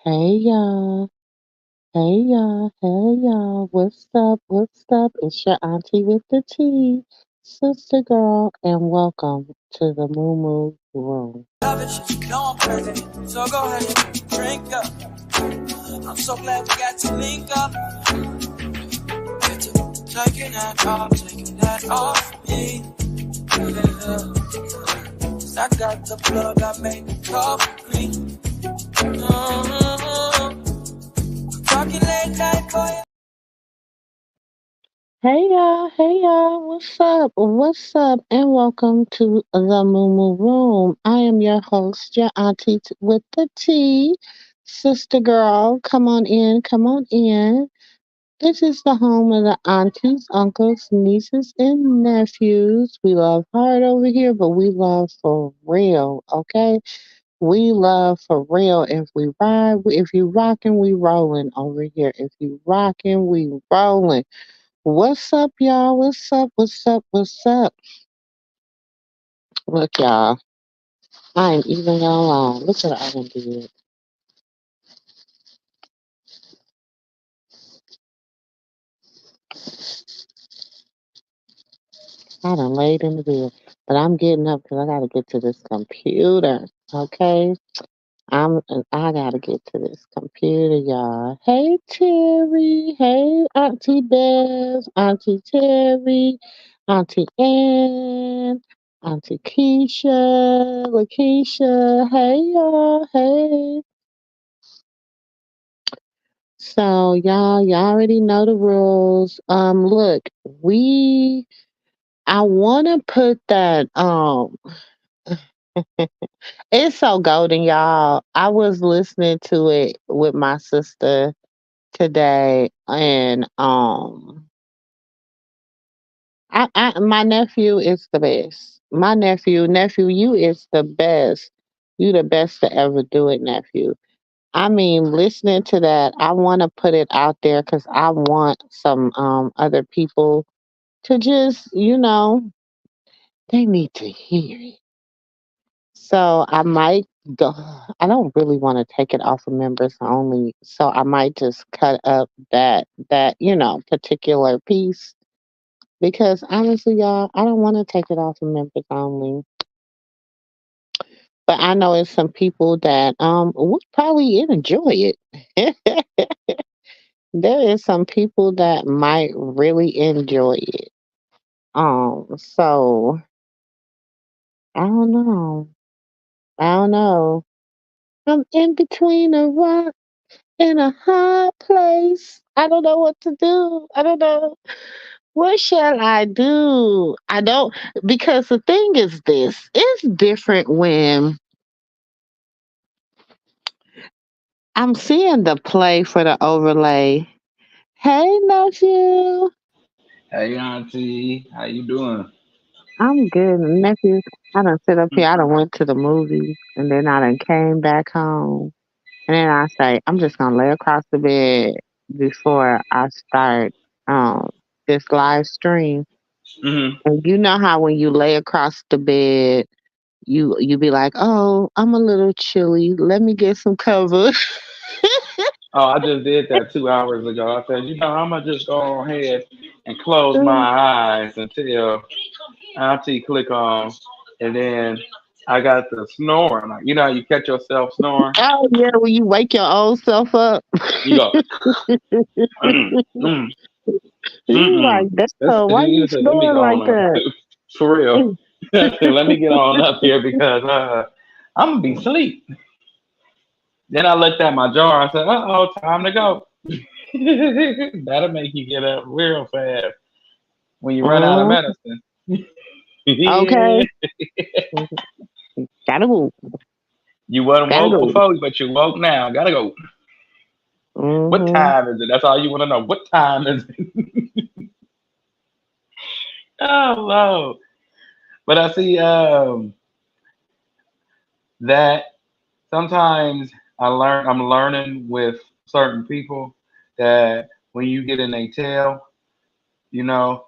Hey y'all, hey y'all, what's up, what's up? It's your auntie with the tea, sister girl, and welcome to the MooMoo room. Love it, you know I'm crazy. So go ahead and drink up. I'm so glad we got to link up. Taking that off me. Yeah. 'Cause I got the plug, I made the coffee. Talking late night, boy. Hey y'all, what's up, and welcome to the MooMoo room. I am your host, your auntie with the tea, sister girl. Come on in, come on in. This is the home of the aunties, uncles, nieces, and nephews. We love hard over here, but we love for real, okay? We love for real. If we ride, if you rocking, we rolling over here. If you rocking, we rolling. What's up, y'all? What's up? What's up? What's up? Look, y'all, I ain't even gonna lie. Look what I done did. I done laid in the bed, but I'm getting up because I gotta get to this computer, okay? I gotta get to this computer, y'all. Hey Terry, hey Auntie Bev, Auntie Terry, Auntie Ann, Auntie Keisha, Lakeisha. Hey y'all, hey. So y'all already know the rules. Look, I wanna put that it's so golden, y'all. I was listening to it with my sister today, and my nephew is the best. My nephew, you is the best. You the best to ever do it, nephew. I mean, listening to that, I want to put it out there because I want some other people to just, they need to hear it. So I might go. I don't really want to take it off of members only. So I might just cut up that particular piece because honestly, y'all, I don't want to take it off of members only. But I know it's some people that would probably enjoy it. There is some people that might really enjoy it. So I don't know. I don't know. I'm in between a rock in a hard place. I don't know what to do. I don't know. What shall I do? I don't, because the thing is this, it's different when I'm seeing the play for the overlay. Hey, nephew. Hey Auntie, how you doing? I'm good. Nephew, I done sit up here. I done went to the movies and then I done came back home. And then I say, I'm just gonna lay across the bed before I start um this live stream. Hmm. And you know how when you lay across the bed, you be like, "Oh, I'm a little chilly. Let me get some cover." Oh, I just did that 2 hours ago. I said, I'm gonna just go ahead and close my eyes until Auntie click on, and then I got the snoring. Like, how you catch yourself snoring? Oh yeah, when you wake your old self up. You go, mm, mm, You like, mm. damn, why you He said, let me snoring go like on up. that? For real. I said, let me get on up here because I'm gonna be asleep. Then I looked at my jar. I said, oh, time to go. That'll make you get up real fast when you run out of Mm, medicine. okay. Yeah. Gotta go. You wasn't Gotta woke go. before, but you woke now. Gotta go. What Hmm. time is it? That's all you want to know. What time is it? Oh, Lord. But I see that sometimes I'm learning with certain people that when you get in a tail, you know,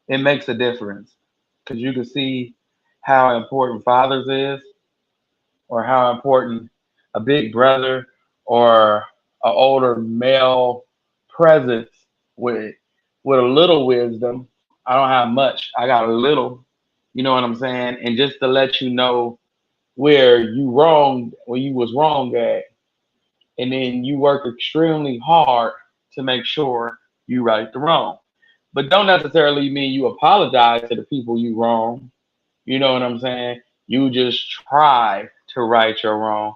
it makes a difference because you can see how important fathers is or how important a big brother or an older male presence with with a little wisdom. I don't have much. I got a little. You know what I'm saying? And just to let you know where you wrong, where you was wrong at, and then you work extremely hard to make sure you right the wrong. But don't necessarily mean you apologize to the people you wrong. You know what I'm saying? You just try to right your wrong.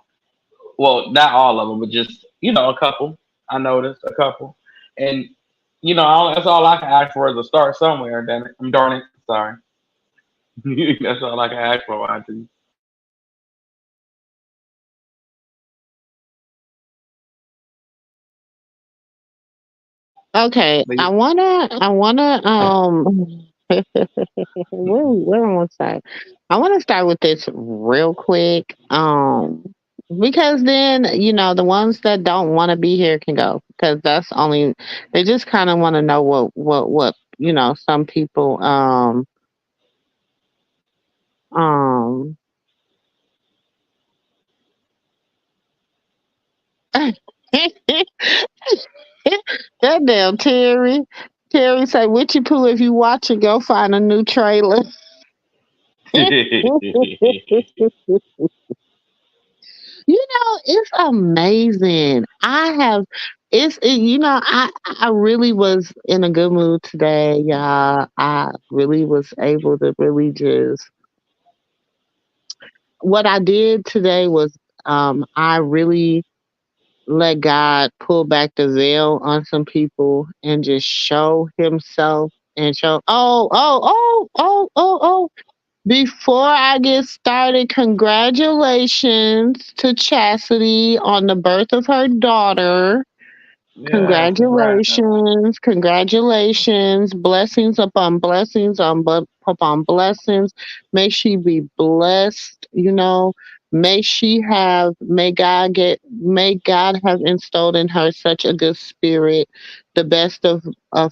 Well, not all of them, but just a couple. I noticed a couple, and that's all I can ask for is to start somewhere. Damn it, I'm darn it. Sorry, that's all I can ask for, Auntie. Okay, But I wanna where I want to start? I want to start with this real quick, because then the ones that don't want to be here can go because that's only they just kind of want to know what some people um that damn Terry say Witchy Poo if you watch it go find a new trailer. It's amazing. I really was in a good mood today, y'all. I really was able to really just what I did today was I really let God pull back the veil on some people and just show himself and show before I get started, congratulations to Chastity on the birth of her daughter. Yeah, congrats. Congratulations, congratulations, blessings upon blessings upon blessings. May she be blessed, may God have instilled in her such a good spirit, the best of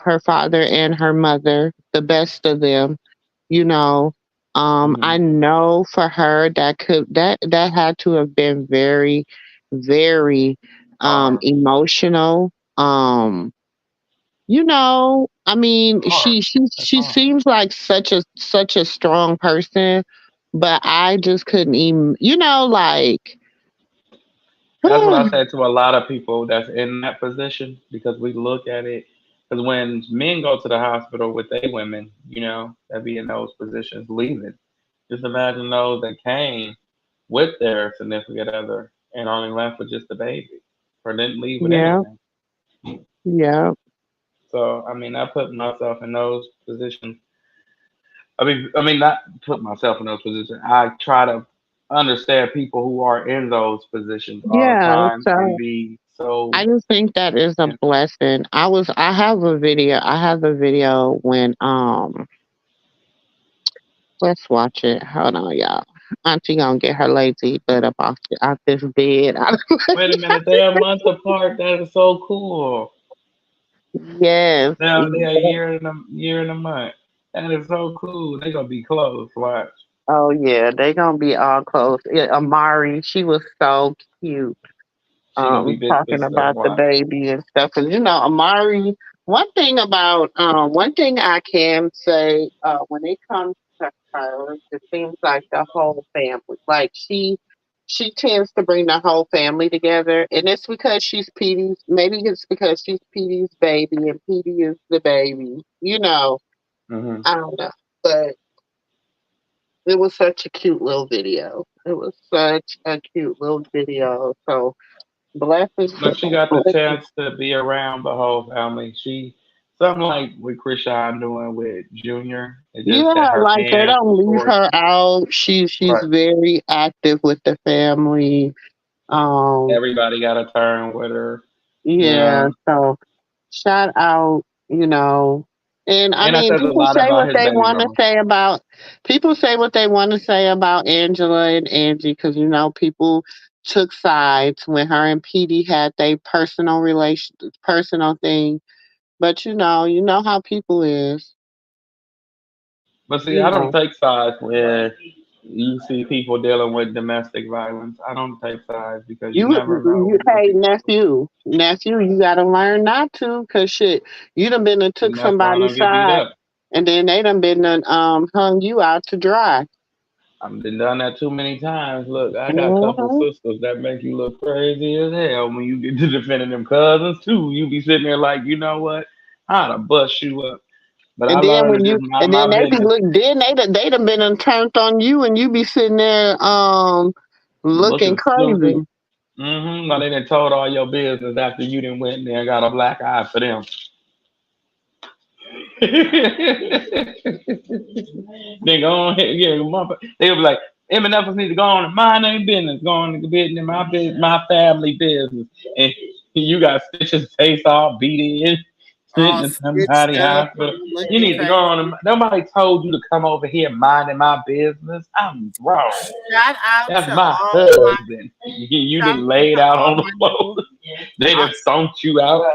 her father and her mother, the best of them, you know. I Hmm. know for her that had to have been very, very Hard, emotional. I mean, hard. That's she hard. seems like such a strong person, but I just couldn't even, like That's what I say to a lot of people that's in that position because we look at it. Because when men go to the hospital with their women, that be in those positions leaving, just imagine those that came with their significant other and only left with just the baby or didn't leave with yeah, anything. yeah, So, I mean, I put myself in those positions. I mean, not put myself in those positions. I try to understand people who are in those positions all the yeah. time and So be I so. just think that is a blessing. I have a video when let's watch it. Hold on, y'all. Auntie gonna get her lazy butt up off this bed. Wait a minute, they are months apart. That is so cool. Yes. Now they are a year and a month. That is so cool. They gonna be close. Watch. Oh yeah, they gonna be all close. Yeah, Amari, she was so cute. She gonna be big Talking sister. about the Watch. baby and stuff. And Amari. One thing I can say, when it comes to her, it seems like the whole family, like she tends to bring the whole family together, and it's because she's Petey's. Maybe it's because she's Petey's baby, and Petey is the baby. Hmm. I don't know, but it was such a cute little video. It was such a cute little video. So blessings, But she got the chance to be around the whole family. She something like what Krishan doing with Junior. It's just yeah, that her like they parents, don't of leave course, her out. She's right. very active with the family. Um, Everybody got a turn with her. yeah, Yeah. so shout out, and I And that mean, says a lot about his baby mama. people say what they want to say about Angela and Angie because people took sides when her and Petey had their personal thing. But you know how people is, But see, you I don't know. take sides with. You see people dealing with domestic violence. I don't take sides because you never know You, what hey people do. nephew, you gotta learn not to, cause shit, you done been and You took mess around somebody's and get beat side, up. and then they done been and hung you out to dry. I've been done that too many times. Look, I got a couple Hmm. sisters that make you look crazy as hell when you get to defending them cousins too. You be sitting there like, you know what? I'd have bust you up. But I And then learned to when you, just mind and then my they be business. look, then they done been and turned on you, and you be sitting there looking Looking stupid. crazy. But they done told all your business after you done went in there and got a black eye for them. Then go on ahead, yeah, they'll be like, Emmett need to go on and mind their business, go on and get in my business, my family business. And you got stitches, face all beat in, sitting All in stitched somebody up, hospital. You looking need to go crazy. on and nobody told you to come over here minding my business. I'm grown. Shout out That's to my all my husband. You shout done out laid to out all on the my floor. new They done aunts. stomped you out.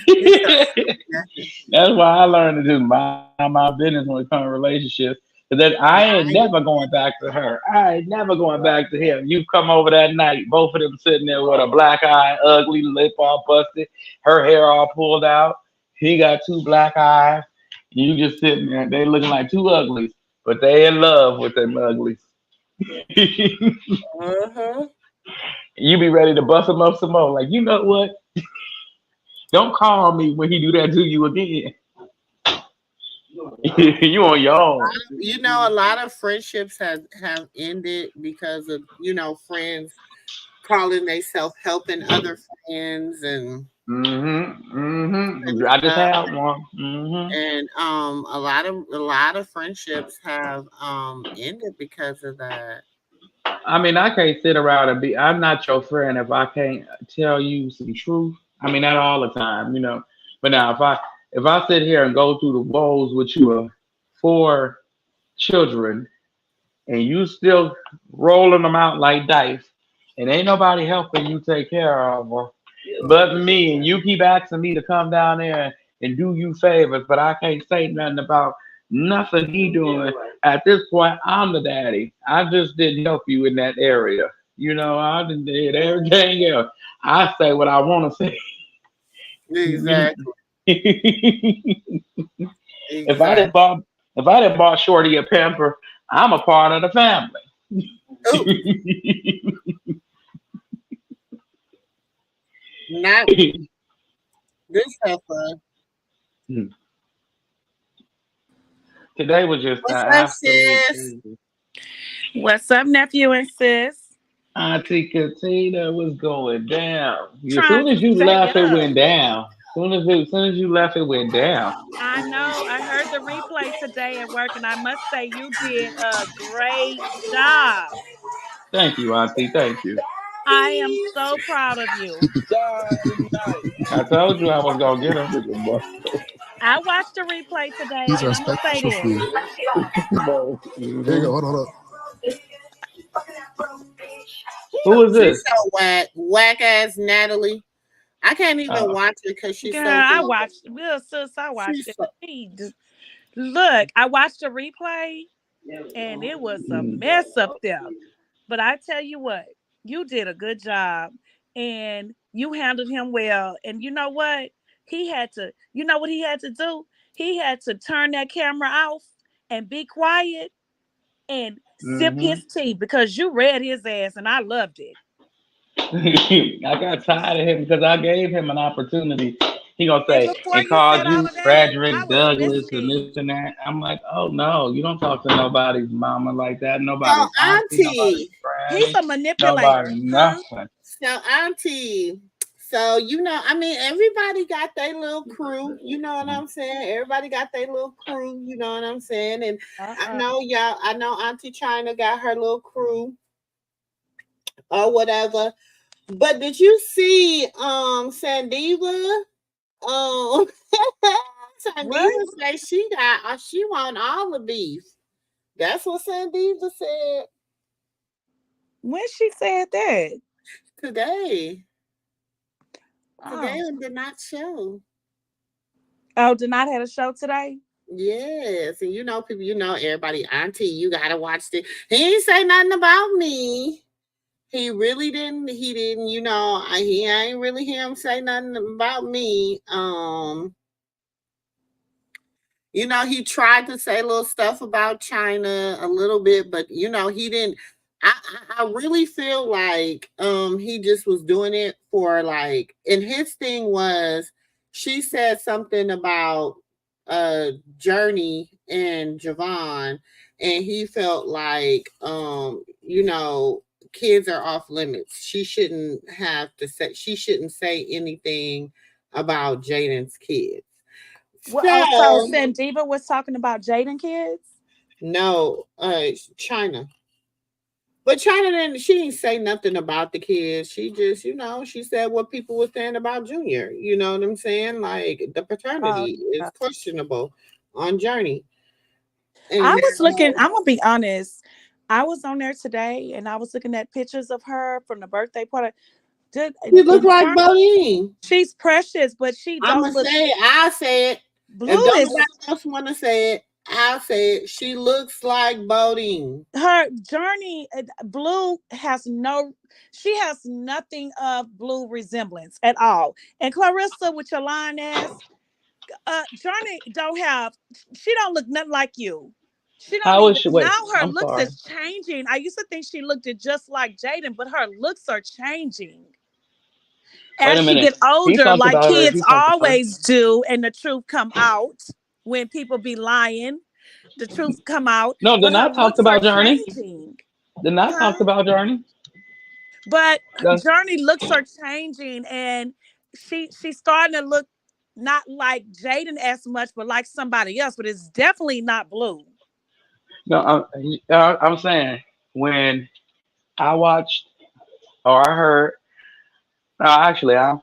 It's so silly, nephew. That's why I learned to just mind my business when it comes to relationships. Cause that I ain't never Right. going back to her. I ain't never going back to him. You come over that night, both of them sitting there with a black eye, ugly lip all busted, her hair all pulled out. He got two black eyes. You just sitting there. They looking like two uglies, but they in love with them uglies. Uh-huh. You be ready to bust them up some more. Like, you know what? Don't call me when he do that to you again. You on your own. A lot of friendships have ended because of, friends calling themselves helping other friends and I just stuff. had one. And a lot of friendships have ended because of that. I mean, I can't sit around and be. I'm not your friend if I can't tell you some truth. I mean, not all the time, you know. But now, if I sit here and go through the woes with you of 4 children, and you still rolling them out like dice, and ain't nobody helping you take care of them, but me, and you keep asking me to come down there and do you favors, but I can't say nothing about nothing he doing. At this point, I'm the daddy. I just didn't help you in that area. You know, I did everything else. I say what I want to say. Exactly. if I didn't Exactly. bought if I didn't bought Shorty a pamper, I'm a part of the family. Oh, not this heifer. Today was just an What's up, absolute sis? crazy. What's up, nephew and sis? Auntie Katina was going down. As Trying soon as to you stay left, it up. went down. As soon as you left, it went down. I know. I heard the replay today at work, and I must say you did a great job. Thank you, Auntie. Thank you. I am so proud of you. I told you I was gonna get him. I watched the replay today, These and are I'm gonna say special for this. you. There you hmm go. Hold on. Who is She's this? so whack ass Natalie. I can't even Uh, watch it because she's Girl, so I ignorant. watched. Well, sis, I watched She's it. so, Look, I watched the replay, and it was a mm, mess up there. But I tell you what, you did a good job and you handled him well. And you know what? You know what he had to do? He had to turn that camera off and be quiet and sip hmm his tea because you read his ass and I loved it. I got tired of him because I gave him an opportunity. He gonna And say before and you called said all you of that, I Frederick was Douglas and this listening. and that. I'm like, oh no, you don't talk to nobody's mama like that, so nobody's auntie, nobody's auntie. He's granny, a manipulator, nobody huh? nothing. So auntie. So everybody got their little crew. You know what I'm saying? Everybody got their little crew. You know what I'm saying? And I Uh-uh. know y'all. I know Auntie China got her little crew or whatever. But did you see Sandiva? Um What? Sandiva say she want all the beef. That's what Sandiva said When she said that? today. Today Oh. on the Not Show. Oh, did not have a show today? Yes, and you know, people, you know, everybody, auntie, you gotta watch this. He ain't say nothing about me. He really didn't. He didn't. You know, he ain't really hear him say nothing about me. You know, he tried to say little stuff about China a little bit, but you know, he didn't. I really feel like he just was doing it for like, and his thing was she said something about Journey and Javon, and he felt like you know, kids are off limits. She shouldn't say anything about Jaden's kids. Well, oh, so So Sandiva was talking about Jaden kids. no, China. But China didn't. She didn't say nothing about the kids. She just, you know, she said what people were saying about Junior. You know what I'm saying? Like the Oh, paternity is yeah. questionable on Journey. I And was looking. I'm gonna be honest. I was on there today, and I was looking at pictures of her from the birthday party. Did she looked in like terms, Bodine. she's precious, but she I'ma don't look. say it. I'll say it. If Blue don't is nobody else want to say it, I'll say it. She looks like Bodine. her journey. Blue has no. She has nothing of Blue resemblance at all. And Clarissa, with your lying ass, Journey don't have. She don't look nothing like you. She don't How even is she? Wait, now. Her I'm looks sorry. is changing. I used to think she looked it just like Jaden, but her looks are changing Wait as a she minute. get He older, talked like about her. kids He talked about her. always do, and the truth come out when people be lying. The truth come out, No, but then her I talked looks are about Journey. changing, Then I huh? talked about Journey. But The- Journey looks are changing, and she's starting to look not like Jaden as much, but like somebody else. But it's definitely not Blue. No, I'm saying when I watched or I heard. No, actually, I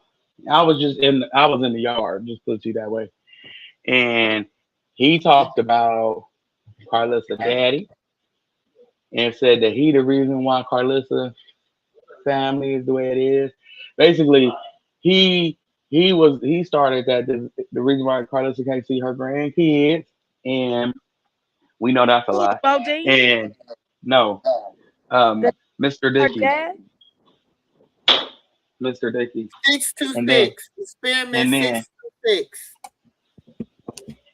was in the yard. Just put it that way. And he talked about Carlissa's daddy and said that he the reason why Carlissa family is the way it is. Basically, he he started that the reason why Carlissa can't see her grandkids, and we know that's a Who, lie. Bodine? And no, The, Mr. her Dickey, dad? Mr. Dickey, Six two and then six. Experiment and then 626.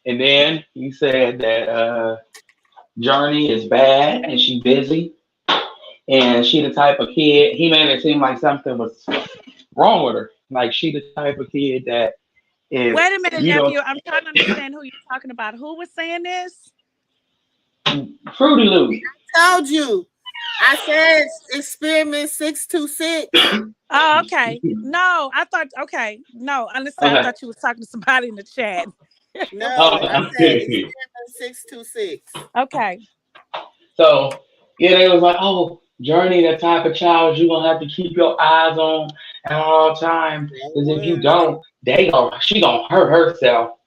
and then he said that Journey is bad and she busy and she the type of kid. He made it seem like something was wrong with her. Like she the type of kid that if Wait a minute, you don't nephew. I'm trying to understand who you're talking about. Who was saying this? Fruity Loop. Told you. I said experiment 626. Oh, okay. No, I thought okay. No, honestly, I Okay. thought you was talking to somebody in the chat. No, I said Okay. experiment 626. Okay. So yeah, they was like, oh, Journey, the type of child you gonna have to keep your eyes on at all times. That Because if you was. don't, she gonna hurt herself.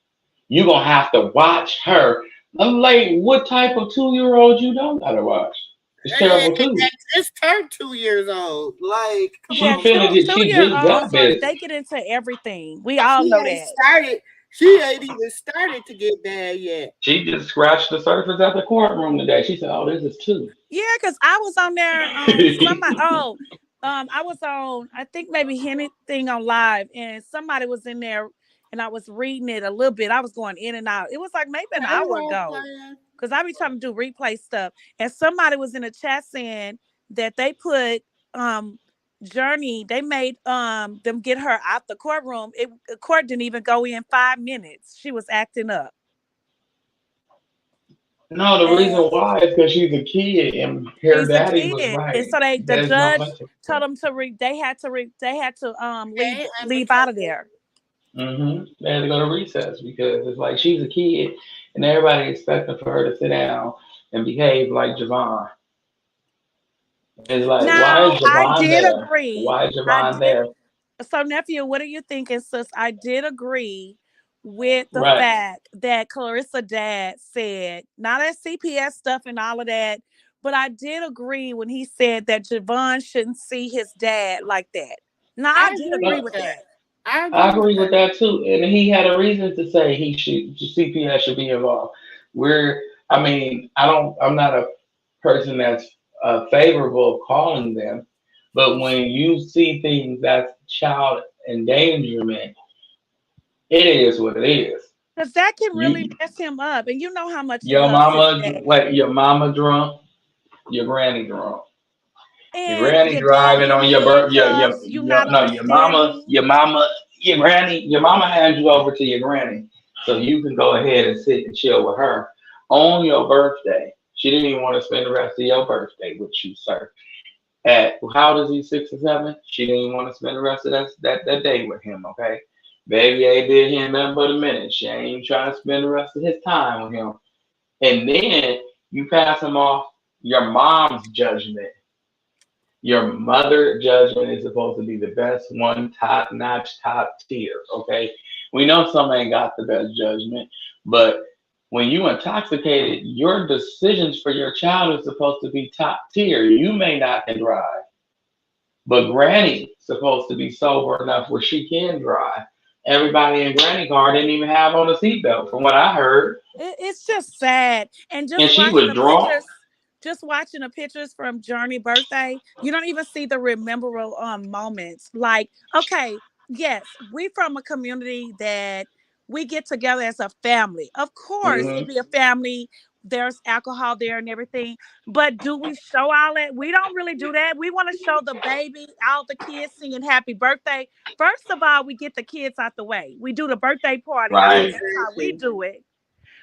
You gonna have to watch her. I'm like, what type of 2 year old you don't gotta watch? It's terrible too. That just turned 2 years old. Like, come Yeah, She on two finna now. get. two She year just got olds are busy. they get into everything. We all She know ain't that. started. She ain't even started to get bad yet. She just scratched the surface at the courtroom today. She said, "Oh, this is two." Yeah, because I was on there somebody I was on I think maybe anything on live and somebody was in there and I was reading it a little bit. I was going in and out. It was like maybe an Hey, hour role ago. playing. Because I be trying to do replay stuff. And somebody was in the chat saying that they put Journey, they made them get her out the courtroom. The court didn't even go in 5 minutes. She was acting up. No, the reason And why is because she's a kid and her she's a daddy was kid. And right. so the There's no judge mental. told them they had to Hey, leave out of undercover. there. They had to go to recess because it's like she's a kid and everybody expecting for her to sit down and behave like Javon. It's like, why Now is I Javon did there? agree. Why is I Javon did there? So, nephew, what are you thinking, sis? I did agree with the Right. fact that Clarissa dad said, not that CPS stuff and all of that, but I did agree when he said that Javon shouldn't see his dad like that. Now, I I did agree agree with No, with that. that. I I agree with agree with that. that too. And he had a reason to say CPS should be involved. We're, I mean, I'm not a person that's favorable of calling them, but when you see things that's child endangerment, it is what it is. Because that can really You, mess him up. And you know how much he your loves his mama, dad. what, your mama drunk, your granny drunk. Your And granny your daddy driving in on your birth, handcuffs, you not no, understanding. your granny, your mama hands you over to your granny so you can go ahead and sit and chill with her on your birthday. She didn't even want to spend the rest of your birthday with you, sir. At how old is he, 6 or 7? She didn't even want to spend the rest of that day with him, okay? Baby A did him nothing but a minute. She ain't even trying to spend the rest of his time with him. And then you pass him off your mom's judgment. Your mother judgment is supposed to be the best one, top notch, top tier. Okay, we know some ain't got the best judgment, but when you intoxicated, your decisions for your child is supposed to be top tier. You may not can drive, but Granny's supposed to be sober enough where she can drive. Everybody in Granny car didn't even have on a seatbelt, from what I heard, It's just sad. And and just she watching was the drunk. pictures, just watching the pictures from Journey birthday, you don't even see the rememberable moments. Like, okay, yes, we from a community that we get together as a family. Of course, it Hmm. be a family. There's alcohol there and everything. But do we show all that? We don't really do that. We want to show the baby, all the kids singing happy birthday. First of all, we get the kids out the way. We do the birthday party. Right, That's how we Exactly. do it.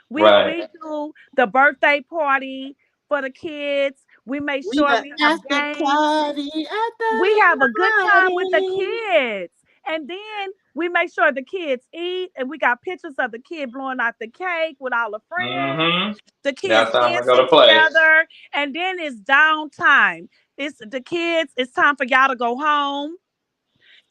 We right. do the birthday party for the kids. We make We sure the we have after games. party, after We have a good time with the party. kids. And then we make sure the kids eat, and we got pictures of the kid blowing out the cake with all the friends, Hmm. the Now kids it's time to go dancing to play. together, and then it's downtime. It's the kids, it's time for y'all to go home.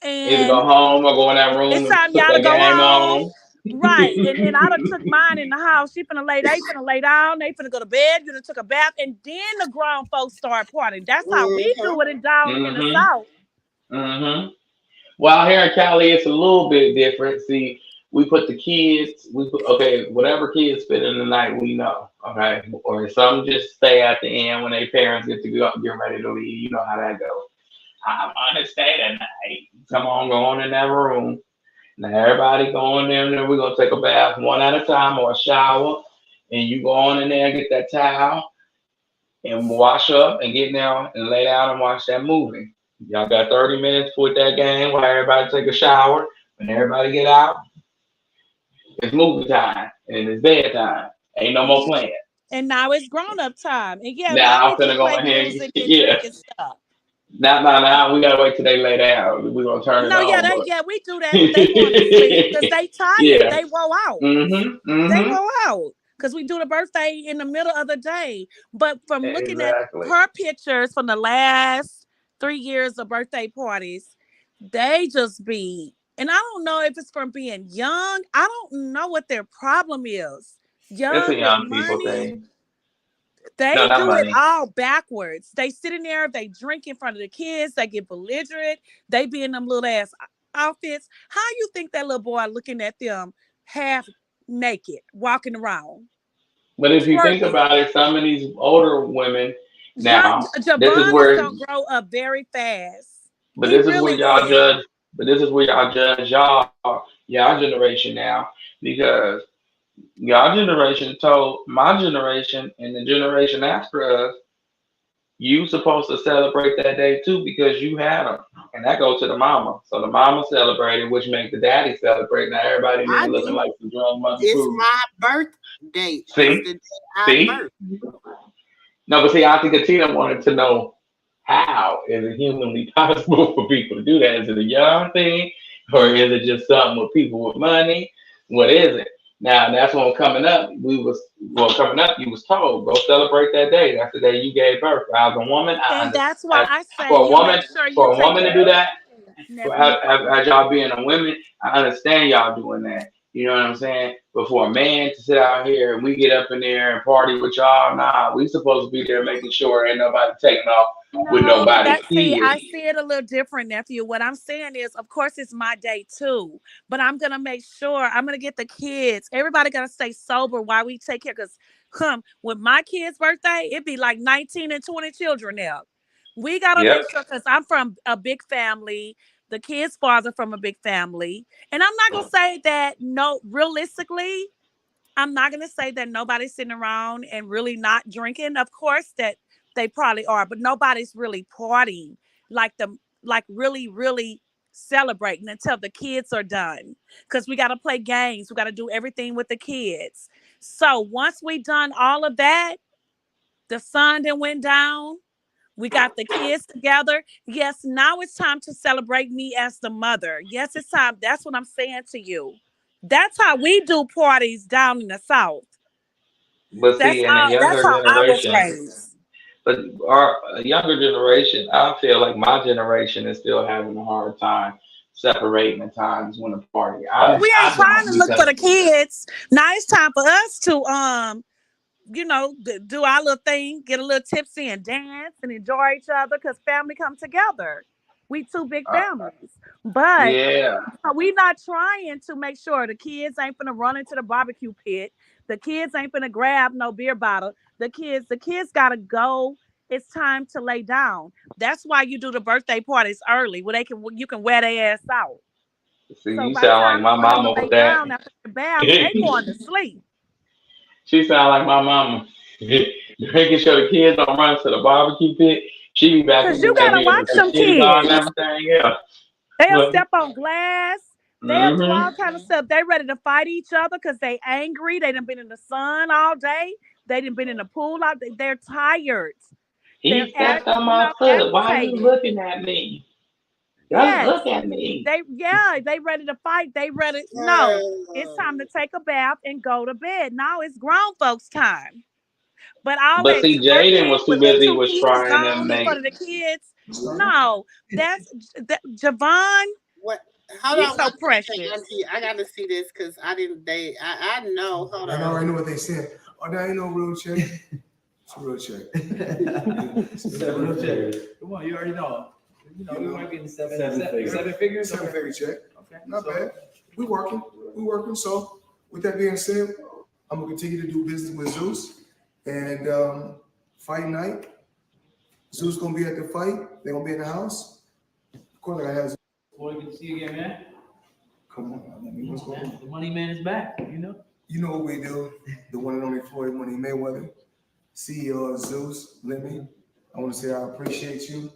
Either And go home or go in that room it's and time put y'all to that go game home. on. Right. And I done took mine in the house. They finna lay down, they finna go to bed, you done took a bath, and then the grown folks start partying. That's how we Mm-hmm. do it down in the Hmm. South. Hmm. Well, here in Cali, it's a little bit different. See, we put the kids, we put, okay, whatever kids spend in the night, we know, okay? Or some just stay at the end when their parents get to go, get ready to leave. You know how that goes. I'm gonna stay tonight. Come on, go on in that room. Now everybody go in there and then we're gonna take a bath one at a time or a shower. And you go on in there and get that towel and wash up and get down and lay down and watch that movie. Y'all got 30 minutes with that game while everybody take a shower. When everybody get out, it's movie time and it's bedtime. Ain't no more Yeah. playing. And now it's grown up time. And yeah, now Now we I'm do finna go play ahead and music and yeah. drink and stuff. Now we gotta wait till they lay down. We're gonna turn it No, yeah, on, but we do that, but they going to sleep because they tired. yeah. They woe out. Mhm. They Mhm. woe out because we do the birthday in the middle of the day. But from looking at Exactly. her pictures from the last 3 years of birthday parties, they just be, and I don't know if it's from being young. I don't know what their problem is. It's a Young with young people money, thing. No, they not do it money. all backwards. They sit in there, they drink in front of the kids, they get belligerent, they be in them little ass outfits. How you think that little boy looking at them half naked, walking around, But if you think twerking? about it, some of these older women Young now, this is Javon is where, gonna grow up very fast. but He this is where really y'all is. judge. But this is where y'all judge y'all generation now, because y'all generation told my generation and the generation after us, you supposed to celebrate that day too because you had them, and that goes to the mama. So the mama celebrated, which make the daddy celebrate. Now everybody in there I looking do. like some drunk monkey It's food. my birth date. It's See, the day I see. birth. No, but see, I think Katina wanted to know how is it humanly possible for people to do that? Is it a young thing, or is it just something with people with money? What is it? Now that's when coming up, coming up, you was told go celebrate that day. That's the day you gave birth. As a woman, I And that's why understand. I say For a you woman, make sure you for a take woman your to do that, nephew. as y'all being a women, I understand y'all doing that. You know what I'm saying? But for a man to sit out here and we get up in there and party with y'all, nah, we supposed to be there making sure ain't nobody taking off with No, nobody's that see, kid. I see it a little different, nephew. What I'm saying is, of course, it's my day too, but I'm gonna make sure I'm gonna get the kids. Everybody gotta stay sober while we take care. Cause, with my kid's birthday, it'd be like 19 and 20 children now. We gotta Yep. make sure, cause I'm from a big family. The kids' father from a big family, and I'm not gonna say that. No, realistically, I'm not going to say that nobody's sitting around and really not drinking. Of course that they probably are, but nobody's really partying like really really celebrating until the kids are done. Cuz we got to play games, we got to do everything with the kids. So once we done all of that, the sun then went down, we got the kids together. Yes, now it's time to celebrate me as the mother. Yes, it's time. That's what I'm saying to you. That's how we do parties down in the South. But see, in the That's younger how I was generation, raised. but our younger generation, I feel like my generation is still having a hard time separating the times when to party. Well, I we ain't I trying don't to look for because the kids. Now it's time for us to do our little thing, get a little tipsy and dance and enjoy each other because family come together. We two big uh, families. But yeah. we not trying to make sure the kids ain't finna run into the barbecue pit. The kids ain't finna grab no beer bottle. The kids gotta go. It's time to lay down. That's why you do the birthday parties early, where you can wear their ass out. See, So you by the sound like time my for them to mama lay with that. down after the bath, they going to sleep. She sound like my mama. Making sure the kids don't run to the barbecue pit. She be back Cause in you there gotta being watch a them security guard and kids. everything. Yeah. They'll But, step on glass. They'll do hmm all kind of stuff. They ready to fight each other because they angry. They done been in the sun all day. They done been in the pool all day. They're tired. He They're stepped on my foot. Why you agitated. looking at me? Don't Yes. look at me. They ready to fight. They ready. No, it's time to take a bath and go to bed. Now it's grown folks time. But all But that see, Jaden twerking was too with the busy two was kids trying to gone in make. front of the kids. No, Javon, What? Hold he's on so one second, precious. Auntie. I gotta see this because I didn't. I know. Hold I on. already know what they said. Oh, that ain't no real check. It's a real check. It's a real check. Come on, you already know. We might be in the seven figures. Seven figure check. Okay. Not bad. We working. We working. So with that being said, I'm gonna continue to do business with Zeus and fight night. Zeus gonna be at the fight. They're gonna be in the house. Of course, I have. Boy, good to see you again, man. Come on, let me what's going on. The money man is back. You know what we do. The one and only Floyd Money Mayweather, CEO of Zeus Lemmy. I want to say I appreciate you.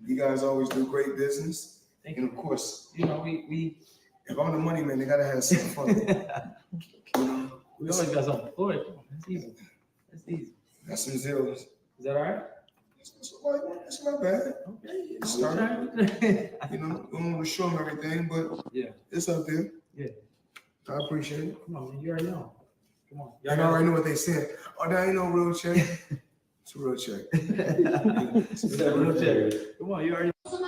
You guys always do great business. Thank And you. of course, We if I'm the money man, they gotta have some fun. we always got something for it. That's easy. That's easy. That's some zeros. Is that all right? It's not bad. Okay. Start. We don't want to show them everything, but Yeah. it's up there. Yeah. I appreciate it. Come on, man. You already know. Come on. I already know what they said. Oh, that ain't no real check. It's a real check. It's a real check. Come on, you already know.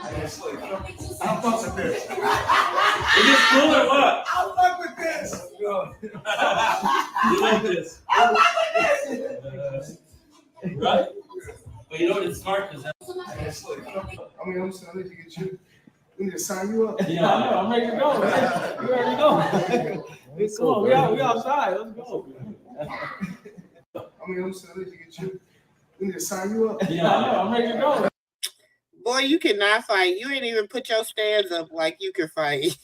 I fuck with this. Is this cool or what? I fuck with this. You like this? I fuck with this. Right? But you know what? It's smart because I mean, I'm saying, I need to get you. We need to sign you up. yeah, I know. I'm ready to go, man. You already know. Come on, we outside. Let's go. I mean, I'm saying, I need to get you. We need to sign you up. Yeah, I know. I'm ready to go. Boy, you cannot fight. You ain't even put your stands up like you can fight.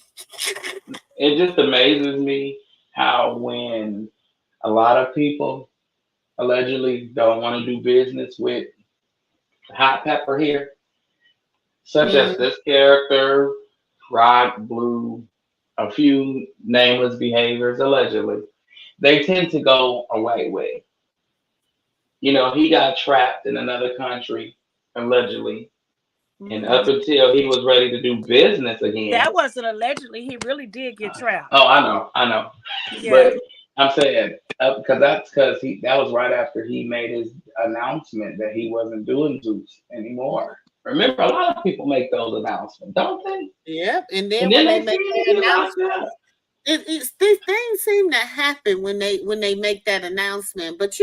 It just amazes me how when a lot of people allegedly don't want to do business with hot pepper here, such as this character, Rod Blue, a few nameless behaviors allegedly, they tend to go away with. He got trapped in another country allegedly, and up until he was ready to do business again. That wasn't allegedly. He really did get trapped. Oh, I know. Yeah. But I'm saying because that was right after he made his announcement that he wasn't doing Zeus anymore. Remember, a lot of people make those announcements, don't they? Yep. And then And then when they they make see the him locked announcement, up. these things seem to happen when they make that announcement. But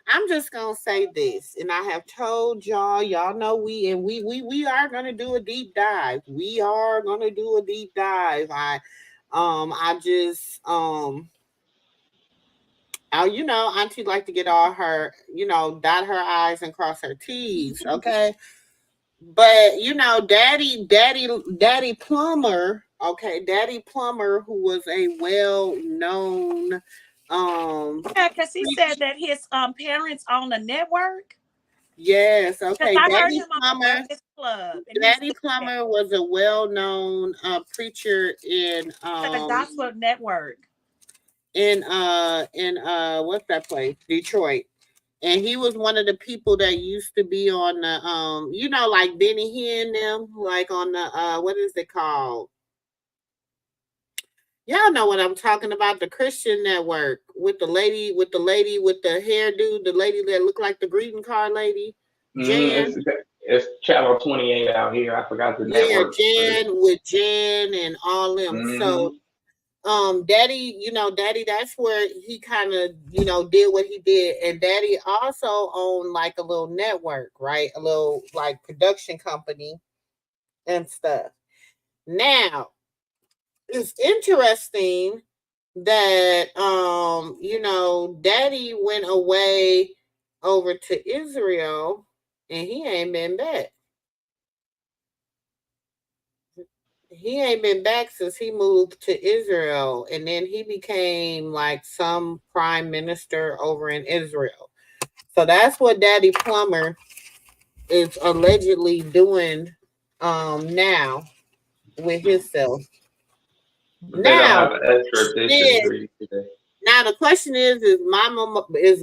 I'm just gonna say this, and I have told y'all know we are gonna do a deep dive. We are gonna do a deep dive. I just Auntie like to get all her, dot her I's and cross her T's, okay? But Daddy Plumber, okay, Daddy Plumber, who was a well known Yeah, because he said preach- that his parents own a network. yes, Because okay, I heard him on the Breakfast Club, and he Daddy said that Plumber was a well known preacher the Gospel Network. what's that place? Detroit. And he was one of the people that used to be on the like Benny Hinn them, like on the what is it called? Y'all know what I'm talking about, the Christian network with the lady with the hairdo, the lady that looked like the greeting card lady. Jan. It's Channel 28 out here. I forgot the Yeah, network. Jan and all them. Mm-hmm. So Daddy, that's where he kind of, did what he did. And Daddy also owned like a little network, right? A little like production company and stuff. Now, it's interesting that Daddy went away over to Israel and he ain't been back. He ain't been back since he moved to Israel, and then he became like some prime minister over in Israel. So that's what Daddy Plumber is allegedly doing now with himself. But they're gonna Now, have an extradition is treaty today. now the question is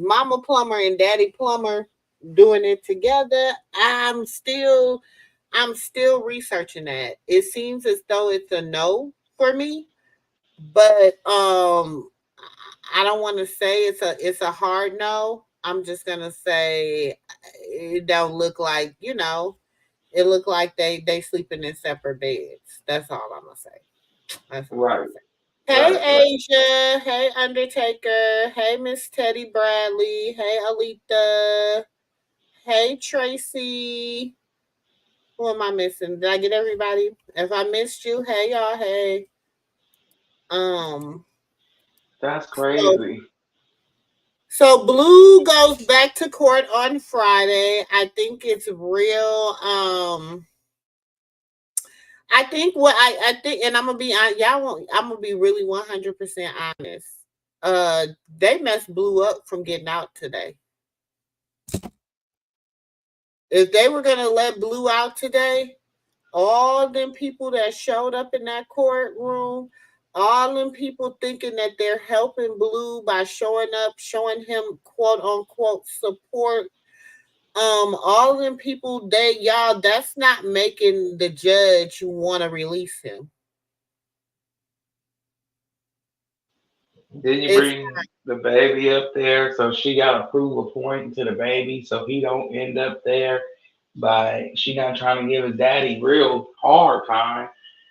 Mama Plumber and Daddy Plumber doing it together? I'm still researching that. It seems as though it's a no for me, but I don't want to say it's a hard no. I'm just gonna say it don't look like it look like they sleeping in separate beds. That's all I'm gonna say. That's all I'm Right, gonna say. right. Hey Asia, hey Undertaker, hey Miss Teddy Bradley, hey Alita, hey Tracy. Who am I missing? Did I get everybody? If I missed you, hey y'all, hey. Um, That's so crazy. So Blue goes back to court on Friday. I think it's real. I think I think, and I'm gonna be y'all. I'm gonna be really 100% honest. They messed Blue up from getting out today. If they were gonna let Blue out today, all them people that showed up in that courtroom, all them people thinking that they're helping Blue by showing up, showing him quote unquote support. All them people, that's not making the judge want to release him. Didn't you It's bring the baby up there so she got to prove a point to the baby so he don't end up there by she not trying to give his daddy real hard time,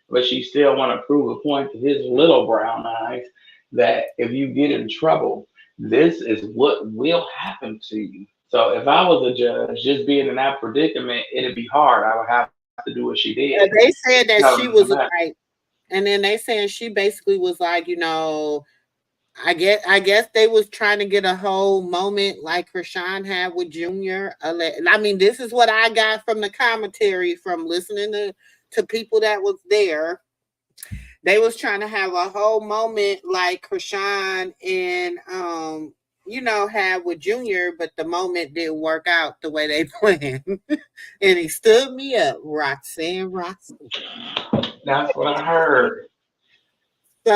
but she still want to prove a point to his little brown eyes that if you get in trouble, this is what will happen to you. So if I was a judge, just being in that predicament, it'd be hard. I would have to do what she did. they said that Tell she them to come was back. like, and then they saying she basically was like, I guess they was trying to get a whole moment like Krishan had with Junior. I mean, this is what I got from the commentary from listening to people that was there. They was trying to have a whole moment like Krishan and had with Junior, but the moment didn't work out the way they planned. And he stood me up, Roxanne Roxanne. That's what I heard.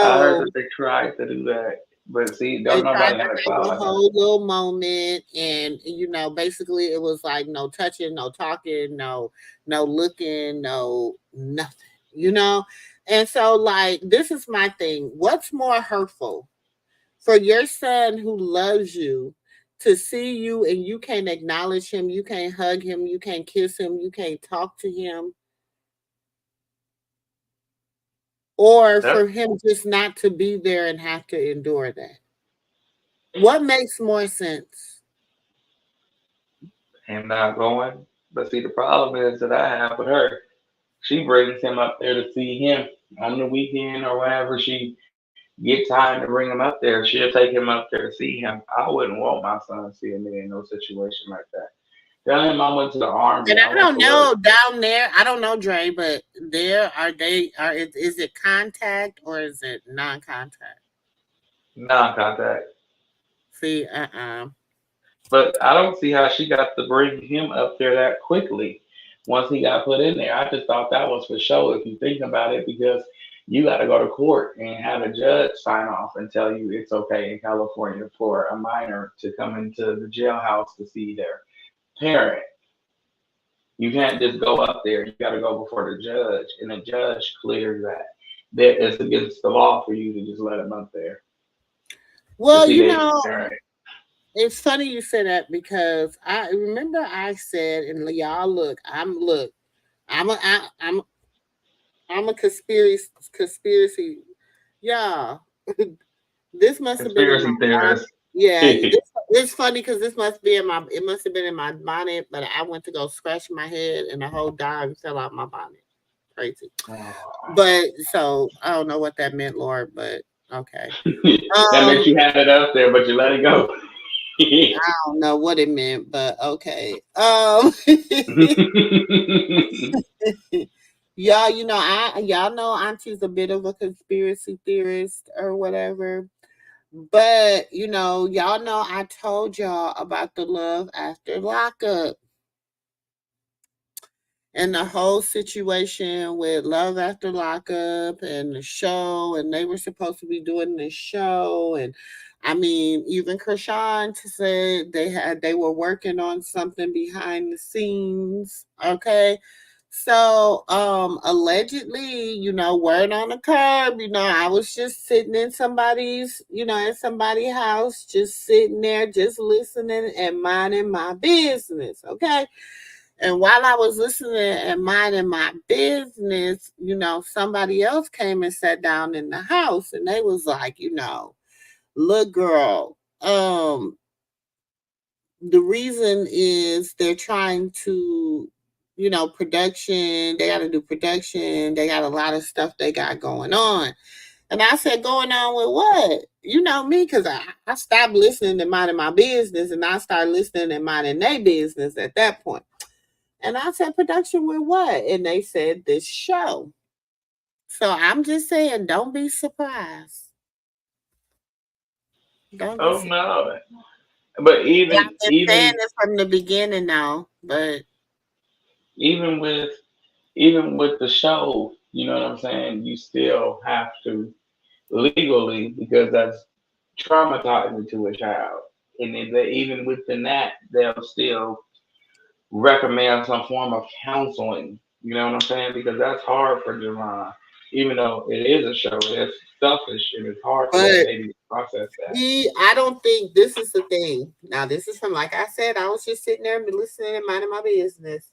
I heard So that they tried to do that, but see, they don't tried nobody to have a have a cloud. whole little moment, and basically it was like no touching, no talking, no looking, no nothing. You know, and so like this is my thing. What's more hurtful for your son who loves you to see you and you can't acknowledge him, you can't hug him, you can't kiss him, you can't talk to him, or Yep. for him just not to be there and have to endure that? What makes more sense? Him not going. But see, the problem is that I have with her. She brings him up there to see him on the weekend or whenever she get time to bring him up there. She'll take him up there to see him. I wouldn't want my son seeing me in no situation like that. Tell him I went to the army. And I I went don't to work. know down there. I don't know, Dre, but there are they are. Is it contact or is it non-contact? Non-contact. See, But I don't see how she got to bring him up there that quickly once he got put in there. I just thought that was for show if you think about it, because you got to go to court and have a judge sign off and tell you it's okay in California for a minor to come into the jailhouse to see their parent. You can't just go up there. You got to go before the judge, and the judge clears that. That it's against the law for you to just let him up there to well, see their parent. it's funny you say that because I remember I said, and y'all look, I'm a, I, I'm a conspiracy, yeah. This must have been in my Conspiracy bonnet. theorist. Yeah, it's funny because this must be in my. It must have been in my bonnet, but I went to go scratch my head, and the whole dime fell out my bonnet. Crazy, but so I don't know what that meant, Lord. But okay, That meant um, you had it up there, but you let it go. I don't know what it meant, but okay. Y'all, y'all know Auntie's a bit of a conspiracy theorist or whatever. But y'all know I told y'all about the love after lockup and the whole situation with love after lockup and the show, and they were supposed to be doing this show, and I mean, even Krishan said they were working on something behind the scenes. Okay. So allegedly, word on the curb, I was just sitting in somebody's house, just sitting there, just listening and minding my business. Okay. And while I was listening and minding my business, somebody else came and sat down in the house, and they was like, look, girl, the reason is they're trying to, production, they got to do production, they got a lot of stuff they got going on. And I said, going on with what? You know me, because I stopped listening and minding my business, and I started listening and minding their business at that point. And I said, production with what? And they said, this show. So I'm just saying, don't be surprised. Don't be Oh surprised. no! But Yeah, I've been saying even this from the beginning now, but even with even with the show, you know what I'm saying. You still have to legally, because that's traumatizing to a child, and then even within that, they'll still recommend some form of counseling. You know what I'm saying? Because that's hard for Javon. Even though it is a show, it's selfish and it's hard for that but baby to process that. I don't think this is the thing. Now, this is from, like I said, I was just sitting there and listening and minding my business.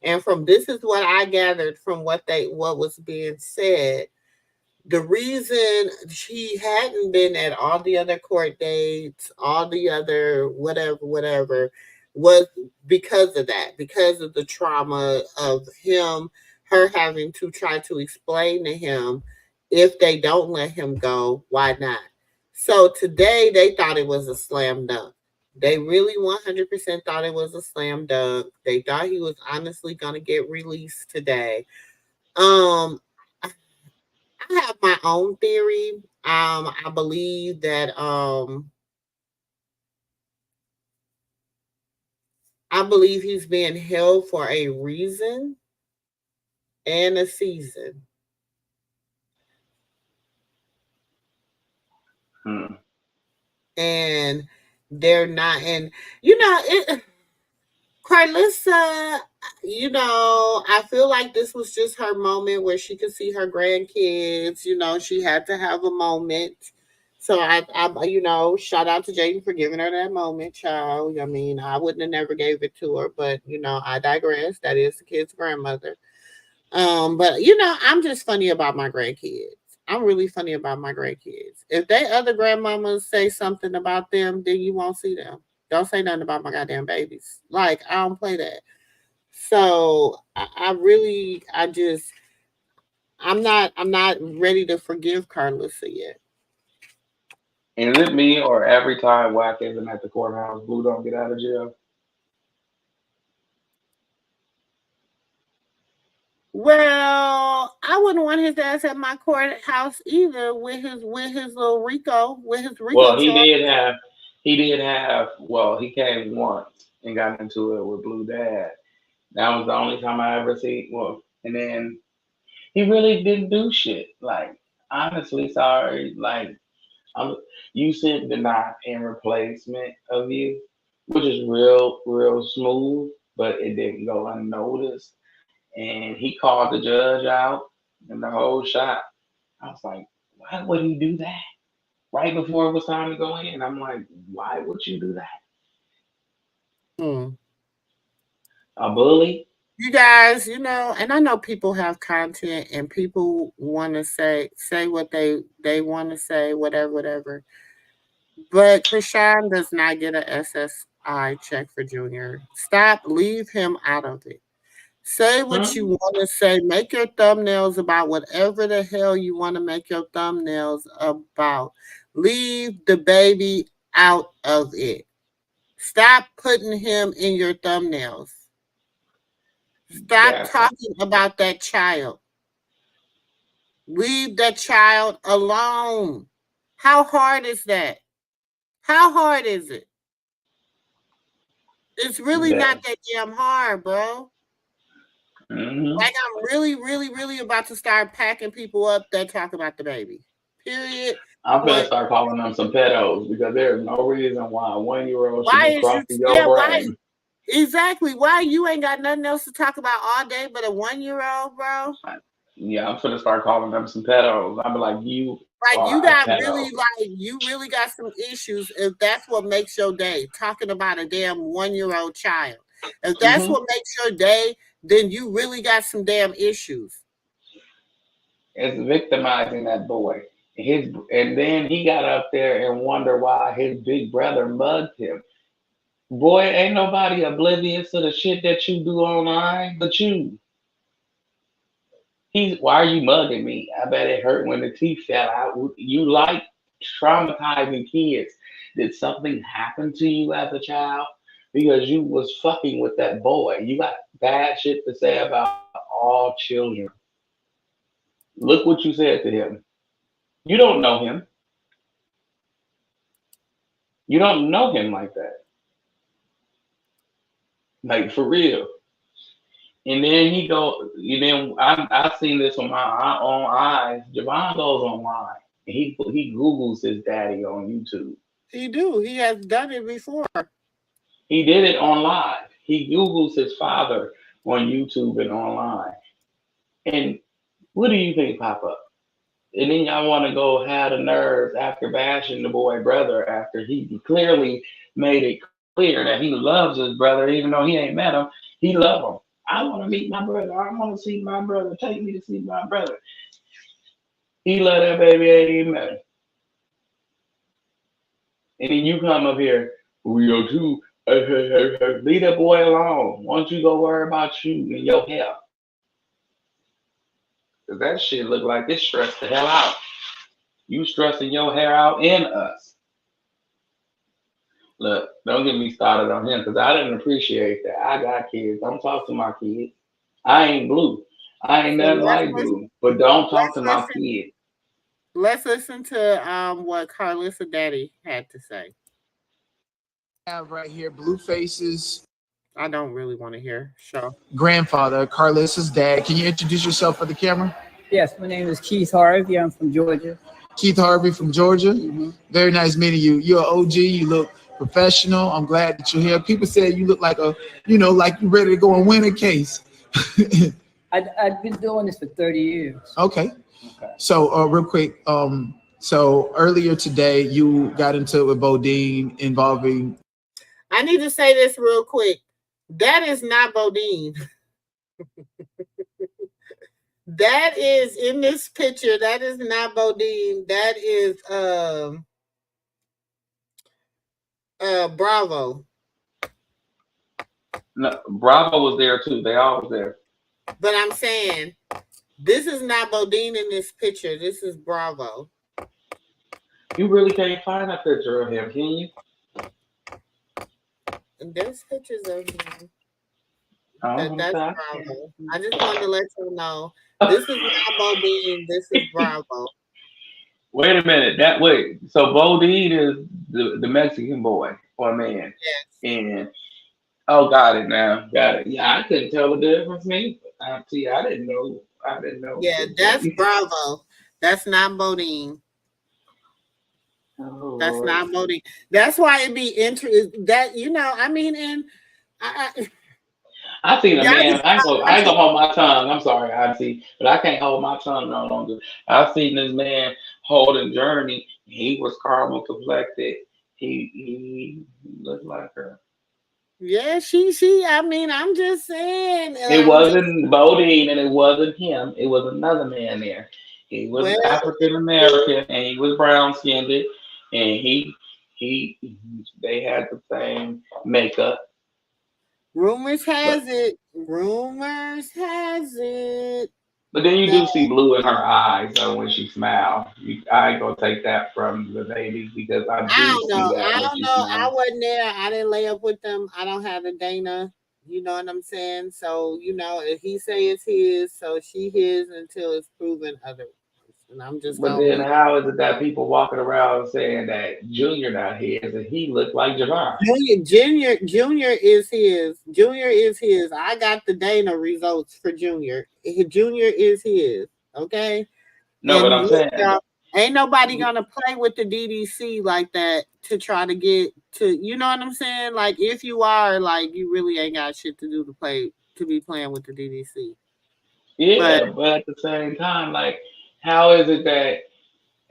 And from this is what I gathered from what was being said. The reason she hadn't been at all the other court dates, all the other whatever, was because of that, because of the trauma of her having to try to explain to him, if they don't let him go, why not? So today they thought it was a slam dunk. They really 100% thought it was a slam dunk. They thought he was honestly going to get released today. Um, I have my own theory. I believe that I believe he's being held for a reason and a season. Hmm. And they're not, and you know, it Carlissa, I feel like this was just her moment where she could see her grandkids. She had to have a moment. So shout out to Jaden for giving her that moment, child. I mean, I wouldn't have never gave it to her, but I digress. That is the kid's grandmother. But I'm just funny about my grandkids. I'm really funny about my grandkids. If they other grandmamas say something about them, then you won't see them. Don't say nothing about my goddamn babies. Like, I don't play that. So I really, I'm not ready to forgive Carlissa yet. And is it me or every time Whack isn't at the courthouse, Blue don't get out of jail? Well, I wouldn't want his ass at my courthouse either with his little Rico with his Rico Well, charge. well, he came once and got into it with Blue Dad. That was the only time I ever see. Well, and then he really didn't do shit. Like, honestly, sorry. Like, I'm, you sent the not in replacement of you, which is real smooth, but it didn't go unnoticed. And he called the judge out in the whole shot. I was like, why would he do that? Right before it was time to go in. I'm like, why would you do that? Hmm. A bully? You guys, and I know people have content and people want to say what they want to say, whatever. But Krishan does not get a SSI check for Junior. Stop, leave him out of it. Say what you Hmm? want to say. Make your thumbnails about whatever the hell you want to make your thumbnails about. Leave the baby out of it. Stop putting him in your thumbnails. Stop That's talking about that child. Leave that child alone. How hard is that? How hard is it? It's really that. not that damn hard, bro. Hmm. Like, I'm really, really, really about to start packing people up that talk about the baby. Period. I'm gonna Point. start calling them some pedos because there's no reason why a 1 year old should Why be is you? crossing your Yeah. Why? brain. Exactly. Why you ain't got nothing else to talk about all day but a 1 year old, bro? Yeah, I'm gonna start calling them some pedos. I'll be like, you Like, are you a got pedo. really, like, you really got some issues if that's what makes your day, talking about a damn 1 year old child. If that's Hmm. what makes your day, then you really got some damn issues. It's victimizing that boy. And then he got up there and wonder why his big brother mugged him. Boy, ain't nobody oblivious to the shit that you do online but you. Why are you mugging me? I bet it hurt when the teeth fell out. You like traumatizing kids. Did something happen to you as a child? Because you was fucking with that boy. You got bad shit to say about all children. Look what you said to him. You don't know him. You don't know him like that. Like, for real. And then I seen this with my own eyes. Javon goes online and he Googles his daddy on YouTube. He do. He has done it before. He did it on live. He Googles his father on YouTube and online. And what do you think pop up? And then y'all want to go have the nerve after bashing the boy brother after he clearly made it clear that he loves his brother, even though he ain't met him. He love him. I want to meet my brother. I want to see my brother. Take me to see my brother. He love that baby ain't even met him. And then you come up here, we are too. Leave that boy alone. Why don't you go worry about you and your hair? Cause that shit look like it stressed the hell out. You stressing your hair out and us. Look, don't get me started on him because I didn't appreciate that. I got kids. Don't talk to my kids. I ain't blue. I ain't So nothing like blue. But don't talk let's to my listen. kids. Let's listen to what Carlissa Daddy had to say. Have right here Blueface's I don't really want to hear. Show. grandfather, Carlissa's dad. Can you introduce yourself for the camera? Yes, my name is Keith Harvey. I'm from Georgia. Keith Harvey from Georgia. Hmm. Very nice meeting you. You're an OG. You look professional. I'm glad that you're here. People say you look like like you're ready to go and win a case. I've been doing this for 30 years. Okay. Okay. So real quick, so earlier today you got into it with Bodine involving. I need to say this real quick. That is not Bodine. That is in this picture. That is not Bodine. That is Bravo. No, Bravo was there too. They all was there. But I'm saying this is not Bodine in this picture. This is Bravo. You really can't find a picture of him, can you? And there's pictures of him. Oh, That's okay. Bravo. I just wanted to let you know. This is not Bodine. This is Bravo. Wait a minute. That wait. So Bodine is the Mexican boy or man, Yes. and oh, got it now. Got it. Yeah, I couldn't tell the difference. Me, see, I didn't know. I didn't know. Yeah, that's Bravo. That's not Bodine. Oh, That's Lord. not Bodine. That's why it be interesting that I mean, and I seen a y'all man. just I ain't gonna hold my tongue. I'm sorry, Auntie, but I can't hold my tongue no longer. I seen this man holding Journey. He was caramel complected. He looked like her. yeah, she. I mean, I'm just saying. It wasn't Bodine, and it wasn't him. It was another man there. He was Well, African American, and he was brown skinned, and he they had the same makeup. rumors But has it. Rumors has it but then you that do see blue in her eyes though when she smiles. I ain't gonna take that from the lady because I I do don't see know. that I when don't she know. I smiles. wasn't there. I didn't lay up with them. I don't have a Dana. You know what I'm saying? So if he say it's his, so she his until it's proven otherwise. And I'm just But gonna then leave. how is it that people walking around saying that Junior not his and he looked like Javon? Junior is his. Junior is his. I got the Dana results for Junior. Junior is his. Okay. No, but And I'm look, saying y'all, ain't nobody gonna play with the DDC like that to try to get to. You know what I'm saying? Like if you are, like you really ain't got shit to do to be playing with the DDC. But yeah, but at the same time, like, how is it that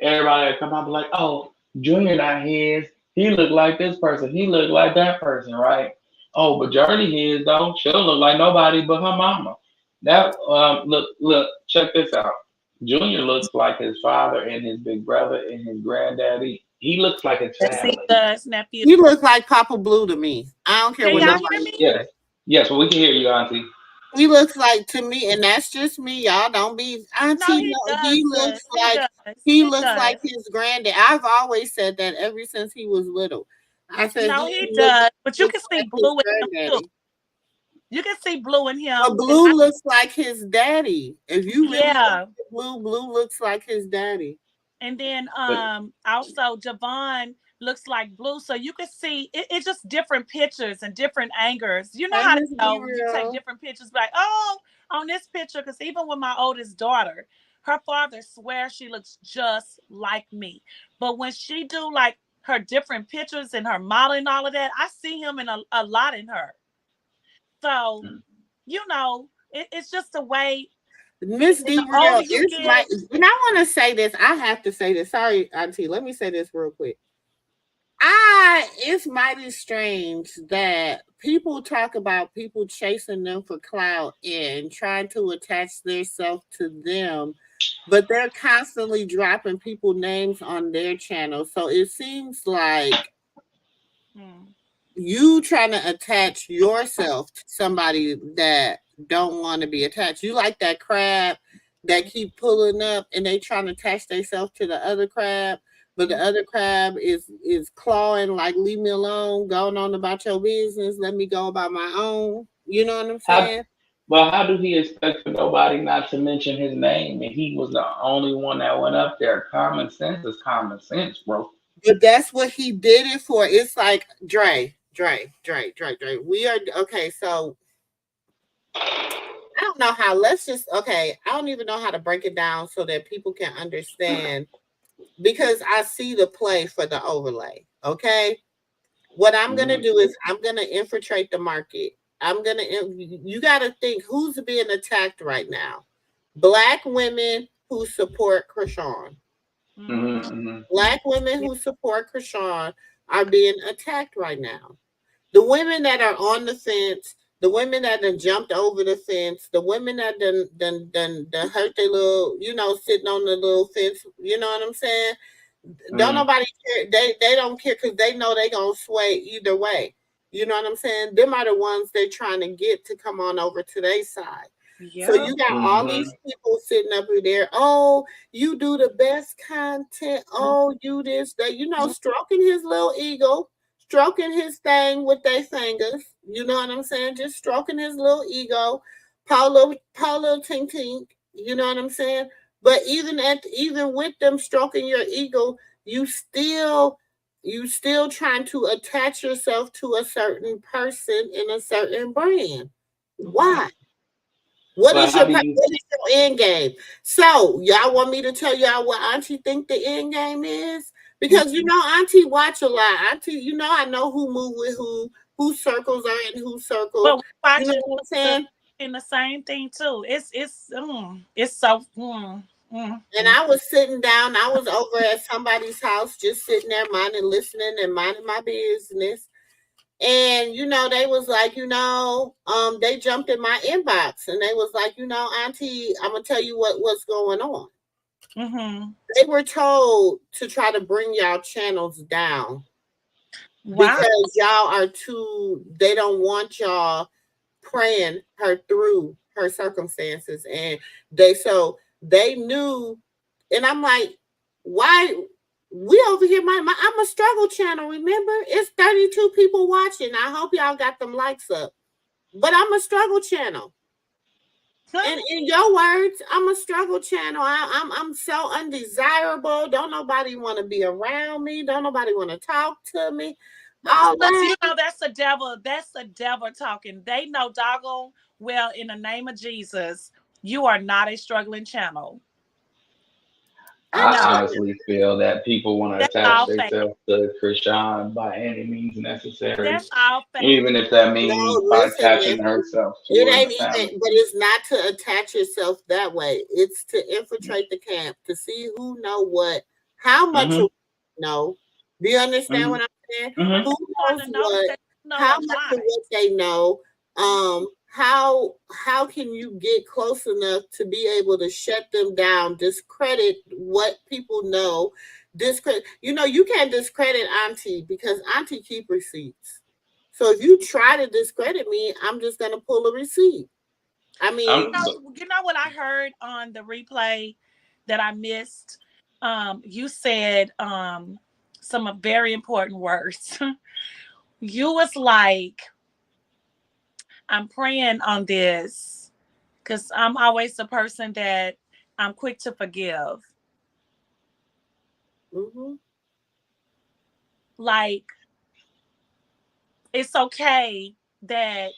everybody come out and be like, oh, Junior not his. He looked like this person. He looked like that person, right? Oh, but Journey his though. She don't look like nobody but her mama. That look, check this out. Junior looks like his father and his big brother and his granddaddy. He looks like his Yes, he family. does, nephew. you look like Papa Blue to me. I don't care Can what y'all Yes, hear nobody me? yes, says. yes. Well, we can hear you, Auntie. He looks like to me, and that's just me. Y'all don't be No, auntie. he No, does, sis. He does. he He looks like does. his granddad. I've always said that ever since he was little. I said No, he he does. But you looks can see like his blue in him too. granddaddy. You can see blue in But him. And Blue looks like his daddy. If you really look yeah. at Blue, Blue looks like his daddy. And then But also Javon looks like blue. So you can see it's just different pictures and different angles. You know Hey, how to Miss B know when you take Real. different pictures, like, oh, on this picture, because even with my oldest daughter, her father swears she looks just like me. But when she do like her different pictures and her modeling all of that, I see him in a lot in her. So, it's just a way. Miss And the D older Real, you it's get, like, and I want to say this. I have to say this. Sorry, Auntie. Let me say this real quick. It's mighty strange that people talk about people chasing them for clout and trying to attach themselves to them, but they're constantly dropping people names on their channel. So it seems like hmm, you trying to attach yourself to somebody that don't want to be attached. You like that crab that keep pulling up and they trying to attach themselves to the other crab, but the other crab is clawing like leave me alone, going on about your business, let me go about my own. You know what I'm how saying? Well, how do he expect for nobody not to mention his name? And he was the only one that went up there. Common sense is common sense, bro. But that's what he did it for. It's like Dre. We are okay, so I don't know how. Let's just okay. I don't even know how to break it down so that people can understand because I see the play for the overlay. Okay, what I'm gonna Hmm. do is I'm gonna infiltrate the market. You got to think who's being attacked right now. Black women who support Krishan. Hmm. mhm. Hmm. Black women who support Krishan are being attacked right now. The women that are on the fence, the women that done jumped over the fence, the women that done hurt their little, sitting on the little fence, you know what I'm saying? Don't nobody care. They don't care because they know they gonna sway either way. You know what I'm saying? Them are the ones they trying to get to come on over to their side. So Yeah. you got all these people sitting up there. Oh, you do the best content. Oh, you this, that. Stroking his little ego, stroking his thing with their fingers. You know what I'm saying? Just stroking his little ego. Paulo, Paulo, tink tink. You know what I'm saying? But even with them stroking your ego, you still trying to attach yourself to a certain person in a certain brand. Why? What But is how your do what you? is your end game? So y'all want me to tell y'all what Auntie think the end game is? Because Auntie watch a lot. Auntie, I know who move with whose circles are in whose circles. But we You know watching what I'm the saying? in the same thing too. It's so And I was sitting down, I was over at somebody's house, just sitting there listening and minding my business. And they was like, they jumped in my inbox and they was like, Auntie, I'm gonna tell you what's going on. They were told to try to bring y'all channels down wow. because y'all are they don't want y'all praying her through her circumstances. And they knew, and I'm like, why? We over here, I'm a struggle channel. Remember, it's 32 people watching. I hope y'all got them likes up. But I'm a struggle channel. And in your words, I'm a struggle channel. I'm so undesirable. Don't nobody want to be around me. Don't nobody want to talk to me. All But that. that's the devil. That's the devil talking. They know doggone well in the name of Jesus, you are not a struggling channel. I I No, know. honestly feel that people want to that's attach all fake. themselves to Krishan by any means necessary, That's all fake. even if that means No, by listen, attaching nephew. herself to It her and ain't the family. even, but it's not to attach yourself that way. It's to infiltrate the camp to see who know what, how much Mm-hmm. of what they know. Do you understand Mm-hmm. what I'm saying? Mm-hmm. Who You want knows to know what? because you know How a much of lot. what they know? How can you get close enough to be able to shut them down, discredit what people know, discredit? You can't discredit Auntie because Auntie keep receipts. So if you try to discredit me, I'm just gonna pull a receipt. I I'm, mean, You know what I heard on the replay that I missed? You said some very important words. You was like, I'm praying on this because I'm always the person that I'm quick to forgive. mm-hmm, Like, it's okay that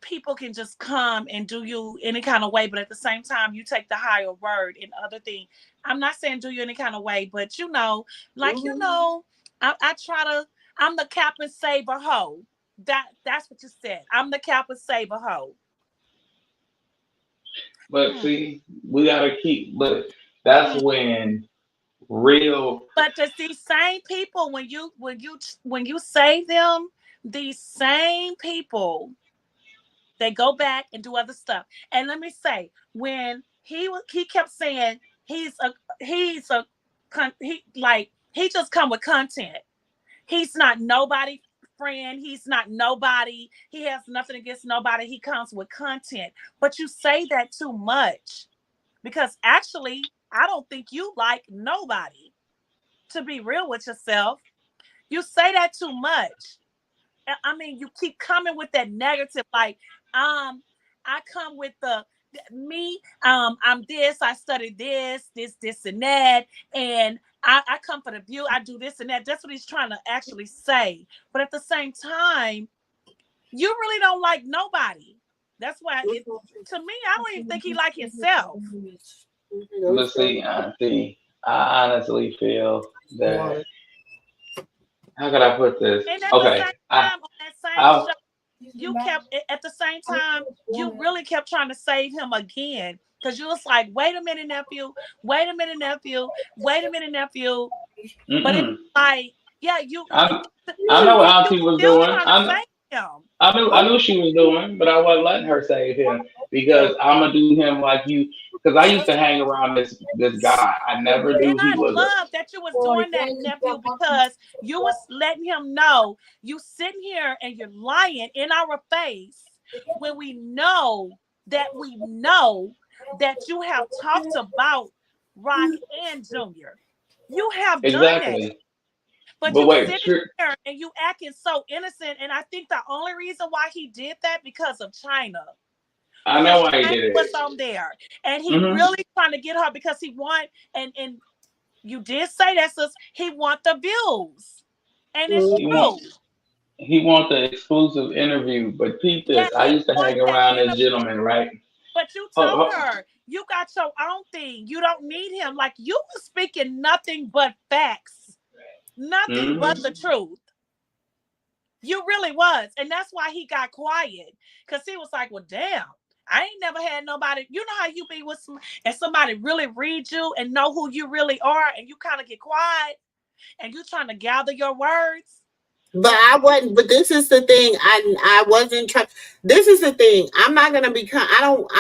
people can just come and do you any kind of way, but at the same time, you take the higher word and other thing. I'm not saying do you any kind of way, but mm-hmm. I try to. I'm the cap and saver hoe. That's what you said. I'm the cap and saver hoe. but Hmm. see, we gotta keep. But that's Hmm. when real. But to these same people, when you save them, these same people, they go back and do other stuff. And let me say, when he kept saying he's a he just come with content. He's not nobody friend. He's not nobody. He has nothing against nobody. He comes with content. But you say that too much because actually, I don't think you like nobody. To be real with yourself, you say that too much. I mean, you keep coming with that negative, like, I come with the me, I'm this, I studied this, and that, and I come for the view, I do this and that. That's what he's trying to actually say. But at the same time, you really don't like nobody. That's why to me, I don't even think he like himself. But see, Auntie, I honestly feel that. Water. How could I put this? And at the Okay, same time, on that same I, show, you kept at the same time you really kept trying to save him again because you was like, wait a minute, nephew, wait a minute, nephew, wait a minute, nephew. But it's mm-mm. like, yeah, you I, to I me know what you Auntie were was still doing. trying to save him. I knew she was doing, but I wasn't letting her save him because I'm gonna do him like you. Because I used to hang around this guy. I never And knew he I was a. love that you was doing that, nephew, because you was letting him know you sitting here and you're lying in our face when we know that you have talked about Rock and Junior. You have done that. Exactly. But But you wait, sitting there and you acting so innocent. And I think the only reason why he did that because of China. I Because know why he China did it. was on there. And he Hmm. really trying to get her because he want and you did say that, sis, he want the views. And it's He want true. he want the exclusive interview. But peep Yeah, this. I he used to want hang that around this interview. gentleman, right? But you Ho- told ho- her you got your own thing. You don't need him. Like you were speaking nothing but facts. Nothing but mhm. the truth. You really was. And that's why he got quiet. Because he was like, well, damn, I ain't never had nobody. You know how you be with some, and somebody really read you and know who you really are, and you kind of get quiet and you trying to gather your words. But I wasn't. But this is the thing. I wasn't trying. This is the thing. I'm not gonna become. I don't.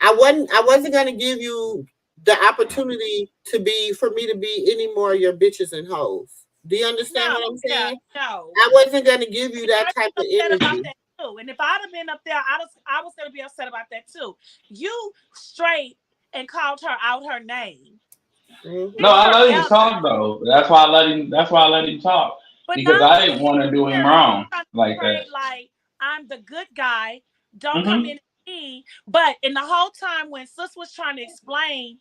I wasn't gonna give you the opportunity to be for me to be any more of your bitches and hoes. Do you understand No, what I'm yeah, saying? no. I wasn't gonna give you And that I've type of been upset about energy. that too. And if I'd have been up there, I was gonna be upset about that too. You straight and called her out her name. No, Hmm. Get I her let him together. talk though. That's why I let him. That's why I let him talk But because now I you didn't sit want to do him here and you wrong trying to like that. portray like I'm the good guy. Don't come Hmm. in at me. But in the whole time when Sis was trying to explain,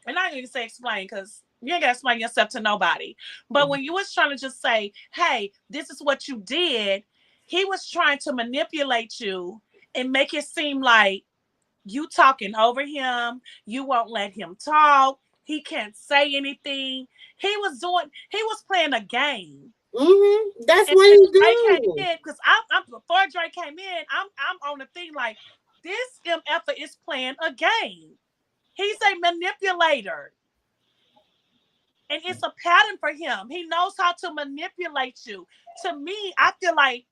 and I ain't gonna say explain because you ain't gotta explain yourself to nobody. But when you was trying to just say, hey, this is what you did, he was trying to manipulate you and make it seem like you talking over him, you won't let him talk, he can't say anything. He was playing a game. That's And what when he Drake came do. in, because I'm before Drake came in, I'm on the thing like this MF is playing a game. He's a manipulator. And it's a pattern for him. He knows how to manipulate you. To me, I feel like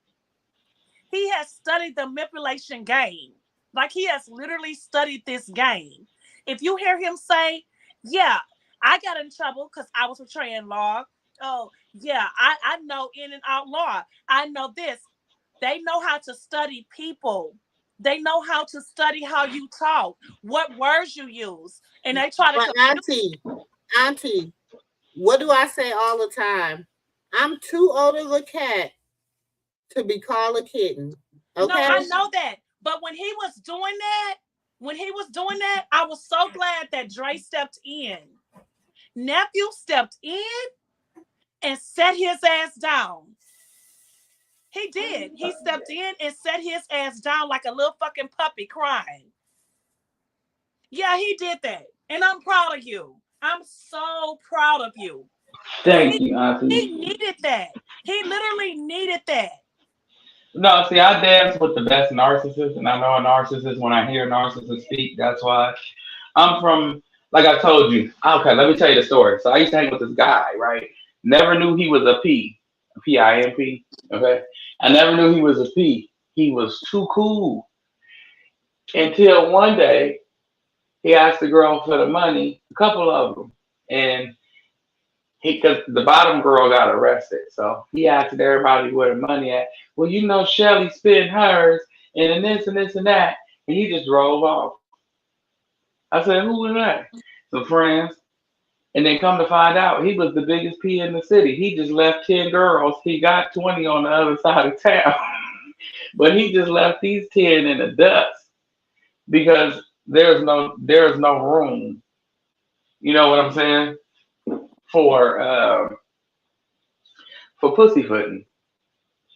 he has studied the manipulation game. Like he has literally studied this game. If you hear him say, yeah, I got in trouble because I was portraying law. Oh, yeah, I know in and out law. I know this. They know how to study people. They know how to study how you talk, what words you use. And they try to But confuse. auntie, what do I say all the time? I'm too old of a cat to be called a kitten. No, Okay? I know that. But when he was doing that, I was so glad that Dre stepped in. Nephew stepped in and set his ass down. He did. He stepped in and set his ass down like a little fucking puppy crying. Yeah, he did that. And I'm proud of you. I'm so proud of you. Thank He you, he Auntie. needed that. He literally needed that. No, see, I dance with the best narcissists, and I know a narcissist when I hear a narcissist speak. That's why I'm from, like I told you. Okay, let me tell you the story. So I used to hang with this guy, right? Never knew he was a P, a P-I-M-P. Okay, I never knew he was a P. He was too cool until one day he asked the girl for the money, a couple of them, and because the bottom girl got arrested. So he asked everybody where the money at. Well, you know, Shelly spent hers and this and this and that. And he just drove off. I said, who was that? Some friends. And then come to find out, he was the biggest P in the city. He just left 10 girls. He got 20 on the other side of town. But he just left these 10 in the dust because there's no room. You know what I'm saying? For for pussyfooting.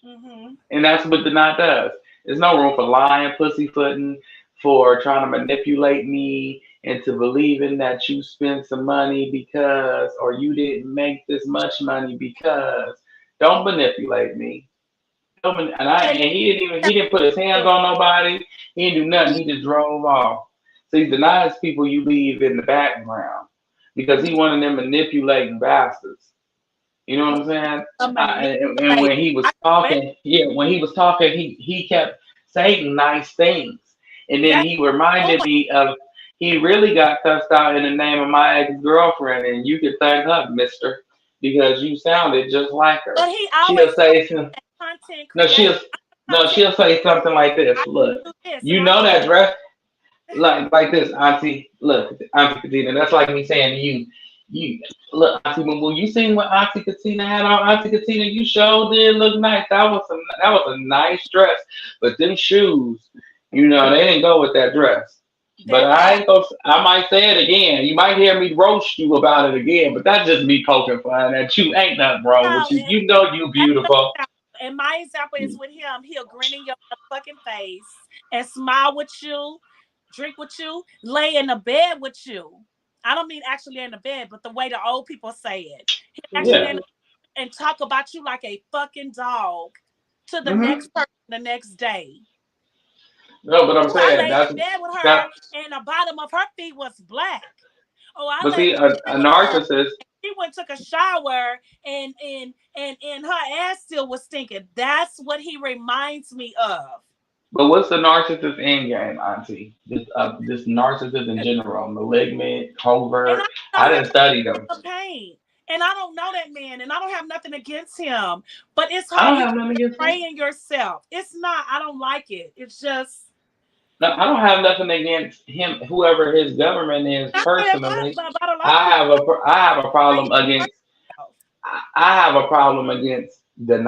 Mm-hmm. And that's what the knot does. There's no room for lying, pussyfooting, for trying to manipulate me into believing that you spent some money because, or you didn't make this much money because. Don't manipulate me. And he didn't put his hands on nobody. He didn't do nothing. He just drove off. So he's the nice people you leave in the background because he one of them manipulating bastards. You know what I'm saying? Amazing. And when he was I talking, yeah, when he was talking, he kept saying nice things, and then that's he reminded point. me of he really got cussed out in the name of my ex-girlfriend, and you could thank her, Mister, because you sounded just like But her. he She'll always told say, me that content no, creator. Content she'll say something like this. I Look, do this and you I know do that that. dress. Like this, Auntie. Look, Auntie Katina. That's like me saying to you, you look, Auntie MooMoo. You seen what Auntie Katina had on? Auntie Katina, you sure did look nice. That was a nice dress, but them shoes, they didn't go with that dress. But That part. I might say it again. You might hear me roast you about it again, but that's just me poking fun at you. Ain't nothing wrong with No, you. You know you that's the beautiful. example. And my example is with him. He'll grin in your fucking face and smile with you, drink with you, lay in the bed with you. I don't mean actually in the bed, but the way the old people say it. He'll actually Yeah. lay in the bed and talk about you like a fucking dog to the Hmm. next person the next day. No, but I'm Oh, I saying laid that's in bed with that. her and the bottom of her feet was black. Oh, I But laid see, in a bed with her. narcissist. She went took a shower and her ass still was stinking. That's what he reminds me of. But what's the narcissist end game, Auntie? This narcissist in general, malignant, And covert. I I know him didn't study them. from pain. And I don't know that man, and I don't have nothing against him. But it's I hard. don't You're have nothing against him. betraying yourself. It's not. I don't like it. It's just No, I don't have nothing against him. Whoever his government is, not personally, about a lot of people. I have a Betraying problem against. yourself. I have a problem against the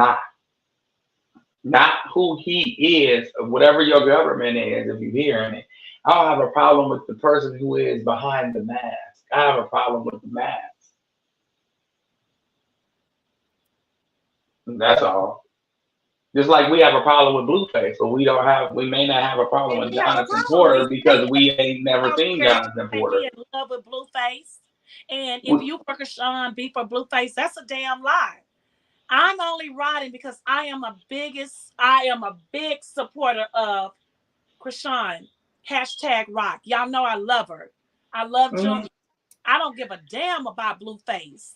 not who he is, whatever your government is. If you're hearing it, I don't have a problem with the person who is behind the mask. I have a problem with the mask. That's all. Just like we have a problem with Blueface, but we may not have a problem And with we have a Jonathan problem. We Porter say because we ain't never seen Jonathan may be Porter. in love with Blueface. And if We, you work a Sean B for Blueface, that's a damn lie. I'm only riding because I am a big supporter of Krishan. Hashtag rock. Y'all know I love her. I love Junior. Mhm. I don't give a damn about Blueface.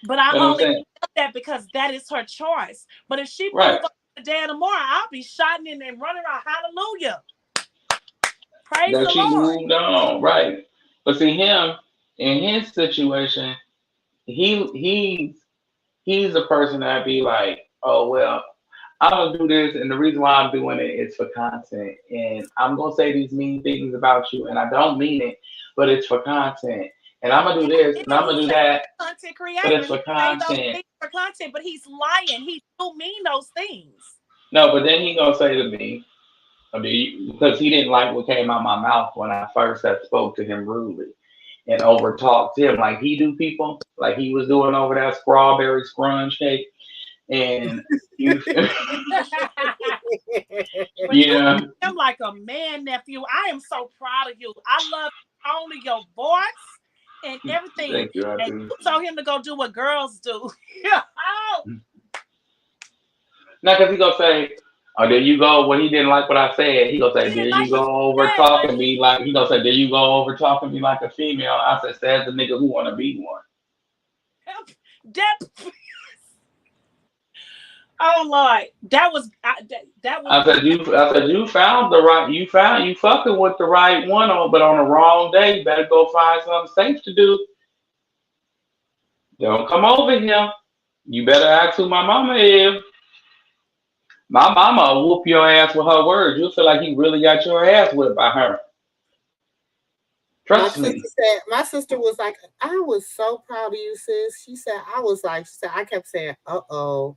But I But I'm only saying, love that because that is her choice. But if she right. move up today and tomorrow, I'll be shouting and running around. Hallelujah. Praise That the she Lord. moved on, right? But see him in his situation, he's a person that be like, oh well, I'm gonna do this, and the reason why I'm doing it is for content, and I'm gonna say these mean things about you, and I don't mean it, but it's for content, and I'm gonna do this, Yeah, and I'm he gonna do said that, content but creator. it's He for say those content. things for content, but he's lying. He do mean those things. No, but then he gonna say to me, I mean, because he didn't like what came out my mouth when I first had spoke to him rudely and over talked him like he do people, like he was doing over that strawberry scrunch cake, and you, But you yeah. him like a man, nephew. I am so proud of you. I love only your voice and everything. Thank you, And Auntie. you told him to go do what girls do. Oh, Not because he gonna say, "Oh, there you go." When he didn't like what I said, he gonna he say, "There didn't you like what go you over said, but talking me like." He gonna say, "There you go over talking me like a female." I said, "Says the nigga who wanna be one." that. Oh Lord, that was that was. I said you found the right. You fucking with the right one on, but on the wrong day, you better go find something safe to do. Don't come over here. You better ask who my mama is. My mama will whoop your ass with her words. You'll feel like you really got your ass whipped by her. My Trust sister me. said, my sister was like, I was so proud of you, sis. She said, she said, I kept saying, uh-oh.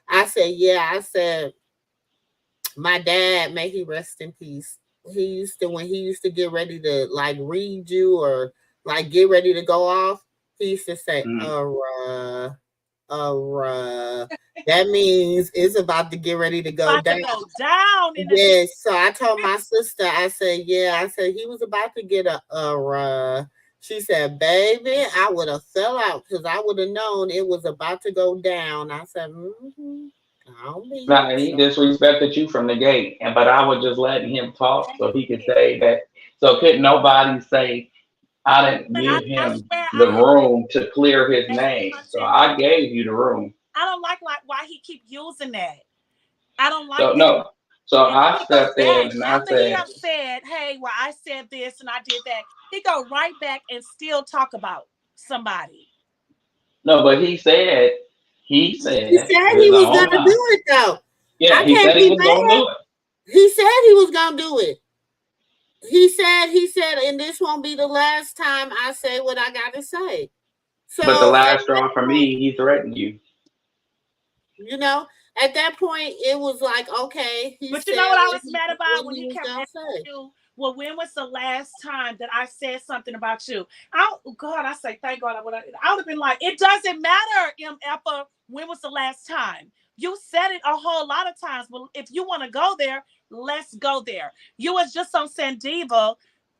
I said, yeah, I said, my dad, may he rest in peace. When he used to get ready to like read you or like get ready to go off, he used to say, Mm. that means it's about to get ready to go About down. to go down in the Yes, so I told my sister, I said, yeah, I said he was about to get she said, baby, I would have fell out because I would have known it was about to go down. I said, I'll be. Now he disrespected you from the gate, but I was just letting him talk so he could say that. So couldn't nobody say I didn't But give I him swear the I room to clear his had name. So content. I gave you the room. I don't like why he keep using that. I don't like So that. no. So And I he go stepped in back and I after he said, have said, "Hey, well, I said this and I did that." He go right back and still talk about somebody. no, but he He said said he his was own gonna mouth. do it though. Yeah, I he can't said he be was gonna mad. do it. He said he was gonna do it. He said, and this won't be the last time I say what I gotta say. But the So at last that straw for point, me, he threatened you. you know, at that point it was like, okay, he But you know said what I what was mad about what when he he was kept gonna asking say. you, well, when was the last time that I said something about you? God, I say thank God. I would have been like, it doesn't matter, MF, when was the last time? You said it a whole lot of times. Well, if you want to go there, let's go there. You was just on Sandiva,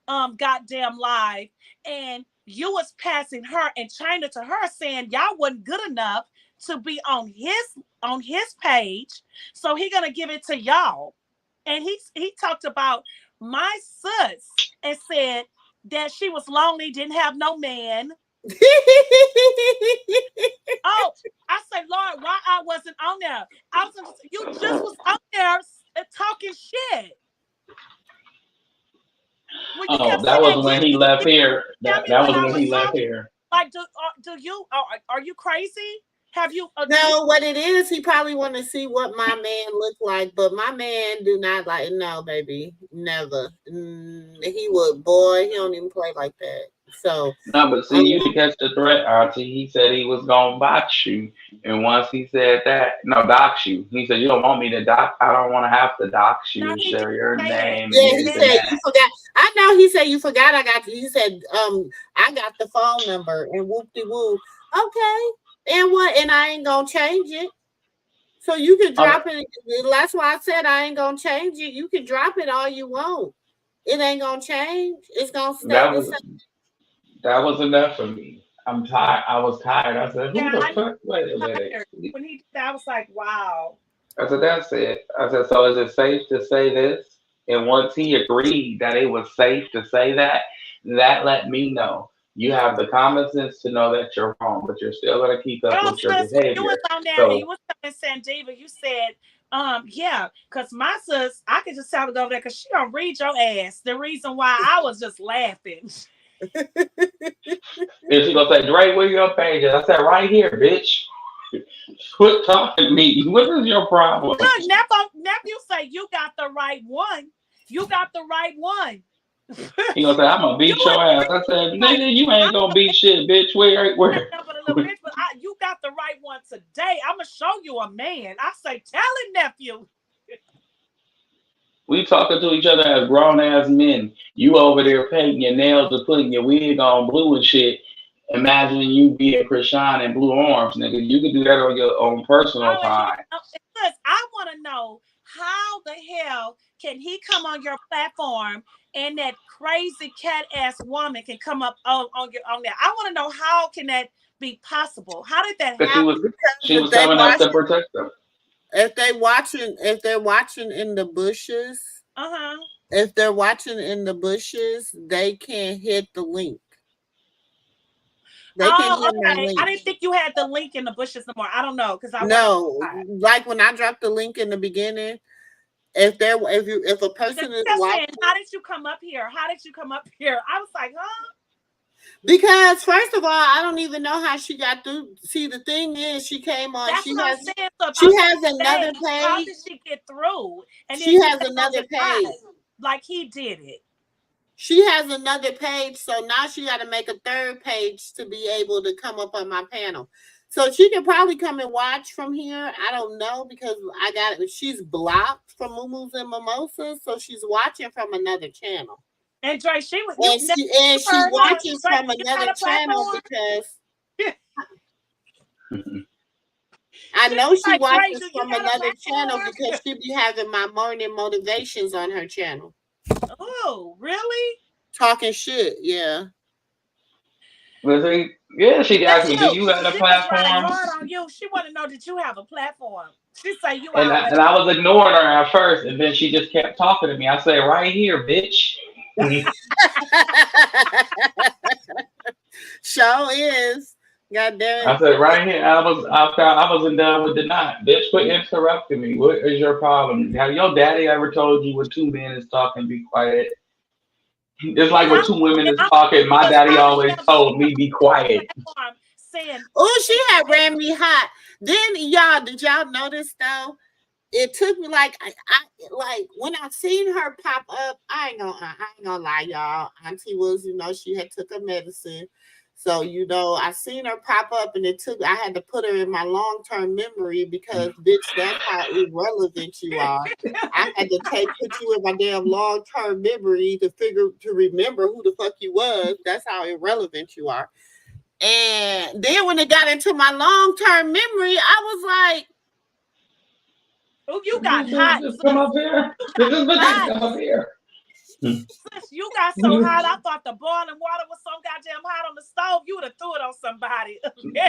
goddamn live, and you was passing her and China to her saying y'all wasn't good enough to be on his page. So he gonna give it to y'all. And he talked about my sis and said that she was lonely, didn't have no man. Oh, I said, Lord, why I wasn't on there? I was gonna say, you just was on there talking shit. When you Oh, kept that saying was that, when he left here. tell me That when was I when was he left talking. here. Like, do you are you crazy? Have you? Do you No, what it is, he probably want to see what my man look like, but my man do not like. No, baby, never. He would, boy. He don't even play like that. So, No, but see, um, you to catch the threat, Auntie. He said he was gonna box you, and once he said that, no, dox you. He said you don't want me to dox. I don't want to have to dox no, you and he didn't share your say that. name and yeah, He he this and said said that. you forgot. I know. He said you forgot. I got. He said, I got the phone number and whoop de woo. Okay, and what? And I ain't gonna change it. So you can Okay, drop it. That's why I said I ain't gonna change it. You can drop it all you want. It ain't gonna change. It's gonna stay that the same. was that was enough for me. I'm tired. I was tired. I said, who yeah, the I fuck? Wait a know minute. tired. When he did that, I was like, wow. I said, that's it. I said, so is it safe to say this? And once he agreed that it was safe to say that, that let me know. You have the common sense to know that you're wrong, but you're still going to keep up Oh, with your sis, when you was behavior. on there and you So, was telling San Diego, you said, yeah, because my sis, I could just tell her to go over there because she don't read your ass. The reason why I was just laughing. and she going to say, Dre, where your page is? I said, right here, bitch. Quit talking to me. What is your problem? Look, nephew say you got the right one. You got the right one. He gonna say, I'm gonna You beat would your ass. I said, like nigga, you I ain't gonna beat shit, bitch. ain't Where? nothing but a little bitch, but you got the right one today. I'm gonna show you a man. I say, tell him, nephew. We talking to each other as grown ass men. You over there painting your nails or putting your wig on blue and shit. Imagining you being Krishan and Blue Arms, nigga. You can do that on your own personal Oh, and time. I want to know how the hell can he come on your platform and that crazy cat ass woman can come up on there? I want to know how can that be possible? How did that Cause happen? she If was they coming up to watching, protect them. if they're watching in the bushes, Uh huh. if they're watching in the bushes, they can't hit the link. They can Oh, hit my okay. I link. didn't think you had the link in the bushes no more. I don't know because I went No, outside. like when I dropped the link in the beginning, if a Because person is kept saying, watching, "How did you come up here? How did you come up here?" I was like, "Huh?" because first of all, I don't even know how she got through. See, the thing is, she came on. That's what I'm saying. So if She I'm on has the another stage, how page. did she get through? And then She you has came on another the side page. like he did it. She has another page, so now she got to make a third page to be able to come up on my panel. So she can probably come and watch from here. I don't know because I got it. She's blocked from MooMoo's and Mimosas, so she's watching from another channel. And Dre, she was And you she heard her. watches Dre, from you got another a channel platform. because I She know was she like, Dre, watches do you from got a another channel platform? because she be having my morning motivations on her channel. Oh, really? Talking shit, yeah. But see, yeah, she That's asked me, do you. you got a She was riding platform? hard on you. She want to know, did you have a platform? She say you And already. I was ignoring her at first, and then she just kept talking to me. I said, right here, bitch. Show is. God damn I it. said right here, I wasn't done with the knot. Bitch, quit interrupting me. What is your problem? Have your daddy ever told you when two men is talking, be quiet? It's like when I'm, two women is I'm talking, my daddy somebody always else told me be quiet. platform saying, Oh, she had ran me hot. Then y'all, did y'all notice though? It took me like I like when I seen her pop up. I ain't gonna lie, y'all. Auntie was, she had took her medicine. So, I seen her pop up and I had to put her in my long-term memory because bitch, that's how irrelevant you are. I had to put you in my damn long-term memory to remember who the fuck you was. That's how irrelevant you are. And then when it got into my long-term memory, I was like, oh, you got hot, Just come sis. up here. You got This bitch hot. come up here. Sis, you got so hot. I thought the boiling water was so goddamn hot on the stove. You would have threw it on somebody.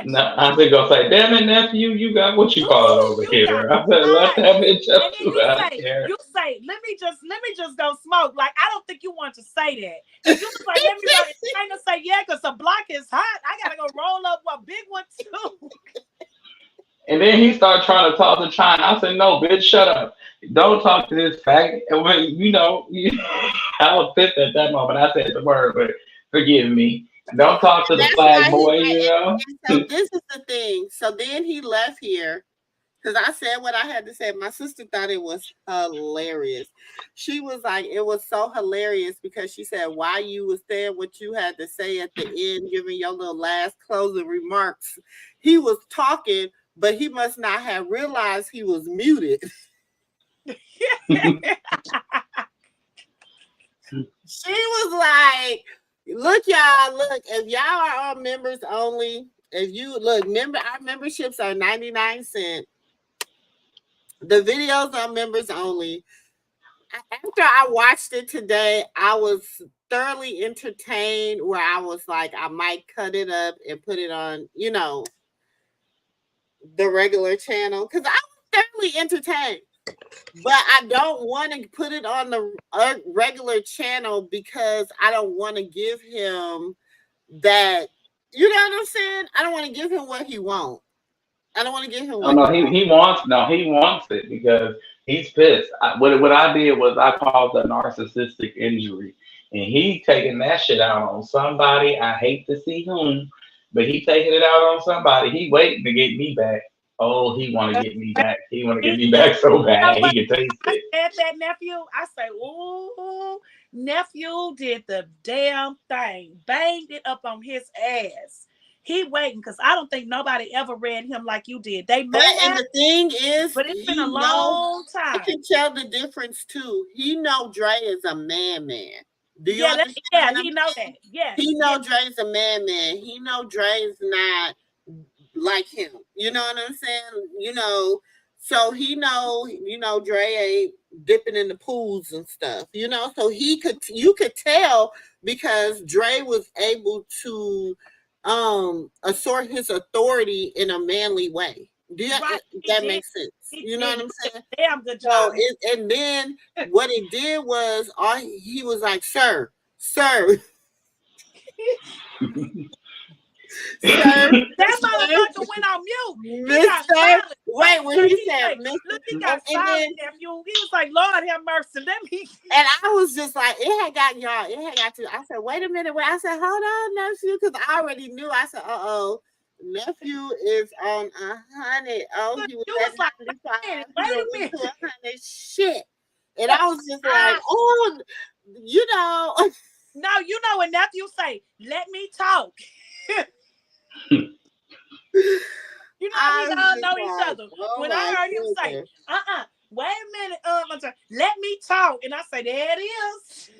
No, I think I'll say, damn it, nephew, you got what you call it Ooh, over you got here. I said, let hot. that bitch up And then to out here. you say, let me just go smoke. Like, I don't think you want to say that. Because you was like, let me go. And China say, yeah, because the block is hot. I got to go roll up a big one, too. And then he started trying to talk to China. I said, no, bitch, shut up. Don't talk to this faggot. And I was pissed at that moment. I said the word, but forgive me. Don't talk to the that's flag why he boy, like, and so this is the thing. So then he left here because I said what I had to say. My sister thought it was hilarious. She was like, it was so hilarious because she said, why you was saying what you had to say at the end, giving your little last closing remarks. He was talking, but he must not have realized he was muted. She was like, look, y'all, look, if y'all are on members only, if you look, our memberships are 99¢. The videos are members only. After I watched it today, I was thoroughly entertained where I was like, I might cut it up and put it on, the regular channel. Because I was thoroughly entertained. But I don't want to put it on the regular channel because I don't want to give him that. You know what I'm saying? I don't want to give him what he wants. I don't want to give him Oh what no, he wants. he wants it because he's pissed. What I did was I caused a narcissistic injury, and he taking that shit out on somebody. I hate to see whom, but he taking it out on somebody. He waiting to get me back. Oh, he want to get me back. He want to get He me did. back so You know bad. He what? can taste I it. said that, nephew. I say, ooh, nephew did the damn thing. Banged it up on his ass. He waiting because I don't think nobody ever read him like you did. They may And have, the thing is, but it's been a long I time. can tell the difference too. He know Dre is a man. Do you Yeah, understand what I'm he know saying? that. Yes, He yes. know Dre's a man. He know Dre's not like him. You know what I'm saying? So he know, Dre ain't dipping in the pools and stuff, so you could tell because Dre was able to assert his authority in a manly way. Right. He That did. makes sense? He You know did. what He I'm did saying? a damn good So job. and then what it did was he was like, sir, sir, That sir, motherfucker went on mute. He got Mister. silent. Wait, when Sir, he he said say, Mister, look, he got and then silent, nephew. He was like, Lord have mercy. Let me. and I was just like, it had got y'all. It had got to. I said, wait a minute. Wait. I said, hold on, nephew, because I already knew. I said, nephew is on 100. Oh, he was You at was like, 95. wait He a done went minute. to 100. Shit. And I was just like, oh, you know. No, you know when nephew say, let me talk. You know how we I was all just know each like, other. oh When my I heard him say, goodness. wait a minute, I'm sorry, let me talk. And I say, there it is.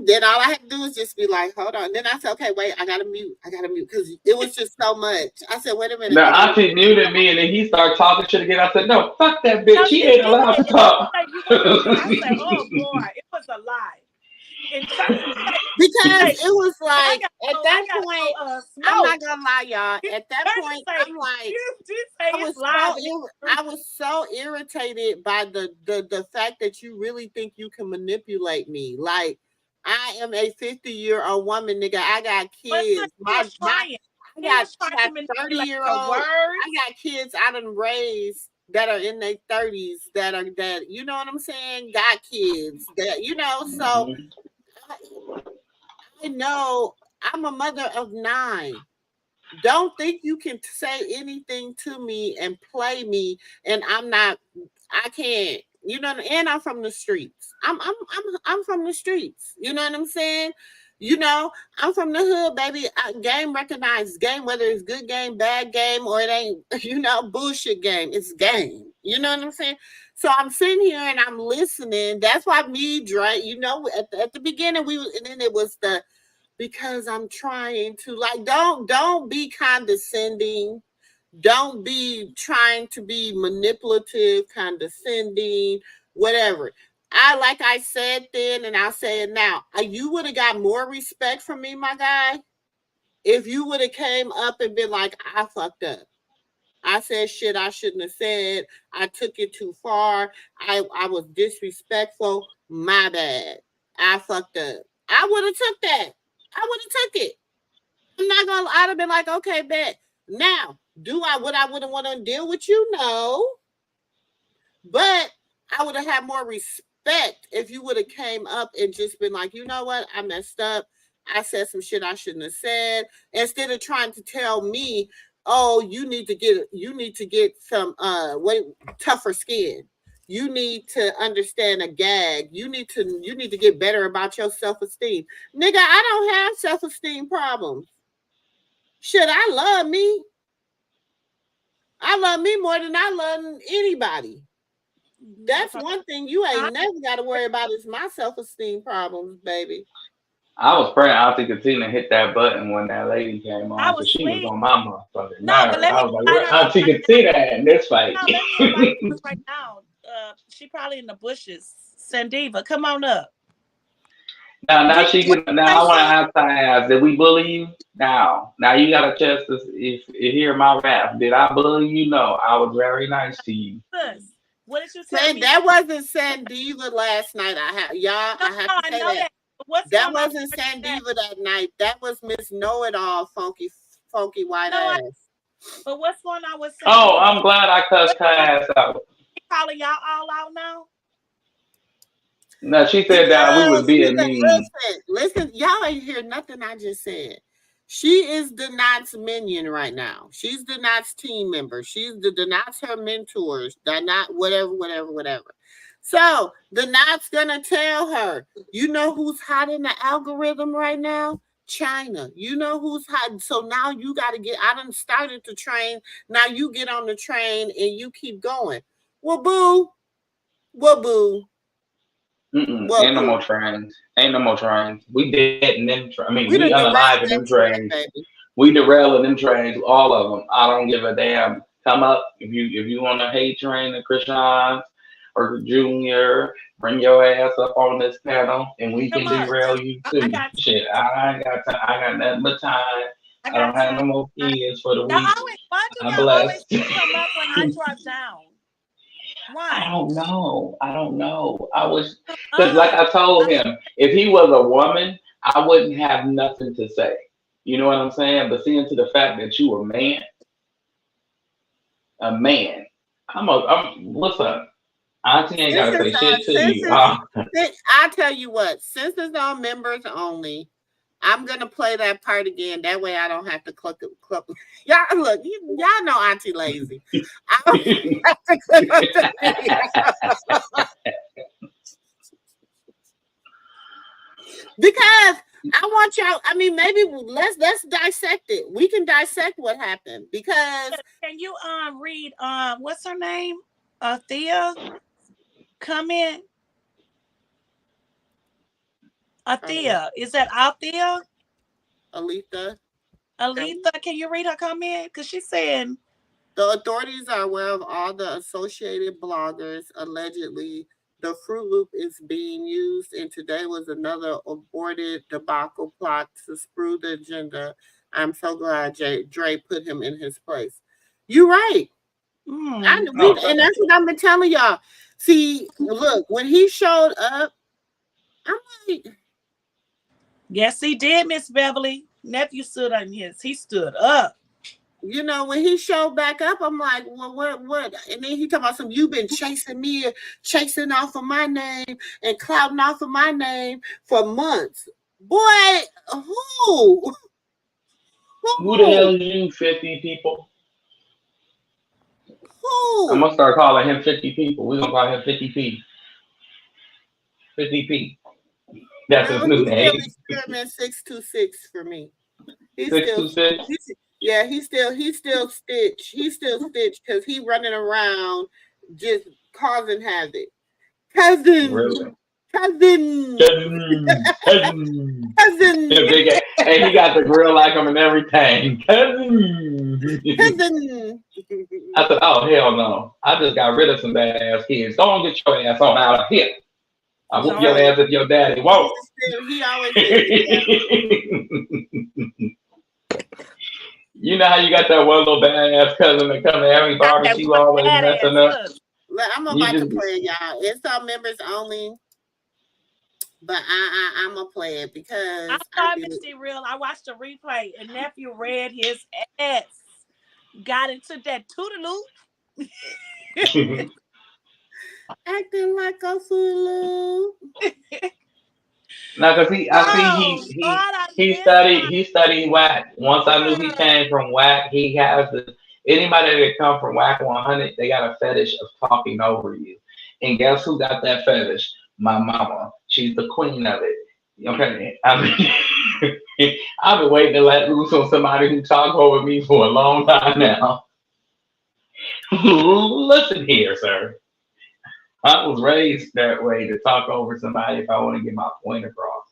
Then all I had to do was just be like, hold on. Then I said, okay, wait, I gotta mute because it was just so much. I said, wait a minute, The I gotta auntie muted me, and then he started talking shit again. I said, no, fuck that No, bitch. He she ain't did. allowed to And then she talk. say, you wait a minute. I said, oh boy, it was a lie. And China because say, it was I like at that got point, I'm smoke. not gonna lie, y'all. At that China point, say, I'm like, you say it's live. And I was so irritated by the fact that you really think you can manipulate me. Like I am a 50-year-old woman, nigga. I got But kids. he was trying. He was I trying got to manipulate 30-year-old. your words. I got kids I done raised that are in their 30s that you know what I'm saying? Got kids that so I know I'm a mother of 9. Don't think you can say anything to me and play me, and I can't. And I'm from the streets. I'm from the streets. You know what I'm saying? I'm from the hood, baby. Game recognized game, whether it's good game, bad game, or it ain't, bullshit game. It's game. You know what I'm saying? So I'm sitting here and I'm listening. That's why me, Dre, at the beginning and then it was because I'm trying to don't be condescending. Don't be trying to be manipulative, condescending, whatever. Like I said then, and I'll say it now. You would have got more respect from me, my guy, if you would have came up and been like, I fucked up. I said shit I shouldn't have said. I took it too far. I was disrespectful. My bad. I fucked up. I would have took that. I would have took it. I'd have been like, okay, bet. Now, would I want to deal with you? No. But I would have had more respect if you would have came up and just been like, you know what? I messed up. I said some shit I shouldn't have said. Instead of trying to tell me, oh, you need to get some tougher skin. You need to understand a gag. You need to get better about your self-esteem. Nigga, I don't have self-esteem problems. Shit, I love me. I love me more than I love anybody. That's one thing you ain't never got to worry about is my self-esteem problems, baby. I was praying Auntie Katina hit that button when that lady came I on, so was she was asleep. on my motherfucking No, but nerve. let me I was like, invite where her up Auntie right now. Katina at in this fight? No, let me invite her right now. She probably in the bushes. Sandiva, come on up. Now Did she what can. you Now I say, want to ask, did we bully you? Now you got a chance to if hear my rap. Did I bully you? No, I was very nice to you. Sis, what did you tell me? That wasn't Sandiva last night. I have to I say know that. What's That going on? wasn't Sandiva that night. That was Miss Know It All, funky white ass. But what's going on with Oh, Sandiva? I'm glad I cussed her ass out. She calling y'all all out now? No, she said that we was Because being mean. listen, y'all ain't hear nothing I just said. She is Donat's minion right now. She's Donat's team member. Donat's her mentors. Donat, whatever. So Donat's gonna tell her, you know who's hot in the algorithm right now? China. You know who's hot. So now you gotta I done started the train. Now you get on the train and you keep going. Well, boo. Ain't no more trains. Ain't no more trains. We dead in them. We We done derailed unalive in that them train, trains. baby. We derailing them trains, all of them. I don't give a damn. Come up if you want to hate train the Krishan or Junior, bring your ass up on this panel and we can Come on. derail you I too. got you. Shit, I ain't got time. I got nothing but time. I I don't got have time. no more kids for the Y'all week. always, why do I'm y'all always blessed. come up when I drop down? I Why? don't know. I don't know. I was because, like Uh, I told him, if he was a woman, I wouldn't have nothing to say. You know what I'm saying? But seeing to the fact that you a man, what's up? Auntie ain't Since gotta say shit it's, to since you. it's, I tell you what, since it's on members only, I'm gonna play that part again. That way I don't have to click. Y'all look, y'all know Auntie lazy. I don't have to click up the video. Because I want y'all. I mean, maybe let's dissect it. We can dissect what happened because can you read what's her name? Thea, come in. Thea, is that Althea? Aletha. Aletha, can you read her comment? Because she's saying The authorities are aware of all the associated bloggers. Allegedly, the Fruit Loop is being used, and today was another aborted debacle plot to screw the agenda. I'm so glad Dre put him in his place. You're right. And that's what I've been telling y'all. See, look, when he showed up, I'm like, Yes, he did, Miss Beverly. Nephew stood on his. He stood up. You know, when he showed back up, I'm like, well, what? And then he talking about some, you've been chasing me, chasing off of my name and clouding off of my name for months. Boy, who? Who the hell Who? is you, 50 people? I'm Who? gonna start calling him 50 people. We're gonna call him 50p. 50p. That's his No, new he's still name. experiment 626 for me. He's still, 626. yeah, he's still Stitch. He's still Stitch because he running around just causing havoc. Cousin, Really? cousin, Cousin, cousin. cousin, And he got the grill like him and everything. Cousin. cousin. I said, oh hell no. I just got rid of some badass kids. Go on, get your ass on out of here. I whoop your ass if your daddy won't. He always says, You know how you got that one little badass cousin that come to every barbecue always messing up? Look, I'm about to play it, y'all. It's all members only, but I'm gonna play it because I thought Misty Real. I watched the replay and nephew read his ass. Got into that toodaloo. acting like a fool. Now, cause he studied whack. Once I knew he came from whack, he has the anybody that come from whack 100, they got a fetish of talking over you. And guess who got that fetish? My mama. She's the queen of it. Okay, I've been waiting to let loose on somebody who talk over me for a long time now. Listen here, sir. I was raised that way to talk over somebody if I want to get my point across.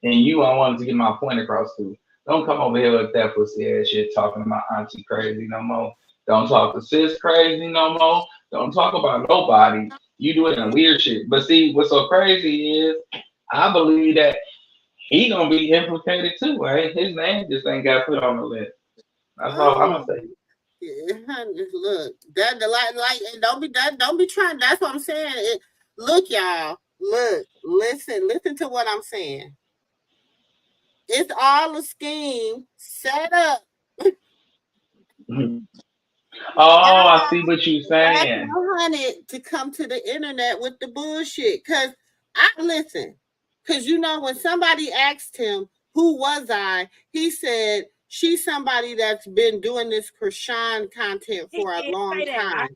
And you, I wanted to get my point across to. Don't come over here with that pussy ass shit talking about auntie crazy no more. Don't talk to sis crazy no more. Don't talk about nobody. You doing weird shit. But see, what's so crazy is I believe that he gonna be implicated too, right? His name just ain't got put on the list. That's all I'm gonna say. Look, that the like and don't be trying. That's what I'm saying. Look, y'all. Look, listen to what I'm saying. It's all a scheme set up. Oh, I see what you're saying. To come to the internet with the bullshit. Cause you know when somebody asked him who was I, he said she's somebody that's been doing this Krishan content for a long time.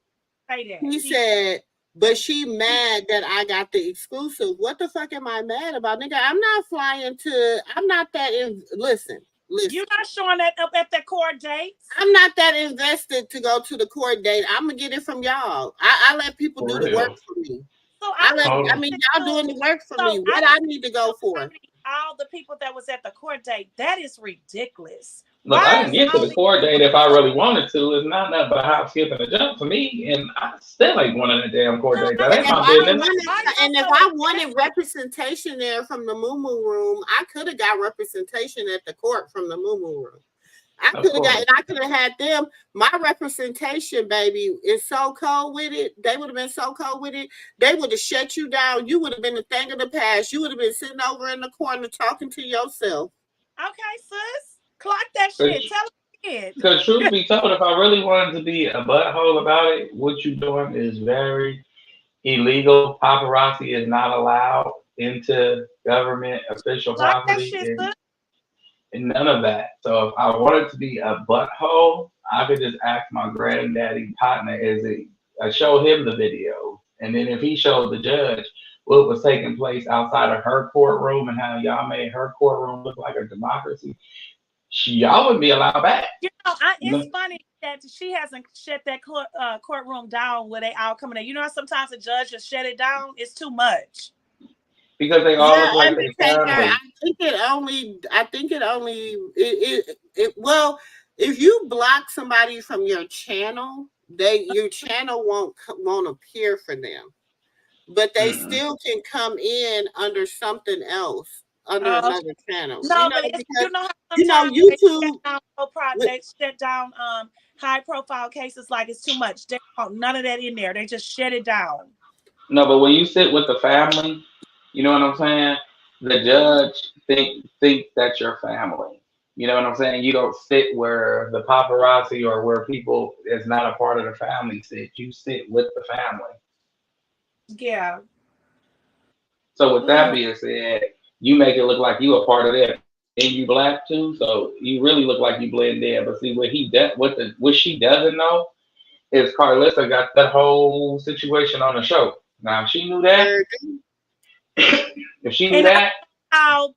He said, but she mad that I got the exclusive. What the fuck am I mad about, nigga? I'm not flying to. I'm not that. Listen. You're not showing that up at the court date. I'm not that invested to go to the court date. I'm gonna get it from y'all. I let people do the work for me. So y'all doing the work for me. What I need to go for? All the people that was at the court date. That is ridiculous. Look, I can get to the court date if I really wanted to. It's not nothing but hop, skip, and a jump for me, and I still ain't one of the damn court date. That ain't my business. And if I wanted representation there from the MooMoo room, I could have got representation at the court from the MooMoo room. I could have had them. My representation, baby, is so cold with it. They would have been so cold with it. They would have shut you down. You would have been a thing of the past. You would have been sitting over in the corner talking to yourself. Okay, sis. Clock that shit. Tell them again. Because truth be told, if I really wanted to be a butthole about it, what you're doing is very illegal. Paparazzi is not allowed into government official property. And none of that. So if I wanted to be a butthole, I could just ask my granddaddy partner I show him the video. And then if he showed the judge what was taking place outside of her courtroom and how y'all made her courtroom look like a democracy, y'all wouldn't be allowed back. You know, it's funny that she hasn't shut that courtroom down where they all coming in. You know how sometimes the judge just shut it down? It's too much. Because they all look like they family. I think it only well, if you block somebody from your channel, your channel won't appear for them. But they still can come in under something else, under another channel. No, YouTube they shut down high profile cases like it's too much. They don't none of that in there. They just shut it down. No, but when you sit with the family, you know what I'm saying? the judge think that you're family. You know what I'm saying? You don't sit where the paparazzi or where people is not a part of the family sit. You sit with the family. Yeah. So with that Ugh. being said, you make it look like you a part of that, and you black too. So you really look like you blend in. But see, what she doesn't know is Carlissa got that whole situation on the show. Now, if she knew that, Sure. if she knew And that, how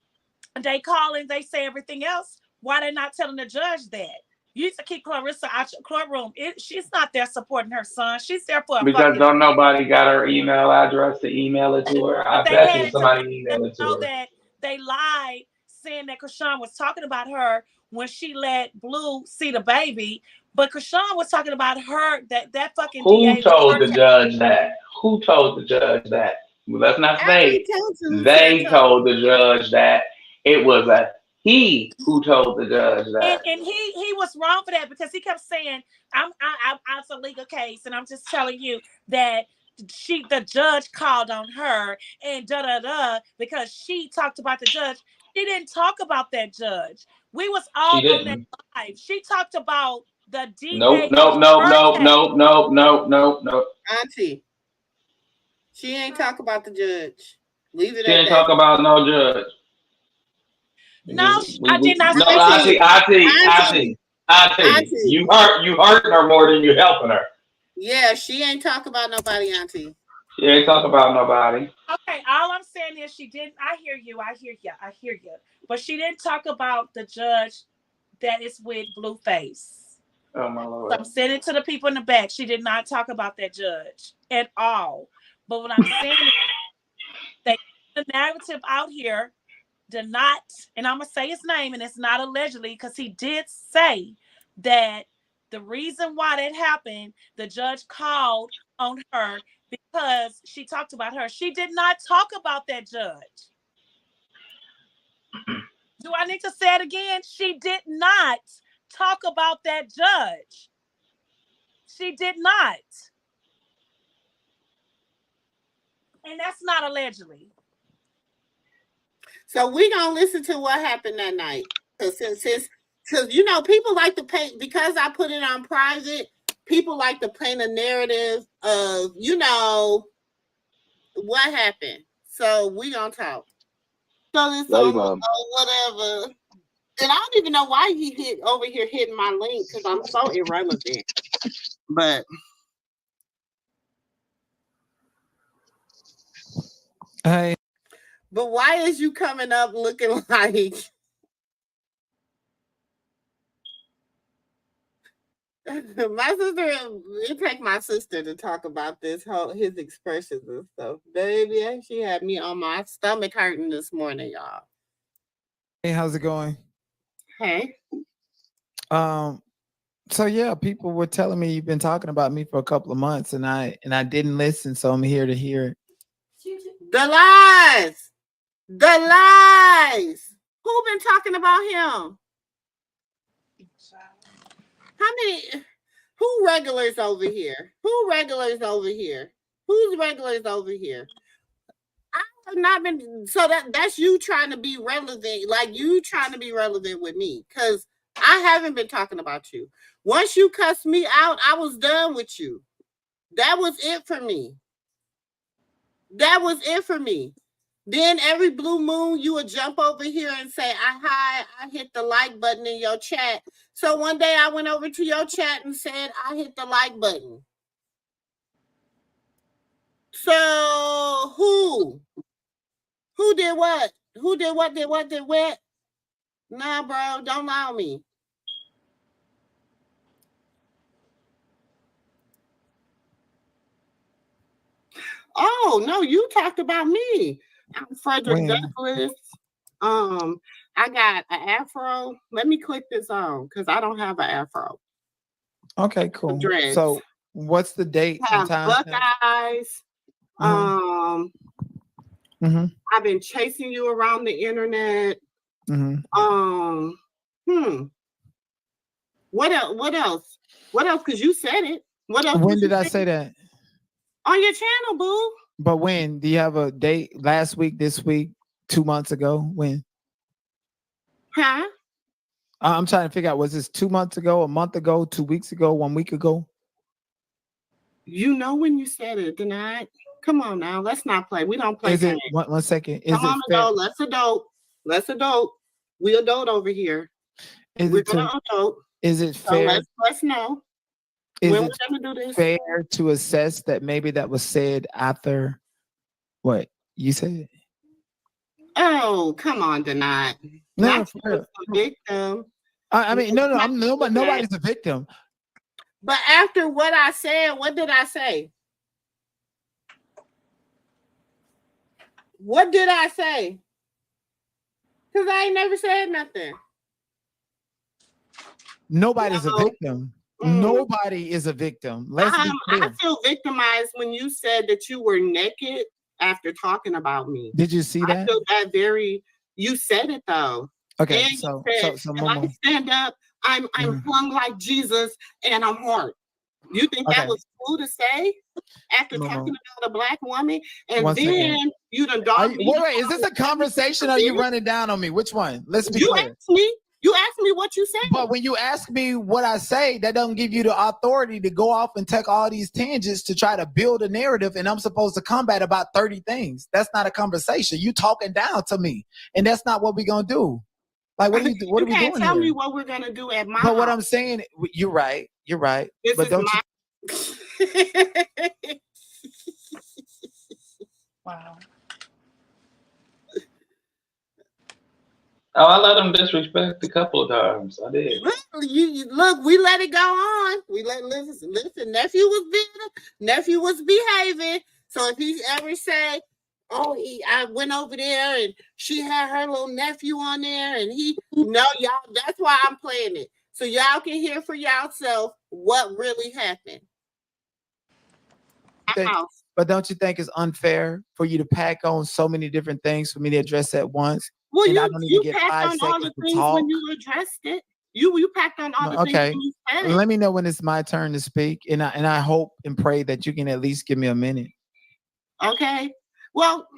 they call and they say everything else. Why they not telling the judge that? You used to keep Clarissa out your courtroom. She's not there supporting her son. She's there for a because fucking. don't nobody got her email address to email it to her. But I they bet had you it to somebody let emailed it to know her. that they lied, saying that Krishan was talking about her when she let Blue see the baby. But Krishan was talking about her, that fucking Who DA was told her. the judge that? Who told the judge that? Well, let's not I already say told you who said they so. told the judge that. It was a he who told the judge And that. he was wrong for that because he kept saying, it's a legal case, and I'm just telling you that the judge called on her and da da da because she talked about the judge. She didn't talk about that judge. We was She all on that didn't. live. She talked about the Nope, DA nope, on nope, her nope, case. nope, nope, nope, nope, nope. Auntie, she ain't talk about the judge. Leave it She at didn't that. talk about no judge. No, I did not No, say that. Auntie, auntie, auntie, auntie. auntie. You hurting her more than you helping her. Yeah, she ain't talk about nobody, auntie. She ain't talk about nobody. Okay, all I'm saying is she didn't. I hear you. I hear you. I hear you. But she didn't talk about the judge that is with Blueface. Oh my So lord. I'm saying it to the people in the back. She did not talk about that judge at all. But what I'm saying is they the narrative out here did not, and I'm gonna say his name, and it's not allegedly because he did say that the reason why that happened, the judge called on her because she talked about her. She did not talk about that judge. Do I need to say it again? She did not talk about that judge. She did not. And that's not allegedly. So we gonna listen to what happened that night. Cause because you know people like to paint because I put it on private. People like to paint a narrative of what happened. So we gonna talk. So this Lady on Mom. whatever. And I don't even know why he hit over here hitting my link because I'm so irrelevant. But Hey, why is you coming up looking like my sister? It take my sister to talk about his expressions and stuff. Baby, she had me on my stomach hurting this morning, y'all. hey, how's it going? Hey, Um, so yeah, people were telling me you've been talking about me for a couple of months, and I didn't listen, so I'm here to hear it. the lies, the lies. Who been talking about him? How many? Who regulars over here? Who regulars over here? Who's regulars over here? I have not been. So that's you trying to be relevant, like you trying to be relevant with me, because I haven't been talking about you. Once you cussed me out, I was done with you. That was it for me. That was it for me. Then every blue moon, you would jump over here and say, I hit the like button in your chat. So one day I went over to your chat and said, I hit the like button. So who did what? Who did what, did what, did what? Nah, bro, don't lie on me. Oh, no, you talked about me. I'm Frederick When? Douglass. I got an afro. Let me click this on because I don't have an afro. Okay, cool. Dreads. So, what's the date I and have time? buck eyes. Mm-hmm. I've been chasing you around the internet. Mm-hmm. What else? What else? What else? Because you said it. What else? When did I say that? On your channel, boo. But when? Do you have a date? Last week, this week, 2 months ago? When? Huh? I'm trying to figure out, was this 2 months ago, a month ago, 2 weeks ago, 1 week ago? You know when you said it, denied. Come on now, let's not play. We don't play Is games. it one second? Is Come it on, fair? adult. Let's adult. Let's adult. We adult over here. We're gonna adult. Is it So fair? let's know Is when it we're gonna do this. fair to assess that maybe that was said after what you said? Oh, come on, denied. No, Not for to real. the victim. I mean, no, Not I'm to do that. nobody's a victim. But after what I said, what did I say? What did I say? Because I ain't never said nothing. Nobody's No. a victim. Nobody is a victim. Let's be clear. I feel victimized when you said that you were naked after talking about me. Did you see that? I feel that very. You said it though. Okay, And so you said, so if I Momo. stand up, I'm hung like Jesus and I'm hard. You think Okay. that was cool to say after Momo. talking about a black woman? And One then second. you done Are dogged you, me. wait, is this a conversation or are you running down on me? Which one? Let's be You clear. asked me. You asked me what you said. But when you ask me what I say, that doesn't give you the authority to go off and take all these tangents to try to build a narrative, and I'm supposed to combat about 30 things. That's not a conversation. You talking down to me, and that's not what we're gonna do. Like, what are we You doing can't tell here? me what we're gonna do at my But what house. I'm saying, you're right. You're right. This But is don't my. Wow. Oh, I let him disrespect a couple of times. I did. Look, we let it go on. We listen. Nephew was behaving. So if he ever say, "Oh, I went over there and she had her little nephew on there," and no, y'all. That's why I'm playing it, so y'all can hear for yourself what really happened. But don't you think it's unfair for you to pack on so many different things for me to address at once? Well, and I don't even you get packed 5 on all seconds the to things talk? when you addressed it. You packed on all the things Okay. when you said it. Let me know when it's my turn to speak, and I hope and pray that you can at least give me a minute. Okay. Well,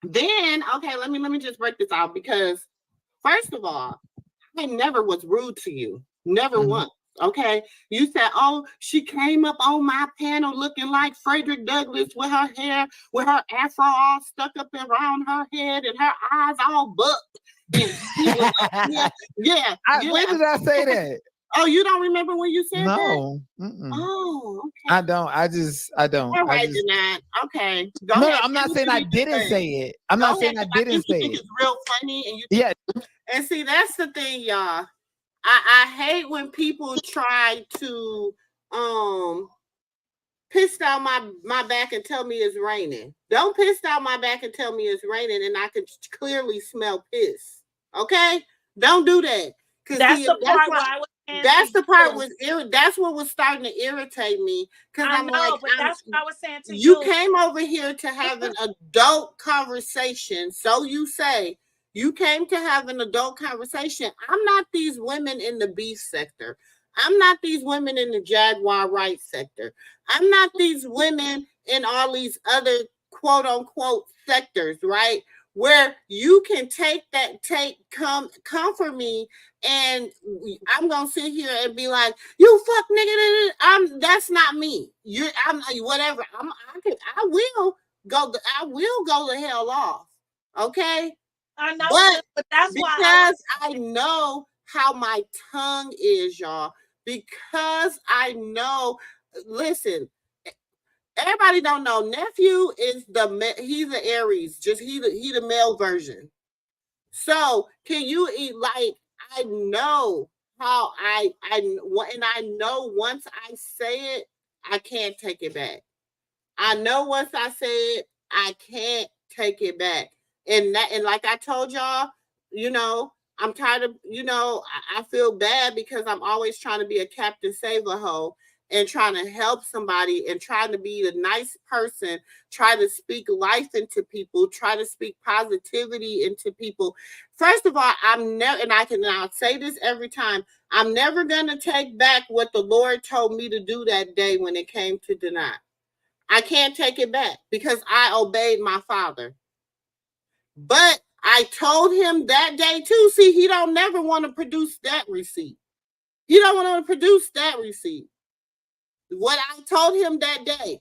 then let me just break this out, because first of all, I never was rude to you. Never once. Okay. You said, "Oh, she came up on my panel looking like Frederick Douglass with her hair, with her afro all stuck up around her head and her eyes all bucked." And she was yeah. When did I say that? Oh, you don't remember when you said that? No. Oh, okay. I don't. I don't. All right, then. Okay. Go No, ahead. I'm not saying I didn't say it. I'm not saying I didn't say You think it. it's real funny, and you Yeah. And see, that's the thing, y'all. I hate when people try to piss down my back and tell me it's raining. Don't piss down my back and tell me it's raining, and I can clearly smell piss. Okay? Don't do that. That's the part where I was. That's the part that's what was starting to irritate me. Because I'm like, but that's what I was saying to you came over here to have an adult conversation. So you say you came to have an adult conversation. I'm not these women in the beef sector. I'm not these women in the Jaguar right sector. I'm not these women in all these other quote unquote sectors, right? Where you can come for me, and I'm gonna sit here and be like, "You fuck nigga." That's not me. I'm whatever. I will go the hell off. Okay. I know, but that's why I know how my tongue is, y'all. Because I know. Listen. Everybody don't know. Nephew is he's an Aries, just he the male version. So can you eat like I know how and I know once I say it, I can't take it back. I know once I say it, I can't take it back. And like I told y'all, I'm tired of, I feel bad because I'm always trying to be a Captain Save-A-Ho and trying to help somebody and trying to be a nice person, try to speak life into people, try to speak positivity into people. First of all, I'm never, and I'll say this every time, I'm never going to take back what the Lord told me to do that day when it came to deny. I can't take it back because I obeyed my father. But I told him that day too. See, he don't never want to produce that receipt. He don't want to produce that receipt. What I told him that day,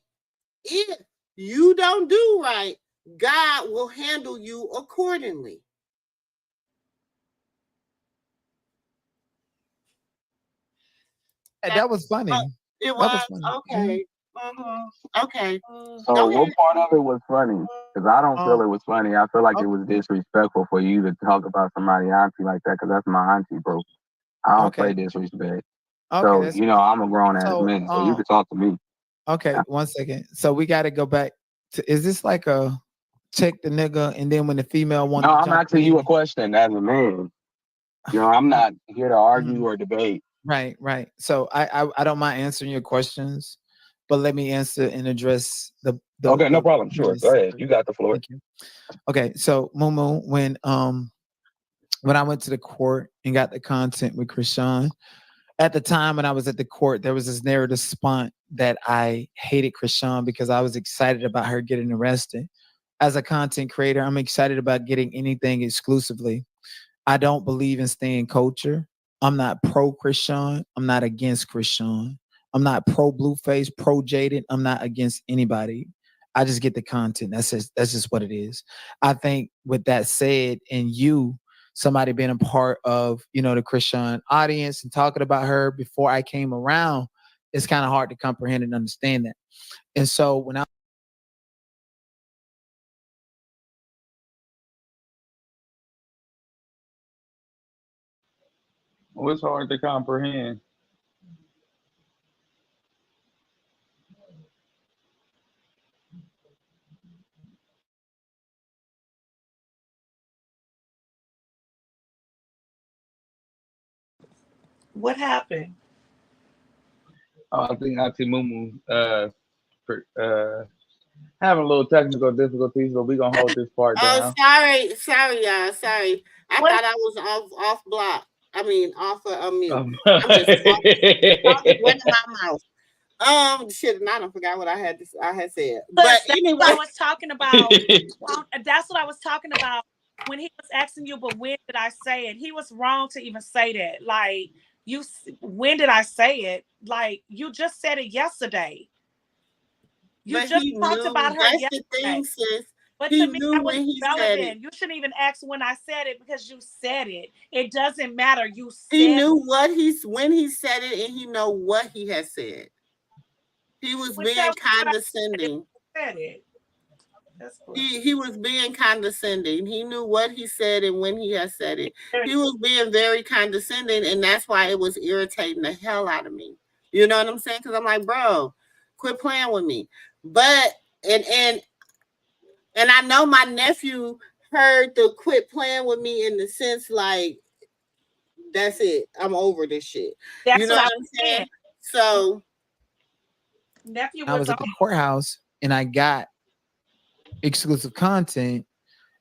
if you don't do right, God will handle you accordingly. That was funny. It That was was funny. okay. Okay. So Go what ahead. part of it was funny? Because I don't feel Um, it was funny. I feel like it okay. was disrespectful for you to talk about somebody auntie like that. Because that's my auntie, bro. I don't play Okay. disrespect. Okay, So that's you know I'm a grown ass so man. So you can talk to me. okay, 1 second. So we gotta go back to, is this like a check the nigga and then when the female No, wanted to I'm jump asking you a in? question as a man. You know, I'm not here to argue Mhm. or debate. Right. So I don't mind answering your questions, but let me answer and address Okay, no the problem. Sure. Go previous. ahead. You got the floor. Thank you. Okay, so MooMoo, when I went to the court and got the content with Krishan, at the time when I was at the court, there was this narrative spun that I hated Krishan because I was excited about her getting arrested. As a content creator, I'm excited about getting anything exclusively. I don't believe in staying culture. I'm not pro Krishan. I'm not against Krishan. I'm not pro Blueface, pro Jaded. I'm not against anybody. I just get the content. That's just what it is. I think with that said, and you, somebody being a part of, the Krishan audience and talking about her before I came around, it's kind of hard to comprehend and understand that. And so when I Well, it's hard to comprehend. What happened? I think Auntie Mumu having a little technical difficulties, but we're gonna hold this part Oh, down. sorry, y'all. Sorry. I What? thought I was off block. I mean, off of mute. Um, I'm just talking, running my mouth. Shit, and I don't forgot what I had said. Look, But that's what I anyway, was talking about. Well, that's what I was talking about when he was asking you. But when did I say it? He was wrong to even say that. Like when did I say it? Like you just said it yesterday. You but just he talked knew about her that's the yesterday. thing, sis. But He to me, knew that was when he said it. irrelevant. You shouldn't even ask when I said it because you said it. It doesn't matter. You He said knew when he said it, and he know what he had said. He was what that being was what I condescending. said it. That's bullshit. He was being condescending. He knew what he said and when he had said it. He was being very condescending, and that's why it was irritating the hell out of me. You know what I'm saying? Because I'm like, bro, quit playing with me. But and and and I know my nephew heard the quit playing with me in the sense like that's it. I'm over this shit. You That's know what what I I'm was saying. saying? So Nephew I was was on. at the courthouse and I got exclusive content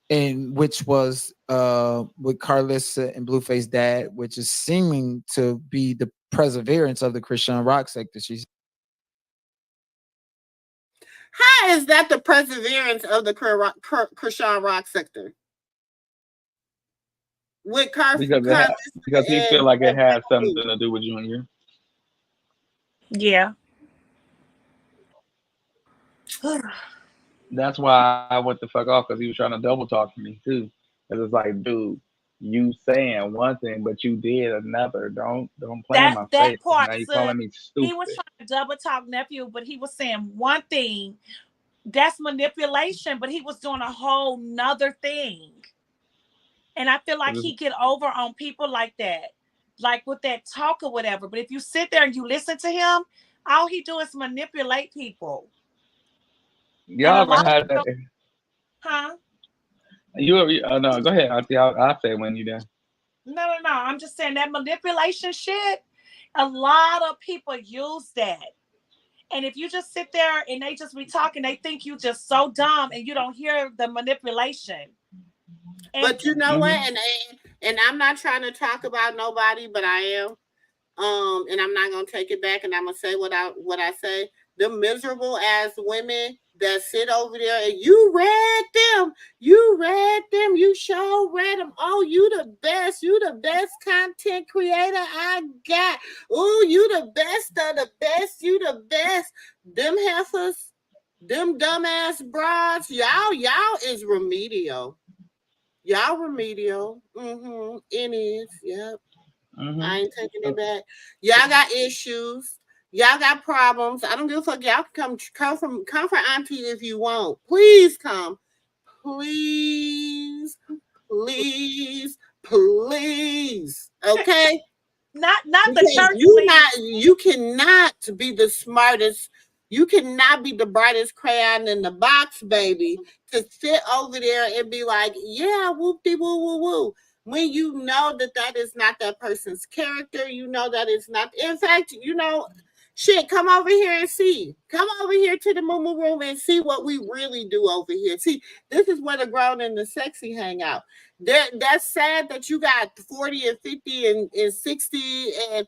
and which was with Carlissa and Blueface dad, which is seeming to be the perseverance of the Christian rock sector. She's how is that the perseverance of the Krishan Rock sector? With because Carlista because he feel like it has something to do with Junior. Yeah. That's why I went the fuck off because he was trying to double talk to me too. Because it's like, dude, you saying one thing but you did another. Don't play in my That face. Now part, you son. calling me He was stupid. trying to double talk nephew, but he was saying one thing. That's manipulation, but he was doing a whole nother thing. And I feel like he get over on people like that, like with that talk or whatever. But if you sit there and you listen to him, all he do is manipulate people. And Y'all a ever lot of had that? people, huh? You ever? Oh no, go ahead, Auntie. I'll say when you done. No. I'm just saying that manipulation shit. A lot of people use that. And if you just sit there and they just be talking, they think you just so dumb and you don't hear the manipulation. And but you know what? Mm-hmm. And I'm not trying to talk about nobody, but I am. And I'm not gonna take it back, and I'm gonna say what I say. The miserable ass women that sit over there and you read them. You sure read them. Oh, you the best. You the best content creator I got. Oh, you the best of the best. You the best. Them heifers, them dumbass broads, y'all is remedial. Y'all remedial. It is. Yep. I ain't taking it back. Y'all got issues. Y'all got problems. I don't give a fuck. Y'all can come for Auntie if you want. Please come. Please, please, please. Okay? Not the Because church. you cannot be the smartest. You cannot be the brightest crayon in the box, baby, to sit over there and be like, yeah, whoop-de woo woo woo. When you know that is not that person's character, you know that it's not. In fact, shit, come over here and see. Come over here to the MooMoo room and see what we really do over here. See, this is where the grown and the sexy hang out. That's sad that you got 40 and 50 and 60 and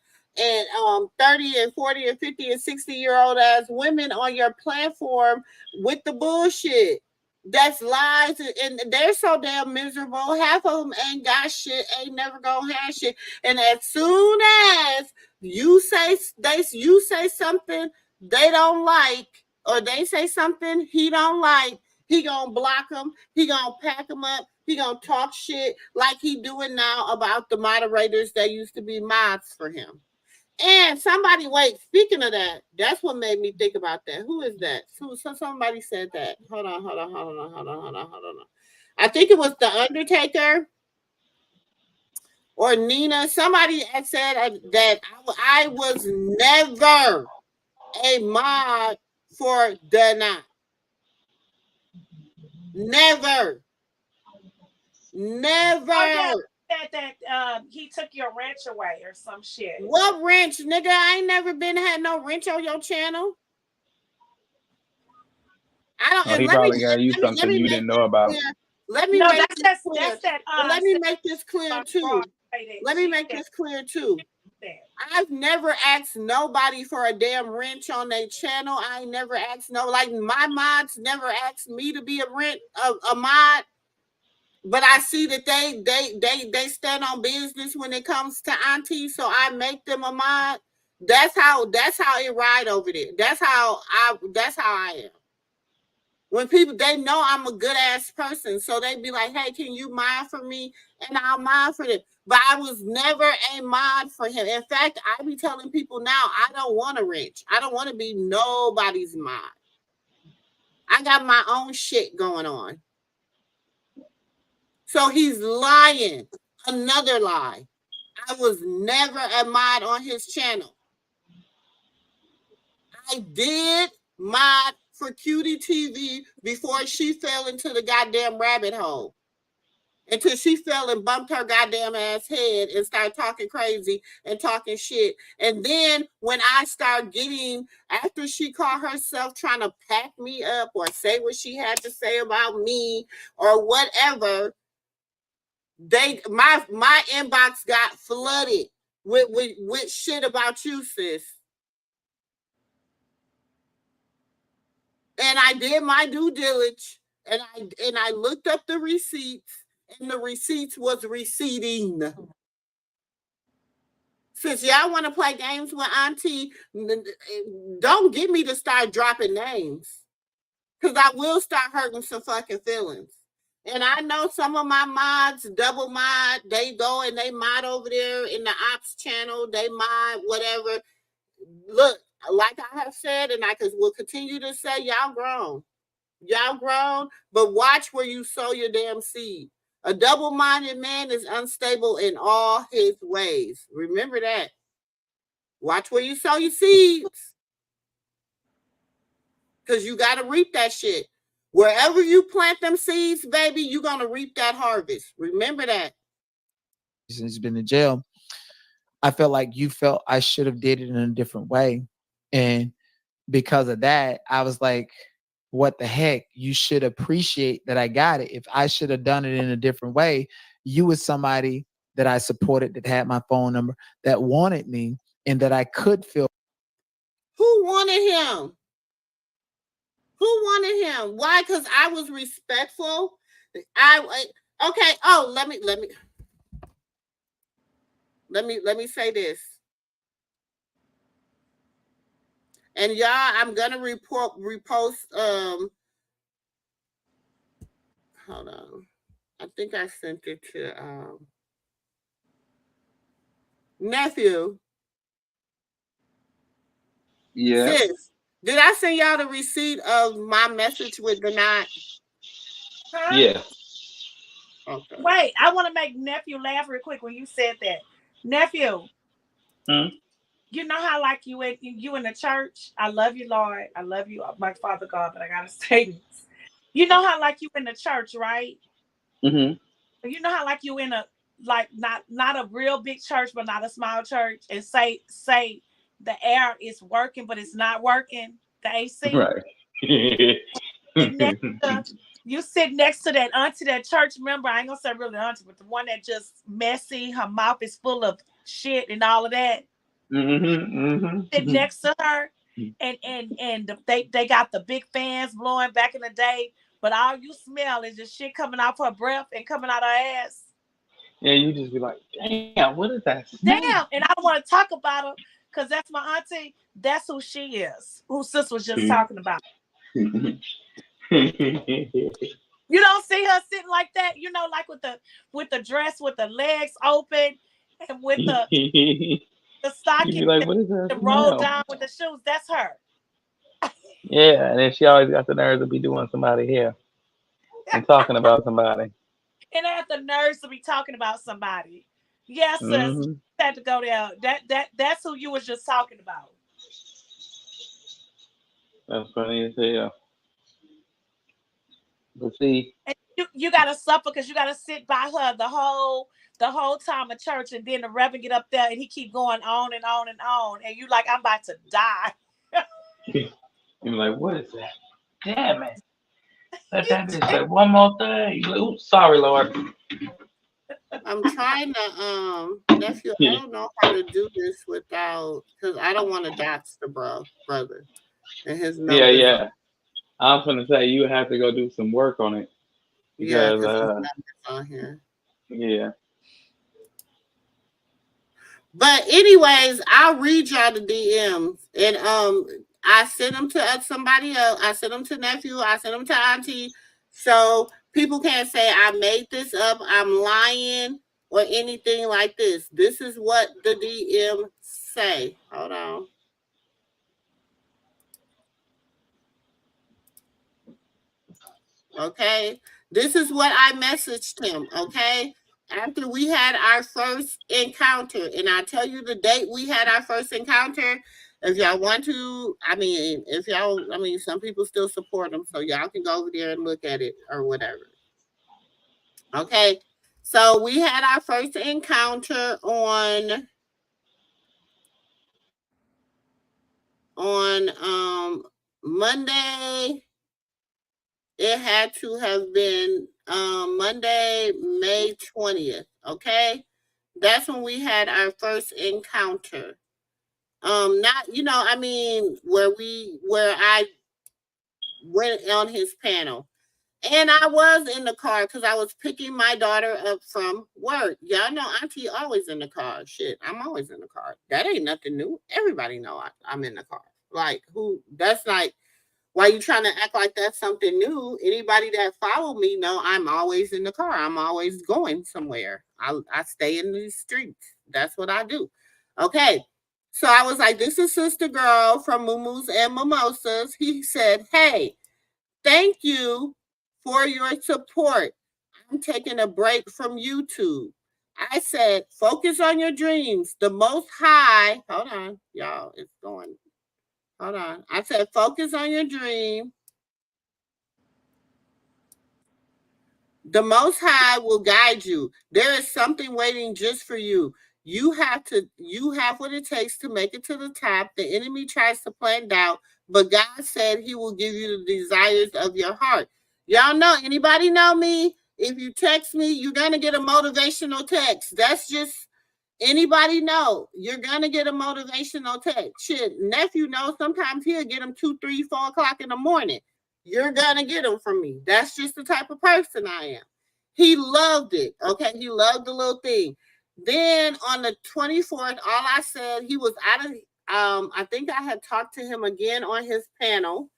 30 and 40 and 50 and 60-year-old ass women on your platform with the bullshit. That's lies, and they're so damn miserable. Half of them ain't got shit, ain't never gonna have shit. And as soon as you say something they don't like, or they say something he don't like, he gonna block them. He gonna pack them up. He gonna talk shit like he doing now about the moderators that used to be mods for him. And speaking of that, that's what made me think about that. Who is that? Somebody said that. Hold on. I think it was The Undertaker or Nina. Somebody had said that I was never a mod for the Knot. Never. Oh, yeah, that he took your wrench away or some shit. What wrench, nigga? I ain't never had no wrench on your channel. I don't. Oh, he probably got you something you didn't know about. Let me make this clear. Let me make this clear too. Let me make this clear too. I've never asked nobody for a damn wrench on their channel. I ain't never asked my mods never asked me to be a mod. But I see that they stand on business when it comes to Auntie, so I make them a mod. That's how it ride over there. That's how I am. When people, they know I'm a good ass person, so they be like, hey, can you mod for me? And I'll mod for them. But I was never a mod for him. In fact, I be telling people now, I don't want a wrench. I don't want to be nobody's mod. I got my own shit going on. So he's lying. Another lie. I was never a mod on his channel. I did mod for Cutie TV before she fell into the goddamn rabbit hole. Until she fell and bumped her goddamn ass head and started talking crazy and talking shit. And then when I start after she caught herself trying to pack me up or say what she had to say about me or whatever, my inbox got flooded with shit about you, sis. And I did my due diligence, and I looked up the receipts, and the receipts was receipting. Since y'all want to play games with Auntie, don't get me to start dropping names, because I will start hurting some fucking feelings. And I know some of my mods, double mod, they go and they mod over there in the ops channel, they mod whatever. Look, like I have said, and I will continue to say, y'all grown. Y'all grown, but watch where you sow your damn seed. A double-minded man is unstable in all his ways. Remember that. Watch where you sow your seeds. Because you got to reap that shit. Wherever you plant them seeds, baby, you're going to reap that harvest. Remember that. Since he's been in jail, I felt like you felt I should have did it in a different way. And because of that, I was like, what the heck? You should appreciate that I got it. If I should have done it in a different way, you was somebody that I supported, that had my phone number, that wanted me, and that I could feel. Who wanted him? Who wanted him? Why? Because I was respectful. Okay. Oh, let me say this. And y'all, I'm gonna repost. Hold on. I think I sent it to nephew. Yeah. Sis, did I send y'all the receipt of my message with the knot? Huh? Yeah. Okay. Wait, I want to make nephew laugh real quick when you said that. Nephew, you know how like you in the church? I love you, Lord. I love you, my Father God, but I gotta say this. You know how like you in the church, right? Mm-hmm. You know how like you in a like not a real big church, but not a small church, and say the air is working, but it's not working. The AC. Right. You sit next to that auntie, that church member. I ain't gonna say really auntie, but the one that just messy. Her mouth is full of shit and all of that. Sit next to her, and they got the big fans blowing back in the day, but all you smell is just shit coming off her breath and coming out her ass. Yeah, you just be like, damn, what is that smell? Damn, and I don't want to talk about her because that's my auntie. That's who she is. Who sis was just talking about. You don't see her sitting like that, you know, like with the dress with the legs open and with the You stocking be like, what is that and rolled smell? down with the shoes. That's her. Yeah, and then she always got the nerves to be doing somebody here and talking about somebody. And I have the nerves to be talking about somebody. Yes, sis, Hmm. had to go there. That's who you was just talking about. That's funny as hell. But see, And you gotta suffer because you gotta sit by her the whole time of church, and then the reverend get up there and he keep going on and on and on, and you like, I'm about to die. you be like, what is that? Damn it. Let that bitch say one more thing. You like, oops, sorry, Lord. I'm trying to nephew. I don't know how to do this without because I don't want to dox the brother and his Yeah, numbers on. yeah. I'm gonna say you have to go do some work on it Yeah, because because his numbers on here. yeah. But anyways, I'll read y'all the DMs and I sent them to somebody else. I sent them to nephew. I sent them to auntie. So people can't say I made this up. I'm lying or anything like this. This is what the DM say. Hold on. Okay. This is what I messaged him. Okay. After we had our first encounter, and I tell you the date we had our first encounter. If y'all want to, some people still support them, so y'all can go over there and look at it or whatever. Okay. So we had our first encounter on Monday. It had to have been Monday, May 20th. Okay. That's when we had our first encounter. Not, where I went on his panel. And I was in the car because I was picking my daughter up from work. Y'all know Auntie always in the car. Shit, I'm always in the car. That ain't nothing new. Everybody know I'm in the car. Like, who, that's like, why you trying to act like that's something new? Anybody that follow me know I'm always in the car. I'm always going somewhere. I stay in the streets. That's what I do. Okay. So I was like, this is SistaGirl from MooMoo's and Mimosas. He said, hey, thank you for your support. I'm taking a break from YouTube. I said, focus on your dreams. The Most High, hold on, y'all, it's going. Hold on. I said, focus on your dream. The Most High will guide you. There is something waiting just for you. You have what it takes to make it to the top. The enemy tries to plant doubt, but God said he will give you the desires of your heart. Y'all know, anybody know me? If you text me, you're going to get a motivational text. That's just, anybody know, you're going to get a motivational text. Shit, nephew knows sometimes he'll get them 2, 3, 4 o'clock in the morning. you're gonna get them from me. That's just the type of person I am. He loved it. Okay, he loved the little thing. Then on the 24th, all I said, he was out of I think I had talked to him again on his panel.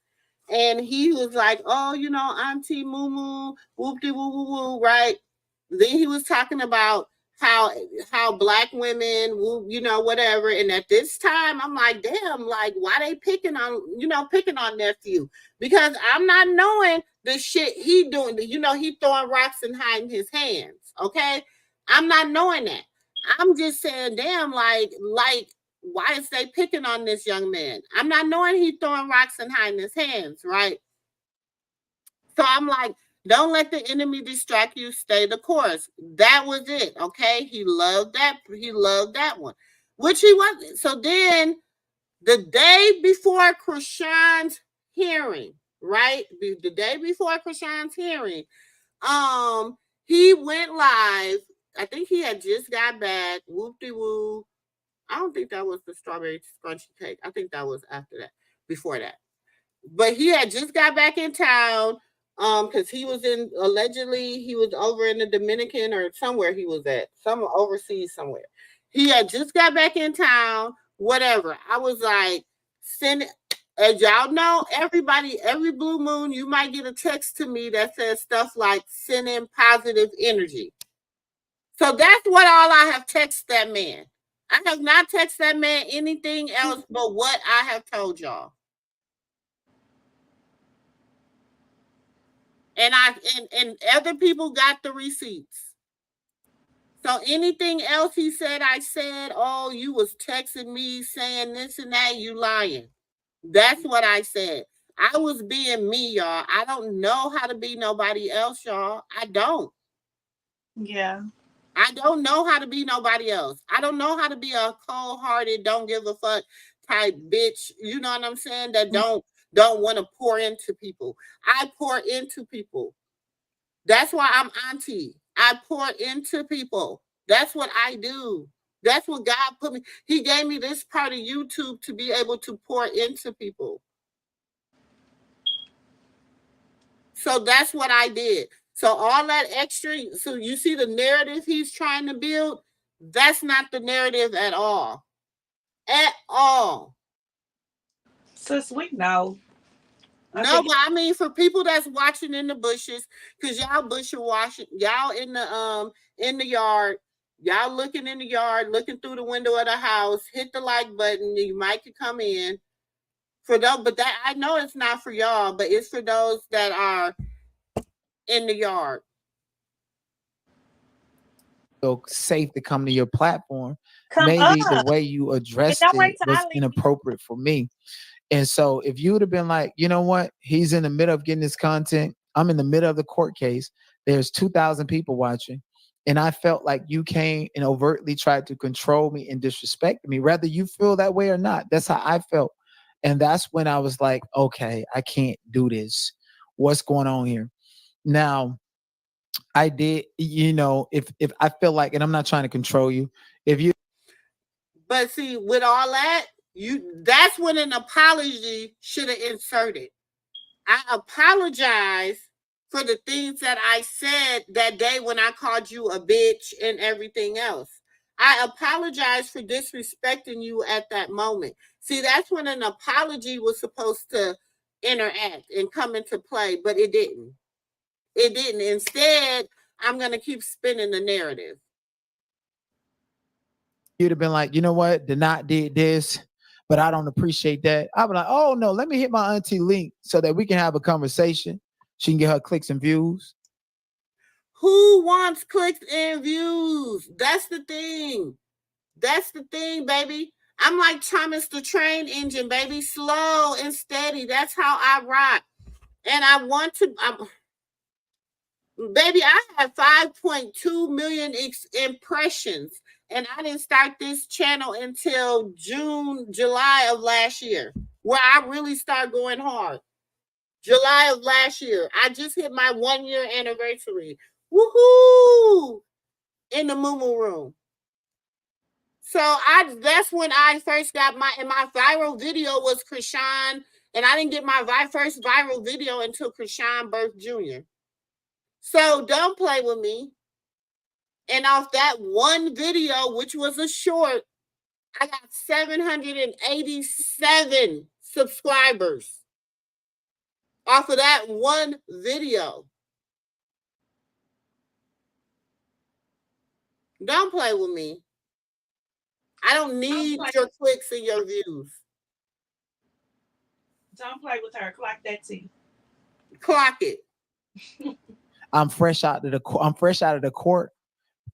And he was like, oh, Auntie MooMoo, whoop-de woo woo woo, right? Then he was talking about how black women, whatever. And at this time, I'm like, damn, like, why they picking on nephew? Because I'm not knowing the shit he doing. He throwing rocks and hiding his hands. Okay, I'm not knowing that. I'm just saying, damn, like, why is they picking on this young man? I'm not knowing he throwing rocks and hiding his hands, right? So I'm like, don't let the enemy distract you. Stay the course. That was it. Okay. He loved that. He loved that one, which he wasn't. So then the day before Krishan's hearing, right? The day before Krishan's hearing, he went live. I think he had just got back. Whoop-de-woo. I don't think that was the strawberry scrunchy cake. I think that was after that, before that. But he had just got back in town because he was allegedly he was over in the Dominican or somewhere he was at, some overseas somewhere. He had just got back in town, whatever. I was like, as y'all know, everybody, every blue moon, you might get a text to me that says stuff like send in positive energy. So that's what all I have texted that man. I have not texted that man anything else but what I have told y'all. And and other people got the receipts. So anything else he said, I said, oh, you was texting me saying this and that, you lying. That's what I said. I was being me, y'all. I don't know how to be nobody else, y'all. I don't. Yeah. I don't know how to be nobody else. I don't know how to be a cold-hearted, don't give a fuck type bitch. You know what I'm saying? That don't want to pour into people. I pour into people. That's why I'm auntie. I pour into people. That's what I do. That's what God put me. He gave me this part of YouTube to be able to pour into people. So that's what I did. So all that extra, so you see the narrative he's trying to build, that's not the narrative at all. At all. Sis, we know. No, but I mean for people that's watching in the bushes, because y'all busher washing, y'all in the yard, y'all looking in the yard, looking through the window of the house, hit the like button, you might could come in. For those, but that I know it's not for y'all, but it's for those that are in the yard. So safe to come to your platform. Come Maybe up. the way you addressed it was inappropriate for me. And so if you would have been like, you know what, he's in the middle of getting his content, I'm in the middle of the court case, there's 2,000 people watching, and I felt like you came and overtly tried to control me and disrespect me, whether you feel that way or not. That's how I felt. And that's when I was like, okay, I can't do this. What's going on here? Now, I did, if I feel like, and I'm not trying to control you, if you. But see, with all that, that's when an apology should have inserted. I apologize for the things that I said that day when I called you a bitch and everything else. I apologize for disrespecting you at that moment. See, that's when an apology was supposed to interact and come into play, but it didn't. It didn't. Instead, I'm going to keep spinning the narrative. You'd have been like, you know what, Denot did this, but I don't appreciate that. I'd be like, oh no, let me hit my auntie link so that we can have a conversation. She can get her clicks and views. Who wants clicks and views? That's the thing. That's the thing, baby. I'm like Thomas the Train Engine, baby. Slow and steady. That's how I rock. And I want to, baby, I have 5.2 million impressions. And I didn't start this channel until July of last year, where I really started going hard. July of last year. I just hit my 1 year anniversary. Woohoo! In the MooMoo room. So that's when I first got my viral video was Krishan And I didn't get my first viral video until Krishan Burke Jr. So don't play with me. And off that one video, which was a short, I got 787 subscribers off of that one video. Don't play with me. I don't need your clicks and your views. Don't play with her. Clock that T. Clock it. I'm fresh out of the court.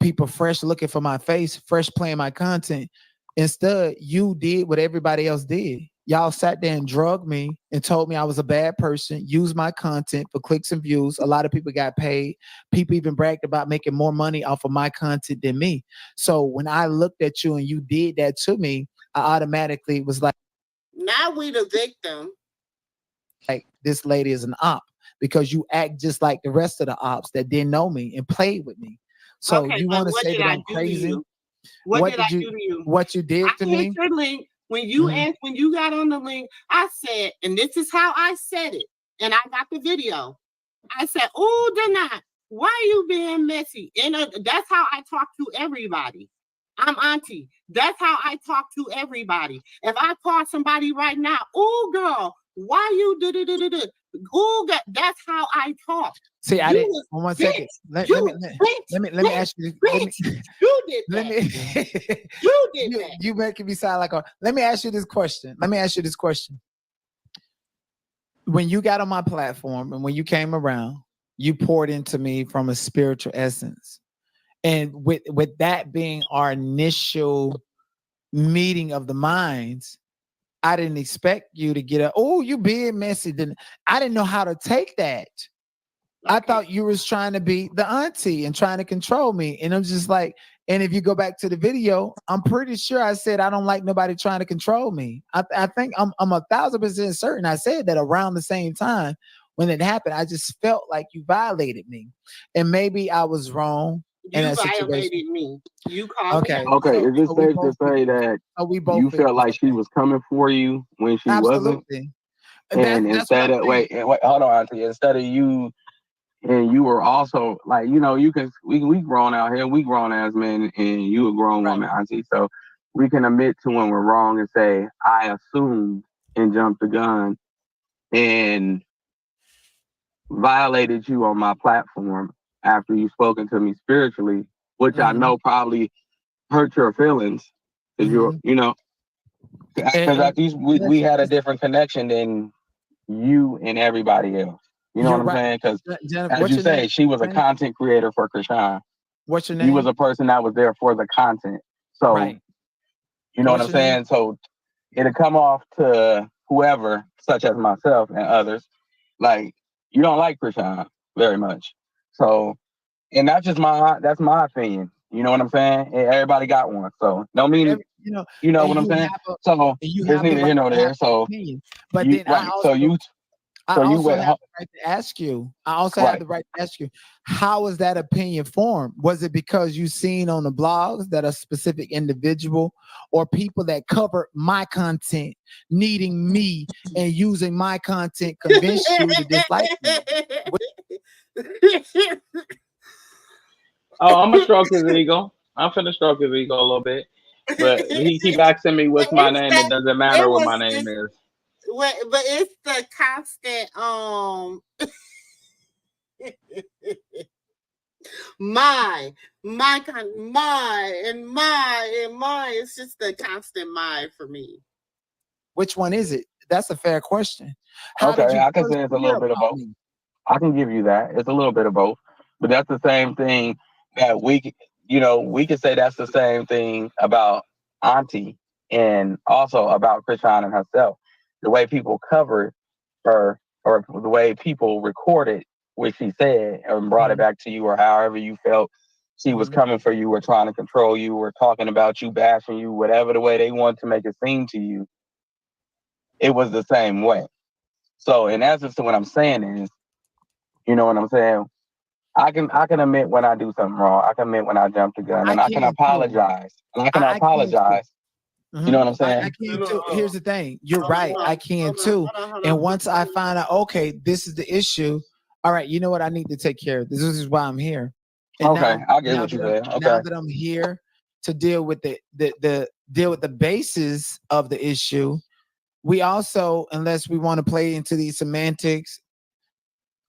People fresh looking for my face, fresh playing my content. Instead, you did what everybody else did. Y'all sat there and drugged me and told me I was a bad person, used my content for clicks and views. A lot of people got paid. People even bragged about making more money off of my content than me. So when I looked at you and you did that to me, I automatically was like, now we the victim. Like, this lady is an op because you act just like the rest of the ops that didn't know me and played with me. So okay, you want to say that I'm crazy? What did I do to you? What you did to me? Hit your link. When you asked, when you got on the link, I said, and this is how I said it, and I got the video. I said, "Oh, Dana, why are you being messy?" And that's how I talk to everybody. I'm auntie. That's how I talk to everybody. If I call somebody right now, "Oh, girl, why you do? Oh, that's how I talk." See, I didn't. 1 second. Let me ask you. You did that. You did that. You making me sound like a. Let me ask you this question. When you got on my platform and when you came around, you poured into me from a spiritual essence, and with that being our initial meeting of the minds, I didn't expect you to get a. Oh, you being messy. Then I didn't know how to take that. I thought you was trying to be the auntie and trying to control me. And I'm just like, and if you go back to the video, I'm pretty sure I said, I don't like nobody trying to control me. I think I'm 1,000% certain I said that around the same time when it happened. I just felt like you violated me. And maybe I was wrong. You violated me. You called me. Okay, is it safe to say that you felt like she was coming for you when she wasn't? And instead of wait, hold on, auntie. Instead of you, and you were also like, you know, we grown out here, we grown as men, and you a grown woman, auntie. So we can admit to when we're wrong and say, I assumed and jumped the gun and violated you on my platform after you spoken to me spiritually, which I know probably hurt your feelings. Because you know, because at least we had a different connection than you and everybody else. You know what I'm saying? Because as you say, she was a content creator for Krishan. What's your name? You was a person that was there for the content. So, you know what I'm saying? So it'll come off to whoever, such as myself and others, like, you don't like Krishan very much. So, and that's my opinion. You know what I'm saying? And everybody got one. So, don't mean, you know what I'm saying? So, there's neither here nor there. So, but then I also have the right to ask you. Have the right to ask you, how was that opinion formed? Was it because you seen on the blogs that a specific individual or people that covered my content needing me and using my content convinced you to dislike me? Oh, I'm gonna stroke his ego. I'm finna stroke his ego a little bit. But he keep asking me what's my name. It doesn't matter what my name is. But it's the constant my it's just the constant my for me. Which one is it? That's a fair question. Okay, I can say it's a little bit of both. I can give you that. It's a little bit of both. But that's the same thing that we can say that's the same thing about Auntie and also about Krishan and herself. The way people covered her or the way people recorded what she said and brought it back to you or however you felt she was coming for you or trying to control you or talking about you, bashing you, whatever the way they want to make it seem to you, it was the same way. So in essence to what I'm saying is, you know what I'm saying? I can admit when I do something wrong. I can admit when I jump the gun, and I can apologize. And I can apologize. You know what I'm I saying? can too. Here's the thing. You're right. I can Hold on, too. hold on, hold And on. once I find out, okay, this is the issue. All right, you know what? I need to take care of this. This is why I'm here. And Okay, I get what you said. now Okay. that I'm here to deal with the deal with the basis of the issue, we also, unless we want to play into these semantics,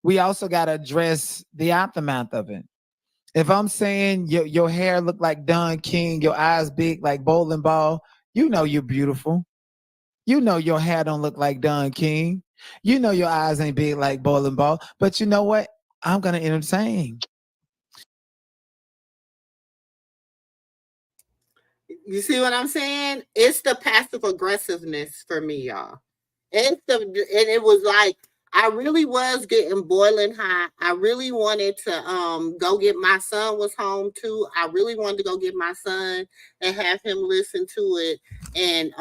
we also got to address the aftermath of it. If I'm saying your hair look like Don King, your eyes big like bowling ball, you know you're beautiful. You know your hair don't look like Don King. You know your eyes ain't big like bowling ball. But you know what? I'm gonna entertain. You see what I'm saying? It's the passive aggressiveness for me, y'all. And it was like I really was getting boiling hot. I really wanted to go get my son was home too. I really wanted to go get my son and have him listen to it and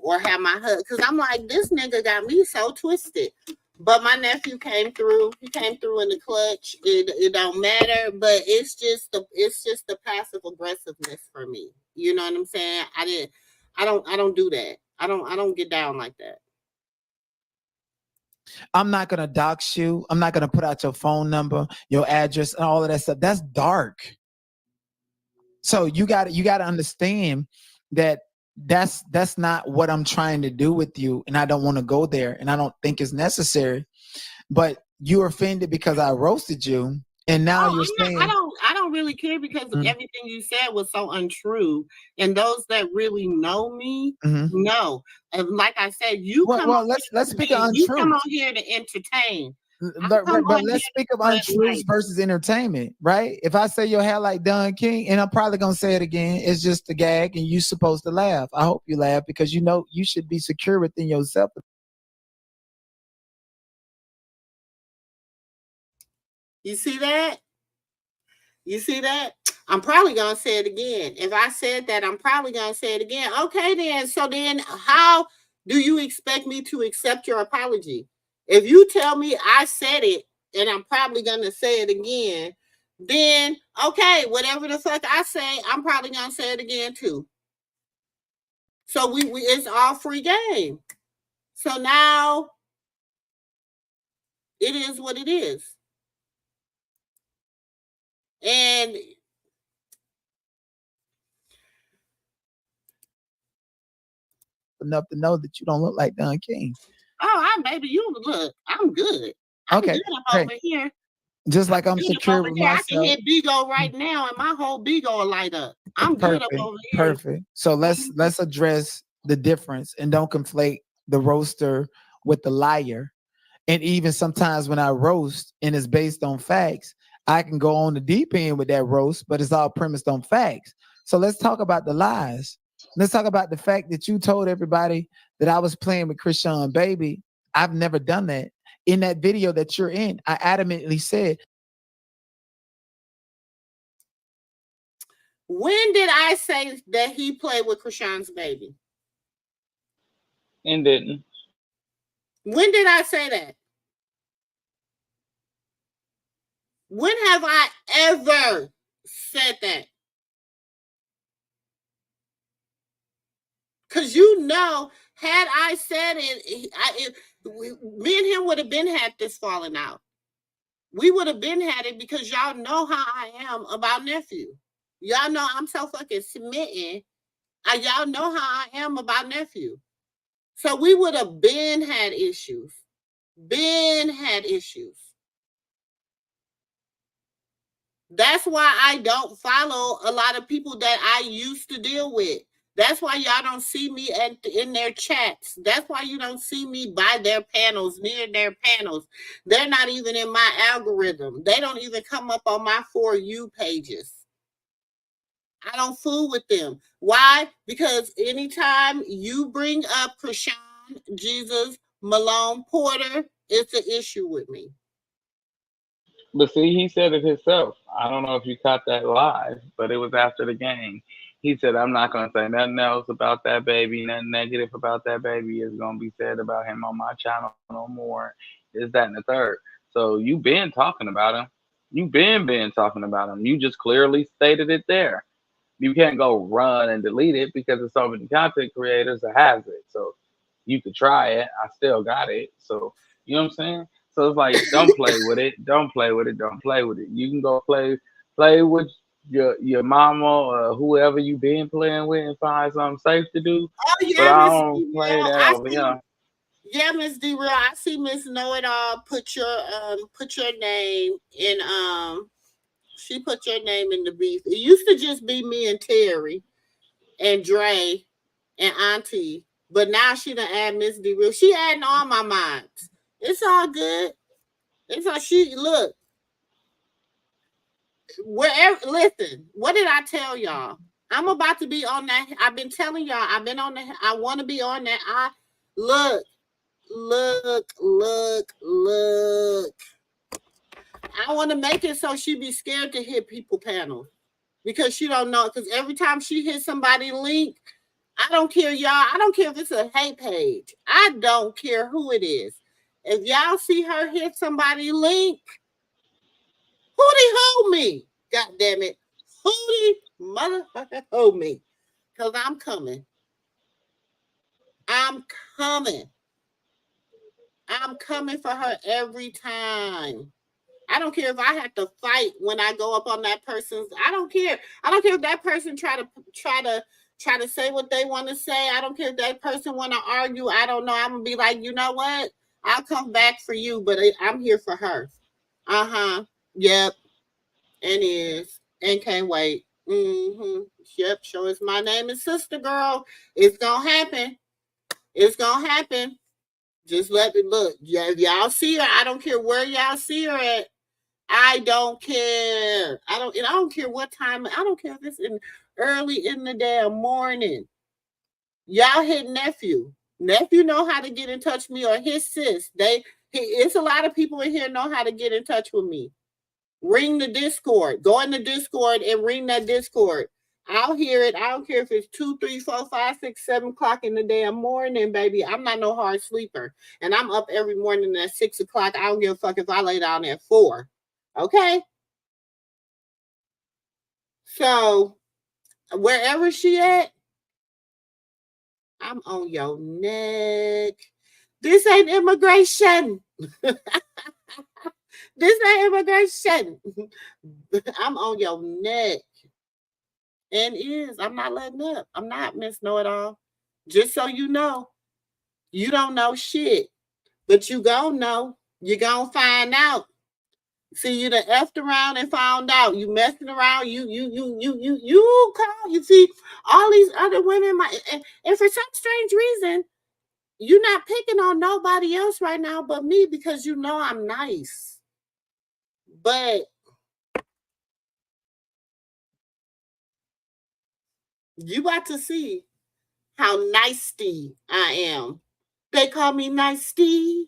or have my husband because I'm like, this nigga got me so twisted. But my nephew came through. He came through in the clutch. It don't matter, but it's just the passive aggressiveness for me. You know what I'm saying? I don't do that. I don't get down like that. I'm not gonna dox you. I'm not gonna put out your phone number, your address, and all of that stuff. That's dark. So you got to understand that that's not what I'm trying to do with you, and I don't want to go there, and I don't think it's necessary. But you're offended because I roasted you, and now Oh, you're saying, I don't really care because mm-hmm. everything you said was so untrue. And those that really know me know. And like I said, you come Well, on let's speak of you come untruth. on here to entertain. But let's speak of untruths versus entertainment, right? If I say your hair like Don King, and I'm probably gonna say it again, it's just a gag, and you're supposed to laugh. I hope you laugh because you know you should be secure within yourself. You see that? You see that? I'm probably gonna say it again. If I said that, I'm probably gonna say it again. Okay, then. So then, how do you expect me to accept your apology? If you tell me I said it and I'm probably gonna say it again, then okay, whatever the fuck I say, I'm probably gonna say it again too. So we it's all free game. So now it is what it is, and Enough to know that you don't look like Don King. baby, you look, I'm good. I'm Okay, good up over here. just like I'm Good up secure over with here. I can myself. hit Bigo right now, and my whole Bigo will light up. I'm good up over here. Perfect. So let's address the difference and don't conflate the roaster with the liar. And even sometimes when I roast and it's based on facts, I can go on the deep end with that roast, but it's all premised on facts. So let's talk about the lies. Let's talk about the fact that you told everybody that I was playing with Krishan Baby. I've never done that. In that video that you're in, I adamantly said, When did I say that he played with Krishan's baby? And didn't. When did I say that? When have I ever said that? Because you know, had I said me and him would have been had this falling out. We would have been had it because y'all know how I am about nephew. Y'all know I'm so fucking smitten. Y'all know how I am about nephew. So we would have been had issues. Been had issues. That's why I don't follow a lot of people that I used to deal with. That's why y'all don't see me in their chats. That's why you don't see me by their panels, near their panels. They're not even in my algorithm. They don't even come up on my For You pages. I don't fool with them. Why? Because anytime you bring up Krishan, Jesus, Malone, Porter, it's an issue with me. But see, he said it himself. I don't know if you caught that live, but it was after the game. He said, I'm not going to say nothing else about that baby, nothing negative about that baby is going to be said about him on my channel no more. Is that and the third. So you been talking about him. You been talking about him. You just clearly stated it there. you can't go run and delete it because there's so many content creators that has it. So you could try it. I still got it. So you know what I'm saying? So it's like don't play with it. Don't play with it. Don't play with it. You can go play with your mama or whoever you been playing with and find something safe to do. Oh But yeah, I Miss don't D. play that I over see. here. Yeah, Miss D. Real. I see Miss Know It All. Put your name in She put your name in the beef. It used to just be me and Terry and Dre and Auntie, but now she done add Miss D. Real. She adding all my minds. It's all good. It's all she look. Wherever, listen, what did I tell y'all? I'm about to be on that. I've been telling y'all. I've been on that. I want to be on that. Look, look. I want to make it so she be scared to hit people panel because she don't know. Because every time she hits somebody link, I don't care, y'all. I don't care if it's a hate page. I don't care who it is. If y'all see her hit somebody link, Hootie hold me. God damn it. Hootie motherfucker hold me. Because I'm coming. I'm coming. I'm coming for her every time. I don't care if I have to fight when I go up on that person's. I don't care. I don't care if that person try to say what they want to say. I don't care if that person want to argue. I don't know. I'm gonna be like, you know what? I'll come back for you, but I'm here for her. Yep. And is and can't wait. Yep. Show us my name is SistaGirl. It's gonna happen. It's gonna happen. Just let me look. Yeah, if y'all see her, I don't care where y'all see her at. I don't care. I don't care what time. I don't care if it's in early in the damn morning. Y'all hit nephew. Nephew know how to get in touch with me or his sis. It's a lot of people in here know how to get in touch with me. Ring the Discord. Go in the Discord and ring that Discord. I'll hear it. I don't care if it's 2, 3, 4, 5, 6, 7 o'clock in the damn morning, baby. I'm not no hard sleeper. And I'm up every morning at 6 o'clock. I don't give a fuck if I lay down at 4. Okay? So, wherever she at, I'm on your neck. This ain't immigration. This ain't immigration. I'm on your neck. And I'm not letting up. I'm not Miss Know It All. Just so you know, you don't know shit, but you gon' know. You gon' find out. See, you done effed around and found out. You messing around. You call. You see, all these other women and for some strange reason, you're not picking on nobody else right now but me because you know I'm nice. But you about to see how nicey I am. They call me nicey.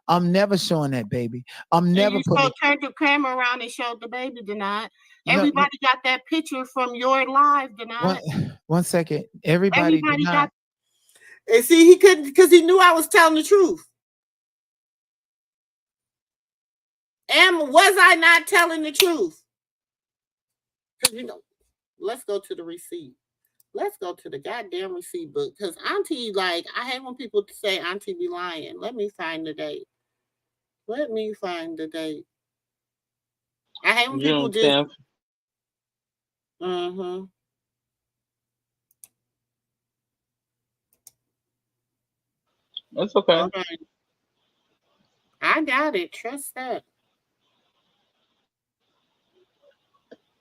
I'm never showing that baby. I'm never putting. Turn the camera around and show the baby tonight. Everybody got that picture from your live tonight. One second. Everybody got. And see, he couldn't because he knew I was telling the truth. And was I not telling the truth? Because let's go to the receipt. Let's go to the goddamn receipt book. Because Auntie, I hate when people say Auntie be lying. Let me find the date. I hate when people just. 10th. That's okay. I got it. Trust that.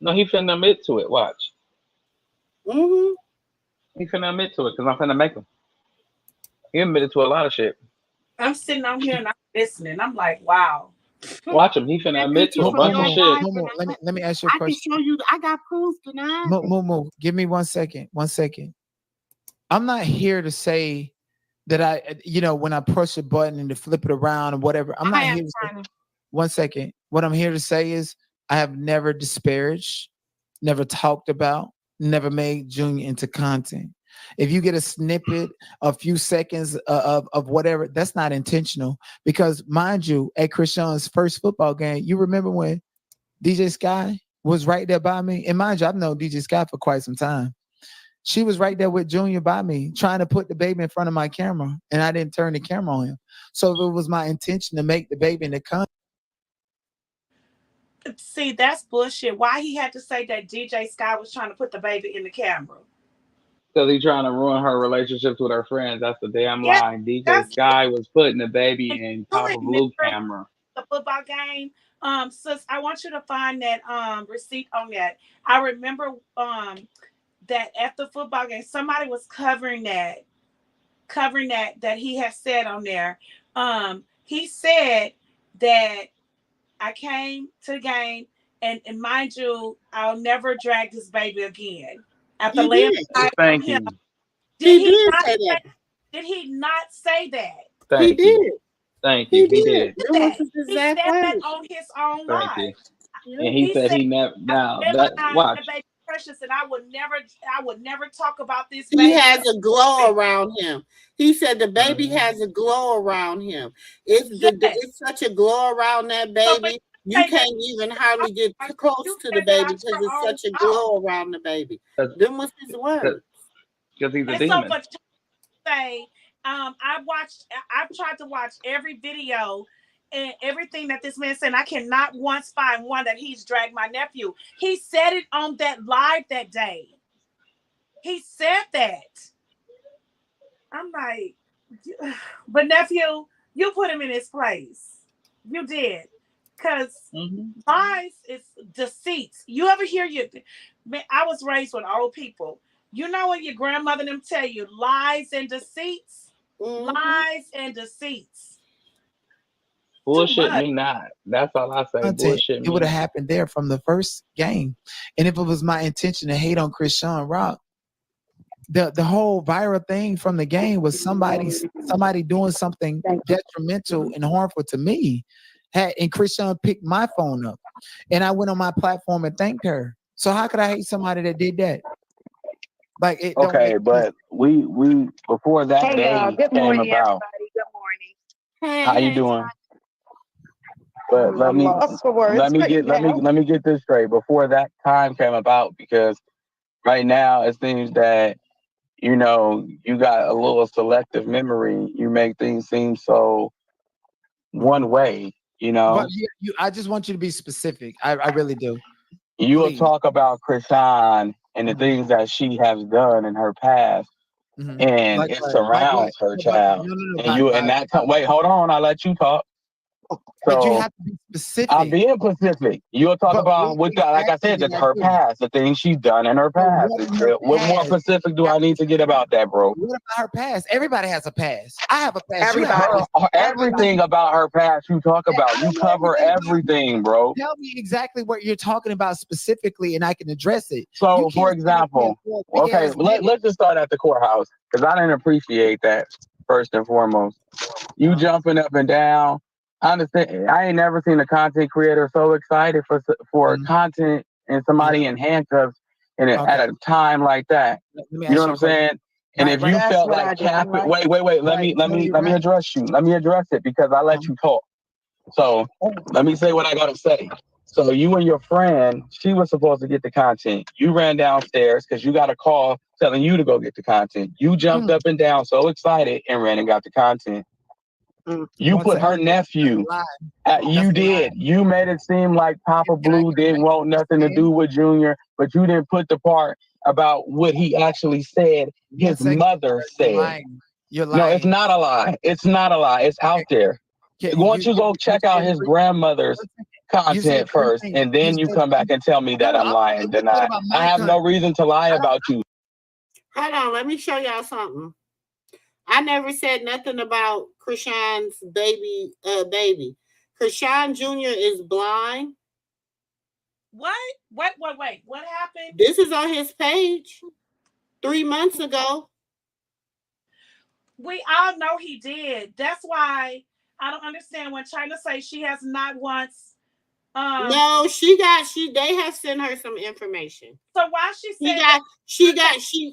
No, he finna admit to it. Watch. He finna admit to it because I'm finna make him. He admitted to a lot of shit. I'm sitting on here and I'm listening. I'm like, wow. Watch him. He finna admit to a bunch of shit. MooMoo, let me ask you a question. I can show you. I got proof tonight. MooMoo, give me 1 second. 1 second. I'm not here to say that when I push a button and to flip it around or whatever. I'm not here to say. 1 second. What I'm here to say is I have never disparaged, never talked about, never made Junior into content. If you get a snippet, a few seconds of whatever, that's not intentional. Because mind you, at Krishan's first football game, you remember when DJ Sky was right there by me. And mind you, I've known DJ Scott for quite some time. She was right there with Junior by me, trying to put the baby in front of my camera, and I didn't turn the camera on him. So if it was my intention to make the baby in the con. See, that's bullshit. Why he had to say that DJ Sky was trying to put the baby in the camera? Because he's trying to ruin her relationships with her friends. That's the damn Yeah, lie. DJ that's Sky was putting the and baby in you Papa Blue remember camera. the football game. Sis, I want you to find that receipt on that. I remember that at the football game, somebody was covering that he had said on there. He said that I came to the game and mind you, I'll never drag this baby again. After He laying did. eyes on Thank him, you. He did say say, that. did he not say that? He Thank you. did. Thank He you. He did. did. Them was That his he exact said that words. on his own Thank you. live. Yeah. And he He said said, he never. "I Now stand that behind the watch. baby Precious, and I would never talk about this He baby." has a glow around him. He said the baby Mhm. has a glow around him. Yes. It's such a glow around that So when baby. you You say that, can't even hardly get I- close you to the said that baby out because your it's own such a mouth. glow around the baby. Because Them was his words. he's a And so demon. for say, I've tried to watch every video and everything that this man said. And I cannot once find one that he's dragged my nephew. He said it on that live that day. He said that. I'm like, but nephew, you put him in his place. You did. Because Hmm. lies is deceits. You ever hear man, I was raised with old people. You know when your grandmother and them tell you lies and deceits? Mm-hmm. Lies and deceits. Too Bullshit much. me not. That's all I say. Content, Bullshit it me would have not. happened there from the first game. And if it was my intention to hate on Krishan Rock, the whole viral thing from the game was somebody doing something detrimental and harmful to me. And Krishan picked my phone up, and I went on my platform and thanked her. So how could I hate somebody that did that? Like it don't make Okay, sense. but we before that Hey y'all, day good came morning about. everybody. Good morning. How you Hey, doing? But I'm lost for words right now. let me get this straight before that time came about, because right now it seems that you got a little selective memory. You make things seem so one way. But I just want you to be specific. I really do. You will Please. talk about Krishan and the things that she has done in her past, and Like it what? Like what? surrounds her But child. no. And you and that time, wait, hold on, I'll let you talk. But you So have to be specific. I'm being specific. You'll talk But about what like I said, exactly did that's I her do? past, the things she's done in her But past. what in her What more past? specific do I need to get about that, bro? What about her past? Everybody has a past. I have a past. You have a Everybody. past. Everything about her past you talk about. I You don't know cover everything about her. everything, bro. Tell me exactly what you're talking about specifically, and I can address it. So, You for can't sit up here example, for a big okay, ass minute. let's just start at the courthouse, because I didn't appreciate that first and foremost. You jumping up and down. I understand. I ain't never seen a content creator so excited for content and somebody in handcuffs at a time like that. Let me You know ask what you a I'm question. saying? And if you That's felt what like I do. I'm capping, like, wait. Let me address you. Let me address it, because I let you talk. So let me say what I gotta say. So you and your friend, she was supposed to get the content. You ran downstairs because you got a call telling you to go get the content. You jumped up and down so excited and ran and got the content. You put her nephew. You did. You made it seem like Papa Blue didn't want nothing to do with Junior, but you didn't put the part about what he actually said. His mother said. You're No, it's lying. not a lie. It's not a lie. It's out there. Why don't you go check out his grandmother's content first, and then you come back and tell me that I'm lying. Deny. I have no reason to lie about you. hold on. Let me show y'all something. I never said nothing about Krishan's baby. Krishan Jr. is blind. What? Wait. What happened? This is on his page 3 months ago. We all know he did. That's why I don't understand when China says she has not once. No, they have sent her some information. So why she said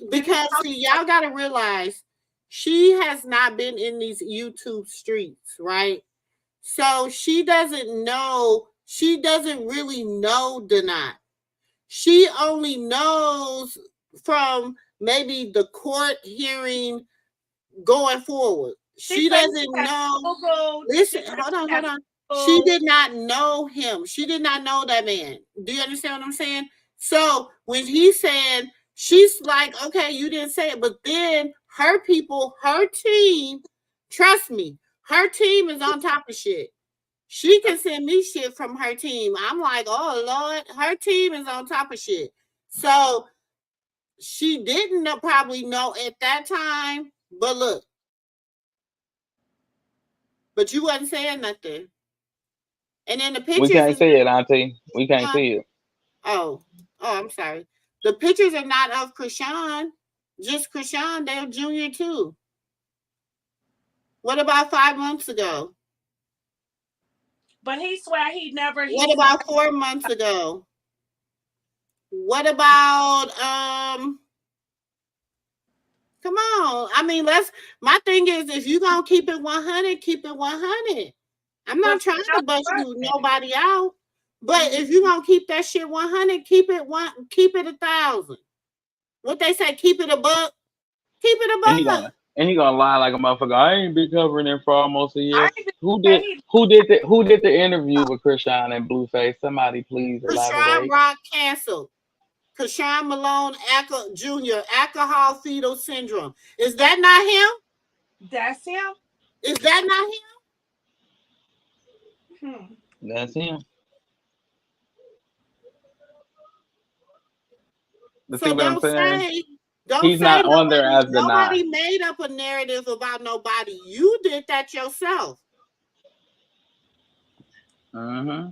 because see, y'all gotta realize she has not been in these YouTube streets, right? So she doesn't really know Denat. she only knows from maybe the court hearing going forward. She doesn't know. Listen, hold on. She did not know him. She did not know that man. Do you understand what I'm saying? So when he said, she's like, okay, you didn't say it, but then her people, her team, trust me, her team is on top of shit. She can send me shit from her team. I'm like, oh Lord, her team is on top of shit. So she didn't probably know at that time, but look, but you wasn't saying nothing. And then the pictures. We can't see it, Auntie. We can't see it. Oh, I'm sorry. The pictures are not of Krishan, just Krishan Dale Jr. too. What about 5 months ago? But he swear he never. What about 4 months ago? What about Come on. I mean, my thing is, if you're gonna keep it 100, keep it 100. I'm not trying to bust nobody out. But if you're gonna keep that shit 100, keep it 1,000. What they say, keep it a buck. Keep it a buck. And he gonna lie like a motherfucker. I ain't been covering it for almost a year. Who did the interview with Krishan and Blueface? Somebody please elaborate. Krishan Rock canceled. Krishan Malone Jr. alcohol fetal syndrome. Is that not him? That's him. Is that not him? That's him. So don't say. He's not on there as the nobody made up a narrative about nobody. You did that yourself. Mm-hmm.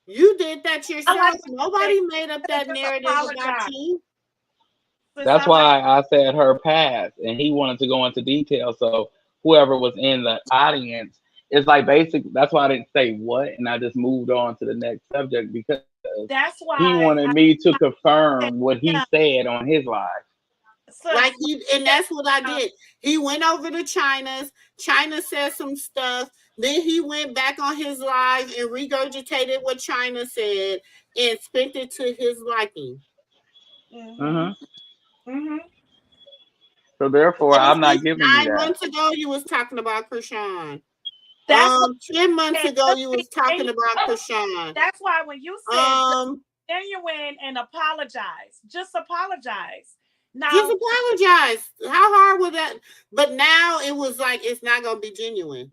You did that yourself. Nobody made up that narrative about you. That's why I said her past, and he wanted to go into detail. So whoever was in the audience, it's like basically that's why I didn't say what, and I just moved on to the next subject because that's why he wanted me to confirm what he said on his live. And that's what I did. He went over to China said some stuff. Then he went back on his live and regurgitated what China said and spent it to his liking. Mm-hmm. Mm-hmm. So therefore, I'm not giving you that. 9 months ago, you was talking about Krishan. 10 months ago, you was talking about Krishan. That's why when you said genuine and apologize, just apologize. Now, just apologize. How hard was that? But now it was like it's not gonna be genuine.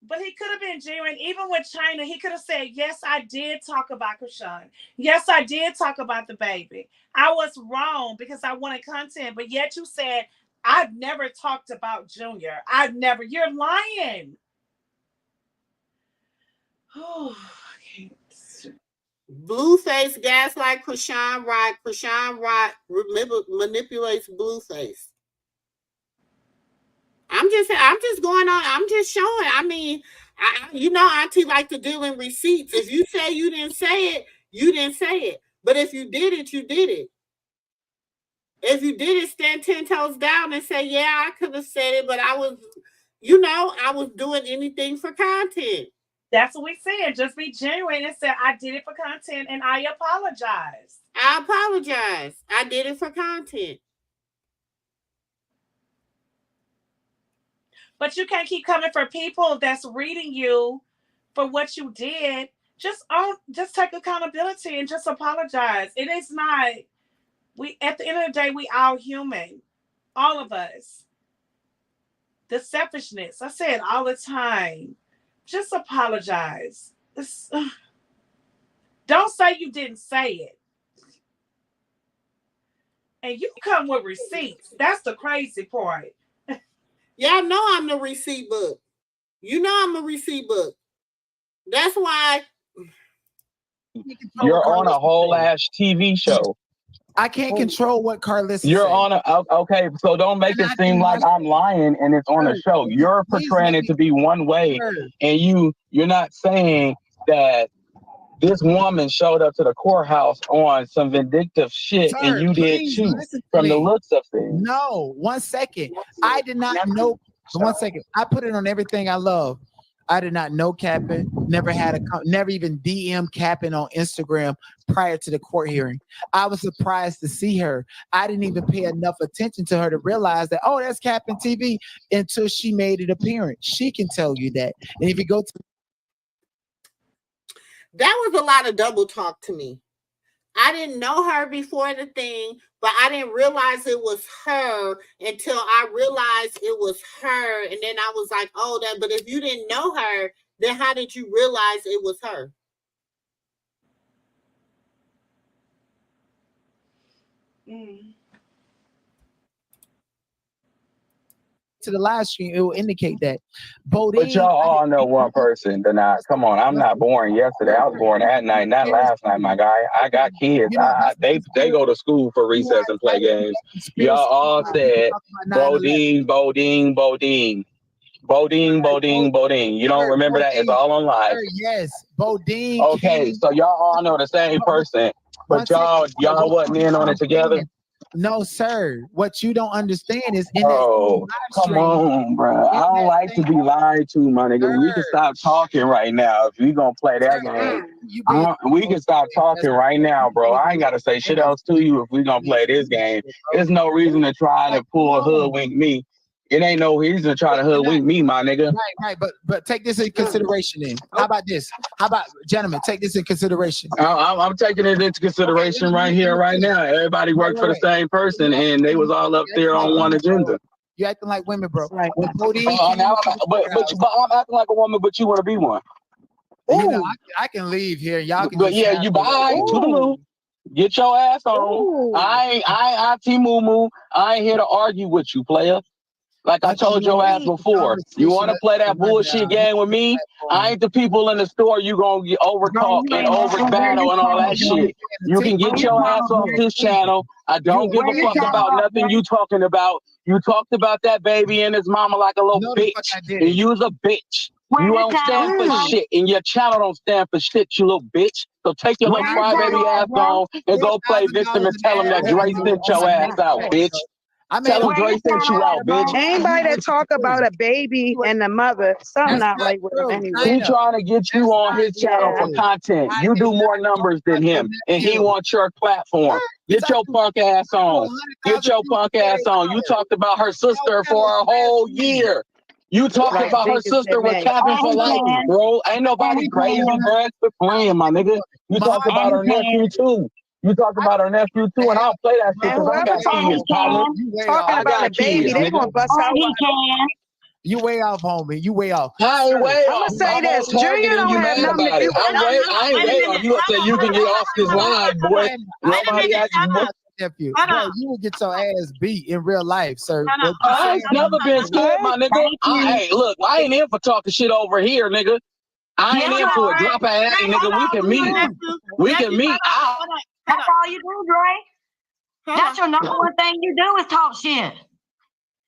But he could have been genuine. Even with China, he could have said, yes, I did talk about Krishan. Yes, I did talk about the baby. I was wrong because I wanted content. But yet you said, I've never talked about Junior. You're lying. Oh, Blueface gaslight Krishan Rock. Krishan Rock manipulates Blueface. I'm just going on. I'm just showing. I mean, Auntie like to deal in receipts. If you say you didn't say it, you didn't say it. But if you did it, you did it. If you did it, stand 10 toes down and say, yeah, I could have said it, but I was doing anything for content. That's what we said. Just be genuine and say, I did it for content and I apologize. I did it for content. But you can't keep coming for people that's reading you for what you did. Just take accountability and just apologize. It is not, at the end of the day, we all human. All of us. The selfishness. I say it all the time. Just apologize. Don't say you didn't say it. And you come with receipts. That's the crazy part. Y'all know I'm the receipt book. You know I'm a receipt book. That's why. You're on a whole ass TV show. I can't control what Carlissa You're said. Okay, so don't make it seem like I'm lying and it's on a show. You're portraying it to be one way, and you're not saying that this woman showed up to the courthouse on some vindictive shit, and you did too, from the looks of things. No, 1 second. I did not know. 1 second. I put it on everything I love. I did not know Capping. Never never even DM Capping on Instagram prior to the court hearing. I was surprised to see her. I didn't even pay enough attention to her to realize that, oh, that's Capping TV until she made an appearance. She can tell you that. And if you go to that was a lot of double talk to me. I didn't know her before the thing, but I didn't realize it was her until I realized it was her. And then I was like, oh, that. But if you didn't know her, then how did you realize it was her? to the live stream, it will indicate that. Bodine, but y'all all know one person. Come on, I'm not born yesterday. I was born at night, not last night, my guy. I got kids. They go to school for recess and play games. Y'all all said Bodine. You don't remember that? It's all on live. Yes, Bodine. Okay, so y'all all know the same person, but y'all wasn't in on it together. No, sir. What you don't understand is come on, bro. I don't like to be lied to, my nigga. We can stop talking right now. If we gonna play that game, we can stop talking right now, bro. I ain't gotta say shit else to you if we gonna play this game. There's no reason to try to pull hoodwink me. It ain't no reason to try to hoodwink me, my nigga. Right. But take this in consideration then. How about this? How about, gentlemen, take this in consideration. I'm taking it into consideration right here, right now. Everybody worked for the same person, and they was all up there on one agenda. You acting like women, bro. But I'm acting like a woman, but you want to be one. You know, I can leave here. Y'all can. But yeah, you bye to the moon. Get your ass on. Ooh. I ain't MooMoo. I ain't here to argue with you, player. Like I told your ass before, you want to play that bullshit game with me? I ain't the people in the store you gonna get overtalk and over battle and all that shit. You can get your ass off this channel. I don't give a fuck about nothing you talking about. You talked about that baby and his mama like a little bitch, and you was a bitch. You don't stand for shit, and your channel don't stand for shit, you little bitch. So take your little crybaby ass on and go play victim and tell him that Dre sent your ass out, bitch. Tell him Dre sent you out, bitch. Anybody that talk about a baby and the mother, something not right with him anyway. He trying to get you on his channel for content. You do more numbers than him, and he wants your platform. Get your punk ass on. Get your punk ass on. You talked about her sister for a whole year. You talked about her sister with Kevin for life, bro. Ain't nobody crazy, bro. Quit playing, my nigga. You talked about her nephew too. You talk about her nephew too, and I'll play that shit because I got kids, partner. Talking about a baby, they gonna bust out. You way off, homie. You way off. I ain't way off. I'm gonna say this. Junior don't have nothing to do. I ain't way off. You say you can get off this line, boy. Nobody asked you. Nephew. Bro, you will get your ass beat in real life, sir. I ain't never been scared, my nigga. Hey, look, I ain't in for talking shit over here, nigga. I ain't in for it. Drop an ass, nigga. We can meet. We can meet out. That's all you do, Dre. That's your number one thing you do is talk shit.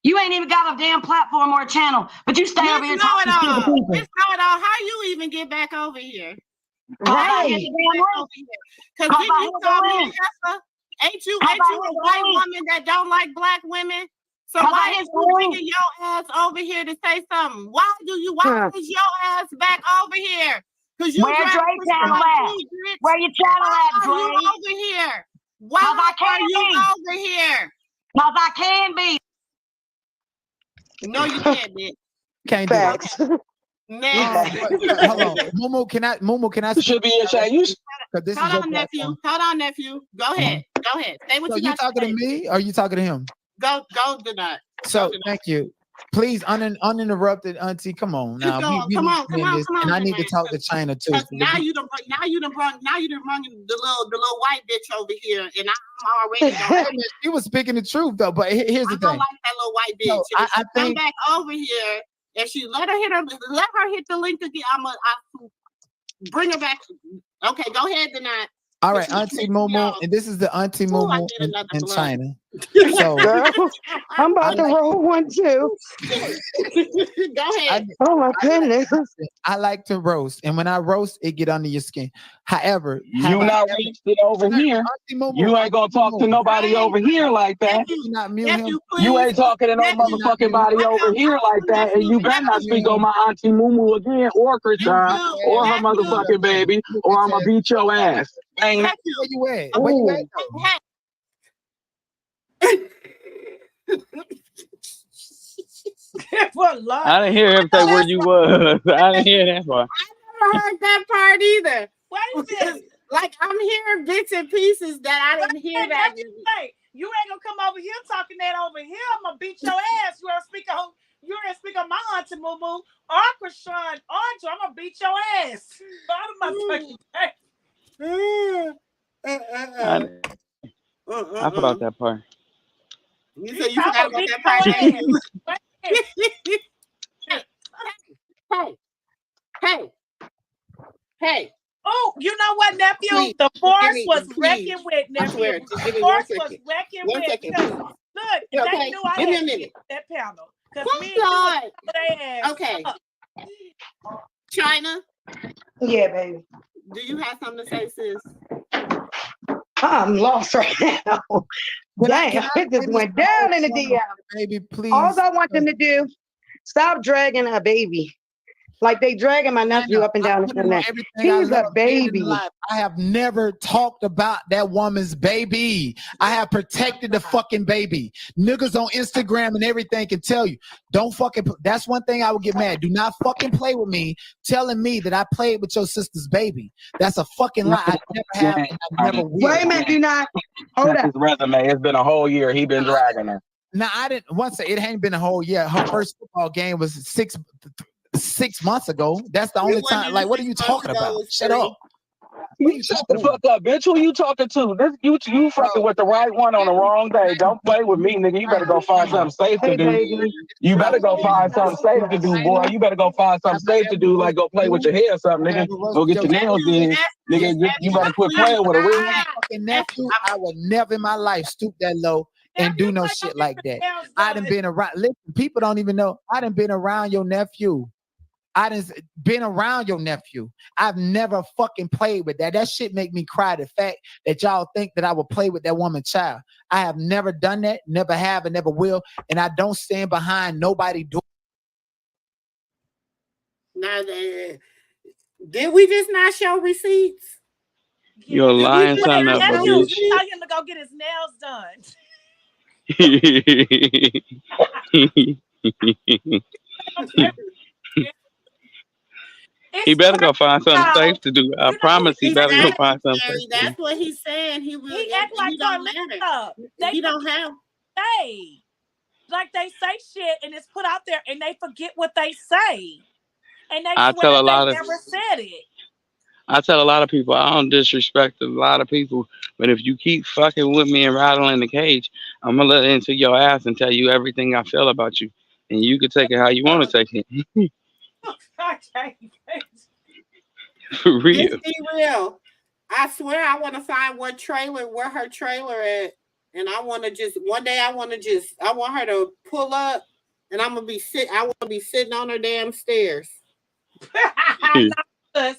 You ain't even got a damn platform or a channel, but you stay over here talking to people. Let's know it all. How you even get back over here? Right. Because you told me, ain't you a white woman that don't like black women? So why is you bringing your ass over here to say something? Why is your ass back over here? Because you where Dre channel at? Where your channel at, Dre? You over here? Why are you over here? Because I can be. No, you can't, bitch. Can't do it. Hold on, MooMoo, can I? Should be a shame. Hold on, nephew. Go ahead. Say what you talking to me or are you talking to him? Go, Denard. So thank you. Please, uninterrupted, Auntie. Come on now. Come on. And I need to talk to China too. Now you done brought the little white bitch over here, and I'm already. She was speaking the truth though. But here's the thing. I don't like that little white bitch. So I think come back over here. If she let her hit the link again, I'm bring her back. Okay, go ahead, Denard. All right, Auntie MooMoo, and this is the Auntie MooMoo in China. So, girl, I'm about to roll one too. Go ahead. Oh my goodness. I like to roast, and when I roast, it get under your skin. However, you not roasted over here. You ain't gonna talk to nobody over here like that. You ain't talking to no motherfucking body over here like that, and you better not speak on my Auntie MooMoo again, or Krishan, or her motherfucking baby, or I'm gonna beat your ass. Bang. Where you at? Where you at? I didn't hear him say where you was. I didn't hear that part. I never heard that part either. Wait a minute. Like I'm hearing bits and pieces that I didn't hear that. You ain't gonna come over here talking that over here. I'm gonna beat your ass. You ain't speak on my Auntie MooMoo or Krishan Andre. I'm gonna beat your ass. I forgot that part. You said you forgot about that part. Hey. Oh, you know what, nephew? Please, the force was wrecking with, nephew. The force was wrecking with. Second. Look, they knew I had to get that panel. Okay. China? Yeah, baby. Do you have something to say, sis? I'm lost right now. Damn, it just went down in the DM. Baby, please. All I want them to do, stop dragging a baby. Like they dragging my nephew up and down the internet. He's a baby. I have never talked about that woman's baby. I have protected the fucking baby. Niggas on Instagram and everything can tell you. Don't fucking. That's one thing I would get mad. Do not fucking play with me, telling me that I played with your sister's baby. That's a fucking lie. I never have. And I never will. Wait a minute, do not. Hold up. His resume. It's been a whole year. He been dragging her. Now I didn't. Once it ain't been a whole year. Her first football game was 6 months ago. That's the only time. Like, what are you talking about? Shut up. You shut the fuck up, bitch. Who you talking to? This you fucking with the right one on the wrong day. Don't play with me, nigga. You better go find something safe to do. You better go find something safe to do, boy. You better go find something safe to do, like go play with your hair or something, nigga. Go get your nails did. Nigga, you better quit playing with a real nephew. I would never in my life stoop that low and do no shit like that. I done been around. Listen, people don't even know. I done been around your nephew. I done been around your nephew. I've never fucking played with that. That shit make me cry. The fact that y'all think that I would play with that woman's child. I have never done that, never have, and never will. And I don't stand behind nobody doing. Now, did we just not show receipts? You're lying son of a bitch. You tell him to go get his nails done. He better go find something safe to do. I promise he better go find something safe. That's what he's saying. He will. He act like they don't have. Like they say shit and it's put out there and they forget what they say. And they never said it. I tell a lot of people I don't disrespect a lot of people, but if you keep fucking with me and rattling the cage, I'm gonna let it into your ass and tell you everything I feel about you, and you can take it how you want to take it. For real. Let's be real. I swear I want to find where her trailer at. And I want to just, one day I want her to pull up and I want to be sitting on her damn stairs. And I'm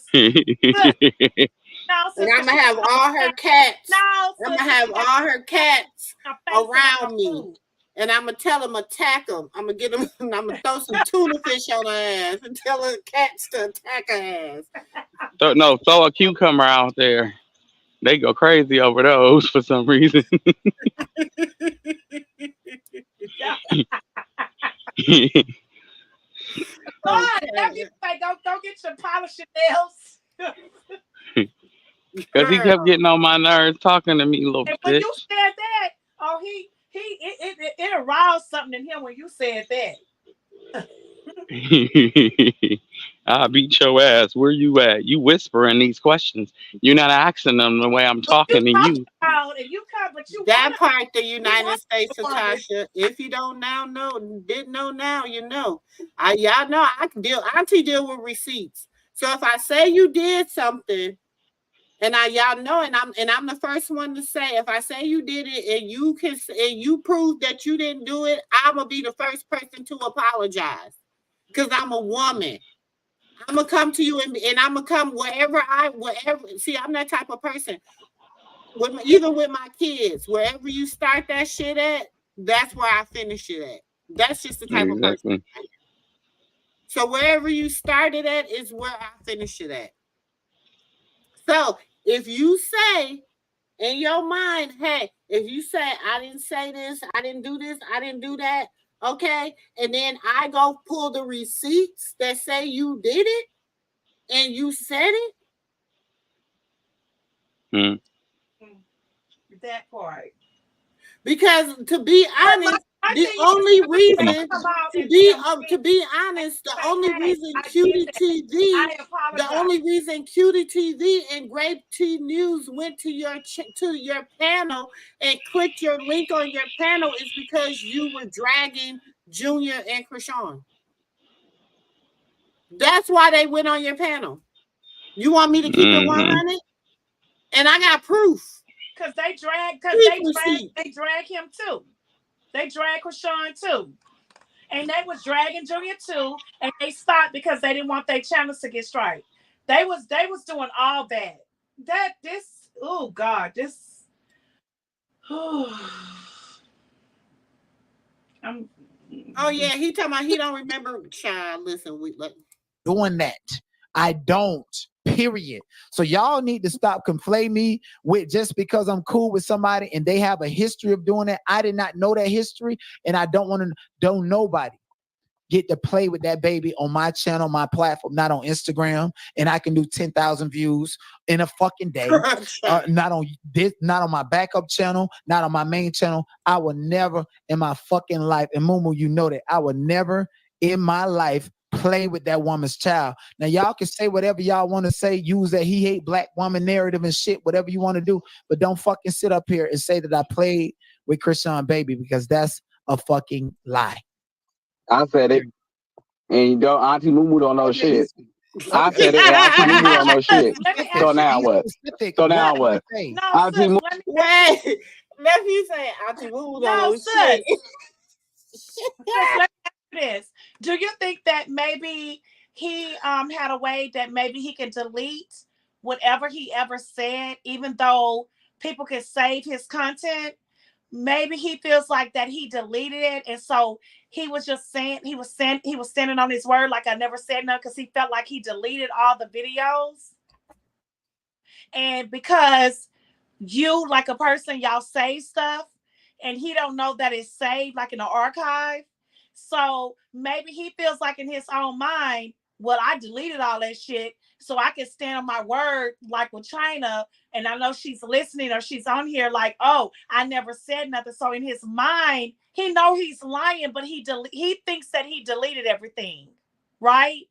going to have all her cats. I'm going to have all her cats around me. And I'm going to tell them, attack them. I'm going to get them, and I'm going to throw some tuna fish on her ass and tell her cats to attack her ass. Throw a cucumber out there. They go crazy over those for some reason. Go get your polishing nails. Because he kept getting on my nerves talking to me, little bitch. When you said that, it aroused something in him when you said that. I'll beat your ass. Where you at? You whispering these questions. You're not asking them the way I'm talking to you. That part, the United States, Natasha. If you don't didn't know now, you know. Y'all know I can deal. Auntie deal with receipts. So if I say you did something And y'all know, and I'm the first one to say, if I say you did it and you prove that you didn't do it, I'm gonna be the first person to apologize. Because I'm a woman. I'm gonna come to you and I'm gonna come wherever. See, I'm that type of person. Even with my kids, wherever you start that shit at, that's where I finish it at. That's just the type of person I am. So wherever you started at is where I finish it at. So if you say in your mind, hey, if you say, I didn't say this, I didn't do this, I didn't do that, okay, and then I go pull the receipts that say you did it and you said it. That part. Because to be honest, the only reason, to be honest, the only reason Cutie TV and Grape T News went to your panel and clicked your link on your panel is because you were dragging Junior and Krishan. That's why they went on your panel. You want me to keep it 100? And I got proof. Because they drag him too. They drag Krishan too. And they was dragging Junior too. And they stopped because they didn't want their channels to get straight. They was doing all that. Oh God, this oh yeah, he talking about he don't remember. Child, listen, doing that. I don't. Period. So y'all need to stop conflating me with just because I'm cool with somebody and they have a history of doing that. I did not know that history, and I don't nobody get to play with that baby on my channel, my platform, not on Instagram, and I can do 10,000 views in a fucking day. Not on my backup channel, not on my main channel. I will never in my fucking life, and MooMoo, you know that, I will never in my life play with that woman's child. Now y'all can say whatever y'all want to say, use that he hate black woman narrative and shit, whatever you want to do, but don't fucking sit up here and say that I played with Krishan baby, because that's a fucking lie. I said it, and Auntie MooMoo don't know shit. I said it, and Auntie MooMoo don't know shit. So now what? So now what? Auntie MooMoo. Wait, let me say Auntie MooMoo don't know shit. Let me ask you this. Do you think that maybe he had a way that maybe he can delete whatever he ever said, even though people can save his content? Maybe he feels like that he deleted it, and so he was just saying he was standing on his word, like I never said no, because he felt like he deleted all the videos. And because you, like a person, y'all save stuff, and he don't know that it's saved like in the archive. So maybe he feels like in his own mind, well, I deleted all that shit so I can stand on my word, like with China, and I know she's listening or she's on here like, oh, I never said nothing. So in his mind, he know he's lying, but he thinks that he deleted everything, right?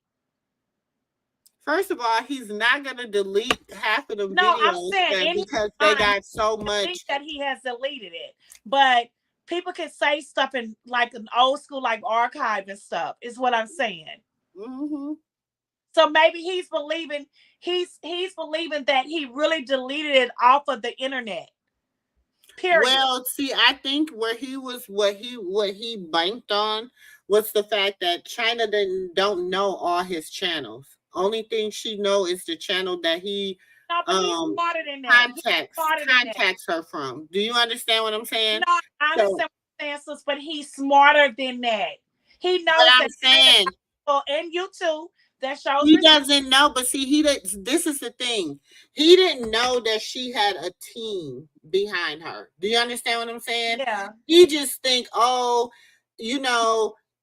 First of all, he's not gonna delete half of the videos because they got so much. I think that he has deleted it, but people can say stuff in like an old school like archive and stuff. Is what I'm saying. Mm-hmm. So maybe he's believing that he really deleted it off of the internet. Period. Well, see, I think what he banked on was the fact that China don't know all his channels. Only thing she know is the channel that he contacts her from. Do you understand what I'm saying? No, I understand what you're saying, but he's smarter than that. He knows what I'm saying. And you too. That shows he doesn't know, but see, this is the thing. He didn't know that she had a team behind her. Do you understand what I'm saying? Yeah. He just think, oh,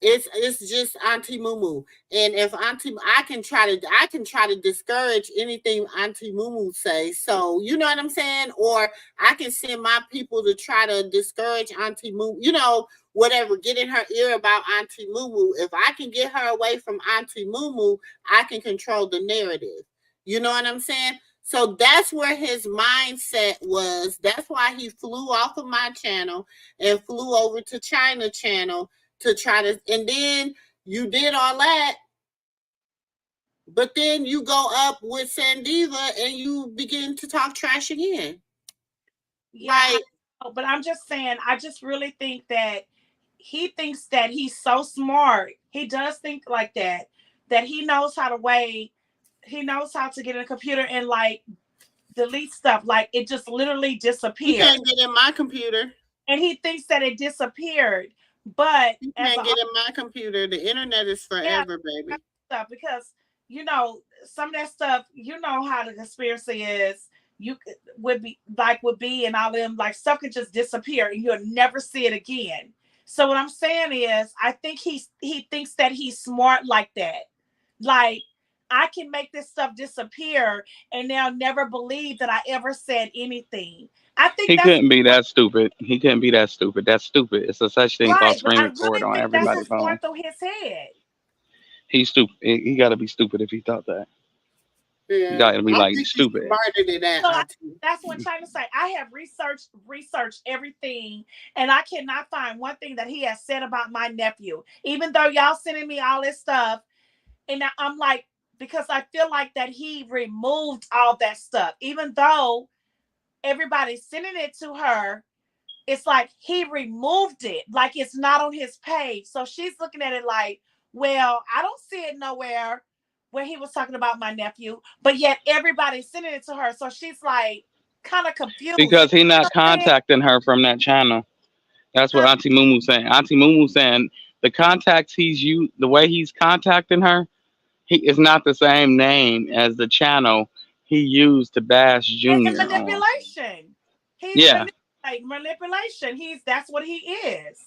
it's just Auntie MooMoo, and if I can try to discourage anything Auntie MooMoo say. So you know what I'm saying, or I can send my people to try to discourage Auntie MooMoo. Whatever, get in her ear about Auntie MooMoo. If I can get her away from Auntie MooMoo, I can control the narrative. You know what I'm saying? So that's where his mindset was. That's why he flew off of my channel and flew over to China channel to try to, and then you did all that. But then you go up with Sandiva and you begin to talk trash again. Yeah, but I'm just saying, I just really think that he thinks that he's so smart. He does think like that he knows how to he knows how to get in a computer and like delete stuff. Like it just literally disappeared. You can't get in my computer. And he thinks that it disappeared. But you can't get in my computer. The internet is forever, baby. Stuff because you know some of that stuff. You know how the conspiracy is. You would be and all them like stuff could just disappear and you'll never see it again. So what I'm saying is, I think he thinks that he's smart like that. Like I can make this stuff disappear and they'll never believe that I ever said anything. I think he couldn't be that stupid. He couldn't be that stupid. That's stupid. It's a such thing called screen record on everybody's phone. Through his head. He's stupid. He got to be stupid if he thought that. Yeah. You got to be like stupid. That's what I'm trying to say. I have researched everything, and I cannot find one thing that he has said about my nephew. Even though y'all sending me all this stuff, and I'm like, because I feel like that he removed all that stuff. Even though everybody's sending it to her, it's like he removed it. Like it's not on his page. So she's looking at it like, well, I don't see it nowhere where he was talking about my nephew, but yet everybody's sending it to her. So she's like kind of confused. Because he's not contacting her from that channel. That's what Auntie MooMoo saying. Auntie MooMoo saying the contacts he's used, the way he's contacting her, he is not the same name as the channel he used to bash Junior. It's manipulation. He's manipulation. That's what he is.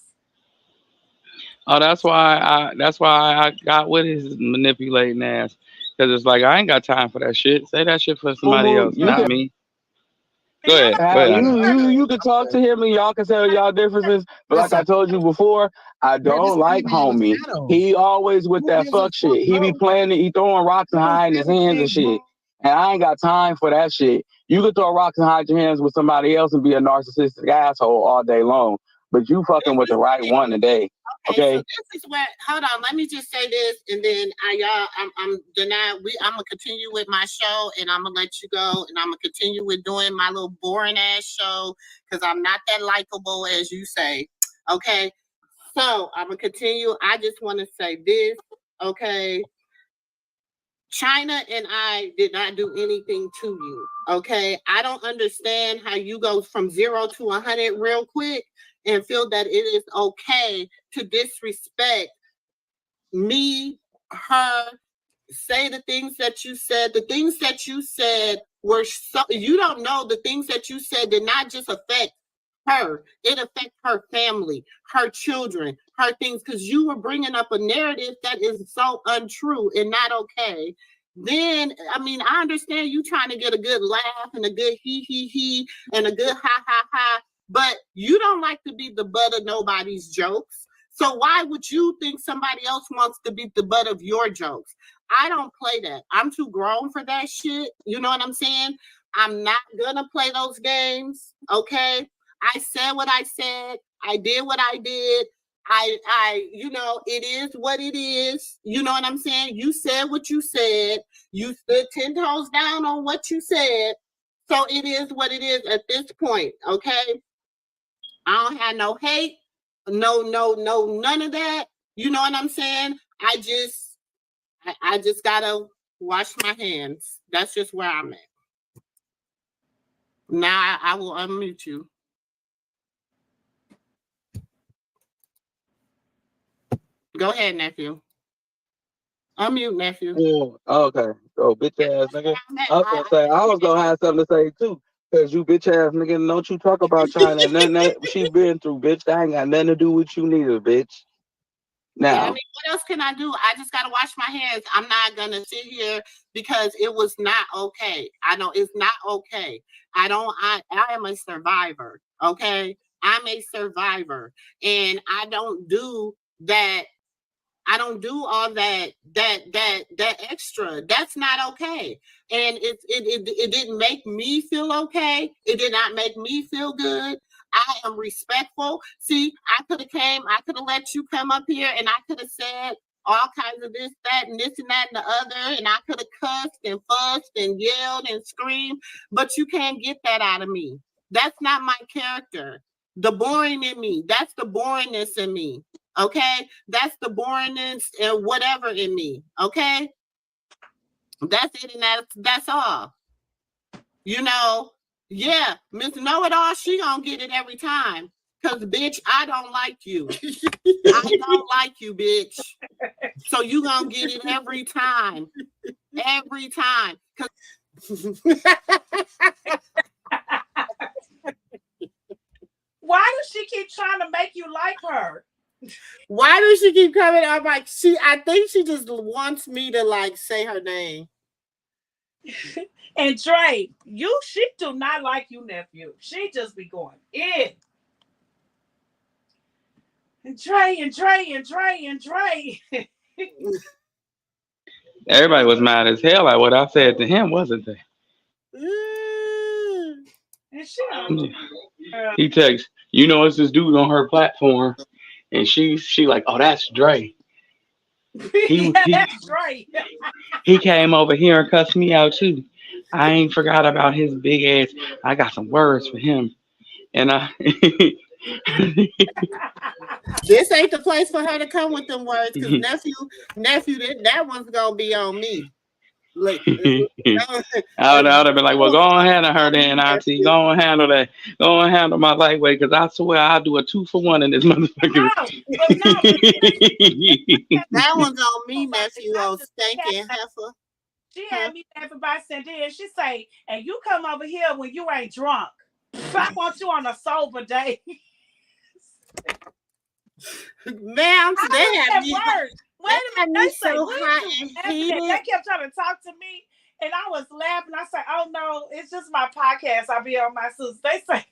Oh, that's why I got with his manipulating ass. Because it's like I ain't got time for that shit. Say that shit for somebody else, not me. Go ahead. You can talk to him and y'all can tell y'all differences. But like I told you before, I don't like homie. He always with that fuck shit. He be playing it, he throwing rocks and hiding his hands and shit. And I ain't got time for that shit. You can throw rocks and hide your hands with somebody else and be a narcissistic asshole all day long. But you fucking with the right one today. Okay. So this is where. Hold on. Let me just say this, and then I'm gonna continue with my show, and I'm gonna let you go, and I'm gonna continue with doing my little boring ass show because I'm not that likable as you say. Okay. So I'm gonna continue. I just want to say this. Okay. China and I did not do anything to you. Okay. I don't understand how you go from 0 to 100 real quick and feel that it is okay to disrespect me, her, say the things that you said. The things that you said were so, you don't know the things that you said did not just affect her. It affects her family, her children, her things, because you were bringing up a narrative that is so untrue and not okay. Then, I mean, I understand you trying to get a good laugh and a good he and a good ha, but you don't like to be the butt of nobody's jokes. So why would you think somebody else wants to be the butt of your jokes? I don't play that. I'm too grown for that shit. You know what I'm saying? I'm not gonna play those games. Okay. I said what I said. I did what I did. It is what it is. You know what I'm saying? You said what you said. You stood 10 toes down on what you said. So it is what it is at this point. Okay. I don't have no hate. No, none of that. You know what I'm saying? I just gotta wash my hands. That's just where I'm at. Now I will unmute you. Go ahead, nephew. Unmute, nephew. Oh, okay. Oh, bitch ass nigga. I was gonna have something to say too. Cause you bitch ass nigga, don't you talk about China. Nothing that she been through, bitch. That ain't got nothing to do with you neither, bitch. Now, yeah, I mean, what else can I do? I just gotta wash my hands. I'm not gonna sit here because it was not okay. I know it's not okay. I am a survivor. Okay, I'm a survivor, and I don't do that. I don't do all that extra. That's not okay. And it didn't make me feel okay. It did not make me feel good. I am respectful. See, I could have let you come up here and I could have said all kinds of this, that, and this and that and the other, and I could have cussed and fussed and yelled and screamed, but you can't get that out of me. That's not my character. The boring in me, that's the boringness in me. Okay, that's the boringness and whatever in me. Okay, that's it, and that's all. You know, yeah, Miss Know It All, she gonna get it every time. Cause bitch, I don't like you. I don't like you, bitch. So you gonna get it every time. Every time. Why does she keep trying to make you like her? Why does she keep coming up like I think she just wants me to like say her name. And Dre, she do not like you, nephew. She just be going in. And Dre. Everybody was mad as hell at what I said to him, wasn't they? And she He texts, you know, it's this dude on her platform, and she like, oh, that's Dre. That's Dre. He came over here and cussed me out too. I ain't forgot about his big ass. I got some words for him, and this ain't the place for her to come with them words, because nephew, that one's gonna be on me. Like, I would have been like, well, go on handle her then, Auntie. Go on handle that. Go on handle my lightweight, because I swear I'll do a 2-for-1 in this motherfucker. That one's on me, nephew. Oh, stinking heifer. She had me laughing by Cindy, and she say, and you come over here when you ain't drunk. I want you on a sober day. Ma'am, they have me. Wait a minute, so hot and heated. They kept trying to talk to me, and I was laughing. I said, "Oh no, it's just my podcast. I'll be on my sis." They say,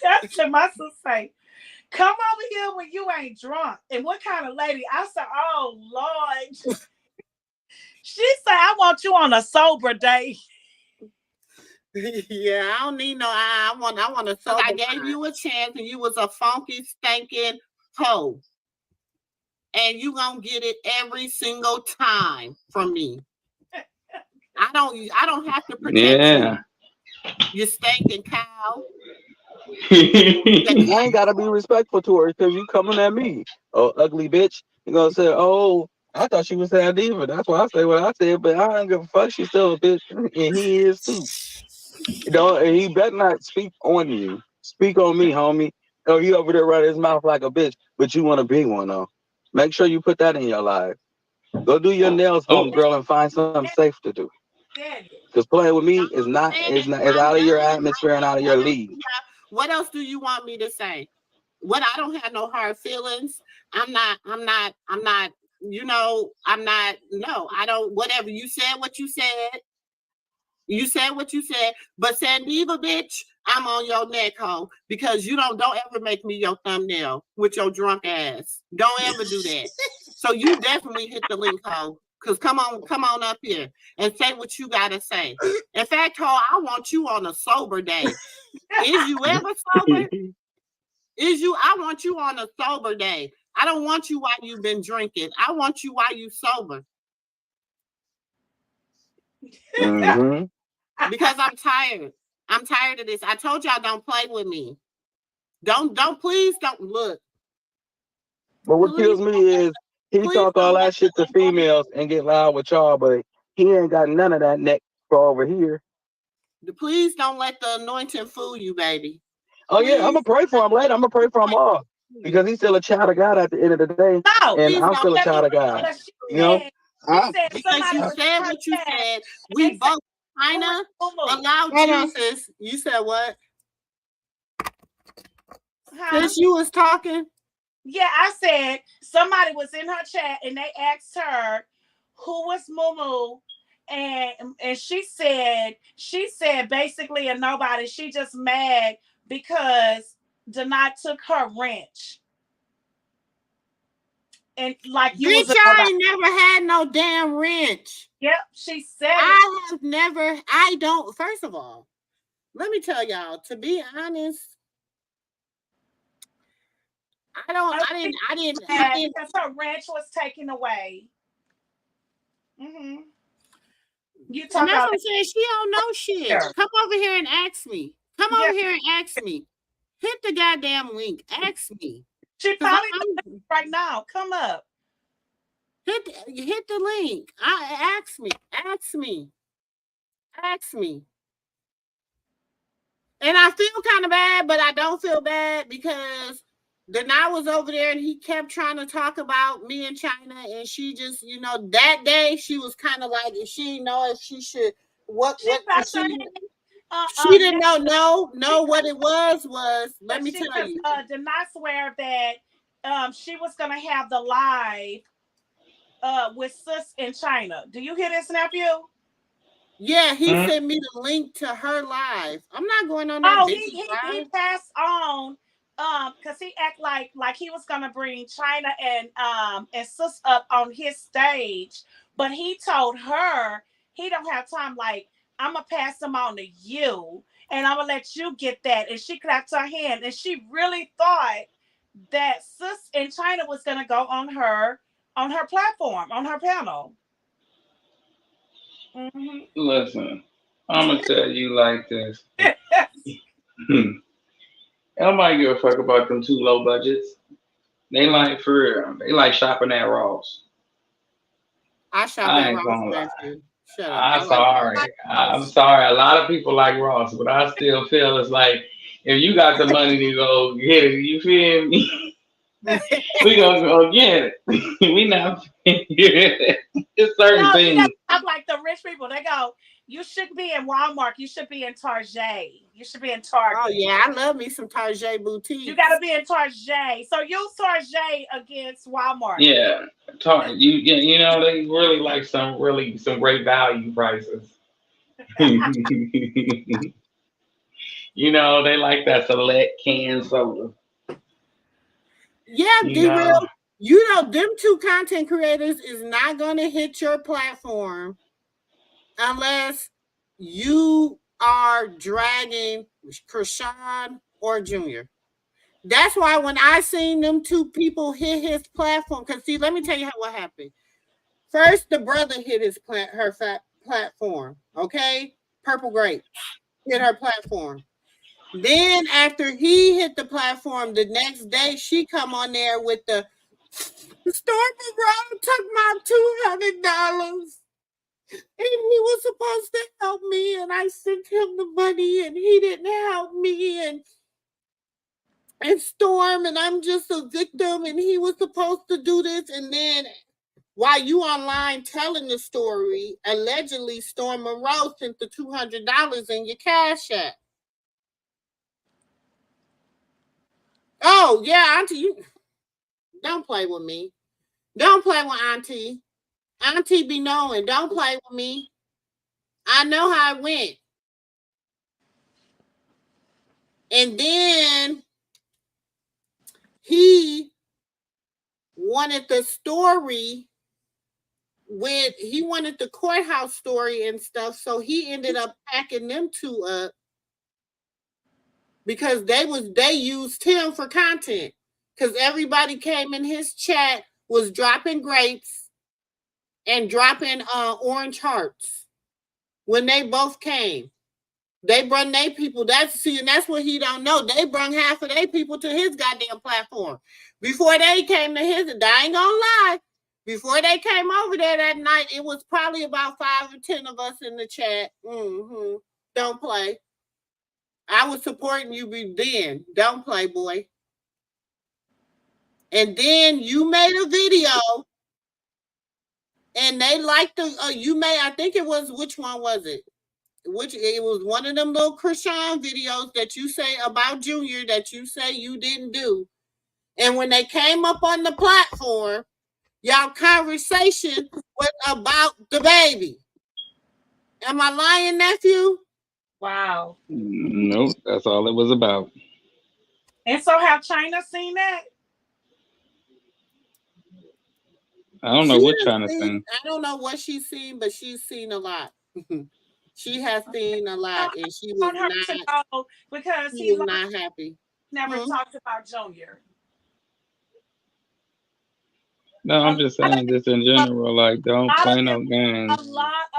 "That's what my sis say. Come over here when you ain't drunk." And what kind of lady? I said, "Oh Lord." She said, "I want you on a sober day." Yeah, I don't need no. I want a sober. I gave you a chance, and you was a funky, stinking hoe. And you gonna get it every single time from me. I don't have to protect you. You stinking cow. You ain't gotta be respectful to her because you coming at me. Oh, ugly bitch. You gonna say, oh, I thought she was saying diva. That's why I say what I said, but I don't give a fuck. She's still a bitch, and he is too. You know, and he better not speak on you. Speak on me, homie. Oh, he over there running his mouth like a bitch, but you want a big one though. Make sure you put that in your life. Go do your nails, homegirl, and find something safe to do. Because playing with me is out of your atmosphere and out of your league. What else do you want me to say? What? I don't have no hard feelings. I'm not. You know, I'm not. No, I don't. Whatever you said, what you said. You said what you said, but Sandiva, bitch, I'm on your neck, ho, because you don't ever make me your thumbnail with your drunk ass. Don't ever do that. So you definitely hit the link, ho, because come on up here and say what you gotta say. In fact, ho, I want you on a sober day. Is you ever sober? I want you on a sober day. I don't want you while you've been drinking. I want you while you sober. Mm-hmm. Because I'm tired. I'm tired of this. I told y'all don't play with me. Please don't look. But what kills me is he talk all that shit to females and get loud with y'all, but he ain't got none of that neck for over here. Please don't let the anointing fool you, baby. Oh yeah, I'm gonna pray for him later. I'm gonna pray for him all because he's still a child of God at the end of the day, and I'm still a child of God. You know, because you said what you said. We both kind of allowed Jesus. You said what? Since you was talking. Yeah, I said somebody was in her chat and they asked her who was MooMoo, and she said basically a nobody. She just mad because Denai took her wrench. And like you bitch, I ain't never had no damn wrench. Yep, she said it. First of all, let me tell y'all, to be honest, I didn't. Because her ranch was taken away. Mm-hmm. You talk And that's about what I'm saying. She don't know shit. Come over here and ask me. Come over here and ask me. Hit the goddamn link. Ask me. She probably right now. Come up. Hit the link. Ask me. Ask me. Ask me. And I feel kind of bad, but I don't feel bad because Denai was over there and he kept trying to talk about me and China, and she just, that day she was kind of like, she didn't know if she should she didn't know what it was. Let me tell you. Denai swear that she was gonna have the live with Sis in China. Do you hear this, nephew? Yeah, he sent me the link to her live. I'm not going on that. He passed on because he act like he was gonna bring China and Sis up on his stage, but he told her he don't have time. Like, I'm gonna pass them on to you, and I'm gonna let you get that. And she clapped her hand, and she really thought that Sis in China was gonna go on her platform, on her panel. Mm-hmm. Listen, I'm gonna tell you like this. Nobody give a fuck about them too low budgets. They like, for real, they like shopping at Ross. I shop at Ross. Shut up. I'm sorry. A lot of people like Ross, but I still feel it's like if you got the money to go get it, you feel me? We gonna go get it. We not. It's certain things. I'm like the rich people. They go, you shouldn't be in Walmart. You should be in Target. You should be in Target. Oh yeah, I love me some Target boutique. You gotta be in Target. So use Target against Walmart. Yeah, Target. You know they really like some great value prices. You know they like that select canned soda. Yeah, D-Real. You know, them two content creators is not going to hit your platform unless you are dragging Krishan or Junior. That's why when I seen them two people hit his platform, because see, let me tell you what happened. First, the brother hit her platform, okay? Purple Grape hit her platform. Then after he hit the platform, the next day she come on there with the Stormy Brown took my $200 and he was supposed to help me and I sent him the money and he didn't help me and Storm and I'm just a victim and he was supposed to do this. And then while you online telling the story, allegedly Storm Monroe sent the $200 in your Cash App. Oh, yeah, Auntie, you don't play with me. Don't play with Auntie. Auntie be knowing. Don't play with me. I know how it went. And then he wanted the story he wanted the courthouse story and stuff. So he ended up packing them two up because they used him for content. Because everybody came in his chat was dropping grapes and dropping orange hearts when they both came. They brung their people. And that's what he don't know. They brung half of their people to his goddamn platform. Before they came to his, I ain't gonna lie. Before they came over there that night, it was probably about 5 or 10 of us in the chat. Mm-hmm. Don't play. I was supporting you then. Don't play, boy. And then you made a video and they liked I think it was, which one was it? It was one of them little Krishan videos that you say about Junior that you say you didn't do. And when they came up on the platform, y'all conversation was about the baby. Am I lying, nephew? Wow. Nope, that's all it was about. And so have China seen that? I don't know what China's seen. I don't know what she's seen, but she's seen a lot. She has seen a lot, and she was not because he was not happy. Never talked about Junior. No, I'm just saying this in general. Like, don't play no A games.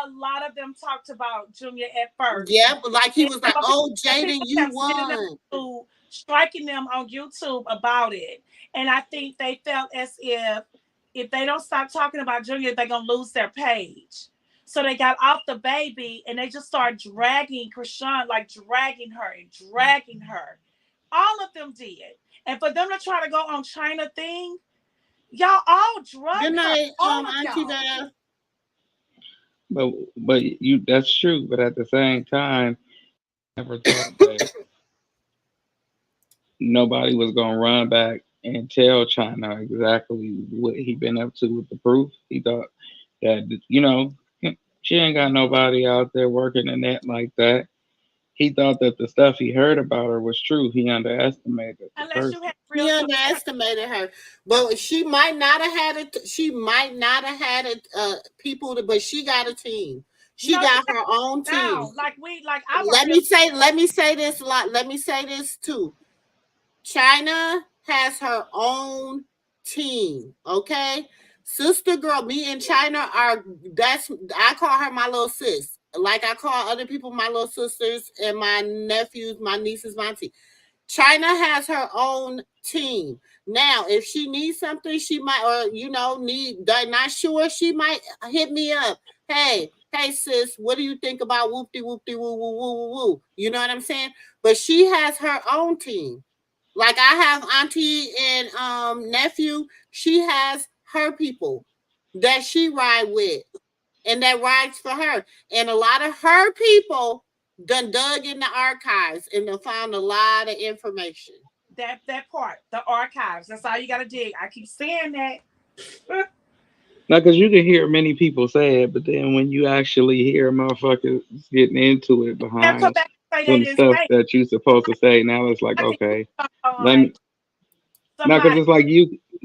lot of them talked about Junior at first. Yeah, but like he And was like, "Oh, Jaden, people you kept sending them won." to striking them on YouTube about it. And I think they felt as if they don't stop talking about Junior, they're gonna lose their page. So they got off the baby and they just started dragging Krishan, like dragging her and dragging her. All of them did. And for them to try to go on China thing, y'all all drug Good her. night, All of Auntie y'all. Val. But you that's true. But at the same time, never thought that nobody was gonna run back and tell China exactly what he been up to with the proof. He thought that she ain't got nobody out there working the net like that. He thought that the stuff he heard about her was true. He underestimated the Unless you person. have He real underestimated her, but she might not have had it. She might not have had it. People, but she got a team. She No, got her own team. now, like I'm a Let real me say. Let me say this. Let me say this too. China has her own team. Okay, SistaGirl. Me and China are. That's I call her my little sis. Like I call other people my little sisters and my nephews, my nieces, my auntie. China has her own team. Now, if she needs something, she might, or not sure, she might hit me up. Hey, sis, what do you think about whoopty whoopty woo woo woo woo woo? You know what I'm saying? But she has her own team. Like I have auntie and nephew, she has her people that she ride with and that rides for her. And a lot of her people dug in the archives and done found a lot of information. that part, the archives. That's all you gotta dig. I keep saying that. Now, because you can hear many people say it, but then when you actually hear motherfuckers getting into it They'll come behind back and say they some didn't stuff say. that you supposed to say, now it's like, I can okay, let on me. Now, because somebody. it's like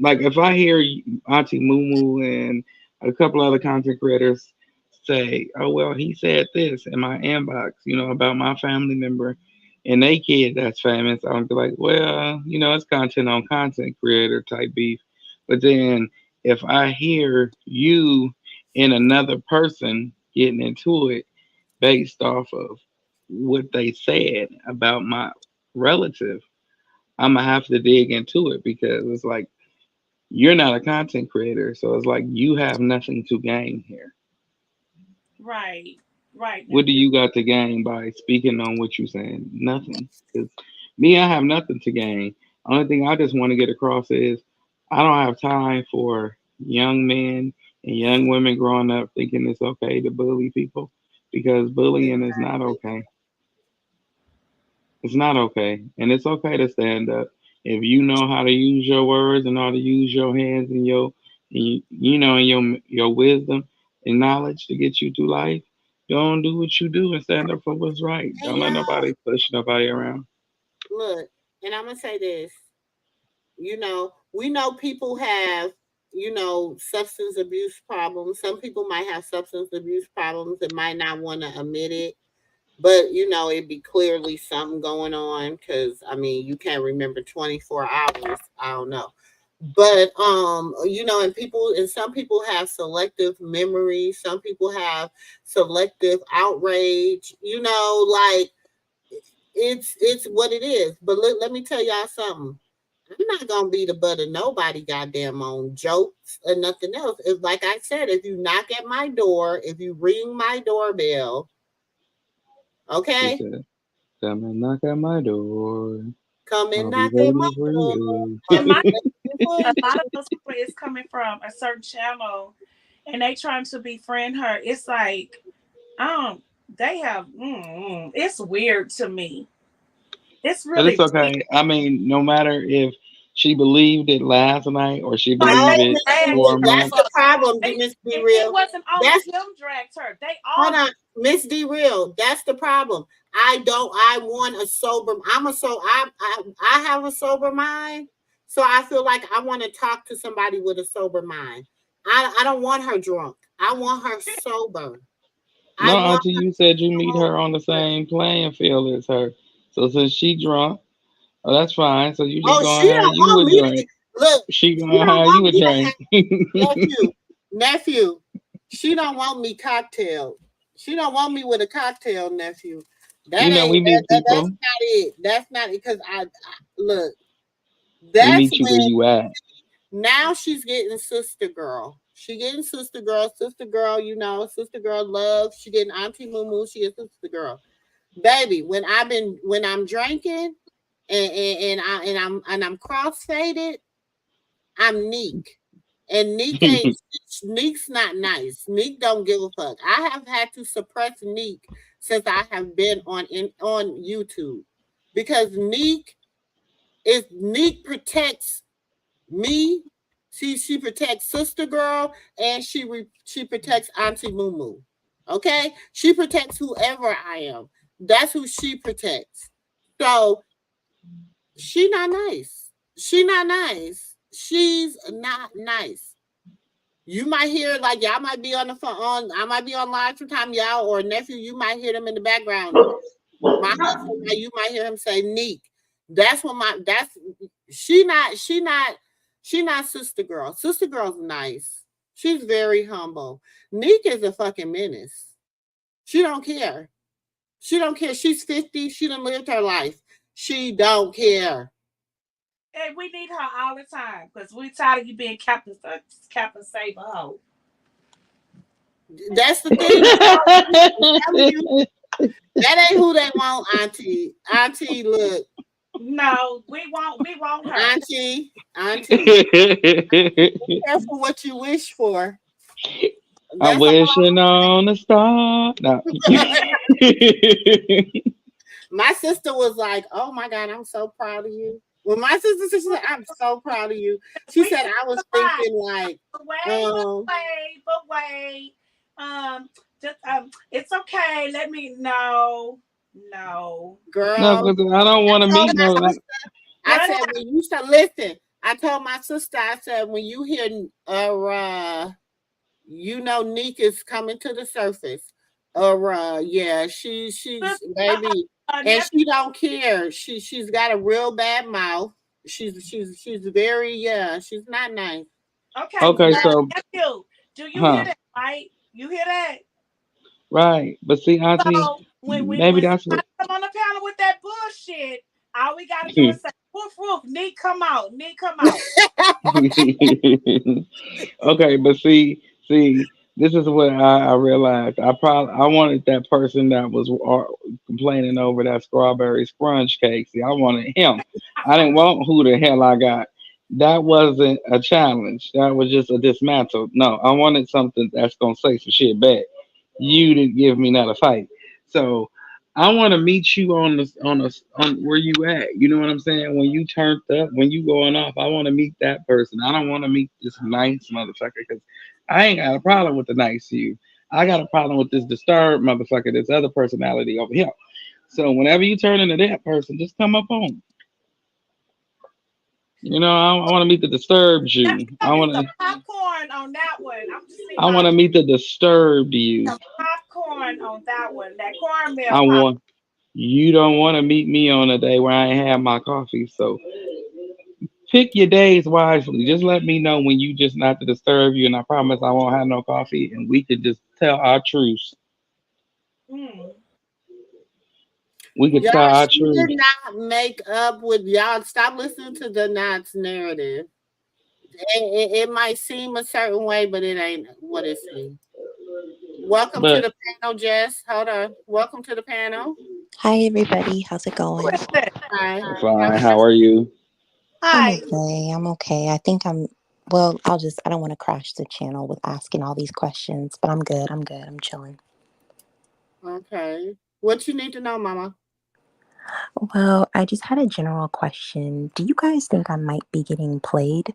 like if I hear Auntie MooMoo and a couple other content creators say, "Oh well, he said this in my inbox," about my family member and they kid that's famous, I'm be like, well, it's content on content creator type beef. But then if I hear you and another person getting into it based off of what they said about my relative, I'm gonna have to dig into it because it's like you're not a content creator, so it's like you have nothing to gain here. Right, right, What do nephew. you got to gain by speaking on what you're saying? Nothing. Because me, I have nothing to gain. Only thing I just want to get across is I don't have time for young men and young women growing up thinking it's okay to bully people because bullying is not Exactly. okay. It's not okay. And it's okay to stand up. If you know how to use your words and how to use your hands and and your wisdom and knowledge to get you through life, go and do what you do and stand up for what's right. And Don't let y'all, nobody push nobody around. look, and I'm gonna say this. We know people have, substance abuse problems. Some people might have substance abuse problems and might not want to admit it. But it'd be clearly something going on because you can't remember 24 hours. I don't know. But and some people have selective memory, some people have selective outrage, like it's what it is. But let me tell y'all something. I'm not gonna be the butt of nobody goddamn on jokes or nothing else. It's like I said, if you knock at my door, if you ring my doorbell, She okay, said, come and knock at my door. come and I'll be knock at my waiting for door. you. I'll And be my waiting for a lot of you. those people is coming from a certain channel, and they trying to befriend her. It's like, they have. It's weird to me. It's But it's really weird. okay. I mean, no matter if she believed it last night or she Like No, believed they it Miss dragged for D, a that's month. the problem, they, Miss D it Real. wasn't only That's him dragged her. They hold all. on, Miss D Real. That's the problem. I want a sober. I have a sober mind, so I feel like I want to talk to somebody with a sober mind. I don't want her drunk. I want her sober. I No, want Auntie, her you said you meet her on the sober. same playing field as her. So since she drunk, oh, that's fine. So you just Oh, go she and have don't you want a me to. drink. Look, She she gonna don't hire you want a me to drink. have nephew. She don't want me cocktail. She don't want me with a cocktail, nephew. That You know, ain't we meet that's people. not it. That's not it. Because I look. We That's meet you where when you at. now she's getting sister girl. She getting sister girl. Sister girl, you know, sister girl love. She getting Auntie MooMoo. She is sister girl. Baby, when I'm drinking and I'm cross-faded, I'm Neek. And Neek's not nice. Neek don't give a fuck. I have had to suppress Neek since I have been on YouTube. Because Neek protects me. She protects sister girl and she protects Auntie MooMoo. Okay? She protects whoever I am. That's who she protects. So she not nice. She not nice. She's not nice. You might hear like y'all might be on the phone I might be on live sometime, y'all or nephew, you might hear them in the background. My husband, you might hear him say Neek. That's what she not sister girl. Sister girl's nice. She's very humble. Neek is a fucking menace. She don't care. She don't care. She's 50. She done lived her life. She don't care. And we need her all the time because we tired of you being Captain Saber hoe. That's the thing. That ain't who they want, Auntie. Auntie, look. No, we want her. Auntie. Be careful what you wish for. I'm That's wishing on a star. No. My sister was like, "Oh my God, I'm so proud of you." When my sister said, she said, "I'm so proud of you," she said, "I was thinking like, but wait, just it's okay. Let me know. No, girl." No, because I don't want to meet no. I said, "When you start listen," I told my sister, I said, "When you hear, you know, Neek is coming to the surface." Yeah, she's baby, and she don't care. She's got a real bad mouth. She's very she's not nice. Okay, so do you hear that? Right, you hear that? Right, but see, Auntie, So maybe when that's what. somebody come on the panel with that bullshit, all we gotta do is say, "Woof woof, Nick, come out, Nick, come out." Okay, but see, this is what I realized. I wanted that person that was complaining over that strawberry sponge cake. See, I wanted him. I didn't want who the hell I got. That wasn't a challenge. That was just a dismantle. No, I wanted something that's gonna say some shit back. You didn't give me not a fight. So I want to meet you on where you at. You know what I'm saying? When you turned up, when you going off, I want to meet that person. I don't want to meet this nice motherfucker because I ain't got a problem with the nice you. I got a problem with this disturbed motherfucker, this other personality over here. So whenever you turn into that person, just come up on. You know, I want to meet the disturbed you. I want to. Popcorn on that one. I'm just I want to meet the disturbed you. some popcorn on that one. That cornmeal I pop. want. You don't want to meet me on a day where I ain't have my coffee. So pick your days wisely. Just let me know when you just not to disturb you, and I promise I won't have no coffee, and we could just tell our truths. Mm. We could tell Y'all our should truths. not make up with y'all. Stop listening to the Knots narrative. It might seem a certain way, but it ain't what it seems. Welcome to But the panel, Jess. Hold on. Welcome to the panel. Hi, everybody. How's it Who going? is that? Hi. fine. How are you? I'm Hi. okay. I'm okay. I don't want to crash the channel with asking all these questions, but I'm good. I'm good. I'm chilling. Okay. What you need to know, Mama? Well, I just had a general question. Do you guys think I might be getting played?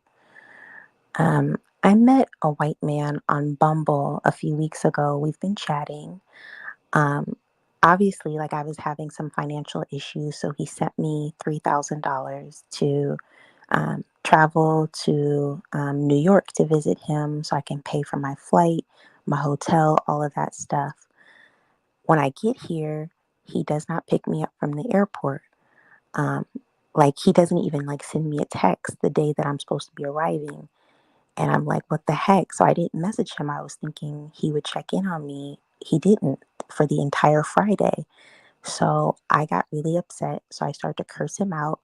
I met a white man on Bumble a few weeks ago. We've been chatting. Um, Obviously, like I was having some financial issues, so he sent me $3,000 to travel to New York to visit him so I can pay for my flight, my hotel, all of that stuff. When I get here, he does not pick me up from the airport. Um, Like, he doesn't even like send me a text the day that I'm supposed to be arriving. And I'm like, what the heck? So I didn't message him. I was thinking he would check in on me. He didn't for the entire Friday. So I got really upset. So I started to curse him out.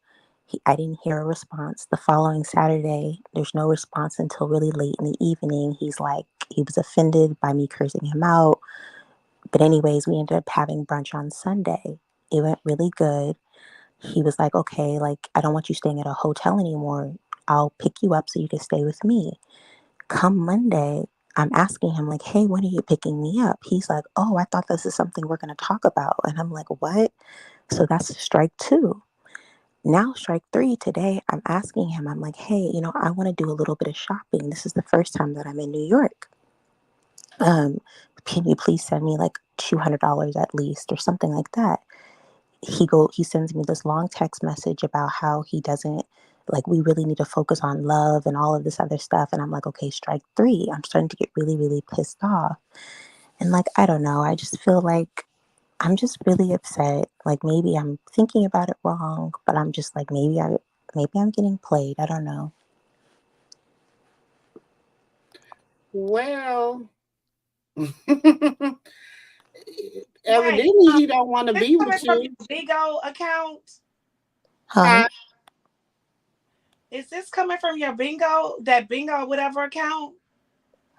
I didn't hear a response. The following Saturday, there's no response until really late in the evening. He's like, he was offended by me cursing him out. But, anyways, we ended up having brunch on Sunday. It went really good. He was like, okay, like, I don't want you staying at a hotel anymore. I'll pick you up so you can stay with me. Come Monday, I'm asking him, like, hey, when are you picking me up? He's like, oh, I thought this is something we're going to talk about. And I'm like, what? So that's strike 2. Now, strike 3, today, I'm asking him, I'm like, hey, I want to do a little bit of shopping. This is the first time that I'm in New York. Um, can you please send me like $200 at least or something like that? He sends me this long text message about how he doesn't, like, we really need to focus on love and all of this other stuff. And I'm like, okay, strike 3. I'm starting to get really, really pissed off. And like, I don't know. I just feel like I'm just really upset. Like, maybe I'm thinking about it wrong, but I'm just like, maybe I'm getting played. I don't know. Well, evidently he don't want to be with From you. your Bingo account? Huh? Is this coming from your that Bingo whatever account?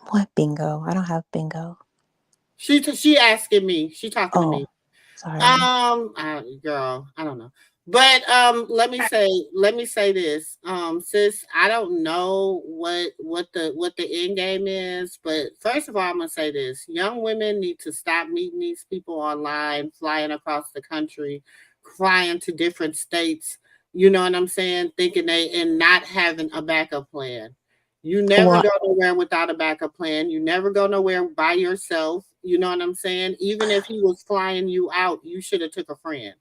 What bingo? I don't have bingo. She asking me. She talking to me. Sorry. Girl, I don't know. But let me say this. Sis, I don't know what the end game is, but first of all, I'm gonna say this. Young women need to stop meeting these people online, flying across the country, flying to different states, you know what I'm saying, thinking and not having a backup plan. You never go nowhere without a backup plan. You never go nowhere by yourself. You know what I'm saying? Even if he was flying you out, you should have took a friend.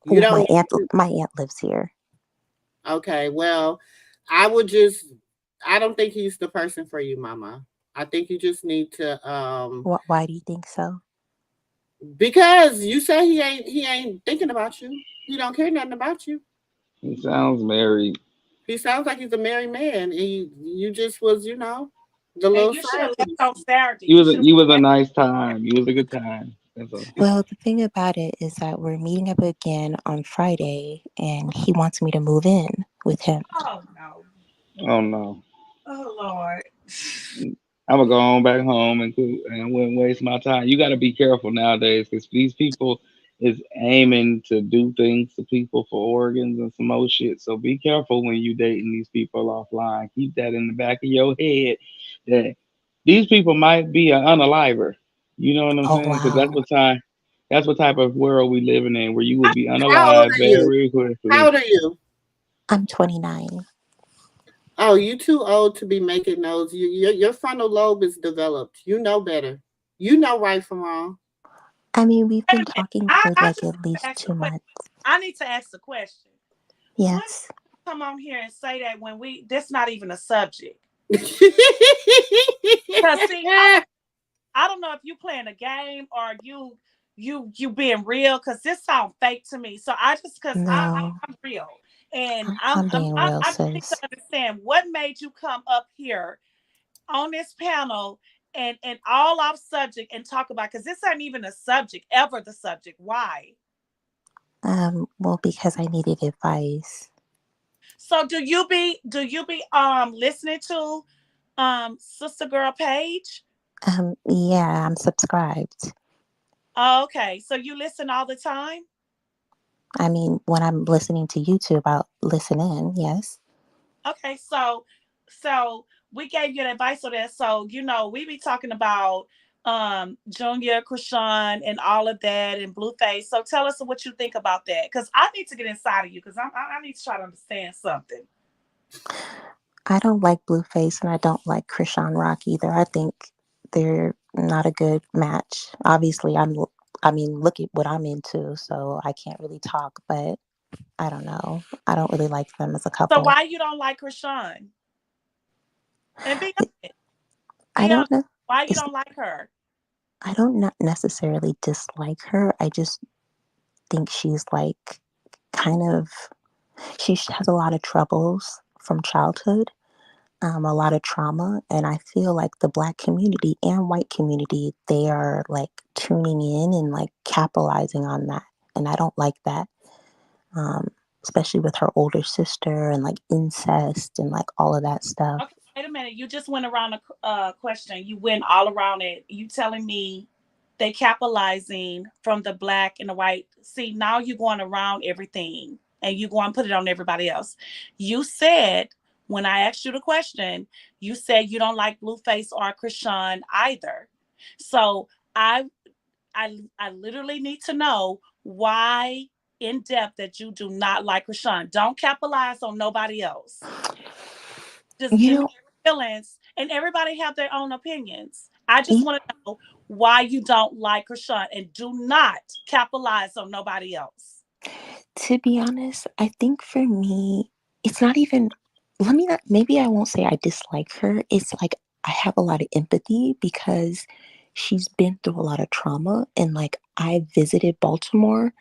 You Well, don't. my aunt lives here. Okay, well, I don't think he's the person for you, Mama. I think you just need to Why do you think so? because you say he ain't thinking about you. He don't care nothing about you. He sounds married. He sounds like he's a married man. And you just was, the And little you should side have left piece. on Saturday. You was a nice time. You was a good time. That's all. Well, the thing about it is that we're meeting up again on Friday, and he wants me to move in with him. Oh no. Oh no. Oh Lord. I'm gonna go on back home and wouldn't waste my time. You got to be careful nowadays because these people is aiming to do things to people for organs and some more shit. So be careful when you dating these people offline. Keep that in the back of your head that these people might be an unaliver. You know what I'm Oh, saying? Because wow. that's what type of world we living in, where you will be How old unalive are you? very How quickly. old are you? I'm 29. Oh, you too old to be making those. Your frontal lobe is developed. You know better. You know right from wrong. I mean, we've Wait been a minute. talking I, for I like just at need to least ask a 2 question. months. I need to ask a question. When Yes. you come on here and say that when that's not even a subject. Because see, I don't know if you playing a game or you being real, because this sounds fake to me. So I just No, I'm real. And I'm being real, I need to sis. understand what made you come up here on this panel and all off subject and talk about, because this ain't even a subject, ever the subject. Why? Well, because I needed advice. So do you be listening to SistaGirl page? Yeah, I'm subscribed. Oh, okay. So you listen all the time? I mean, when I'm listening to YouTube, I'll listen in. Yes. Okay, so we gave you the advice on that. So we be talking about Junior, Krishan, and all of that, and Blueface. So tell us what you think about that, because I need to get inside of you, because I need to try to understand something. I don't like Blueface and I don't like Krishan Rock either. I think they're not a good match. Obviously, I mean, look at what I'm into, so I can't really talk, but I don't know. I don't really like them as a So couple. why you don't like Krishan? And be honest. I Be honest. don't know. Why you It's, don't like her? I don't not necessarily dislike her. I just think she's like kind of She has a lot of troubles from childhood, a lot of trauma, and I feel like the Black community and white community, they are like tuning in and like capitalizing on that, and I don't like that. Um, Especially with her older sister and like incest and like all of that stuff. Okay, wait a minute. You just went around the question. You went all around it. You telling me they capitalizing from the Black and the white. See, now you're going around everything and you going to put it on everybody else. You said, when I asked you the question, you said you don't like Blueface or Krishan either. So I I literally need to know why in depth that you do not like Krishan. Don't capitalize on nobody else. Just You give me know, your feelings, and everybody have their own opinions. I just want to know why you don't like Krishan, and do not capitalize on nobody else. to be honest, I think for me, it's not even, let me not, maybe I won't say I dislike her. It's like I have a lot of empathy because she's been through a lot of trauma. And like I visited Baltimore,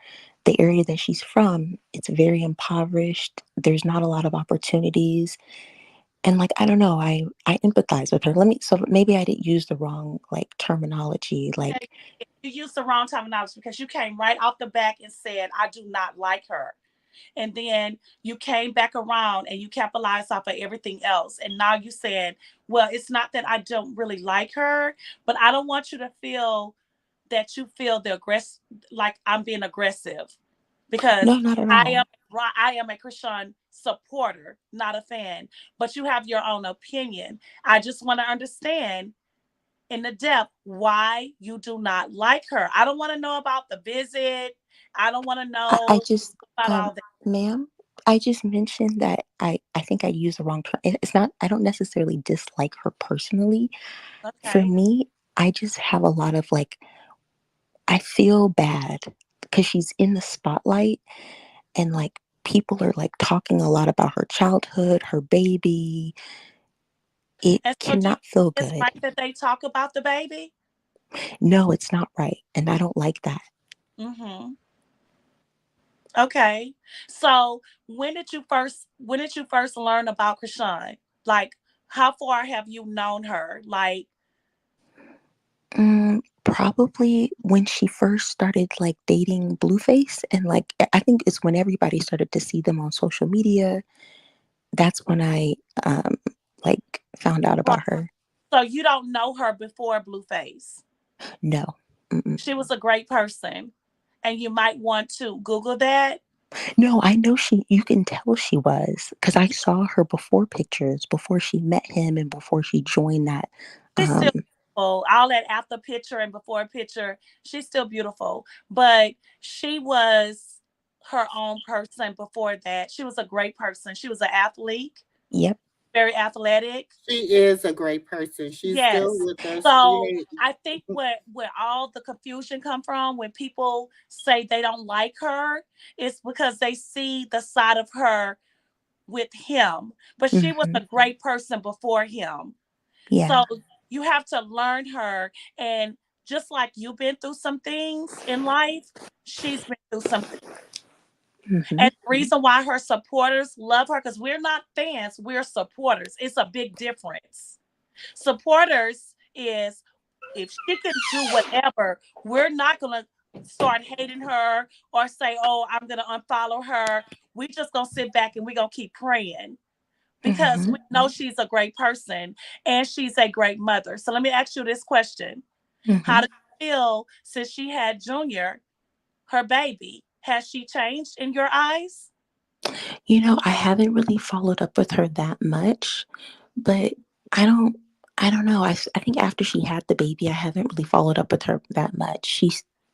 the area that she's from, it's very impoverished. There's not a lot of opportunities. And like I don't know, I empathize with her. Let me, so maybe I didn't use the wrong like terminology. Okay, Like you used the wrong terminology because you came right off the back and said I do not like her, and then you came back around and you capitalized off of everything else, and now you said, well, it's not that I don't really like her, but I don't want you to feel that you feel the aggress like I'm being aggressive, because no, not at I am all. I am a Christian supporter, not a fan, but you have your own opinion. I just want to understand in the depth why you do not like her. I don't want to know about the visit. I don't want to I know just, about all that. ma'am, I just mentioned that I think I used the wrong term. It's not, I don't necessarily dislike her personally. For Okay. me, I just have a lot of like, I feel bad because she's in the spotlight and like people are like talking a lot about her childhood, her baby. It And so do you cannot feel think it's good. right that they talk about the baby? No, it's not right. And I don't like that. Mm-hmm. Okay. So when did you first learn about Krishan? Like, how far have you known her? Like, Probably when she first started like dating Blueface, and like I think it's when everybody started to see them on social media. That's when I um like found out right. about her. So you don't know her before Blueface. No. Mm-mm. She was a great person. And you might want to Google that. No, I know she, you can tell she was because I saw her before pictures, before she met him and before she joined that. She's Um, still beautiful. All that after picture and before picture, she's still beautiful. But she was her own person before that. She was a great person. She was an athlete, yep. very athletic. She is a great person. She's still Yes. with us. So We I think where all the confusion come from when people say they don't like her is because they see the side of her with him. But she was Hmm. a great person before him. Yeah. So you have to learn her, and just like you've been through some things in life, she's been through something. Hmm. And the reason why her supporters love her, because we're not fans, we're supporters. It's a big difference. Supporters is if she can do whatever, we're not gonna start hating her or say, "Oh, I'm gonna unfollow her." We just gonna sit back and we gonna keep praying because Hmm. we know she's a great person and she's a great mother. So let me ask you this question: how Hmm. do you feel since she had Junior, her baby? Has she changed in your eyes? You know, I haven't really followed up with her that much, but I don't I don't know. I think after she had the baby, I haven't really followed up with her that much.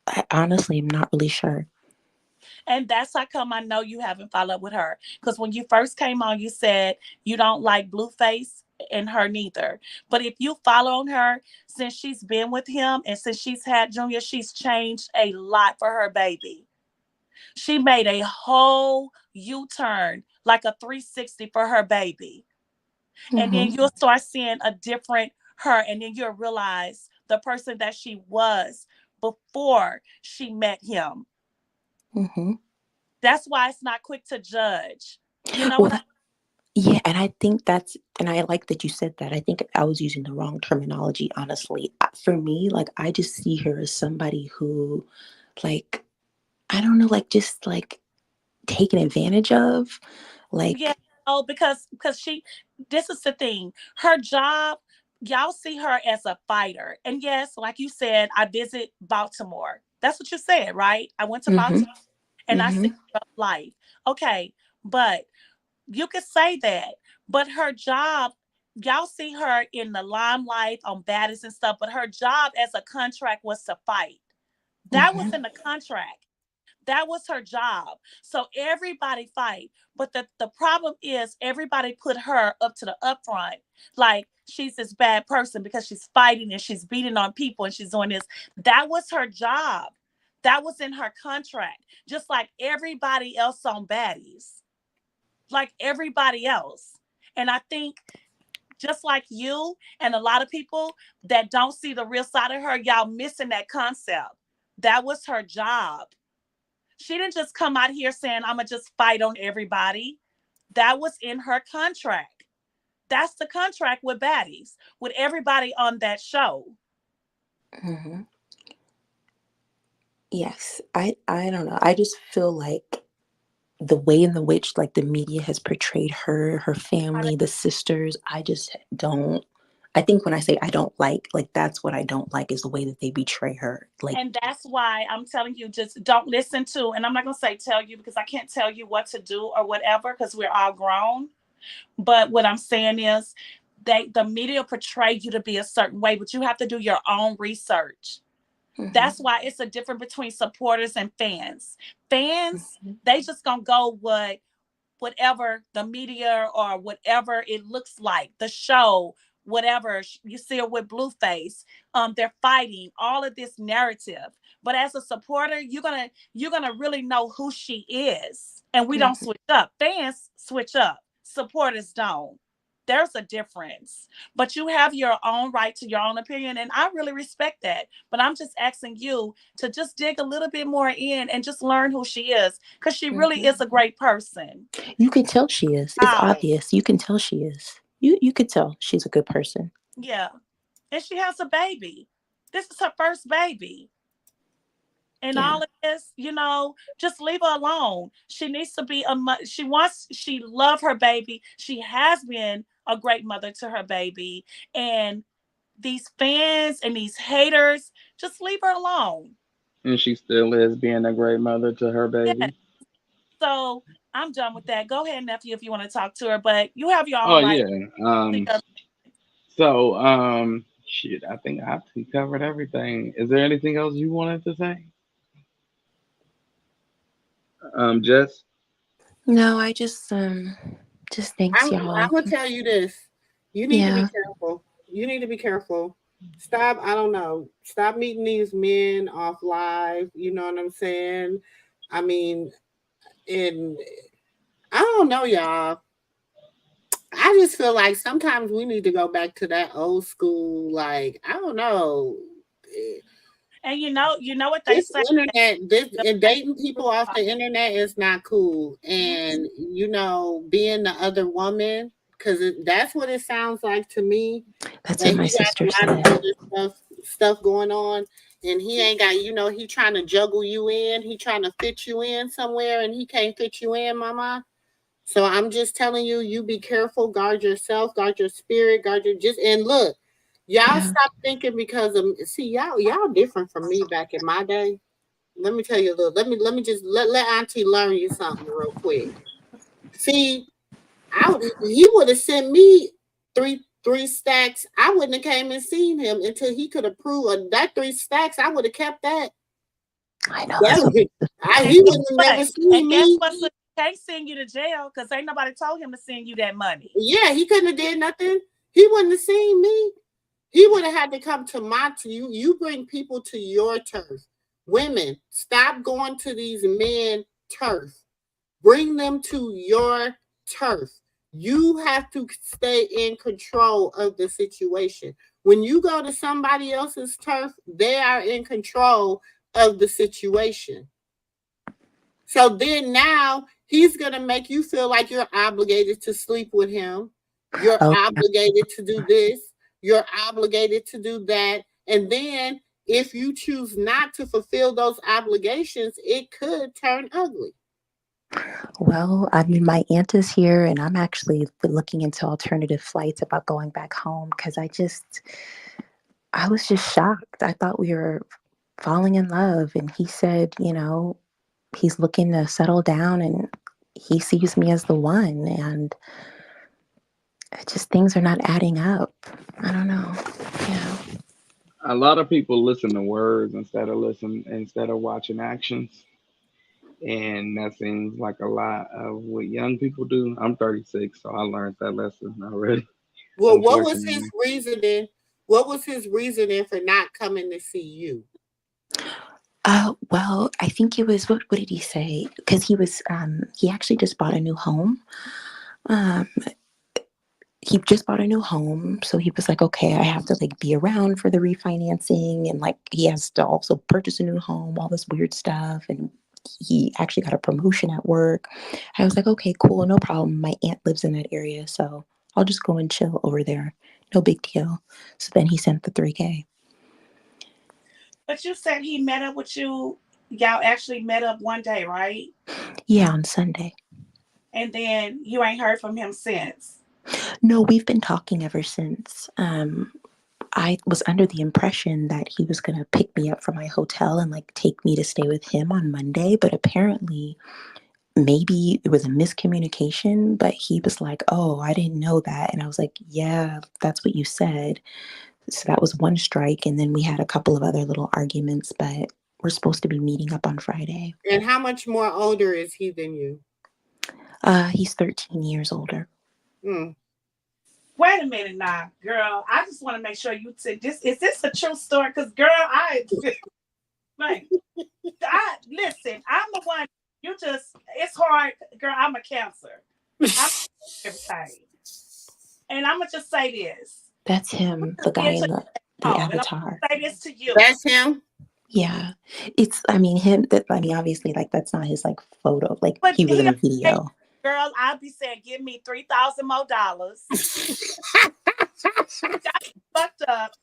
I honestly am not really sure. And that's how come I know you haven't followed up with her. Because when you first came on, you said you don't like Blueface and her neither. But if you follow on her since she's been with him and since she's had Junior, she's changed a lot for her baby. She made a whole U-turn, like a 360 for her baby. And then Hmm. you'll start seeing a different her, and then you'll realize the person that she was before she met him. Hmm. That's why it's not quick to judge. You know Well, what? yeah, and I think and I like that you said that. I think I was using the wrong terminology, honestly. For me, like, I just see her as somebody who, like, I don't know, like, just like taken advantage of. Yeah, Like, because this is the thing. Her job, y'all see her as a fighter. And yes, like you said, I visit Baltimore. That's what you said, right? I went to mm-hmm, Baltimore and I see mm-hmm, her life. Okay, but you could say that. But her job, y'all see her in the limelight on baddies and stuff, but her job as a contract was to fight. That was mm-hmm, in the contract. That was her job. So everybody fight. But the problem is everybody put her up to the upfront. Like she's this bad person because she's fighting and she's beating on people and she's doing this. That was her job. That was in her contract. Just like everybody else on baddies. Like everybody else. And I think just like you and a lot of people that don't see the real side of her, y'all missing that concept. That was her job. She didn't just come out here saying, I'm going to just fight on everybody. That was in her contract. That's the contract with baddies, with everybody on that show. mm-hmm. Yes, I don't know. I just feel like the way in the which like the media has portrayed her family, the sisters, I just don't. I think when I say I don't like that's what I don't like is the way that they betray her. Like, And that's why I'm telling you, just don't listen to, and I'm not going to say tell you because I can't tell you what to do or whatever because we're all grown. But what I'm saying is the media portray you to be a certain way, but you have to do your own research. mm-hmm, That's why it's a difference between supporters and fans. Fans, mm-hmm, they just gonna go whatever the media or whatever it looks like, the show, whatever you see it with Blueface. They're fighting all of this narrative. But as a supporter, you're gonna really know who she is. And we don't mm-hmm, switch up. Fans switch up. Supporters don't. There's a difference. But you have your own right to your own opinion. And I really respect that. But I'm just asking you to just dig a little bit more in and just learn who she is. Because she really mm-hmm. is a great person. You can tell she is. It's Wow. obvious. You can tell she is. You could tell she's a good person. Yeah. And she has a baby. This is her first baby. And Yeah. all of this, just leave her alone. She needs to be she love her baby. She has been a great mother to her baby. And these fans and these haters, just leave her alone. And she still is being a great mother to her Yeah. baby. So I'm done with that. Go ahead, nephew, if you want to talk to her, but you have your Oh own right. yeah. Shit, I think I covered everything. Is there anything else you wanted to say? Jess? No, I just thanks I y'all. would tell you this. You need to be Yeah. careful. You need to be careful. Stop, I don't know. Stop meeting these men off live. You know what I'm saying? I mean, and I don't know, y'all. I just feel like sometimes we need to go back to that old school, like, I don't know. And you know what they This say. internet, this and dating people off the internet is not cool. And being the other woman, because that's what it sounds like to me. That's That what my he got sister a lot of said. other stuff going on, and he ain't got. He trying to juggle you in. He trying to fit you in somewhere, and he can't fit you in, mama. So I'm just telling you, you be careful, guard yourself, guard your spirit, guard your and look, y'all Yeah. stop thinking because of y'all different from me back in my day. Let me tell you a little. Let me just let Auntie learn you something real quick. See, he would have sent me three stacks. I wouldn't have came and seen him until he could approve of that 3 stacks. I would have kept that. I know that's what He wouldn't have never seen And guess me. what? So he can't send you to jail because ain't nobody told him to send you that money. Yeah, he couldn't have did nothing. He wouldn't have seen me. He would have had to come to you. You bring people to your turf. Women, stop going to these men turf. Bring them to your turf. You have to stay in control of the situation. When you go to somebody else's turf, they are in control of the situation. So then now he's going to make you feel like you're obligated to sleep with him. You're Oh, obligated to do this. You're obligated to do that. And then if you choose not to fulfill those obligations, it could turn ugly. well, I mean, my aunt is here, and I'm actually looking into alternative flights about going back home because I was just shocked. I thought we were falling in love, and he said, he's looking to settle down and he sees me as the one, and things are not adding up. I don't know. Yeah. A lot of people listen to words instead of watching actions, and that seems like a lot of what young people do. I'm 36, so I learned that lesson already. Well, what was his Unfortunately, reasoning? What was his reasoning for not coming to see you? Well, I think it was what did he say? Because he actually just bought a new home. Um, he just bought a new home, so he was like, okay, I have to like be around for the refinancing, and like he has to also purchase a new home, all this weird stuff, and he actually got a promotion at work. I was like, okay, cool, no problem. My aunt lives in that area, so I'll just go and chill over there. No big deal. So then he sent the 3K. But you said he met up with you. Y'all actually met up one day, right? Yeah, on Sunday. And then you ain't heard from him since. No, we've been talking ever since. I was under the impression that he was going to pick me up from my hotel and like take me to stay with him on Monday, but apparently maybe it was a miscommunication, but he was like, "Oh, I didn't know that." And I was like, "Yeah, that's what you said." So that was one strike, and then we had a couple of other little arguments, but we're supposed to be meeting up on Friday. And how much more older is he than you? He's 13 years older. Hmm. Wait a minute now, girl. I just want to make sure you said this. Is this a true story? Because, girl, like, listen. I'm the one. It's hard, girl. I'm a Cancer. I'm everything, and I'm gonna just say this. That's him, the guy in the avatar. Say this to you. That's him. Yeah, obviously, like that's not his like photo. Like But he was in a video. Girl, I'll be saying, give me $3,000 more. That's fucked up.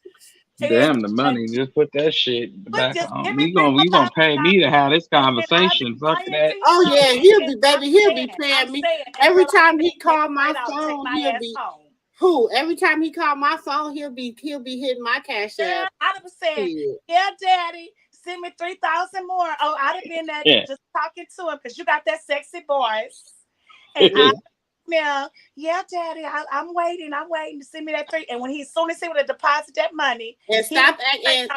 damn the money. Just put that shit back Just on. give me You gonna pay me to have this and I'll be conversation? Fuck lying that. to Oh you. yeah, he'll be paying me. Every girl, time he take call my out, take phone, my he'll ass be home. who? Every time he call my phone, he'll be hitting my cash app. I'd have said, yeah, daddy, send me 3,000 more. Oh, I'd have been there just talking to him because you got that sexy voice. And yeah, daddy, I'm waiting to send me that 3. And when as soon as he would have deposited that money, And stop and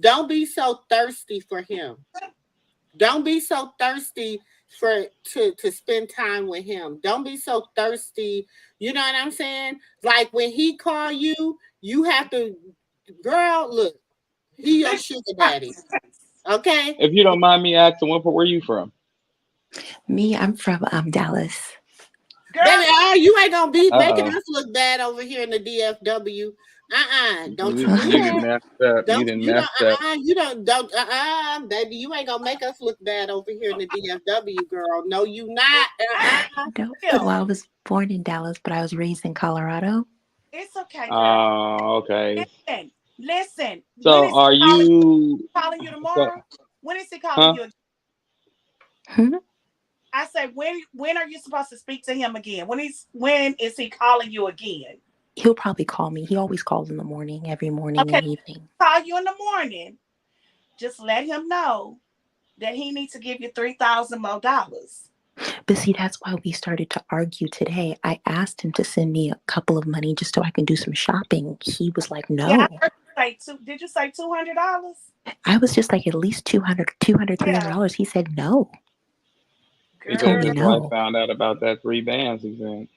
don't be so thirsty for him. Don't be so thirsty to spend time with him. Don't be so thirsty. You know what I'm saying? Like when he call you, you have to, girl, look, he your sugar daddy. Okay? If you don't mind me asking, where you from? Me, I'm from Dallas. Girl, baby, you ain't gonna be making us look bad over here in the DFW. Don't you do that. You done messed up. Baby, you ain't gonna make us look bad over here in the DFW, girl. No, you not. No, well, I was born in Dallas, but I was raised in Colorado. It's okay, girl. Oh, okay. Listen. So are you calling you tomorrow? When is he calling you again? I say, when are you supposed to speak to him again? When is he calling you again? He'll probably call me. He always calls in the morning, every morning and evening. Call you in the morning. Just let him know that he needs to give you $3,000 more. But see, that's why we started to argue today. I asked him to send me a couple of money just so I can do some shopping. He was like, no. Yeah, I heard did you say $200? I was just like, at least $200, $300. He said no. He told me his wife found out about that 3 bands he sent.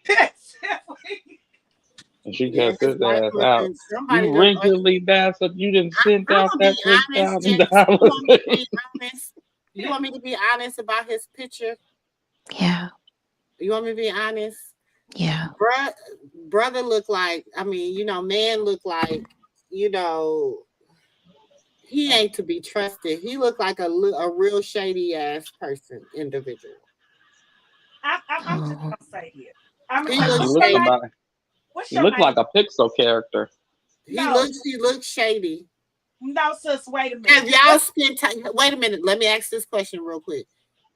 And she cussed his ass out. You wrinkly bastard, you didn't send out that $3,000. You want me to be honest about his picture? Yeah. You want me to be honest? Yeah. Brother look like, man look like, He ain't to be trusted. He looked like a real shady ass individual. I'm just gonna say it. He looks shady. What's He your looked name? like a Pixel character. He looks shady. No, sis, wait a minute. Have y'all spent time? Wait a minute. Let me ask this question real quick.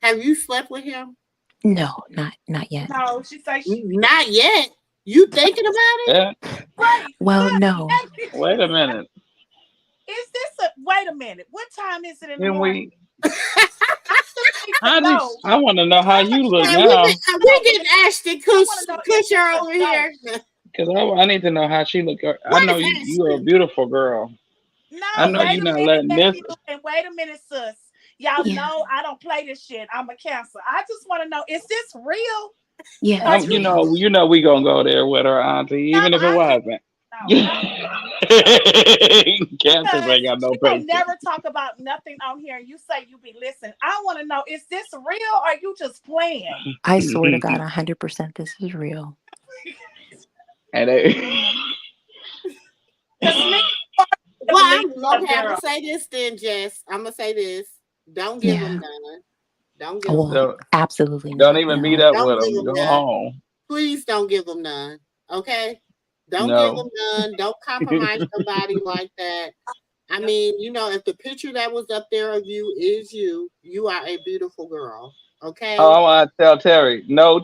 Have you slept with him? No, not yet. No, she says not yet. You thinking about it? Yeah. Right. Well, no. Wait a minute. Is this wait a minute? What time is it in the Can morning? I want to know how you look now. We get Ashton Kutcher over here. Because I need to know how she look. I know you're a beautiful girl. No, I know you're not letting this. And wait a minute, sis. Y'all know I don't play this shit. I'm a Cancer. I just want to know: is this real? Yeah. You know, we gonna go there with her auntie, even if it wasn't. Cancers ain't got no patience. Never talk about nothing on here, and you say you be listening. I want to know: is this real, or are you just playing? I swear to God, 100%, this is real. And I'm gonna say this then, Jess. I'm gonna say this. Don't give them none. Don't give them. Absolutely don't even meet up with them. Go home. Please don't give them none. Okay. Don't give them none. Don't compromise your body like that. I mean, if the picture that was up there of you is you, you are a beautiful girl. Okay. Oh, I want to tell Terry, no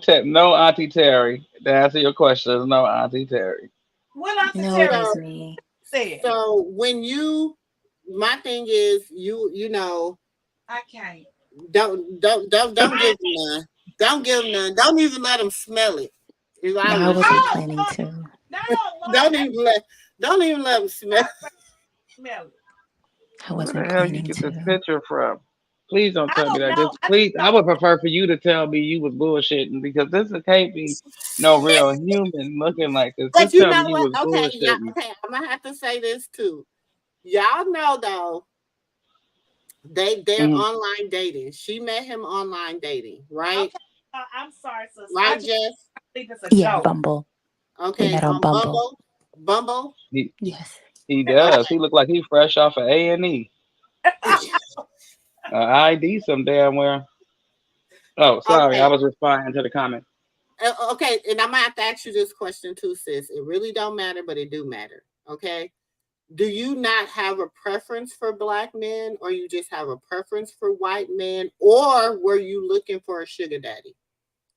Auntie Terry. To answer your question, no Auntie Terry. What Auntie No, Terry? it is me. So when my thing is, I can't. Don't give them none. Don't give them none. Don't even let them smell it. No, I wasn't planning to. Don't even let them smell it. I wasn't Where the hell planning you get to. this picture from? Please don't tell me that. Please, I would prefer for you to tell me you was bullshitting because this can't be no real human looking like this. But just you tell know me what? you was bullshitting. Okay, I'm gonna have to say this too. Y'all know though, they're online dating. She met him online dating, right? Okay. I'm sorry, sister. Right, Jess? I think it's a joke. Bumble. Okay, met on Bumble. Bumble. Yes. He does. He look like he fresh off of A&E. ID some damn where. Oh, sorry. Okay. I was responding to the comment. Okay, and I'm gonna have to ask you this question too, sis. It really don't matter, but it do matter. Okay. Do you not have a preference for black men, or you just have a preference for white men, or were you looking for a sugar daddy?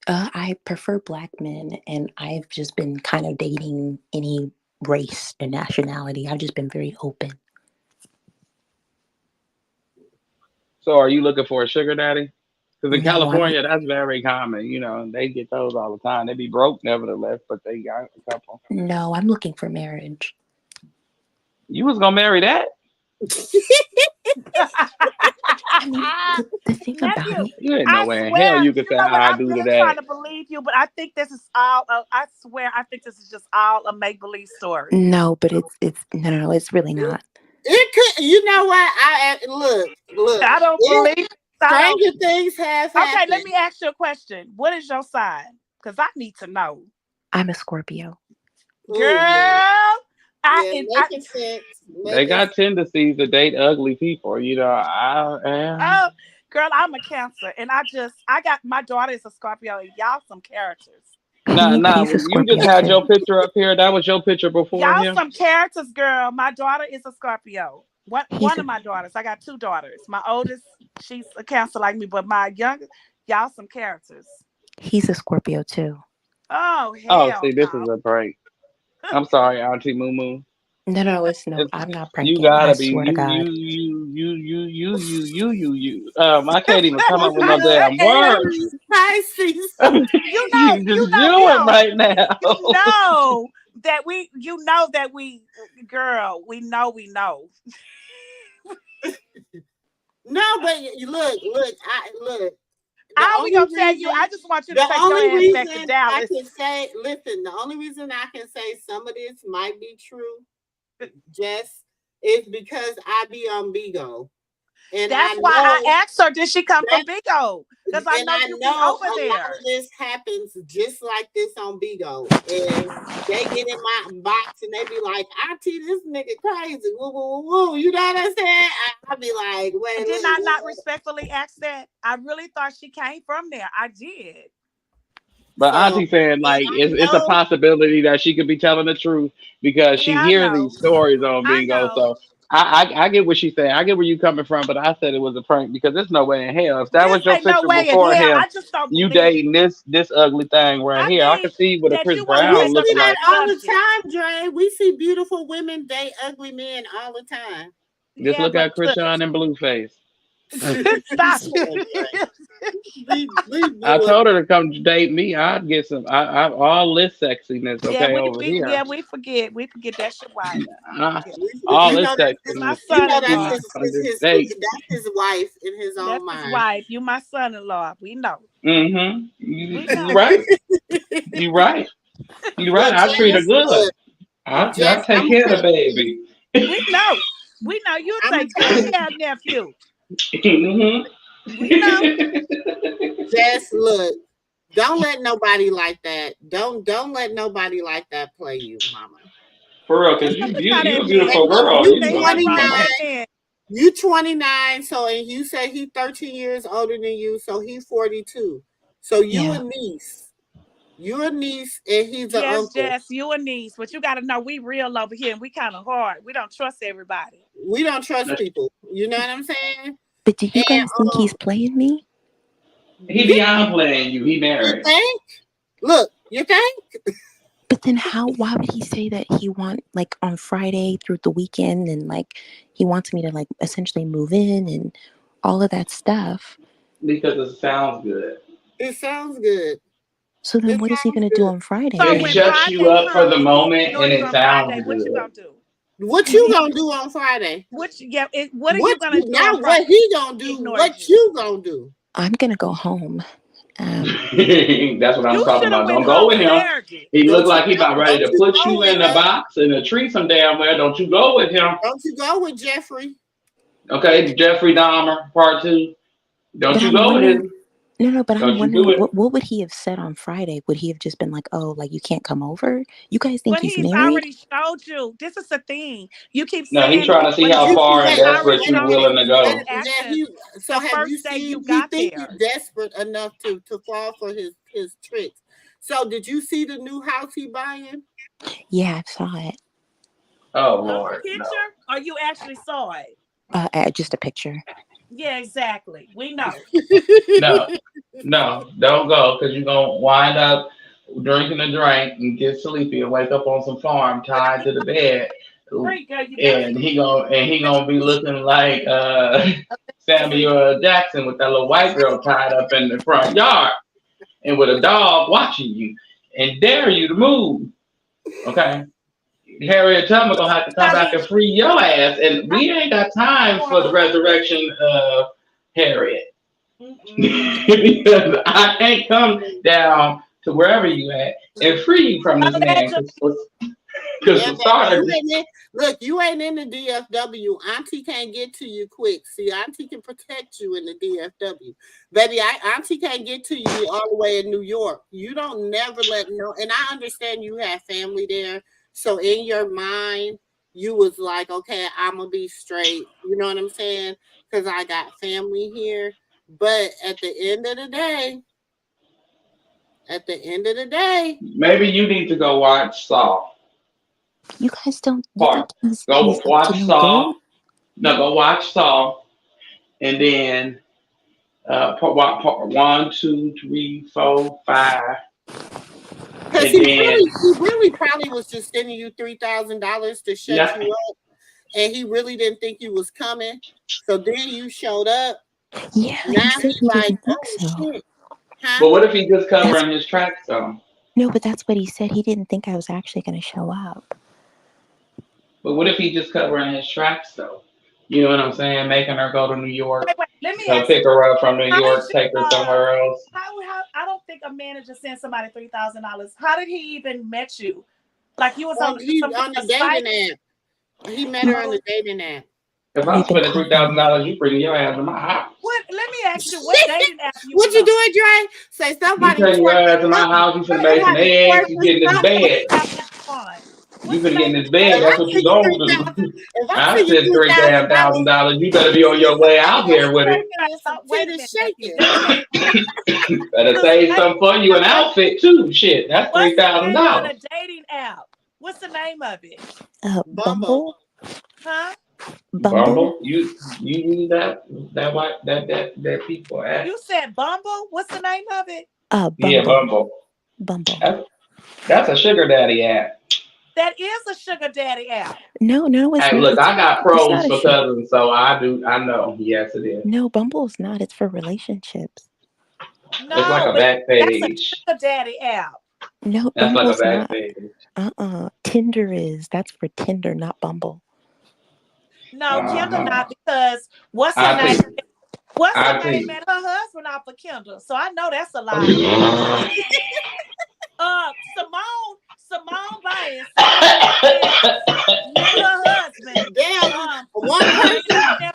I prefer black men, and I've just been kind of dating any race and nationality. I've just been very open. So are you looking for a sugar daddy? Because in No, California, that's very common. They get those all the time. They be broke, nevertheless, but they got a couple. No, I'm looking for marriage. You was going to marry that? I mean, the thing about it, you ain't no way in hell you could say I do to that. I'm trying to believe you, but I think this is all. I swear, I think this is just all a make believe story. No, but it's no, it's really not. It could. You know what? Look. I don't believe. Stranger things have happened. Okay, let me ask you a question. What is your sign? Because I need to know. I'm a Scorpio. Girl. They got tendencies to date ugly people, Oh, girl, I'm a Cancer, and I got my daughter is a Scorpio, and y'all some characters. Nah, you just had your picture up here. That was your picture before y'all him. Some characters, girl. My daughter is a Scorpio. One of my daughters. I got two daughters. My oldest, she's a Cancer like me, but my youngest, y'all some characters. He's a Scorpio too. Oh, hell. See, this is a prank. I'm sorry, Auntie MooMoo. No, I'm not pranking. You gotta be swear to God. You. I can't even come up with no damn words. Pisces. You just doing right now. You know that we, girl, we know. No, but look. I'm gonna tell you. I just want you to take your ass back to Dallas. The only reason I can say some of this might be true, Jess, is because I be on Bigo. And that's why I asked her, did she come from Bigo? Because I know you be over there. A lot of this happens just like this on Bigo. And they get in my box and they be like, Auntie, this nigga crazy. Woo, woo, woo, woo. You know what I'm saying? I'd be like, wait, did I not respectfully ask that? I really thought she came from there. I did. But So Auntie saying like I it's a know. possibility that she could be telling the truth because she Yeah, I hears know. these stories on I Bingo. know. So I get what she's saying. I get where you coming from, but I said it was a prank because there's no way in hell. If that This was your ain't no picture way in before hell. him, I just don't you believe. dating this ugly thing right I here. I can mean see what a that Chris you want to We Brown take up see looking that like. that all the subject. time, Dre. We see beautiful women date ugly men all the time. Just Yeah, look but at Krishan and Blueface. stop Dre. it. Leave I Blue told her to come date me. I'd get some. I all this sexiness, Yeah, okay, over here. we forget. We forget that's your wife. Uh, Yeah. all You this know My sexiness. you know She that's son-in-law. might come to his date. that's his wife in his That's own his mind. wife. You my son-in-law. We know. Mm-hmm. We You know. right. You right. You right. Well, I treat her Jess, good. look, I Jess, take care of the baby. We know. We know you I'm gonna take good tell you, care of nephew. hmm We know. Jess, look, don't let nobody like that. Don't let nobody like that play you, mama. For real, Just because look how you that a And man. beautiful look, girl. you You Say know, nothing wrong 29. with that man. You 29, so and you say he 13 years older than you, so he 42. So you a niece. You're a niece and he's an Yes, uncle. Jess, you a niece, but you gotta know we real over here and we kind of hard. We don't trust everybody. We don't trust people. You know what I'm saying? But do you And guys think he's playing me? he beyond playing you. He you married. think? Look, you think? But then why would he say that he want like on Friday through the weekend and like he wants me to like essentially move in and all of that stuff? Because it sounds good. It sounds good. So then It what is he sounds gonna do good. on Friday So It when then? shuts you Friday up for the comes and he moment and ignore you it on Friday, sounds what you good. gonna do? What you gonna do on Friday? What are you gonna do on Not Friday? what he gonna He do, ignores what you. you gonna do? I'm gonna go home. That's what I'm You talking should have about. went Don't go home with him. Saturday. He look Don't like he about ready to you put go you with in a box in a tree some damn where. Don't you go with him. Don't you go with Jeffrey. Okay, Jeffrey Dahmer, part 2. Don't But you I'm go with wondering him. but I'm Don't you wondering do it. what would he have said on Friday? Would he have just been like, "Oh, like you can't come over"? You guys think But he's he's married? already showed you. This is the thing. You keep No, he saying trying this, to see but how You far and he's wait, already desperate wait you a shown minute. willing you to his go. That actions so the have you first day you seen he got think you there. desperate enough to fall for his tricks. So did you see the new house he buying? Yeah, I saw it. Oh A Lord, no. picture or you actually saw it? Just a picture. Yeah, exactly. We know. No, no, don't go because you're gonna wind up drinking a drink and get sleepy and wake up on some farm tied to the bed, Great girl, you better and he gonna be looking like Samuel Jackson with that little white girl tied up in the front yard and with a dog watching you and dare you to move. Okay, Harriet Tubman gonna have to come tell back you. and free your ass, and we ain't got time for the resurrection of Harriet. Because I can't come down to wherever you at and free you from this man. Because Yeah, for baby. starters, Look, you ain't in the DFW. Auntie can't get to you quick. See, Auntie can protect you in the DFW. Baby, Auntie can't get to you all the way in New York. You don't never let no, and I understand you have family there. So in your mind, you was like, okay, I'm gonna be straight. You know what I'm saying? Because I got family here. But at the end of the day, maybe you need to go watch Saw. You guys don't. You think Part. he's Go up to watch no good? Saw. No, go watch Saw, and then part 1, 2, 3, 4, 5, because and then he really probably was just sending you $3,000 to shut yeah. you up, and he really didn't think you was coming. So then you showed up. Yeah, Now he said he he like, didn't think oh so. shit, huh? But what if he just That's covering his tracks though? no, but that's what he said. He didn't think I was actually going to show up. But what if he just covering his tracks though? You know what I'm saying? Making her go to New York, Wait. Let me ask pick you. her up from New How did York, you take her somewhere else. how I don't think a manager sent somebody $3,000. How did he even met you? Like you was on He some kind on the of site? dating app. He met her on the dating app. If I'm We've been spending talking. $3,000, you bringing your ass to my house. What let me ask you, what dating app you What was you on? doing, Dre? Say You somebody taking your twerking ass to my something. house, you finna make some Somebody eggs, you twerking get in this something. What bed. app was you on? You finna get in this bed. That's what you gonna do. If I I see you said $3,000. You better be on your way out here with it. Wait a minute, nephew. Better save something for you, an outfit too. Shit, that's What's the name of $3,000. the dating app? What's the name of it? Bumble. Huh? Bumble. You use that people app. You said Bumble? What's the name of it? Bumble. Yeah, Bumble. Bumble. That's a sugar daddy app. That is a sugar daddy app. No, it's hey, not. look, I got pros for sugar. cousins, so I know. Yes, it is. No, Bumble's not. It's for relationships. No, it's like a back page. That's a sugar daddy app. No, that's Bumble's like a back not. page. Tinder is. That's for Tinder, not Bumble. No, Kendall not, because what's her name? What's her name? Man, her husband off of Kendall, so I know that's a lie. Simone Bias, her husband. Damn, one person. I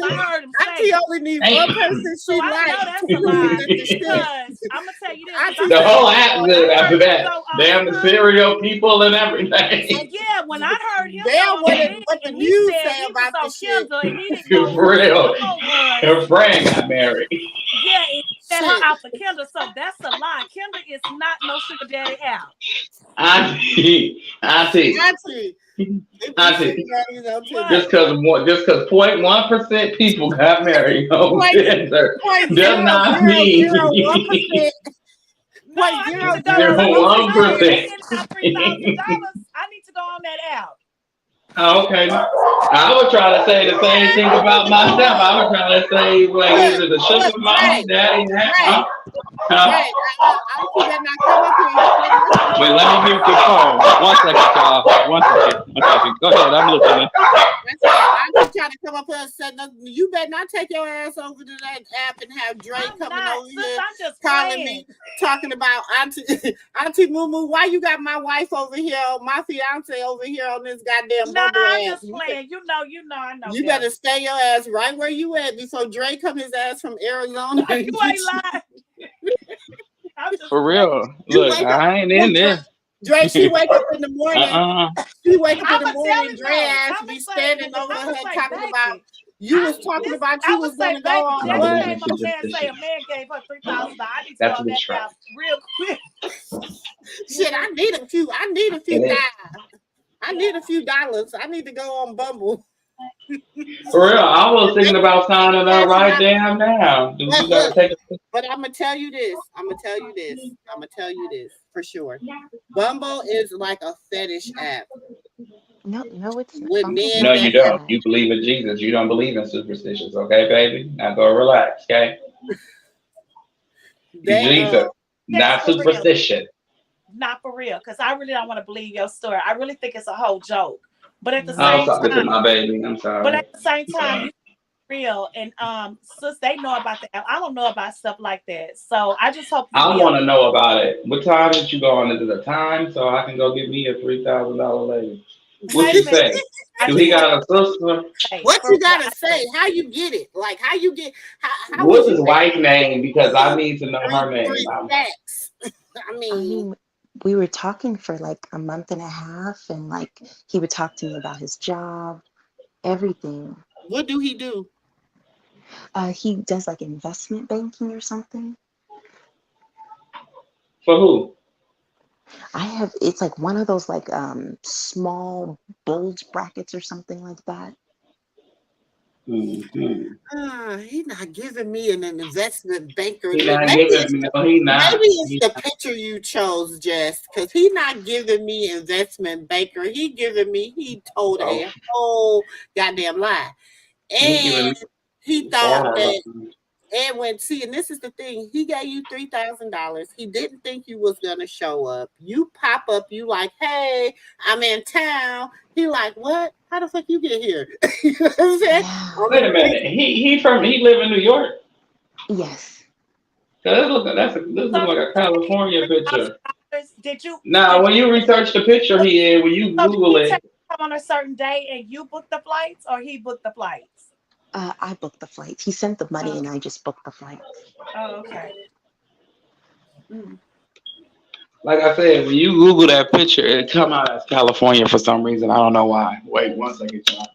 heard him say. She only needs one person she likes. I know that's a lie. Because I'm gonna tell you this. The whole app good after that. Damn the cereal people and everything. Yeah, when I heard him, what the news say about the shit. And he didn't know For real. Her friend got married. Yeah, and set her out for Kendall, so that's a lie. Kendall is not no sugar daddy out. Auntie. Just because 0.1% people got married on Tinder does not mean 0.01%. I need to go. 0.1%. I need to go on that out. Oh, okay. I would try to say the same thing about myself. I would try to say, like, is it a sugar mama, daddy? Wait, let me mute your phone. 1 second, y'all. 1 second. Go ahead, I'm listening. I'm just trying to come up here and say, you better not take your ass over to that app and have Dre coming over here calling me, talking about Auntie MooMoo, why you got my wife over here, my fiance over here on this goddamn Bumble app? I'm just playing. You know, I know. You better stay your ass right where you at before Dre come his ass from Arizona. You ain't lying. For real. Look, I ain't in there. Dre, she wake up in the morning. She wake up in the morning. Dre ass be standing over her talking about. You was talking about you was gonna go on. Say a man gave her $3,000. I need to go on that out real quick. Shit, I need a few dollars. I need a few dollars. I need to go on Bumble. For real, I was thinking about signing up right damn now. But I'm gonna tell you this. For sure. Bumble is like a fetish app. No, it's not. No, you don't. You believe in Jesus. You don't believe in superstitions, okay, baby? Now go relax, okay? Jesus, not superstition. Not for real, because I really don't want to believe your story. I really think it's a whole joke. But at the I'm same sorry time, to my baby. I'm sorry. But at the same time, you real and sis, they know about that. I don't know about stuff like that. So I just hope I want to know about it. What time did you go on? Is it a time so I can go get me a $3,000 lady? What you say? Do he got a sister? What you gotta say? How you get it? Like how you get? How what's his wife's name? Because I need to know her name. I mean, we were talking for like a month and a half, and like he would talk to me about his job, everything. What do he do? He does like investment banking or something. For who? It's like one of those like small bulge brackets or something like that. Mm-hmm. He's not giving me an investment banker. Maybe Maybe it's the picture you chose, Jess, because he's not giving me investment banker. He told a whole goddamn lie. And he thought that Edwin, and this is the thing, he gave you $3,000. He didn't think you was gonna show up. You pop up, you like, hey, I'm in town. He like, what? How the fuck you get here? You know what I'm saying? Wait a minute. He live in New York? Yes. This looks like a California picture. Did you? Now, when you research the picture he in, when you Google it. Come on a certain day and you book the flights, or he booked the flights? I booked the flights. He sent the money and I just booked the flights. Oh, okay. Like I said, when you Google that picture, it come out as California for some reason. I don't know why. Wait 1 second, y'all.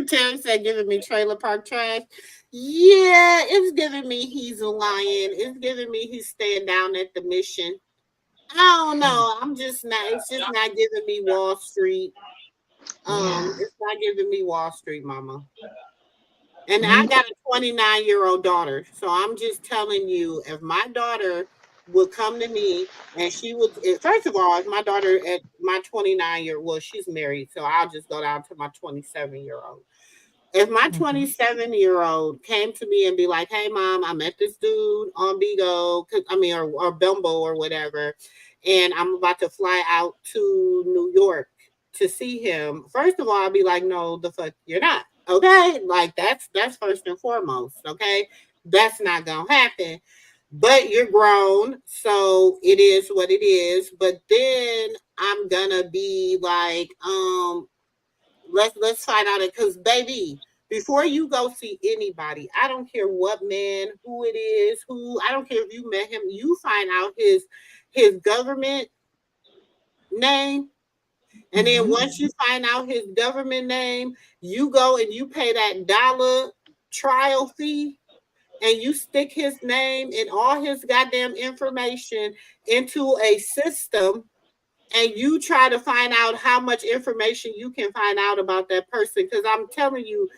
Terry said, giving me trailer park trash. Yeah, it's giving me he's a lion. It's giving me he's staying down at the mission. I don't know. I'm just not. It's just not giving me Wall Street. It's not giving me Wall Street, Mama. And I got a 29-year-old daughter, so I'm just telling you, if my daughter would come to me and she would, first of all, if my daughter at my 29-year, well, she's married, so I'll just go down to my 27-year-old. If my 27-year-old came to me and be like, "Hey, mom, I met this dude on Bigo, or Bumble or whatever, and I'm about to fly out to New York to see him." First of all, I'll be like, "No, the fuck, you're not." Okay, like that's first and foremost. Okay, that's not gonna happen. But you're grown, so it is what it is. But then I'm gonna be like, let's find out it, because baby, before you go see anybody, I don't care what man, who it is, who, I don't care if you met him, you find out his government name. And then once you find out his government name, you go and you pay that $1 trial fee, and you stick his name and all his goddamn information into a system, and you try to find out how much information you can find out about that person. Because I'm telling you,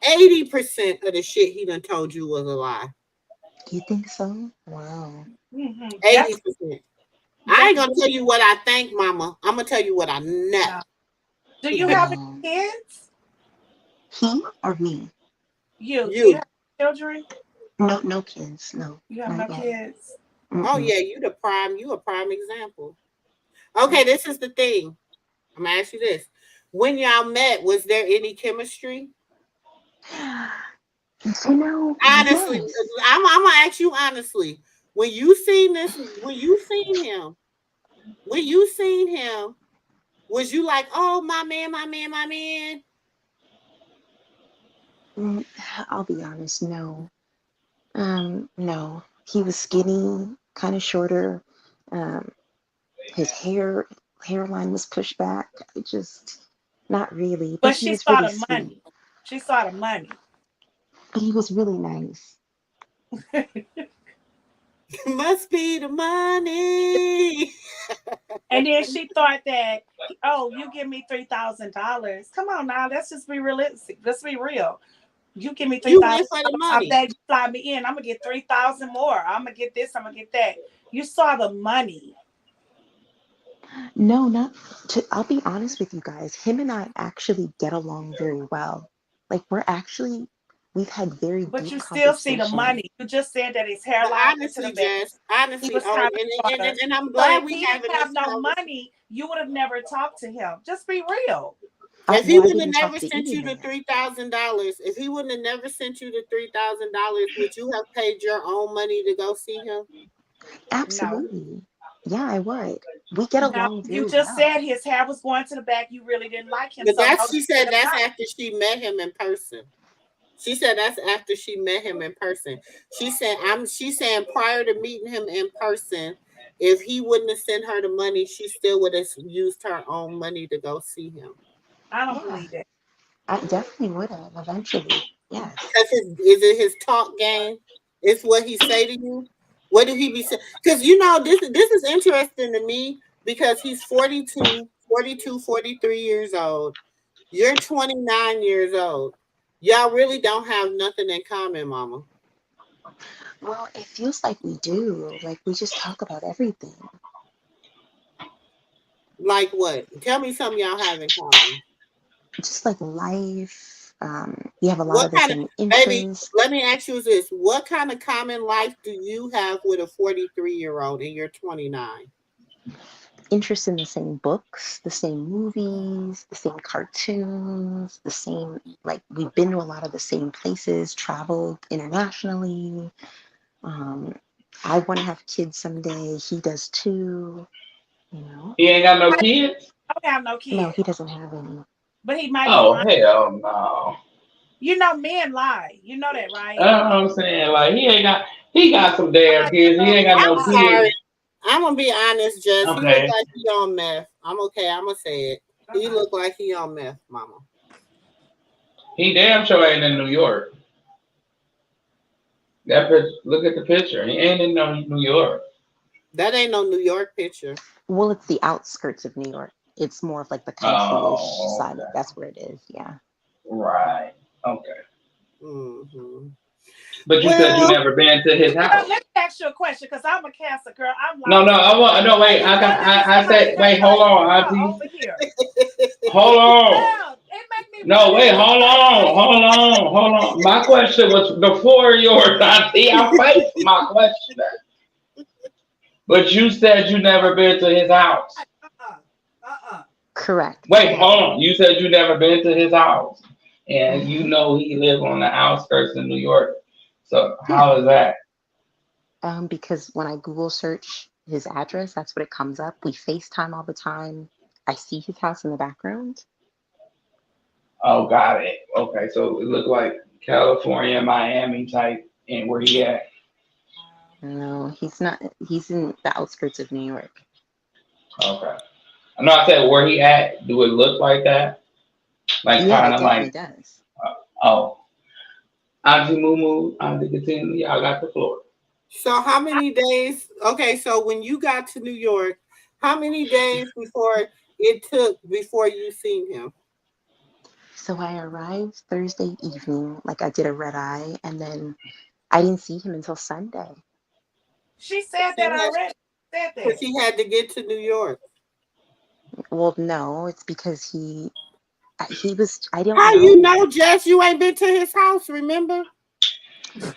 80% of the shit he done told you was a lie. You think so? Wow. 80%. I ain't gonna tell you what I think, Mama. I'm gonna tell you what I know. Do you have any kids? He or me? You. Do you have children? No kids. No. You have no kids. Oh yeah, you a prime example. Okay, this is the thing. I'm gonna ask you this. When y'all met, was there any chemistry? Honestly, yes. I'm gonna ask you honestly. When you seen him, was you like, "Oh, my man"? I'll be honest, no. No. He was skinny, kind of shorter. His hairline was pushed back. Just not really. But she saw the money. She saw the money. But he was really nice. Must be the money. And then she thought that, oh, you give me $3,000. Come on now, let's just be realistic. Let's be real. You give me $3,000 for the off money. that, you fly me in. I'm gonna get 3,000 more. I'm gonna get this. I'm gonna get that. You saw the money. No, I'll be honest with you guys. Him and I actually get along very well. Like we've had very But deep you still see the conversation. money. You just said that his hairline into the back. Honestly, and I'm So glad if we he having didn't have this no conversation. money, you would have never talked to him. Just be real. If he would have never sent you the $3,000, if he wouldn't have never sent you the $3,000, would you have paid your own money to go see him? Absolutely. No. Yeah, I would. We get along very You just well. said his hair was going to the back. You really didn't like him. But she said that's after she met him in person. She said that's after she met him in person. She's saying prior to meeting him in person, if he wouldn't have sent her the money, she still would have used her own money to go see him. I don't believe it. I definitely would have eventually. Yes. Because is it his talk game? It's what he say to you? What do he be saying? Because this is interesting to me, because he's 42, 43 years old. You're 29 years old. Y'all really don't have nothing in common, Mama. Well, it feels like we do. Like we just talk about everything. Like what? Tell me something y'all have in common. Just like life. We have a lot of the same interests. Baby, let me ask you this. What kind of common life do you have with a 43-year-old and you're 29? Interest in the same books, the same movies, the same cartoons, the same, like we've been to a lot of the same places, traveled internationally. I want to have kids someday. He does too. He ain't got no kids? I don't have no kids. No, he doesn't have any. But he might be lying. Hell no. Men lie. You know that, right? That's what I'm saying. Like he He got some damn kids. He ain't got I'm no sorry. kids. I'm gonna be honest, Jess. He Okay. look like he on meth. I'm okay. I'm gonna say it. He look like he on meth, mama. He damn sure ain't in New York. Look at the picture. He ain't in no New York. That ain't no New York picture. Well, it's the outskirts of New York. It's more of like the country-ish side. That's where it is. Yeah. Right. Okay. Mm-hmm. But you said you never been to his house. Let me ask you a question, because I'm a Cancer girl. I'm like, No, wait. I said, wait, hold on, Auntie. over here. Hold on. Well, it make me No, wait, hold on. My question was before yours, Auntie. I faced my question. But you said you never been to his house. Correct. Wait, hold on. You said you never been to his house. And you know he live on the outskirts of New York. So how is that? Because when I Google search his address, that's what it comes up. We FaceTime all the time. I see his house in the background. Oh, got it. Okay, so it looked like California, Miami type, and where he at? No, he's not. He's in the outskirts of New York. Okay. I'm not saying where he at. Do it look like that? Like Yeah, kind it of definitely like. does. Oh, Auntie MooMoo, Auntie Katina, y'all got the floor. So how many days? Okay, so when you got to New York, how many days before it took before you seen him? So I arrived Thursday evening, like I did a red eye, and then I didn't see him until Sunday. She said that already. Because he had to get to New York. Well, no, it's because he was. I don't How know. you know, Jess? You ain't been to his house. Remember?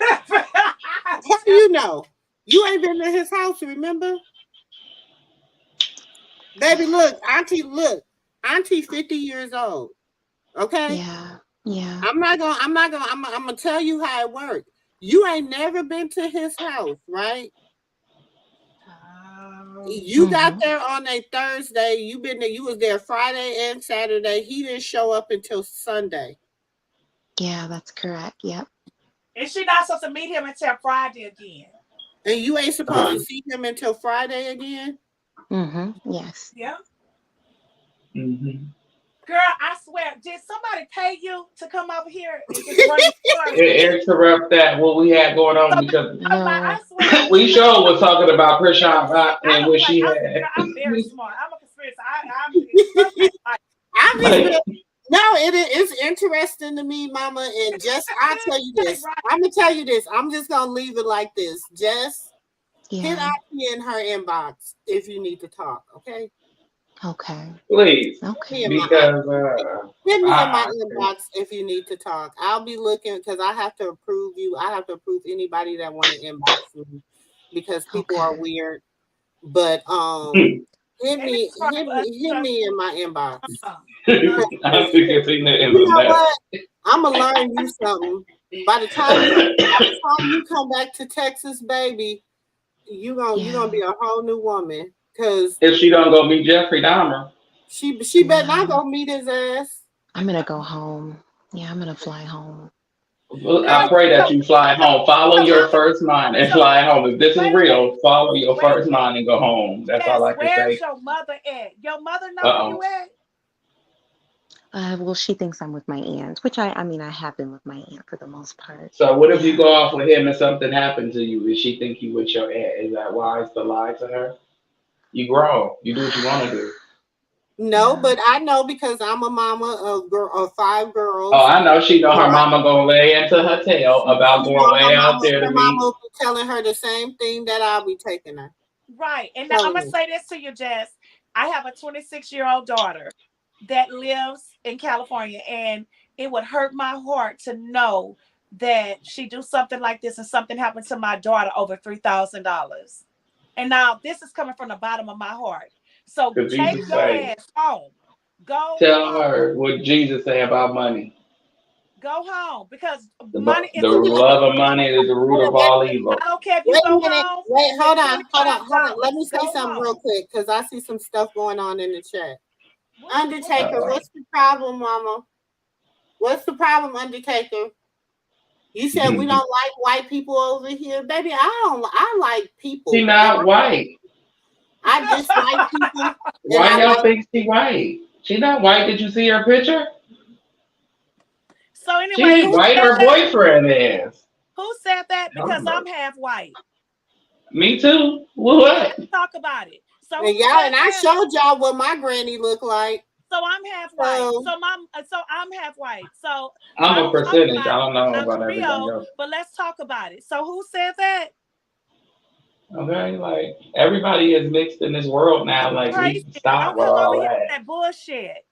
How do you know? You ain't been to his house. Remember? Baby, look, Auntie 50 years old. Okay? Yeah. I'm gonna tell you how it works. You ain't never been to his house, right? You got there on a Thursday. You been there. You was there Friday and Saturday. He didn't show up until Sunday. Yeah, that's correct. Yep. And she not supposed to meet him until Friday again. And you ain't supposed to see him until Friday again? Yes. Yeah. Mm-hmm. Girl, I swear, did somebody pay you to come over here and just run Interrupt that what we had going on because I swear, we sure was talking about Prashant and what she had. I'm very smart. I'm a conspiracy. No, it's interesting to me, Mama. And Jess, I'll tell you this. I'm gonna tell you this. I'm just gonna leave it like this. Jess, hit Auntie in her inbox if you need to talk. Okay. Okay. Please. Okay. Because hit me in my inbox if you need to talk. I'll be looking because I have to approve you. I have to approve anybody that want to inbox me because people are weird. But hit me in my inbox. You know what? I'm gonna learn you something. By the time you come back to Texas, baby, you gonna be a whole new woman. Cause if she don't go meet Jeffrey Dahmer, she better not go meet his ass. I'm gonna go home. Yeah, I'm gonna fly home. I pray that you fly home. Follow your first mind and fly home. If this is real, follow your first mind and go home. That's all I can say. Where's your mother at? Your mother know where you at? Well, she thinks I'm with my aunt, which I mean, I have been with my aunt for the most part. So what if you go off with him and something happened to you? Does she think you with your aunt? Is that wise to lie to her? You grow. You do what you want to do. No, but I know because I'm a mama of 5 girls. Oh, I know. She know her mama gonna lay into her tail about going way out there to meet. Mama will be telling her the same thing that I'll be taking her. Right. And now I'm gonna say this to you, Jess. I have a 26-year-old daughter that lives in California, and it would hurt my heart to know that she do something like this and something happened to my daughter over $3,000. And now this is coming from the bottom of my heart. So take your ass home. Go tell home. her what Jesus say about money. Go home because money is the love of money is the root of all evil. I don't care if you go home. Wait, hold on. Let me say something real quick because I see some stuff going on in the chat. Undertaker, what's the problem, Mama? What's the problem, Undertaker? You said we don't like white people over here, baby. I like people. She not white. I dislike people. Why y'all think she white? She not white. Did you see her picture? So anyway, she ain't white. Her boyfriend is. Who said that? Because I'm half white. Me too. What? Let's talk about it. So and I showed y'all what my granny looked like. So I'm half white. So I'm half white. So I'm a percentage. I don't know about everything else. But let's talk about it. So who said that? Okay, like everybody is mixed in this world now. Like we need to stop with all that bullshit.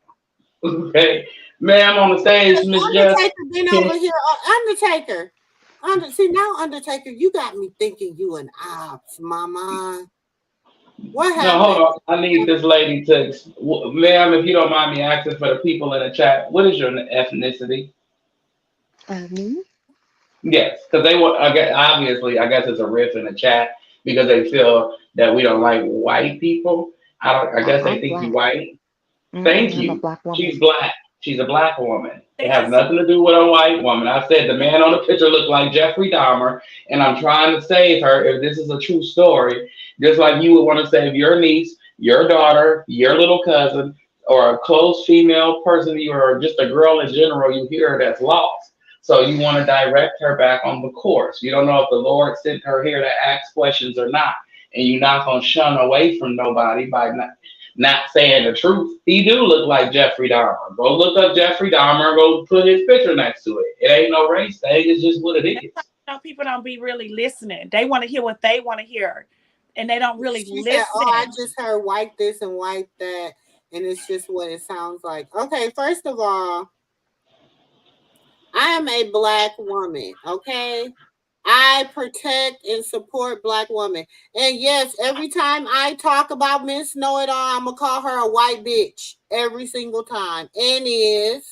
Okay, ma'am, on the stage, Miss Undertaker been over here. Undertaker. See now, Undertaker, you got me thinking you an ops, mama. What happened? No, hold on. I need this lady to, ma'am, if you don't mind me asking for the people in the chat, what is your ethnicity? Me? Yes, because they want. Obviously, I guess it's a riff in the chat because they feel that we don't like white people. I guess they think you white. Thank you. She's black. She's a black woman. It has nothing to do with a white woman. I said the man on the picture looked like Jeffrey Dahmer, and I'm trying to save her if this is a true story. Just like you would want to save your niece, your daughter, your little cousin, or a close female person, or just a girl in general you hear that's lost. So you want to direct her back on the course. You don't know if the Lord sent her here to ask questions or not. And you're not going to shun away from nobody by not saying the truth. He do look like Jeffrey Dahmer. Go look up Jeffrey Dahmer. Go put his picture next to it. It ain't no race thing. It's just what it is. People don't be really listening. They want to hear what they want to hear. And they don't really listen. Said, I just heard white this and white that. And it's just what it sounds like. Okay, first of all, I am a black woman, okay? I protect and support black women. And yes, every time I talk about Miss Know-It-All, I'm going to call her a white bitch every single time. And let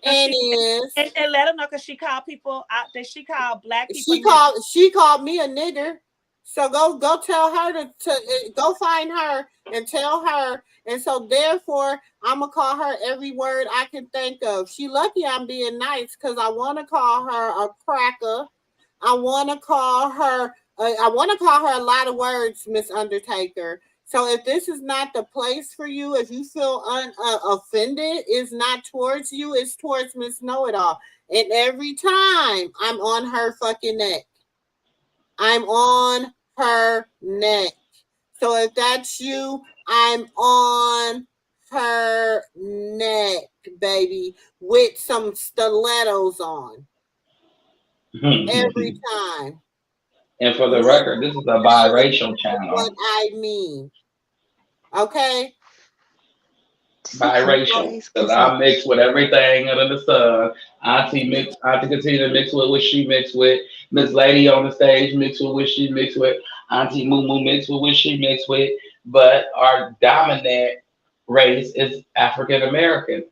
her know because she called people out that she called black people. She called me a nigger. So go tell her to go find her and tell her. And so therefore, I'm going to call her every word I can think of. She lucky I'm being nice because I want to call her a cracker. I want to call her a lot of words, Miss Undertaker. So if this is not the place for you, if you feel offended, it's not towards you, it's towards Miss Know-It-All. And every time I'm on her fucking neck. I'm on her neck. So if that's you, I'm on her neck, baby, with some stilettos on. Every time. And for the record, this is a biracial channel. What I mean. Okay? Biracial. Because I mix with everything under the sun. Auntie continue to mix with what she mixed with. Miss Lady on the stage mix with what she mixed with. Auntie MooMoo mix with what she mixed with. But our dominant race is African American.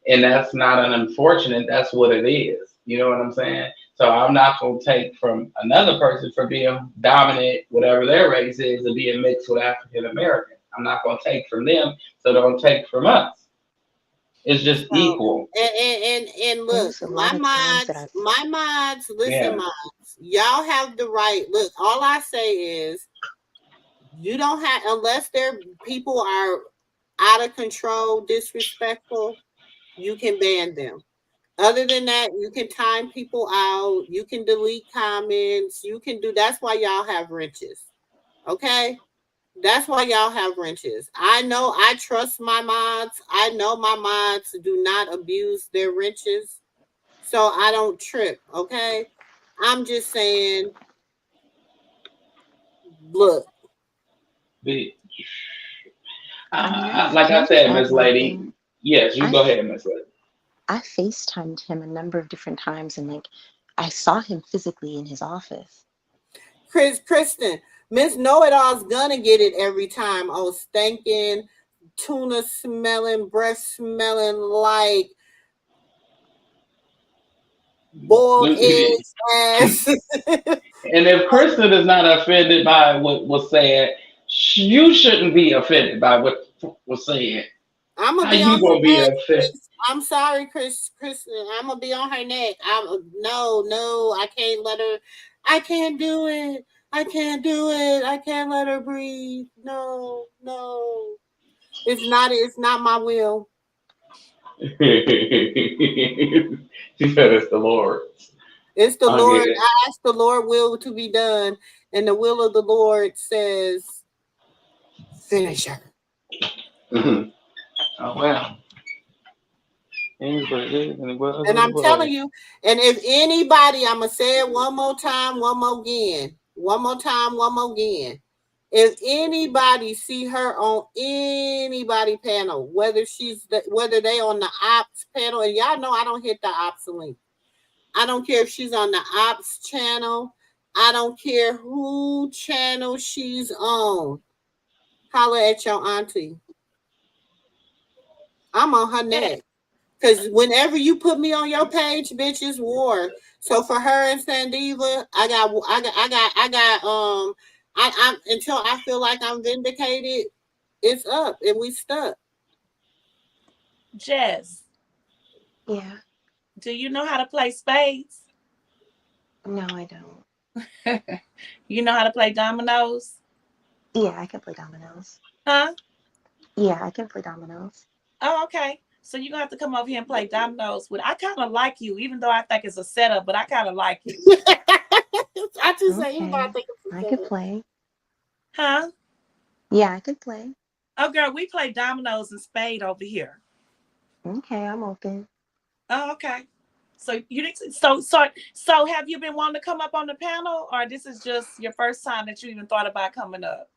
And that's not an unfortunate, that's what it is. You know what I'm saying? So I'm not going to take from another person for being dominant, whatever their race is, and being mixed with African American. I'm not going to take from them, so don't take from us. It's just equal. And look, my mods, listen, mods, y'all have the right. Look, all I say is, you don't have, unless people are out of control, disrespectful, you can ban them. Other than that, you can time people out. You can delete comments. You can do. That's why y'all have wrenches. Okay? That's why y'all have wrenches. I know I trust my mods. I know my mods do not abuse their wrenches. So I don't trip. Okay? I'm just saying, look. Like I said, Miss Lady. Yes, you go ahead, Miss Lady. I FaceTimed him a number of different times and I saw him physically in his office. Kristen, Miss Know-It-All's gonna get it every time. Oh, stinking, tuna smelling, breath smelling like boiled eggs ass. And if Kristen is not offended by what was said, you shouldn't be offended by what was said. I'm gonna be offended. I'm sorry, Kristen. I'm gonna be on her neck. No, I can't let her. I can't do it. I can't do it. I can't let her breathe. No. It's not my will. She said it's the Lord's. It's the I get Lord. it. I ask the Lord will to be done, and the will of the Lord says, finish her. Oh well. It is what it is, and it was And what it I'm was. telling you, and if anybody, I'm gonna say it one more time, one more again, one more time, one more again. If anybody see her on anybody panel, whether they on the ops panel, and y'all know I don't hit the ops link. I don't care if she's on the ops channel. I don't care who channel she's on. Holla at your auntie. I'm on her neck. Cause whenever you put me on your page, bitch, it's war. So for her and Sandiva, I until I feel like I'm vindicated, it's up and we stuck. Jess, Yeah. do you know how to play spades? No, I don't. You know how to play dominoes? Yeah, I can play dominoes. Huh? Yeah, I can play dominoes. Oh, okay. So you're gonna have to come over here and play dominoes with. I kind of like you, even though I think it's a setup, but I kind of like you. I just say you Okay. about to I could play. Huh? Yeah, I could play. Oh, girl, we play dominoes and spade over here. Okay, I'm open. Oh, okay. So you need to, so have you been wanting to come up on the panel, or this is just your first time that you even thought about coming up?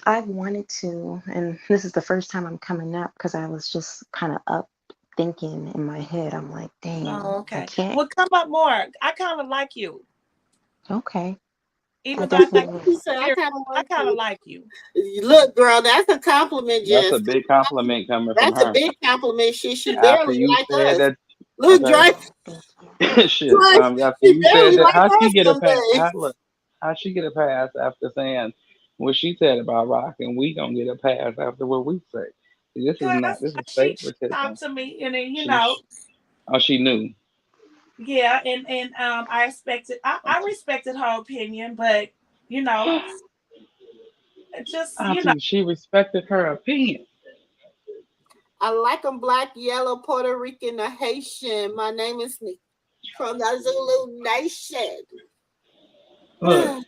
I've wanted to, and this is the first time I'm coming up because I was just kind of up thinking in my head. I'm like, dang, Oh, I okay. can't. Well, come up more. I kind of like you, Okay, I even though I think definitely He will. said, I you're. kind of I like kind of you. like you. Look, girl, that's a compliment, That's a Jess. big compliment coming from That's a her. big compliment. She After barely you like said us. that, Look, okay. Dre, Thank you. Shit. Dre, After she you said barely that, like how she us get a some pass? days. How she get a pass after saying what she said about rock, and we gonna get a pass after what we say? See, this is not. Cause This is she favoritism. talked to me, and then She. Oh, she knew. yeah, and I respected her opinion, but you know, just Auntie, she respected her opinion. I like them black, yellow, Puerto Rican, or Haitian. My name is Nick from the Zulu Nation. Look,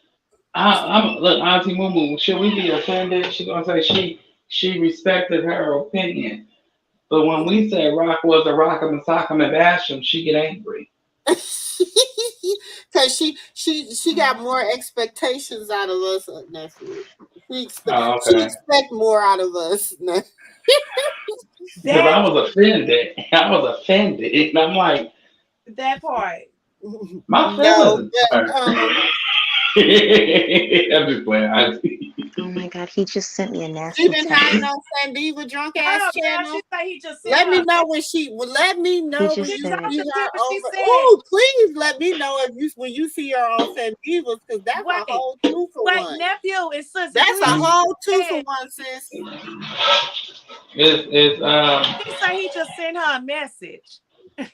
look, Auntie MooMoo. Should we be offended? She gonna say she respected her opinion, but when we say rock was a rock and sock'em and basham, she get angry. Cause she got more expectations out of us, nephew. Oh, She okay. expect more out of us. Because I that was offended. I was offended, and I'm like, that part. my No, feelings but are hurt. I'm just playing, Auntie. Oh my God, he just sent me a she nasty been hiding text. on Sandiva drunk Hold ass on, girl. channel. She say he just sent Let me her. know when she. Well, let me He know when just She you said, told see you to see her what she over. said. Oh, please let me know if you when you see her on Sandiva's, because that's a Wait, whole two for wait, one. nephew and sister. You That's hear a what she whole two for said? one, sis. It's He say he just sent her a message.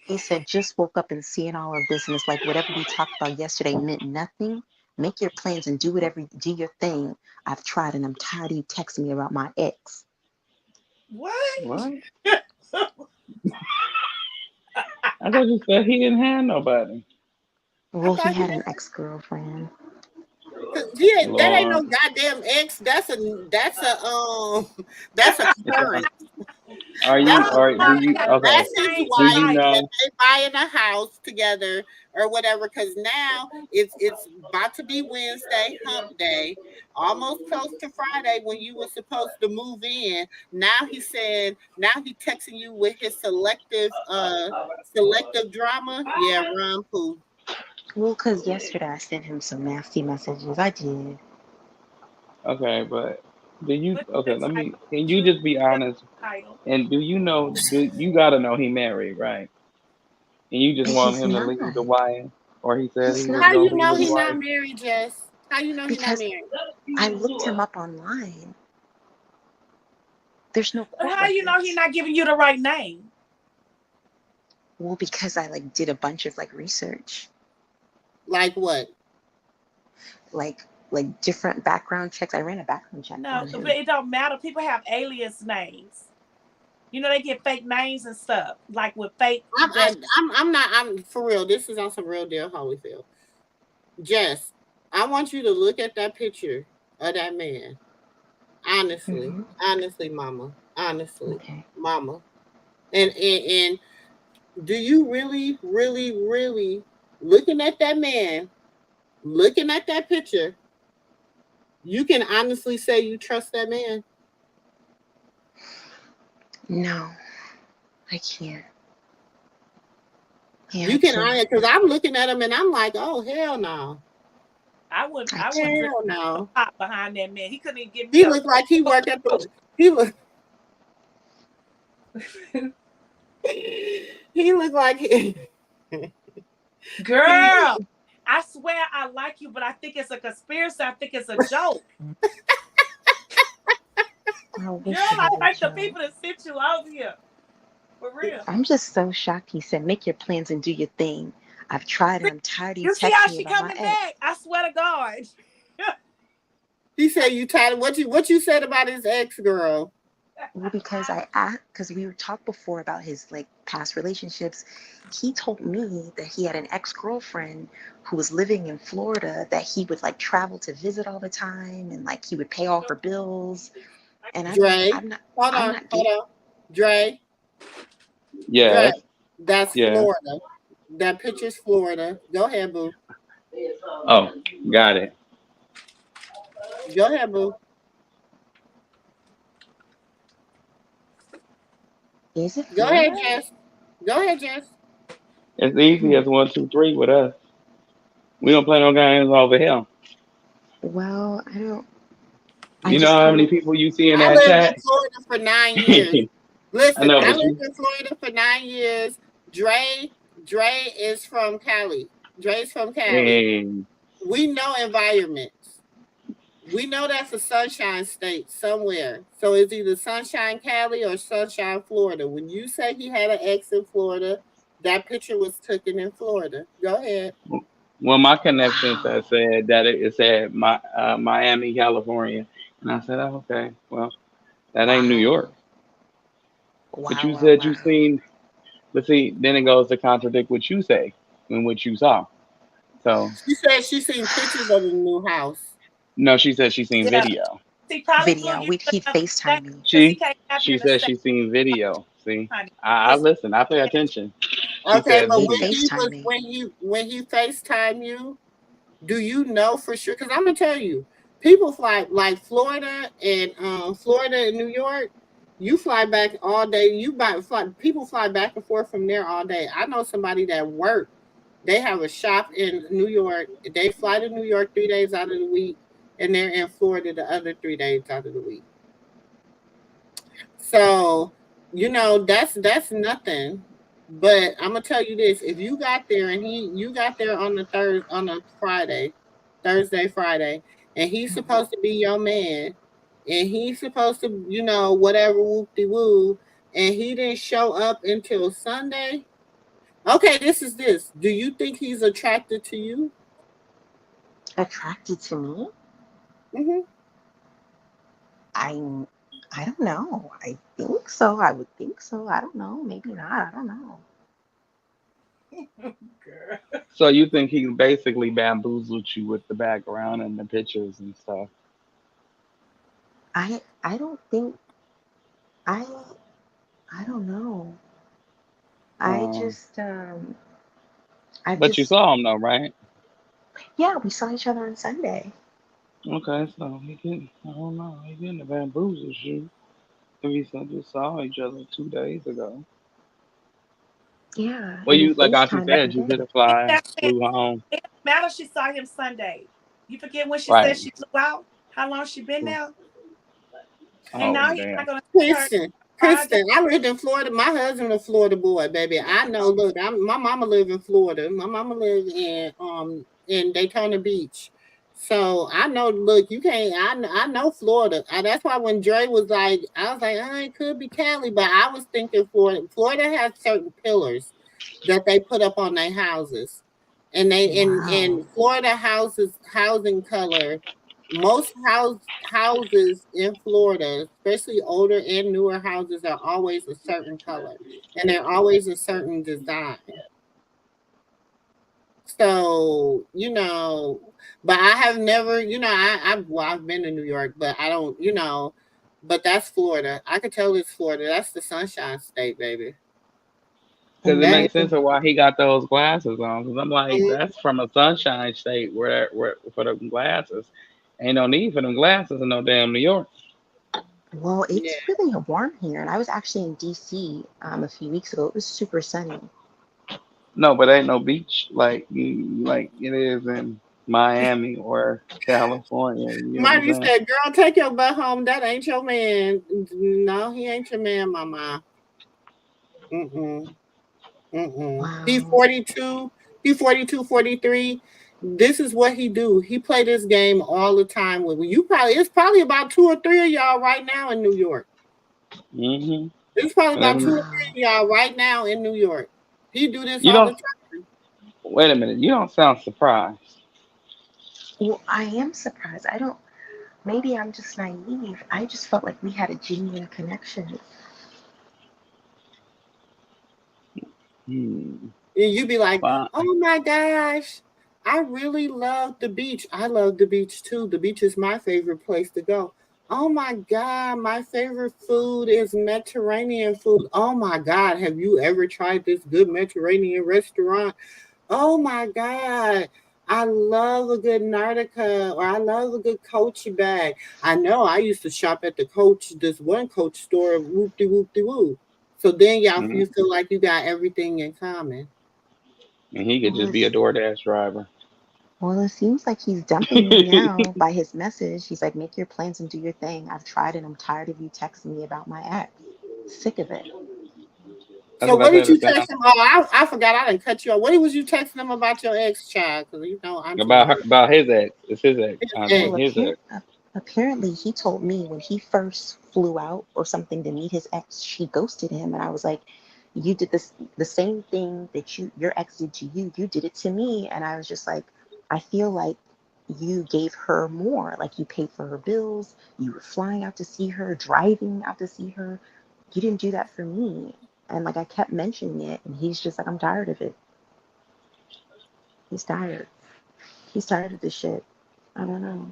he said, just woke up and seeing all of this, and it's like whatever we talked about yesterday meant nothing. Make your plans and do your thing. I've tried and I'm tired of you texting me about my ex. What? what? I thought you said he didn't have nobody. I Well, he thought he had did. an ex-girlfriend. Yeah, that ain't no Lord. goddamn ex. That's a Okay. current. Are Oh, you? That's a Or do oh, you? yeah, Okay. That's they his changed Do the you wife that know? title. they buy in a house together or whatever. Because now it's about to be Wednesday, Hump Day, almost close to Friday when you were supposed to move in. Now he texting you with his selective drama. Yeah, run poo. Well, because yesterday I sent him some nasty messages. I did. Okay, but do you? Look Okay, at the let title. me. Can you Choose just be the honest? title. And do you know? Do you gotta know he married, right? And you just And want he's him to not. leave the wife, or he said He's he was How not. gonna you leave know his he not wife. married, Jess? How you know he not Because married? I looked him up online. There's no But court how you know he's records. not giving you the right name? Well, because I like did a bunch of like research. Like what? Like different background checks. I ran a background check No, on him. but it don't matter. People have alias names. You know, they get fake names and stuff, like with fake. I'm for real. This is on some real deal Holyfield. Jess, I want you to look at that picture of that man. Honestly, honestly, mama, honestly, mama, and do you really, really, really looking at that man, looking at that picture? You can honestly say you trust that man? No, I can't. Yeah, You can, because I'm looking at him and I'm like, oh hell no. I wouldn't Hell no. pop behind that man. He couldn't even give me. He looked like he worked at the. He looked. He looked like he. Girl, I swear I like you, but I think it's a conspiracy. I think it's a joke. Girl, I like the people that sent you out here. For real. I'm just so shocked. He said, "Make your plans and do your thing." I've tried and I'm tired of you You see how texting me she about coming my ex. back? I swear to God. He said you tired. What you said about his ex, girl? Well, because we were talked before about his like past relationships. He told me that he had an ex-girlfriend who was living in Florida that he would like travel to visit all the time and like he would pay all her bills. And Dre, hold on. Dre. Yeah. That's Florida. That picture's Florida. Go ahead, boo. Oh, got it. Go ahead, boo. Is it? Go ahead, Jess. Go ahead, Jess. It's easy as 1, 2, 3 with us. We don't play no games over here. Well, I don't. You know how many people you see in I that lived chat? in Florida for 9 years. Listen, I I lived in Florida for 9 years. Dre is from Cali. Dre's from Cali. We know environments. We know that's a sunshine state somewhere. So it's either Sunshine Cali or Sunshine Florida. When you say he had an ex in Florida, that picture was taken in Florida. Go ahead. Well, my connections that said that it said Miami, California, and I said, oh, okay, well, that ain't New York. But you said you seen. But see, then it goes to contradict what you say and what you saw. So she said she seen pictures of the new house. No, she said she seen video. He probably video. He'd FaceTime me. She said she seen video. See, I listen. I pay attention. She Okay, said but video. when he FaceTime you, do you know for sure? Because I'm gonna tell you, people fly like Florida and New York. You fly back all day. People fly back and forth from there all day. I know somebody that work. They have a shop in New York. They fly to New York 3 days out of the week, and they're in Florida the other 3 days out of the week. So, that's nothing. But I'm gonna tell you this: if you got there and you got there on a Thursday, Friday, and he's supposed to be your man, and he's supposed to, whatever whoop de woo, and he didn't show up until Sunday. Okay, this. Do you think he's attracted to you? Attracted to me? Mm-hmm. I don't know. I think so. I would think so. I don't know. Maybe not. I don't know. So you think he basically bamboozled you with the background and the pictures and stuff? I don't think I don't know. But you saw him though, right? Yeah, we saw each other on Sunday. Okay, so I don't know, he getting the bamboozle you. If we just saw each other 2 days ago. Yeah. Well, like Auntie said, you could have flew home. It doesn't matter. She saw him Sunday. You forget when she Right. said she flew out? How long she been there? Oh, and now damn. he's not gonna Kristen, I lived in Florida. My husband a Florida boy, baby. I know. Look, my mama lived in Florida. My mama lived in Daytona Beach. So I know. Look, you can't. I know Florida. That's why when Dre was like, I was like, it could be Cali, but I was thinking Florida. Florida has certain pillars. that they put up on their houses. And they in Florida housing color, most houses in Florida, especially older and newer houses, are always a certain color, and they're always a certain design. So, but I have never, I've been to New York, but I don't, but that's Florida. I could tell it's Florida. That's the Sunshine State, baby. Because it That makes sense of why he got those glasses on. Because I'm like, is, that's from a sunshine state where for the glasses. Ain't no need for them glasses in no damn New York. Well, yeah. it's really warm here, and I was actually in DC a few weeks ago. It was super sunny. No, but ain't no beach like it is in Miami or California. You know what I'm Marty saying? said, "Girl, take your butt home. That ain't your man." No, he ain't your man, mama. Mm-mm. Mm-mm. He's Wow. 42. He's 42, 43. This is what he do. He play this game all the time with you. It's probably about two or three of y'all right now in New York. Mm-hmm. It's probably And about two or then three of y'all right now in New York. He do this you all the don't time. wait a minute. You don't sound surprised. Well, I am surprised. I don't. Maybe I'm just naive. I just felt like we had a genuine connection. Hmm. And you be like, Fine. oh my gosh, I really love the beach. I love the beach too. The beach is my favorite place to go. Oh my God, my favorite food is Mediterranean food. Oh my God, have you ever tried this good Mediterranean restaurant? Oh my God. I love a good Nautica or I love a good Coach bag. I know I used to shop at this one Coach store, whoop de whoop de woo. So then Hmm. you feel like you got everything in common. And he could Well, just be a DoorDash driver. it seems like he's dumping me now by his message. He's like, make your plans and do your thing. I've tried and I'm tired of you texting me about my ex. Sick of it. That's So what I what did said. you It text sounds him? Oh, I forgot I didn't cut you off. What was you texting him about your ex child? Because Auntie about knows about his ex. It's his ex, his Auntie. ex. Well, His ex. apparently he told me when he first flew out or something to meet his ex, she ghosted him, and I was like, "You did the same thing that your ex did to you. You did it to me," and I was just like, "I feel like you gave her more. Like you paid for her bills. You were flying out to see her, driving out to see her. You didn't do that for me." And like I kept mentioning it, and he's just like, "I'm tired of it. He's tired. He's tired of this shit. I don't know."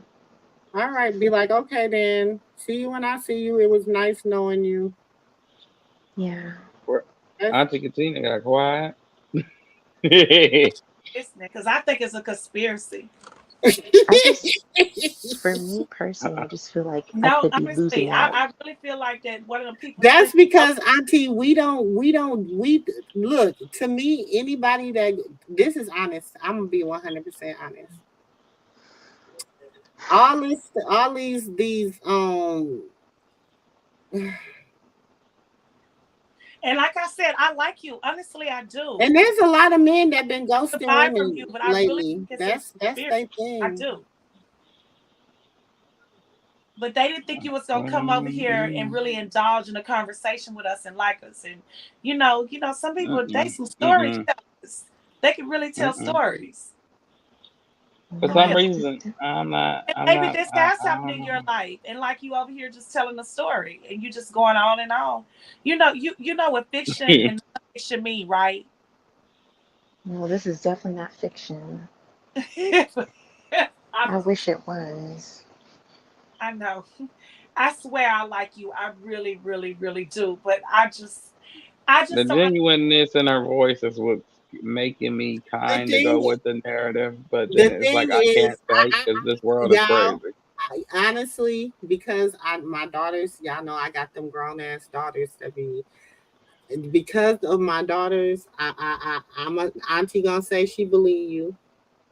All right, be like, okay then. See you when I see you. It was nice knowing you. Yeah. Where That's Auntie Katina got quiet. Hmm. Listening, because I think it's a conspiracy. I just, for me personally, I just feel like I No, could be honestly, losing out. I really feel like that one of the people That's sent. because Auntie, we look to me. Anybody that this is honest. I'm gonna be 100% honest. All these And like I said, I like you. Honestly, I do. and there's a lot of men that been The ghosting vibe from you, women but I really lately. think it's a That's conspiracy. their I thing. do. But they didn't think you was gonna come over here and really indulge in a conversation with us and like us. And some people they Mm-mm. some Mm-mm. storytellers. They can really tell Mm-mm. stories. For And some maybe, No, this is reason, I'm not. and I'm maybe not. this has I happened don't in your know. life. And like you over here just telling a story and you just going on and on. You know what fiction and nonfiction mean, right? no, this is definitely not fiction. I'm, I wish it was. I know. I swear I like you. I really, really, really do. But I just The don't. genuineness in her voice is what's making me The kind of go thing, with the narrative, but then the it's like thing I is, can't say because this world is y'all, crazy. honestly, because my daughters, y'all know I got them grown ass daughters that be because of my daughters. I'm a auntie gonna say she believe you.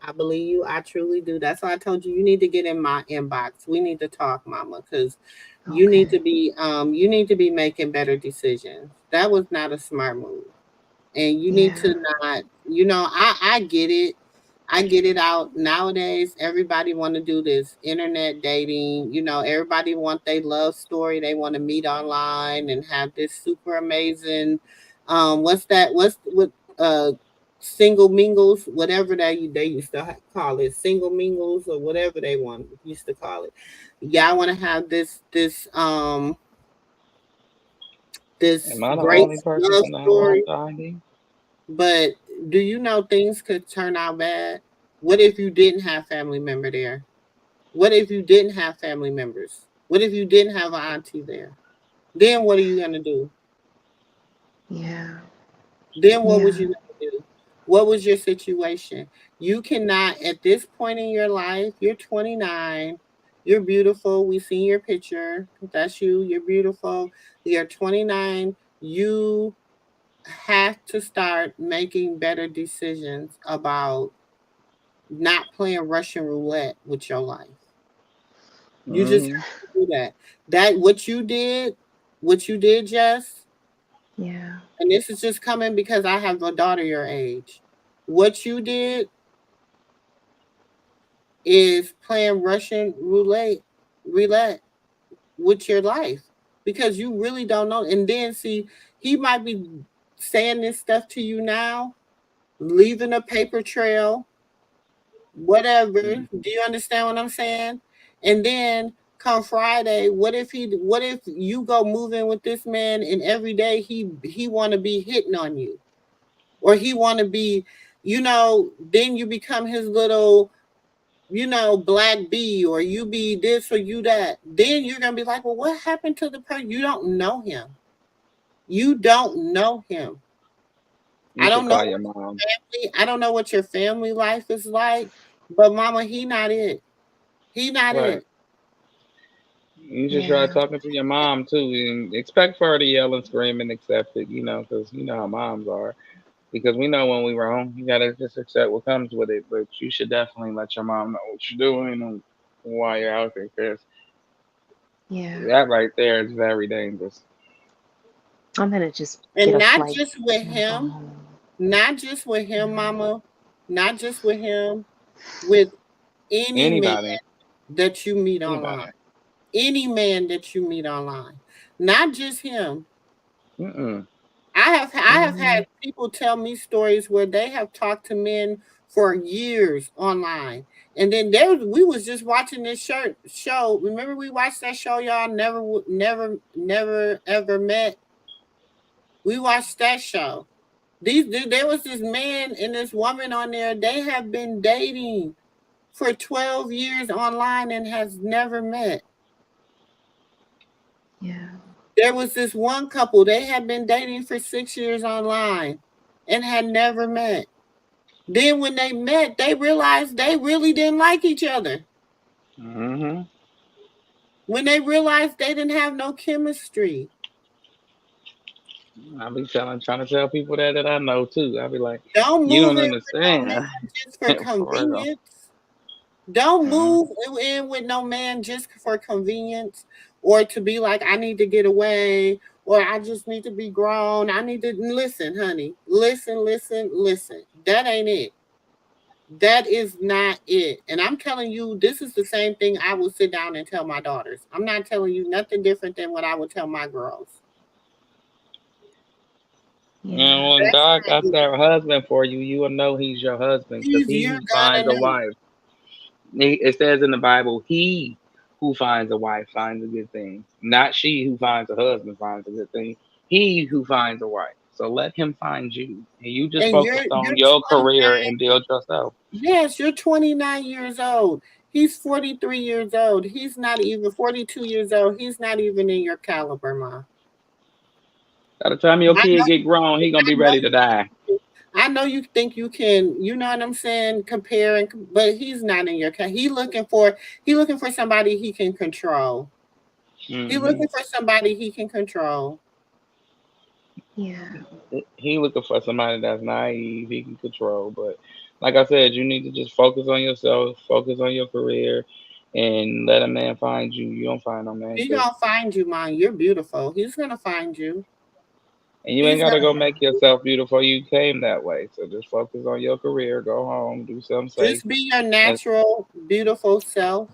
I believe you. I truly do. That's why I told you need to get in my inbox. We need to talk, mama, because Okay. you need to be making better decisions. That was not a smart move. And you need Yeah. to not, I get it. I get it out nowadays. Everybody want to do this internet dating. Everybody want their love story. They want to meet online and have this super amazing. What's that? single mingles, whatever they used to call it, single mingles or whatever they used to call it. Y'all want to have this Am I the great only person love in the story, household ID? but do you know things could turn out bad? What if you didn't have family member there? What if you didn't have family members? What if you didn't have an auntie there? Then what are you gonna do? Yeah. Then what was Yeah. you gonna do? What was your situation? You cannot at this point in your life, you're 29, you're beautiful. We seen your picture. That's you, you're beautiful. You're 29. You have to start making better decisions about not playing Russian roulette with your life. You just Mm-hmm. have to do that. That what you did, Jess, Yeah. and this is just coming because I have a daughter your age. What you did is playing Russian roulette with your life because you really don't know. And then see, he might be saying this stuff to you now, leaving a paper trail, whatever. Do you understand what I'm saying? And then come Friday, what if you go move in with this man and every day he want to be hitting on you, or he want to be, then you become his little, black bee, or you be this or you that. Then you're gonna be like, well, what happened to the person? You don't know him. You don't know him. You I should don't know call your what mom. I don't know what your family life is like, but mama, he not it. He not Right. it. You should try Yeah. talking to your mom too, and expect for her to yell and scream and accept it. Because you know how moms are. Because we know when we wrong, you gotta just accept what comes with it. But you should definitely let your mom know what you're doing and why you're out there. Because Yeah. that right there is very dangerous. I'm gonna just get And a not flight just with and go him, home. not just with him, mama, not just with him, with any man Anybody, that you meet online. anybody. Any man that you meet online. Not just him. Mm-mm. I have Mm, had people tell me stories where they have talked to men for years online. And then we was just watching this show. Remember we watched that show, y'all never ever met. We watched that show. There was this man and this woman on there. They have been dating for 12 years online and has never met. yeah. There was this one couple, they had been dating for 6 years online and had never met. Then when they met, they realized they really didn't like each other. Mm-hmm. When they realized they didn't have no chemistry. I be trying to tell people that I know too. I be like, Don't you move don't in with no man understand. just for For real. convenience. Don't Mm-hmm. move in with no man just for convenience, or to be like, I need to get away, or I just need to be grown. I need to listen, honey. Listen. That ain't it. That is not it. And I'm telling you, this is the same thing I will sit down and tell my daughters. I'm not telling you nothing different than what I would tell my girls. Yeah. And when That's God not got it. that husband for you, you will know He's your husband because He You're who gonna finds a know. wife. It says in the Bible, He who finds a wife finds a good thing. Not she who finds a husband finds a good thing. He who finds a wife. So let him find you. And you just And focus you're on your 29. career and build yourself. Yes, you're 29 years old. He's 43 years old. He's not even 42 years old. He's not even in your caliber, ma. By the time your I kid know get grown, he gonna I be know ready to die. I know you think you can, you know what I'm saying, compare but he's not in your he looking for somebody he can control. He Hmm. looking for somebody he can control. Yeah. He looking for somebody that's naive, he can control. But like I said, you need to just focus on yourself, focus on your career, and let a man find you. You don't find no man, He cause gonna find you, man. You're beautiful. He's gonna find you. and you ain't He's gotta gonna go make yourself beautiful. You came that way, so just focus on your career. Go home, do something safe, just be your and natural, beautiful self.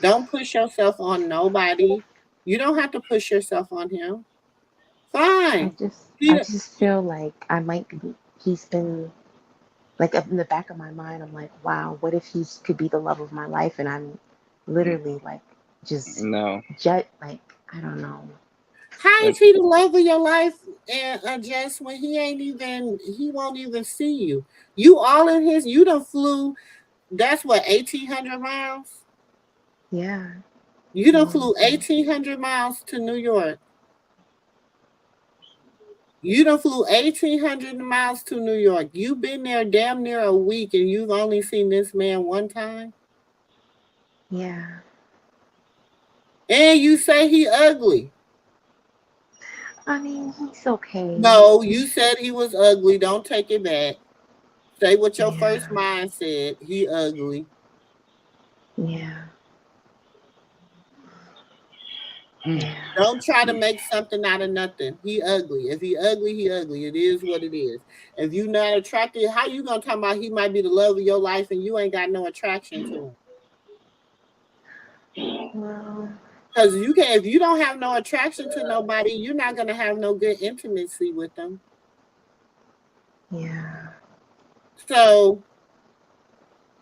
Don't push yourself on nobody. You don't have to push yourself on him. I Fine. just He, I just feel like I might be he's been like in the back of my mind, I'm like, wow, what if he could be the love of my life and I'm literally like just No. like I don't know. How is he the love of your life and just when he won't even see you? You all in his, you done flew, that's what, 1,800 miles? Yeah. You done flew 1,800 miles to New York. You done flew 1,800 miles to New York. You've been there damn near a week and you've only seen this man one time? Yeah. And you say he ugly. I mean, he's okay. No, you said he was ugly. Don't take it back. Say what your first mind said. He ugly. Yeah. Don't try to make something out of nothing. He ugly. If he ugly, he ugly. It is what it is. If you not attracted, how you gonna talk about he might be the love of your life and you ain't got no attraction to him? Well, because you can, if you don't have no attraction to nobody, you're not gonna have no good intimacy with them. Yeah. So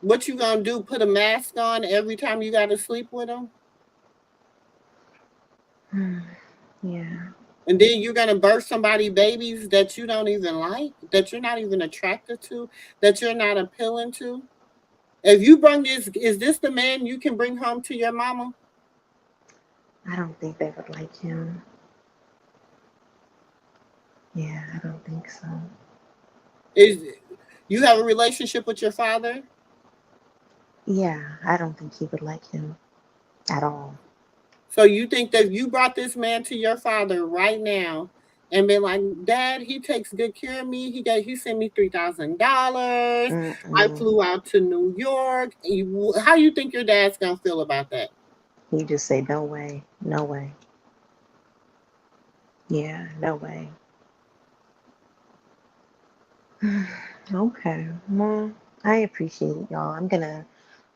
what you gonna do? Put a mask on every time you gotta sleep with them? Yeah. And then you're gonna birth somebody babies that you don't even like, that you're not even attracted to, that you're not appealing to. If you bring this, is this the man you can bring home to your mama? I don't think they would like him. Yeah, I don't think so. Is you have a relationship with your father? Yeah, I don't think he would like him at all. So you think that if you brought this man to your father right now and been like, Dad, he takes good care of me. He sent me $3,000. I flew out to New York. How you think your dad's gonna feel about that? He just say, no way, no way. Yeah, no way. Okay, well, I appreciate it, y'all.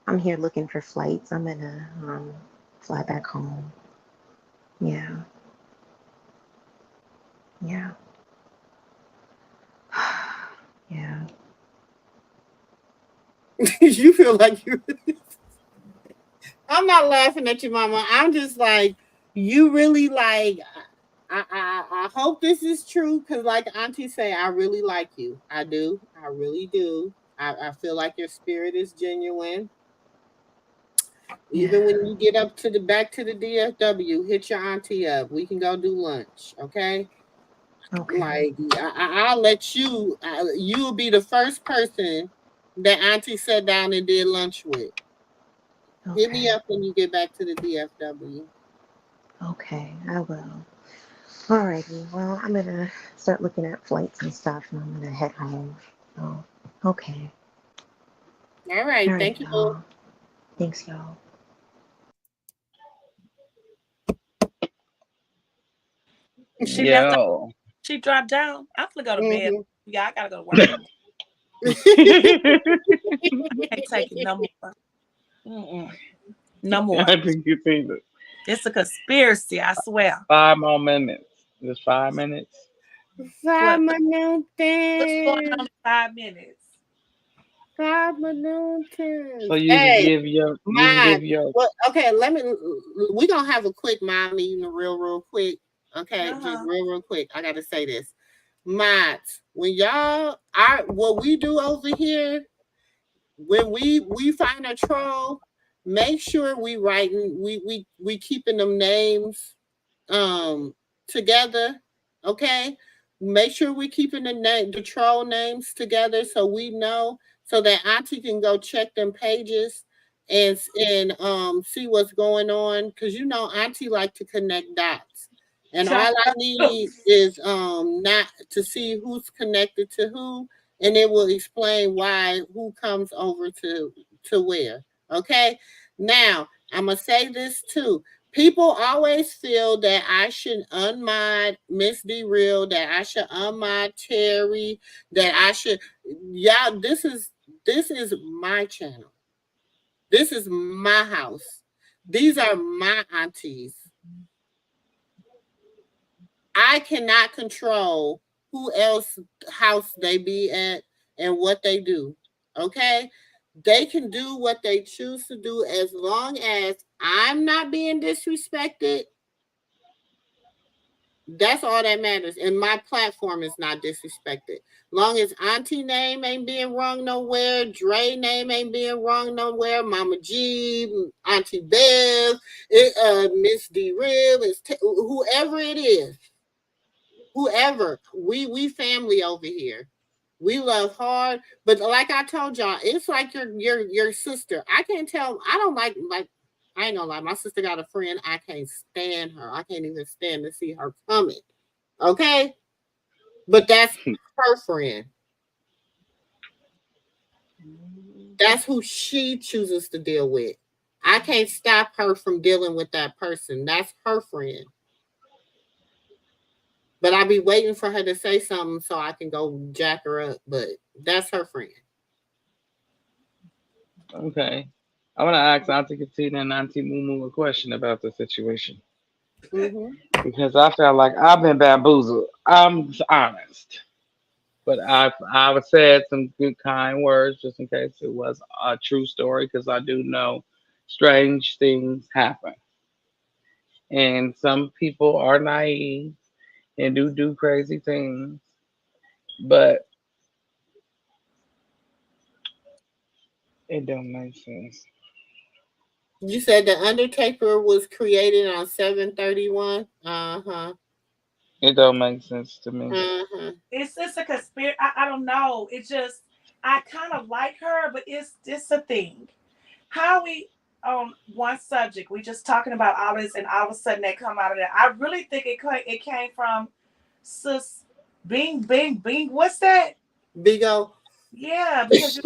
I'm here looking for flights. I'm gonna fly back home. Yeah. Yeah. Yeah. You feel like you I'm not laughing at you, mama. I'm just like, you really like I hope this is true because like Auntie say, I really like you. I do. I really do. I feel like your spirit is genuine. Even when you get up to the back to the DFW, hit your auntie up. We can go do lunch, okay? Okay. Like I'll let you. You'll be the first person that auntie sat down and did lunch with. Okay. Hit me up when you get back to the DFW. Okay, I will. Alrighty. Well, I'm gonna start looking at flights and stuff, and I'm gonna head home. Oh, okay. All right. All right, Thank you. y'all. Thanks, y'all. She left out. Yo. She dropped down. I'm gonna go to bed. Mhm. Yeah, I gotta go to work. I can't take it no more. No more. I think you think it. It's a conspiracy, I swear. 5 more minutes. Just 5 minutes. What? 5 minutes. What's going on in 5 minutes? 5 So minutes. you can Hey, give your mine. Well, okay, we're gonna have a quick mom meeting real quick. Okay, just real quick. I gotta say this. Mods, when y'all are what we do over here, when we find a troll, make sure we keeping them names together. Okay, make sure we're keeping the troll names together so we know, so that Auntie can go check them pages and see what's going on, because Auntie like to connect dots, and all I need is not to see who's connected to who, and it will explain why who comes over to where. Okay, now I'm gonna say this too. People always feel that I should unmod Miss D Real, that I should unmod Terry, that I should. Y'all, this is my channel. This is my house. These are my aunties. I cannot control who else house they be at and what they do. Okay? They can do what they choose to do as long as I'm not being disrespected. That's all that matters. And my platform is not disrespected. Long as Auntie name ain't being wrong nowhere, Dre name ain't being wrong nowhere, Mama G, Auntie Bev, Miss D Rib, whoever it is, whoever, we family over here. We love hard, but like I told y'all, it's like your sister. I can't tell. I don't like. I ain't gonna lie. My sister got a friend. I can't stand her. I can't even stand to see her coming. Okay, but that's her friend. That's who she chooses to deal with. I can't stop her from dealing with that person. That's her friend. But I be waiting for her to say something so I can go jack her up. But that's her friend. Okay. I want to ask Auntie Katina and Auntie MooMoo a question about the situation. Mm-hmm. Because I felt like I've been bamboozled. I'm honest. But I've said some good kind words just in case it was a true story because I do know strange things happen. And some people are naive and do crazy things. But it don't make sense. You said the Undertaker was created on 7/31. Uh-huh. It don't make sense to me. Uh-huh. It's a conspiracy. I don't know. It just I kind of like her, but it's a thing. How we on one subject, we just talking about all this, and all of a sudden they come out of there. I really think it came from sis Bing. What's that? Big O. Yeah, because you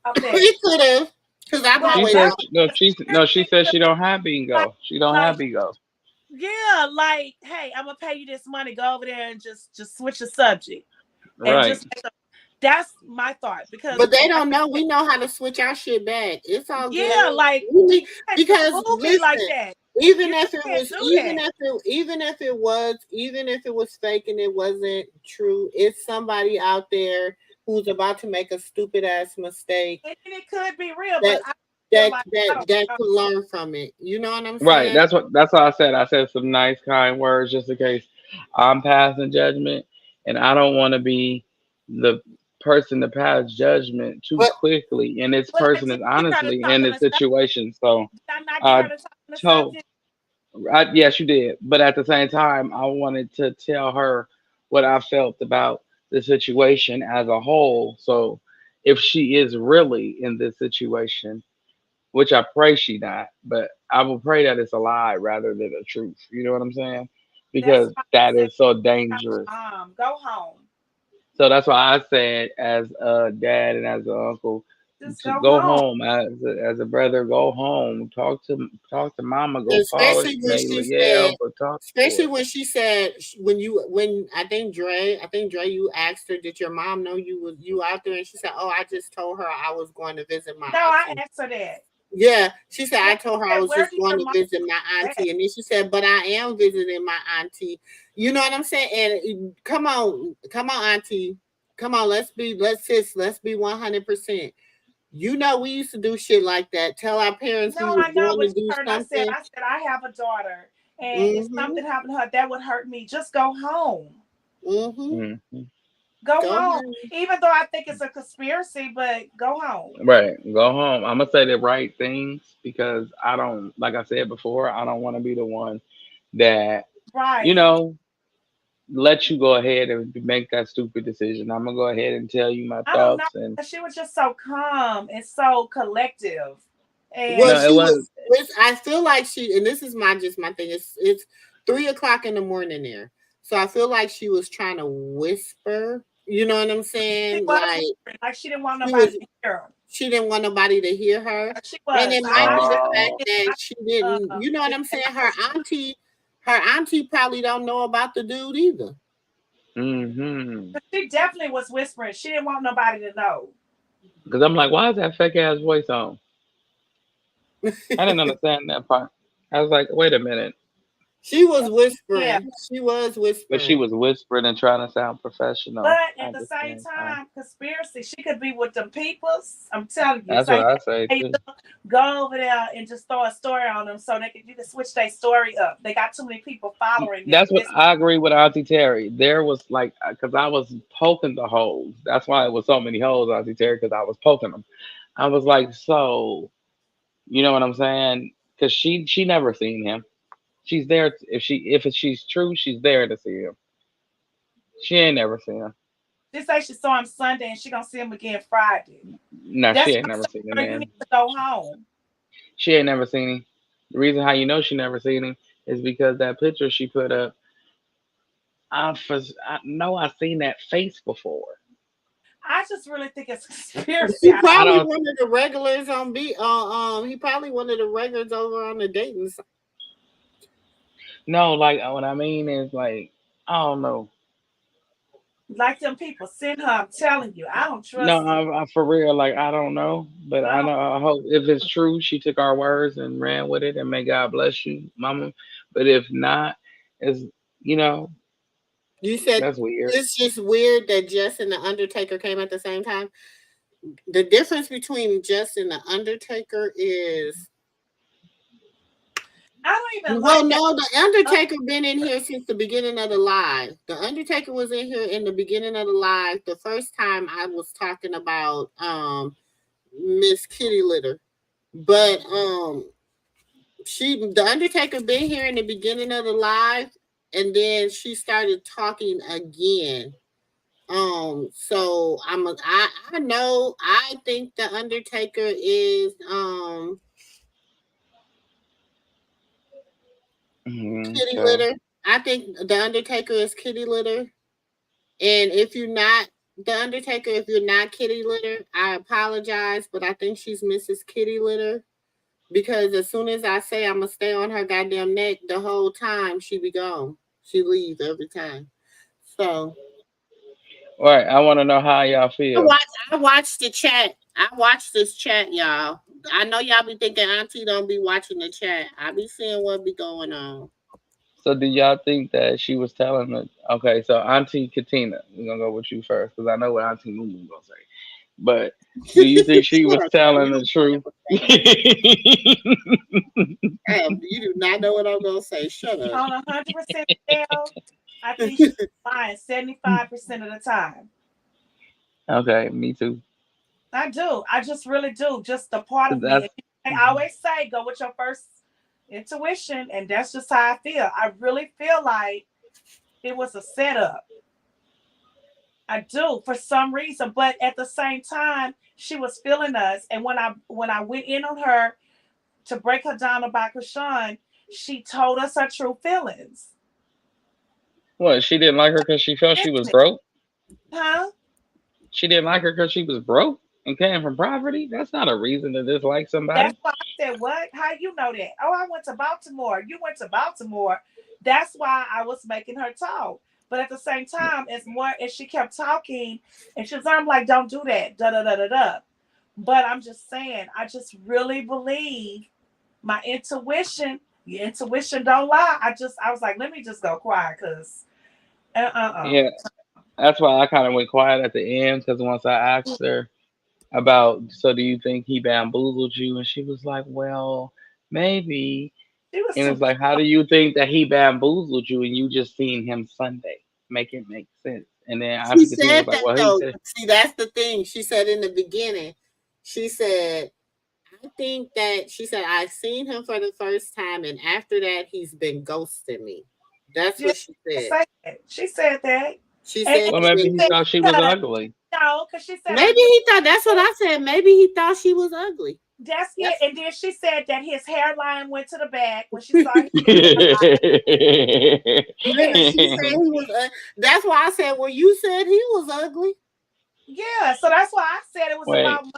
up there. It could have, because I'm But She always says on. she says she don't have bingo. She don't have like bingo. yeah, like hey, I'm gonna pay you this money. Go over there and just switch the subject and Right. just that's my thought because But they don't know. We know how to switch our shit back. It's all yeah, good. like you can't just Because move me like listen, that. even You if it can't was, do that. even if it was fake and it wasn't true, it's somebody out there who's about to make a stupid ass mistake And it could be real, but that I feel like I don't that know. could learn from it. You know what I'm Right. saying? That's what I said. I said some nice kind words just in case I'm passing judgment and I don't want to be the person to pass judgment too But quickly. And this But I person did is get her to honestly talk in on this the subject. situation. So Did I not get I her to talk on the told subject? yes, you did. But at the same time, I wanted to tell her what I felt about the situation as a whole. So if she is really in this situation, which I pray she not, but I will pray that it's a lie rather than a truth. You know what I'm saying? That's Because why I that said, is so dangerous. go home. So that's why I said, as a dad and as an uncle, Just to go go home. home as a brother, go home, talk to mama, go polish especially when she said, nail, go talk to especially her. when she said when I think Dre, you asked her, did your mom know you out there? And she said, oh, I just told her I was going to visit my No, I auntie. asked her that. Yeah, she said Yeah, I told her I I said, was where just did going your to mom visit my go at? auntie, and then she said, but I am visiting my auntie. You know what I'm saying? And come on, auntie, come on, let's be 100%. You know, we used to do shit like that. Tell our parents we No, was I know, going but to you do heard something. I said I have a daughter, and if Mm-hmm. something happened to her, that would hurt me. Just go home. Mm-hmm. Hmm. Go Go home. ahead. Even though I think it's a conspiracy, but go home. Right, go home. I'm gonna say the right things because I don't, like I said before, I don't want to be the one that you Right. know let you go ahead and make that stupid decision. I'm gonna go ahead and tell you my I don't know. thoughts and She was just so calm and so collective. Well, no, And it was I feel like she, and this is my thing. It's 3 o'clock in the morning there, so I feel like she was trying to whisper. You know what I'm she saying? was Like whispering, like she didn't want she nobody was, to hear her. she didn't want nobody to hear her, She and was. it might be the fact It's that not she didn't. You know what I'm saying? Her auntie probably don't know about the dude either. mm-hmm. she definitely was whispering. She didn't want nobody to know. Because I'm like, why is that fake ass voice on? I didn't understand that part. I was like, wait a minute. She was Yeah. whispering. She was But she whispering. was whispering and trying to sound professional But at at the the same same time. time, conspiracy, she could be with them peoples. I'm telling you. That's Say, what I say hey, too. look, go over there and just throw a story on them so you can switch their story up. They got too many people following them. That's what I agree with Auntie Terry. There was like, because I was poking the holes. That's why it was so many holes, Auntie Terry, because I was poking them. I was like, so, you know what I'm saying? Because she never seen him. She's there if she's true, she's there to see him. She ain't never seen him. She say she saw him Sunday and she gonna see him again Friday. No, she That's ain't why I never said, seen the girl, you need man. to go home. She ain't never seen him. The reason how you know she never seen him is because that picture she put up. I know I seen that face before. I just really think it's conspiracy. He I probably don't one of the regulars on B. He probably one of the regulars over on the dating site. know. Like what I mean is like I don't know. Like them people send her. I'm telling you, I don't No, trust it. I for real. Like I don't know, but I I don't. know. I hope if it's true, she took our words and ran with it, and may God bless you, Mama. But if not, it's you know You said that's weird. it's just weird that Jess and the Undertaker came at the same time. The difference between Jess and the Undertaker is, I don't even well, like that. no, the Undertaker been in here since the beginning of the live. The Undertaker was in here in the beginning of the live. The first time I was talking about Miss Kitty Litter, but the Undertaker been here in the beginning of the live, and then she started talking again. So I know I think the Undertaker is Kitty Okay. Litter. I think the Undertaker is Kitty Litter. And if you're not the Undertaker, if you're not Kitty Litter, I apologize, but I think she's Mrs. Kitty Litter. Because as soon as I say I'm gonna stay on her goddamn neck the whole time, she be gone. She leave every time. So All right. I want to know how y'all feel. I watched the chat. I watched this chat, y'all. I know y'all be thinking Auntie don't be watching the chat. I be seeing what be going on. So do y'all think that she was telling the okay? So Auntie Katina, we're gonna go with you first because I know what Auntie MooMoo gonna say. But do you think she was telling the truth? You do not know what I'm gonna say. Shut up. On 100% scale, I think she's lying 75% of the time. Okay, me too. I do. I just really do. Just the part 'Cause of me. that's I always say, go with your first intuition, and that's just how I feel. I really feel like it was a setup. I do for some reason, but at the same time, she was feeling us. And when I went in on her to break her down about Krishan, she told us her true feelings. what she didn't like her because she felt she was broke. Huh? She didn't like her because she was broke and came from poverty. That's not a reason to dislike That's somebody. why I said, what? How you know that? Oh, I went to Baltimore. You went to Baltimore. That's why I was making her talk. But at the same time, as she kept talking, and she was, I'm like, don't do that. Da da da da da. But I'm just saying, I just really believe my intuition. Your intuition don't lie. I was like, let me just go quiet because Yeah, that's why I kind of went quiet at the end because once I asked her about, so do you think he bamboozled you? And she was like, well, maybe. She was And too. it's like, how do you think that he bamboozled you and you just seen him Sunday? Make it make sense. And then She Auntie Katina was said like, that well, he though. said, See, that's the thing. She said in the beginning, she said, I think that she said I've seen him for the first time, and after that, he's been ghosting me. That's Yeah, what she said. she said that. She And said well, he's maybe been he said thought she was because ugly. no, because she said maybe he thought that's what I said. Maybe he thought she was ugly. that's it. That's And then she said that his hairline went to the back when she saw him. yeah, she said he was. That's why I said, well, you said he was ugly. Yeah, so that's why I said it was Wait, about money.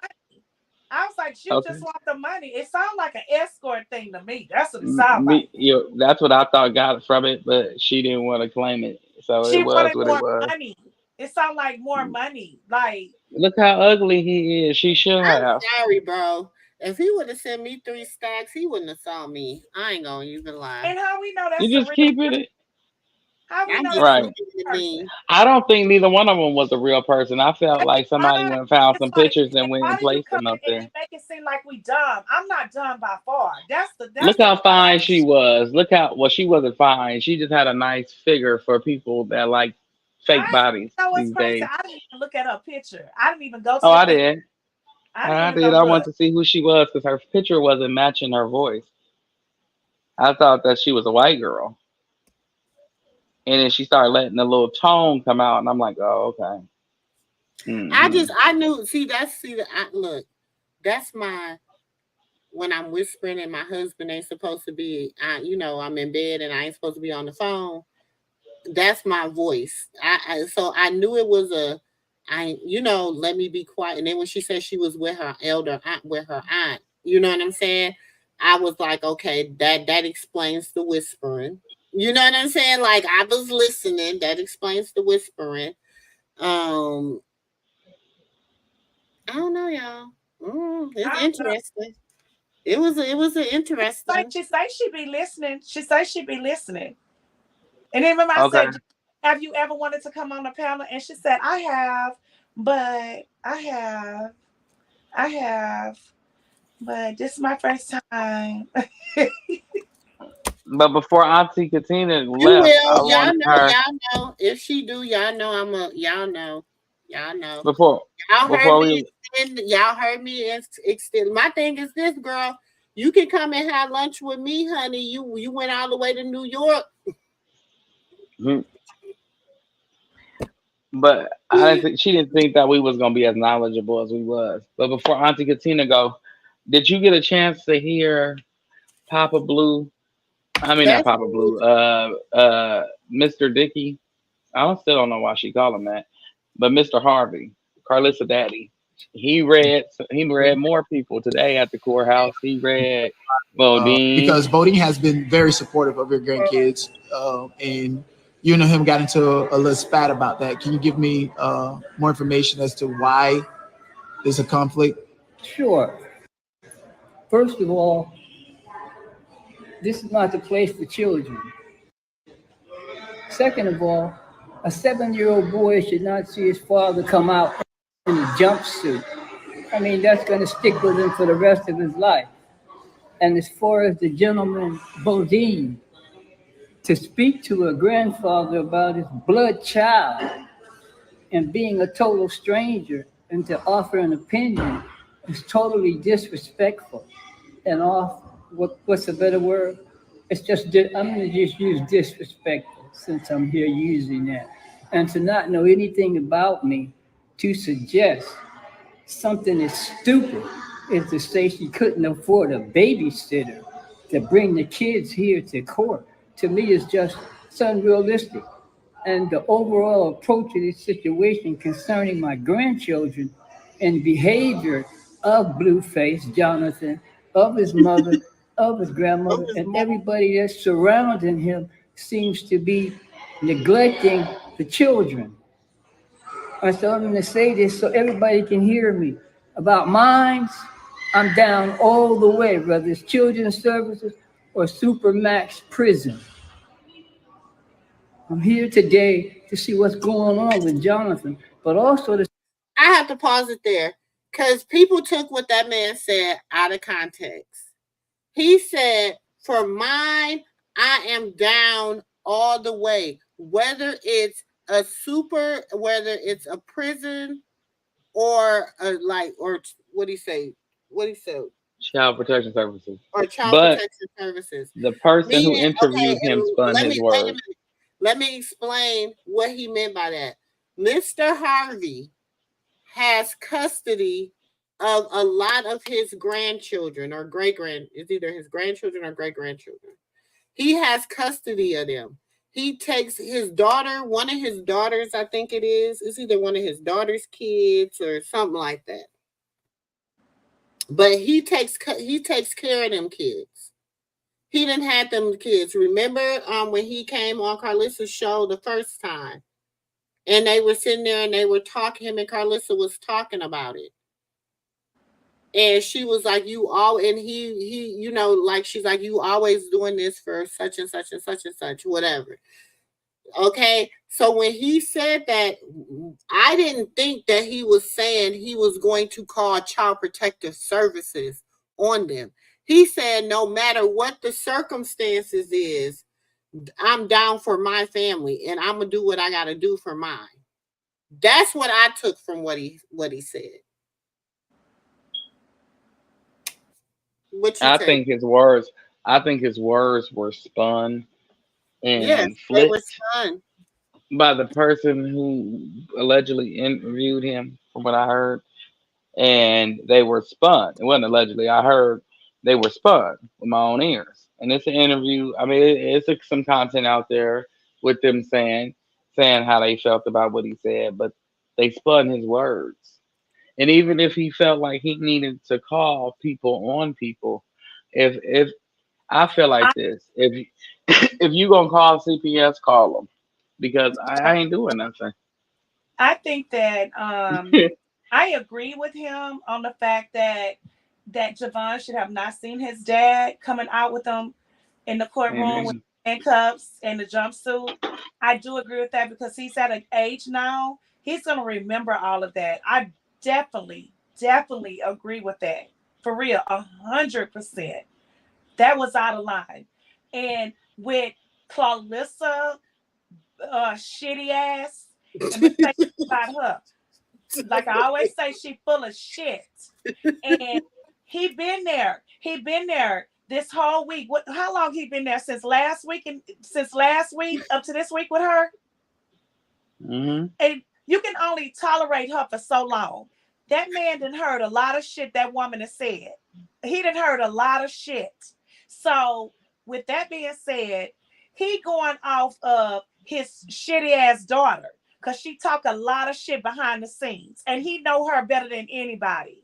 I was like, you just okay. want the money. It sounds like an escort thing to me. That's what it sounds like. Me, that's what I thought got from it, but she didn't want to claim it, so it She was wanted what it more was. money. It sounded like more money. Like Look how ugly he is. She should I'm have. sorry, bro. If he would have sent me 3 stacks, he wouldn't have saw me. I ain't gonna even lie. And how we know that's You the just real keep it. how we I'm know just that's the Right. real keeping it person? mean. I don't think neither one of them was a real person. I felt like somebody Why? went and found It's some like, pictures and went why and do you placed come them in up and there. make it seem like we dumb? I'm not dumb by far. That's Look the how fine question. she was. Look how well she wasn't fine. She just had a nice figure for people that like fake bodies You know what's these crazy? days. I didn't even look at her picture. I didn't even go to Oh, the I picture. did. I didn't I even go did. I wanted look. to see who she was because her picture wasn't matching her voice. I thought that she was a white girl, and then she started letting the little tone come out, and I'm like, oh, okay. Hmm. I knew. Look, that's my when I'm whispering and my husband ain't supposed to be. I'm in bed and I ain't supposed to be on the phone. That's my voice. So I knew it was let me be quiet. And then when she said she was with her elder aunt, with her aunt, you know what I'm saying? I was like, okay, that explains the whispering. You know what I'm saying? Like I was listening. That explains the whispering. Um, I don't know, y'all. It's I don't know. interesting. It was an interesting. She say she be listening. She say she be listening. And then remember I Okay. said, have you ever wanted to come on the panel? And she said, I have, but I have, but this is my first time. But before Auntie Katina You left, will. I wanted her Y'all know. If she do, y'all know y'all know. Y'all know. before Y'all heard before me we extend. My thing is this, girl. You can come and have lunch with me, honey. You went all the way to New York. Mhm. But I didn't think she didn't think that we was gonna be as knowledgeable as we was. But before Auntie Katina go, did you get a chance to hear Papa Blue? I mean not That's Papa Blue. Mr. Dickey. Still don't know why she called him that. But Mr. Harvey, Carlissa Daddy. He read more people today at the courthouse. He read Bodine. Because Bodine has been very supportive of your grandkids, and you and him got into a little spat about that. Can you give me more information as to why there's a conflict? Sure. First of all, this is not the place for children. Second of all, a 7-year-old boy should not see his father come out in a jumpsuit. I mean, that's going to stick with him for the rest of his life. And as far as the gentleman Bodine, to speak to a grandfather about his blood child and being a total stranger and to offer an opinion is totally disrespectful and off. What's a better word? It's just I'm going to just use disrespectful since I'm here using that, and to not know anything about me, to suggest something is stupid is to say she couldn't afford a babysitter to bring the kids here to court. To me, it's unrealistic. And the overall approach to this situation concerning my grandchildren and behavior of Blueface, Jonathan, of his mother, of his grandmother, and everybody that's surrounding him seems to be neglecting the children. I told him to say this so everybody can hear me. About mines, I'm down all the way, whether it's children's services or Supermax prison. I'm here today to see what's going on with Jonathan, but also to. I have to pause it there because people took what that man said out of context. He said, "For mine, I am down all the way, whether it's whether it's a prison or or what do you say? What do you say? Child Protection Services. Or child But protection services." the person who Meaning, okay, interviewed him and spun let his me wait a words. minute. Let me explain what he meant by that. Mr. Harvey has custody of a lot of his grandchildren or it's either his grandchildren or great grandchildren. He has custody of them. He takes his daughter, one of his daughters, I think it is. It's either one of his daughter's kids or something like that. But he takes care of them kids. He didn't have them kids. Remember when he came on Carlissa's show the first time, and they were sitting there and they were talking. Him and Carlissa was talking about it. And she was like, you all, and he, you know, like she's like, you always doing this for such and such and such and such, whatever. Okay. So when he said that, I didn't think that he was saying he was going to call Child Protective Services on them. He said, no matter what the circumstances is, I'm down for my family and I'm gonna do what I gotta do for mine. That's what I took from what he said. What you I take? think his words. I think his words were spun Yes, and they were flipped fun. by the person who allegedly interviewed him, from what I heard, and they were spun. It wasn't allegedly. I heard they were spun with my own ears. And it's an interview. I mean, it's some content out there with them saying how they felt about what he said, but they spun his words. And even if he felt like he needed to call people on people, if I feel like this, if if you gonna call CPS, call them because I ain't doing nothing. I think that I agree with him on the fact that Javon should have not seen his dad coming out with him in the courtroom with Amen. handcuffs and the jumpsuit. I do agree with that because he's at an age now. He's gonna remember all of that. I definitely agree with that. For real, 100%. That was out of line. And with Clarissa, shitty ass, let me say about her. Like I always say, she full of shit. And he been there. He been there this whole week. What? How long he been there since last week? And since last week up to this week with her? Hmm. And you can only tolerate her for so long. That man done heard a lot of shit that woman has said. He done heard a lot of shit. So with that being said, he going off of his shitty ass daughter because she talk a lot of shit behind the scenes, and he know her better than anybody.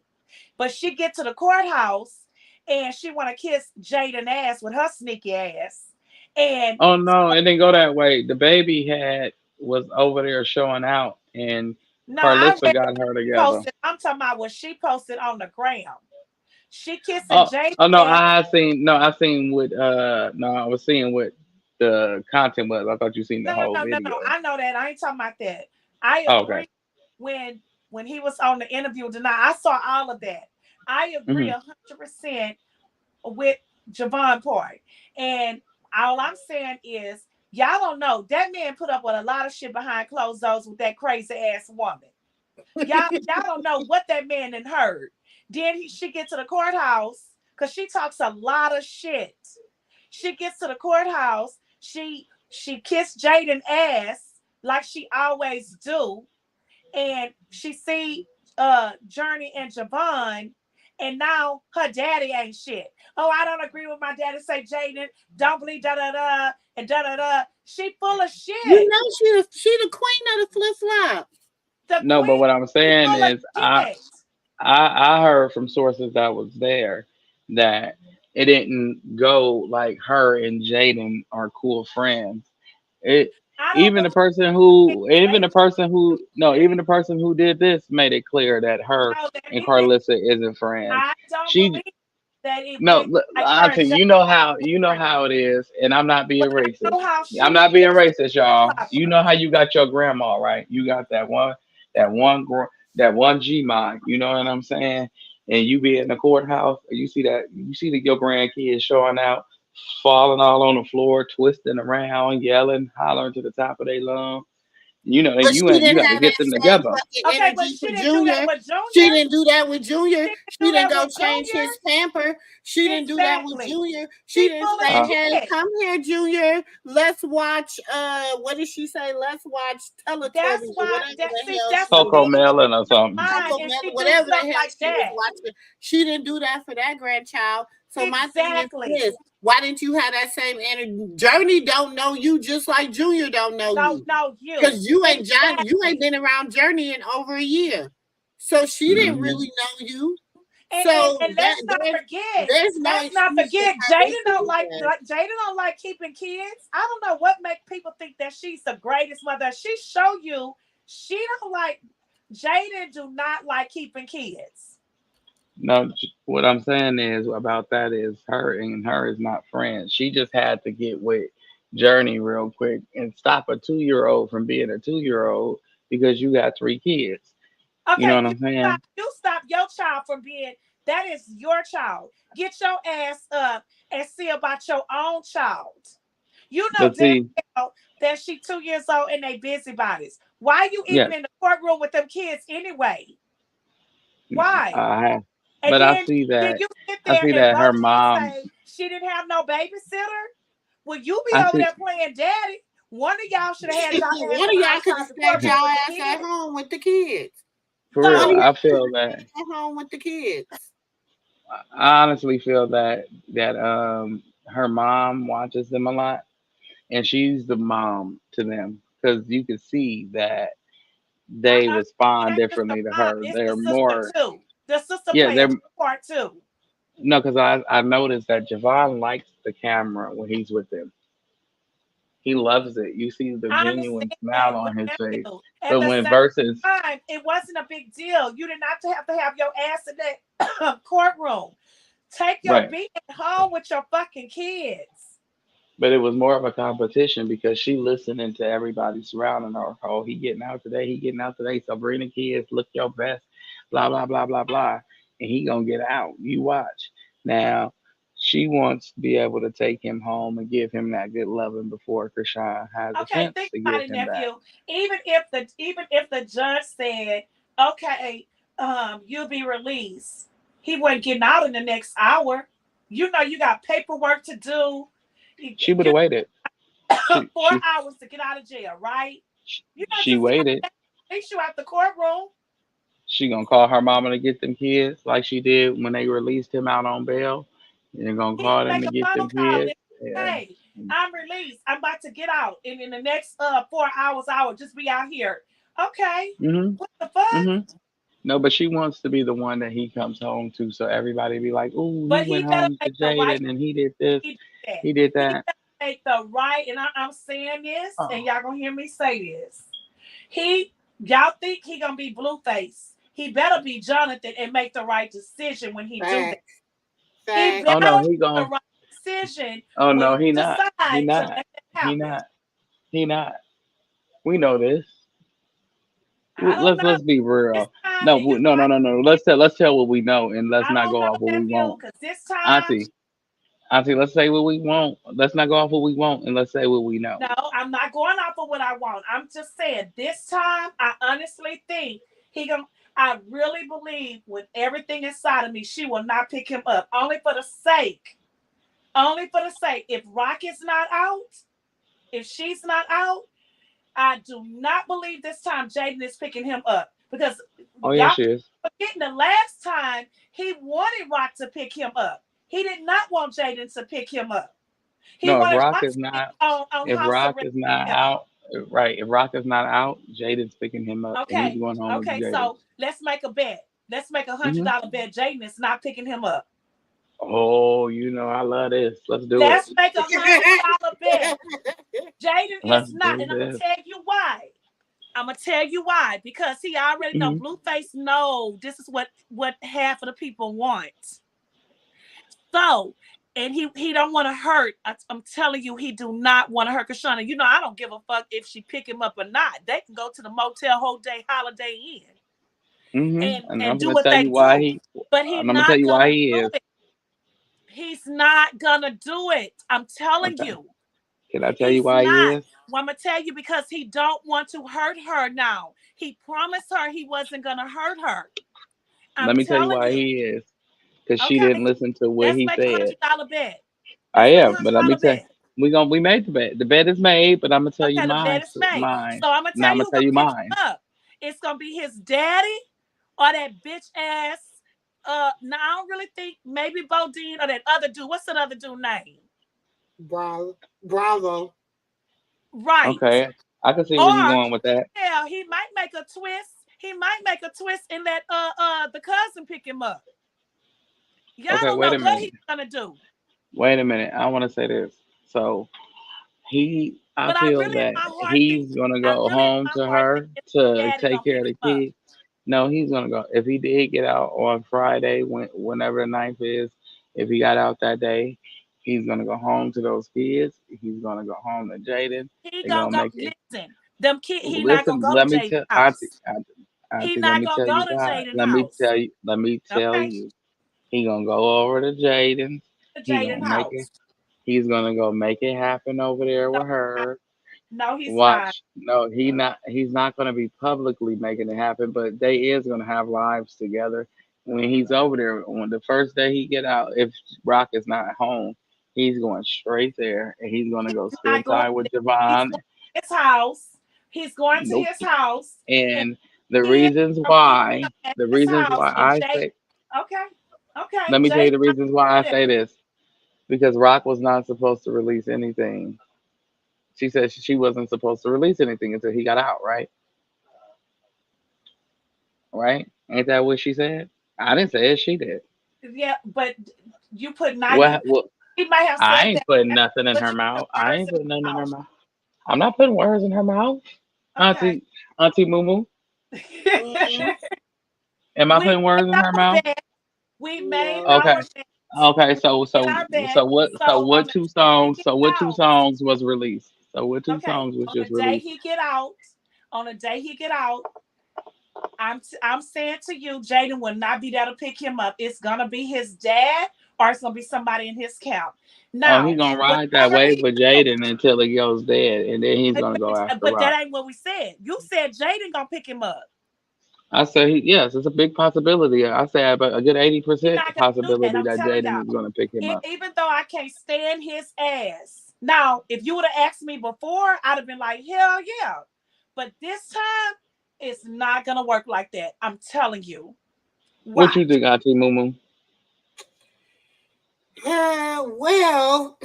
But she get to the courthouse and she want to kiss Jaden ass with her sneaky ass. And Oh no, it didn't go that way. The baby had was over there showing out, and no, I Carlissa read got her together. posted. I'm talking about what she posted on the gram. She kissing Oh, Jaden oh no, ass. I seen what no, I was seeing what the content was. I thought you seen the whole No. video. I know that. I ain't talking about that. I Oh, okay. agree when he was on the interview tonight. I saw all of that. I agree Hmm. 100% with Javon part. And all I'm saying is, y'all don't know that man put up with a lot of shit behind closed doors with that crazy ass woman. Y'all don't know what that man had heard. Then she get to the courthouse because she talks a lot of shit. She gets to the courthouse. She kissed Jaden ass like she always do, and she see Journey and Javon, and now her daddy ain't shit. Oh, I don't agree with my daddy. Say Jaden, don't believe da da da and da da da. She full of You shit. know she the queen of the flip flop. The No, but queen, what I'm she saying full of is, shit. I heard from sources that was there that it didn't go like her and Jaden are cool friends. It I don't even the believe person who no even the person who did this made it clear that her no, that and it did. Carlissa isn't friends. I don't She believe that it no, went look, like her and Auntie, Jaden you know friends. how it is, and I'm not being But I racist. know how I'm she not being is. racist, Flip y'all. flopper. You know how you got your grandma, right? You got that one Gma. You know what I'm saying? And you be in the courthouse, and you see your grandkids showing out, falling all on the floor, twisting around, yelling, hollering to the top of their lungs. You know, But and she you didn't got to have get that them same together. fucking Okay, but energy she for didn't do that Junior. with She Junior. didn't do that with Junior. She didn't She do didn't that go with change Junior. his pamper. She didn't do that with Exactly. Junior. She She didn't full of say, Uh, "Hey, shit. come here, Junior. Let's watch what did she say? Let's watch That's Teletubbies or why whatever the hell that's she the was Coco thing. watching. Melon or something. Fine, Coco and Melon, she do whatever the stuff hell like she was that. watching. She didn't do that for that grandchild. So my thing is Exactly. this: why didn't you have that same energy? Journey don't know you just like Junior don't know No, you. no, you. Because you ain't Exactly. been around Journey in over a year. So she didn't Hmm. really know you. And So let's not forget. there's no Let's not excuse for forget. Carissa to do that. Jaden don't like keeping kids. I don't know what make people think that she's the greatest mother. She show you she don't like Jaden do not like keeping kids. No, what I'm saying is about that is her and her is not friends. She just had to get with Journey real quick and stop a 2-year-old from being a 2-year-old because you got 3 kids. You know Okay, what I'm saying? you stop your child from being, that is your child. Get your ass up and see about your own child. You know But damn see, well that she 2 years old and they busybodies. Why you even yes, in the courtroom with them kids anyway? Why? I have, And but I then see that. you sit I there see and that her Bodine mom. say she didn't have no babysitter. Well, you be I over see there playing daddy. One of y'all should have had y'all One ass of up y'all could have outside the stayed courtroom y'all with the ass at kids. home with the kids. for One of real. So y'all I could feel have that. stayed at home with the kids. I honestly feel that her mom watches them a lot, and she's the mom to them because you can see that they it respond ain't just the differently to mom, her. it's the They're sister more, too. The sister yeah, play a they're big part too. no, because I noticed that Javon likes the camera when he's with them. He loves it. You see the I genuine smile understand, but on his face. nephew, at But the when same versus time, it wasn't a big deal. You did not have your ass in that courtroom. Take your right, beat home with your fucking kids. but it was more of a competition because she listening to everybody surrounding her. Oh, he getting out today. He getting out today. So bring the kids. Look your best. Blah blah blah blah blah. And he gonna get out. You watch. Now she wants to be able to take him home and give him that good loving before Krishan has a Okay, chance think to about give it, him that. nephew. Even if the judge said, okay, you'll be released, he wasn't getting out in the next hour. You know, you got paperwork to do. She would have waited. She 4 hours to get out of jail, right? You're not she just gonna waited. release you out the courtroom. She gonna call her mama to get them kids like she did when they released him out on bail. And gonna He call them make to a get phone them call and kids. say, Yeah. hey, I'm released. I'm about to get out. And in the next 4 hours, I will just be out here. Okay. Mhm. What the fuck? Mhm. No, but she wants to be the one that he comes home to, so everybody be like, "Ooh, he But went he better home to make the right Jaden and he did this, he do that. he did He that." better make the right, and I'm saying this, and Oh, y'all gonna hear me say this. He y'all think he gonna be Blueface. He better be Jonathan and make the right decision when he do that. Facts. He Facts. oh no, better he make the going. right decision Oh when no, he he not. He decide to not. let that He happen. not. He not. We know this. I don't know. Let's be This real. time, No, and you know, no, no, no, no. Let's tell what we know, and let's I not don't go know, off what we nephew, won't. because this time, Auntie, Auntie, let's say what we want. Let's not go off what we want, and let's say what we know. no, I'm not going off of what I want. I'm just saying this time, I honestly think he gonna. I really believe with everything inside of me, she will not pick him up. Only for the sake. If Rock is not out, if she's not out, I do not believe this time Jaden is picking him up because Oh yeah, y'all she is. forgetting the last time he wanted Rock to pick him up. He did not want Jaden to pick him up. He No, wanted Rock to be on If house Rock arrest is not with him. out, right? If Rock is not out, Jaden's picking him up, and he's Okay. going home with Okay. Jaden. So let's make a bet. Let's make a hundred Hmm. dollar bet. Jaden is not picking him up. Oh, you know I love this. Let's do it. Let's make $100 bet. Jaden is Let's not, do and I'm gonna this. tell you why. I'm gonna tell you why because he already know Hmm. Blueface. No, this is what half of the people want. So, and he don't want to hurt. I'm telling you, he do not want to hurt Kashana. You know, I don't give a fuck if she pick him up or not. They can go to the motel whole day, Holiday Inn, Hmm. and And and I'm do gonna what tell they you why do. he. But he And I'm gonna tell not you why gonna he do is. it. He's not gonna do it. I'm telling Okay. you, Can I tell you he's why he not. is? Well, I'm gonna tell you because he don't want to hurt her now. He promised her he wasn't gonna hurt her. I'm Let me tell you telling why you. he is. Because she didn't Okay, listen to what let's he make a said. $100 bet. I Let's make a am, hundred but let me dollar tell bet. we made the bet. The bet is made, but I'm gonna tell you Okay, the mine. bet is made. Mine. So I'm gonna Now tell I'm you gonna who tell gonna you pick mine. him up. It's gonna be his daddy or that bitch ass. Now I don't really think maybe Bodine or that other dude. What's that other dude name? Bravo. Bravo. Right. Okay, I can see Or where you're going with that. hell, he might make a twist. He might make a twist and let the cousin pick him up. Y'all Okay, don't wait know a what minute. he's gonna do. Wait a minute. I want to say this. So I But I feel really in that my heart think he's gonna I go really in home my to heart think her his to daddy take gonna care of pick the him up. kids. No, he's gonna go. If he did get out on Friday, whenever the 9th is, if he got out that day, he's gonna go home to those kids. He's gonna go home to Jaden. He They're gonna gonna go. make it. Listen, them kid. He not gonna Listen, go to let me Jaden's tell Auntie, house. He Let not me gonna tell go you to why. Jaden's house. Let me tell Okay, you. He gonna go over to Jaden's. to He Jaden's gonna make it. house. He's gonna go make it happen over there No, with her. no, he's not. Watch. No, he's not gonna be publicly making it happen, but they is gonna have lives together. When he's over there, on the first day he get out, if Rock is not home, he's going straight there and he's gonna go Not spend going. time with He's Javon. going to his house. He's going to Nope. his house, and And the kids reasons are picking why, up at the his reasons house. why And I Jay, say, okay, okay, let me tell Jay, you the reasons why I say this. Because Rock was not supposed to release anything. She said she wasn't supposed to release anything until he got out, right? Right? Ain't that what she said? I didn't say it. She did. yeah, but you put 90. What? He might have I said ain't that, putting nothing in but her you put mouth. I words ain't in putting nothing his in her mouth. mouth. I'm not putting words in her mouth. Okay. Auntie MooMoo. Mhm. Am I We putting made words in her our mouth? bet. We made No. Okay. our bet. Okay. Did our bet. So So on what the two day he songs? get So what two out, songs was released? So what two okay, songs was on the just day released? he get out, on the day he get out, I'm saying to you, Jaden will not be there to pick him up. It's gonna be his dad, or it's gonna be somebody in his camp. Oh, he Now, gonna ride that whatever wave he with do, Jaden until he goes dead, and then he's gonna go after but Rock. that ain't what we said. You said Jaden gonna pick him up. I say yes, it's a big possibility. I say about a good He's 80% not gonna do that. possibility I'm that telling Jaden is y'all. gonna pick him up. Even though I can't stand his ass. Now, if you would have asked me before, I'd have been like, hell yeah. But this time, it's not gonna work like that. I'm telling you. What you Watch. think, Auntie Mumu? Well,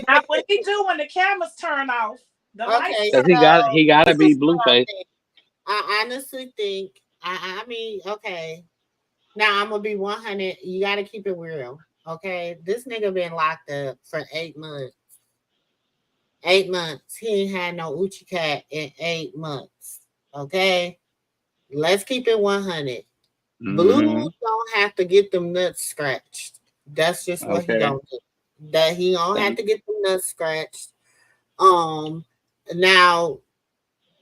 Now, what he do when the cameras turn off, the lights okay, turn Cause off. he gotta this be is what I Blueface. think. I honestly think. I mean, okay. Now I'm gonna be 100. You got to keep it real, okay? This nigga been locked up for 8 months. 8 months. He ain't had no Uchi cat in 8 months. Okay, let's keep it 100. Blue Mm-hmm. don't have to get them nuts scratched. That's just what he Okay. don't do. That he don't have Thank. to get them nuts scratched. Um, now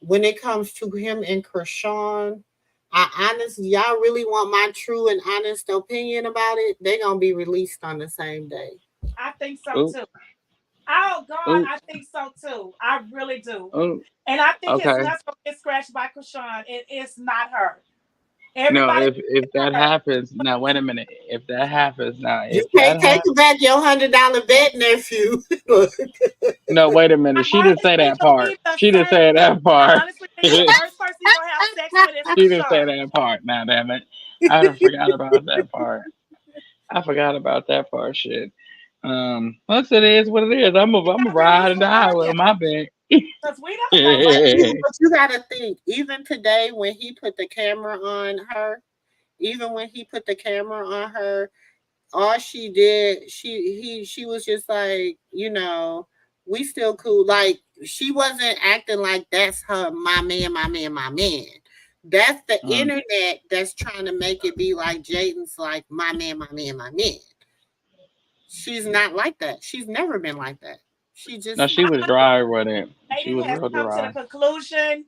when it comes to him and Krishan, I honestly, y'all really want my true and honest opinion about it? They gonna be released on the same day. I think so Oh, too. Oh God, oh, I think so too. I really do. oh. And I think his Okay. nuts will get scratched by Krishan. It's not her. No, Everybody if thinking that her. happens, now wait a minute. If that happens, now You if can't that take happens, back your $100 bet, nephew. no, wait a minute. I She didn't say honestly that part. believe the She didn't first say that I part. honestly think the first person you're gonna have sex with is She didn't say Krishan. that part. Now, damn it, I done forgot about that part. I forgot about that part. Shit. Once it is what it is, He I'm a got ride released and from die with earlier. my bank. Because we don't know what But you gotta think, even today when he put the camera on her, even when he put the camera on her, all she did, she was just like, we still cool. Like she wasn't acting like that's her, my man, my man, my man. That's the Mm. internet that's trying to make it be like Jaden's like my man, my man, my man. She's not like that. She's never been like that. She No, just she was dry with it. She Jaden was has real come to the dry. conclusion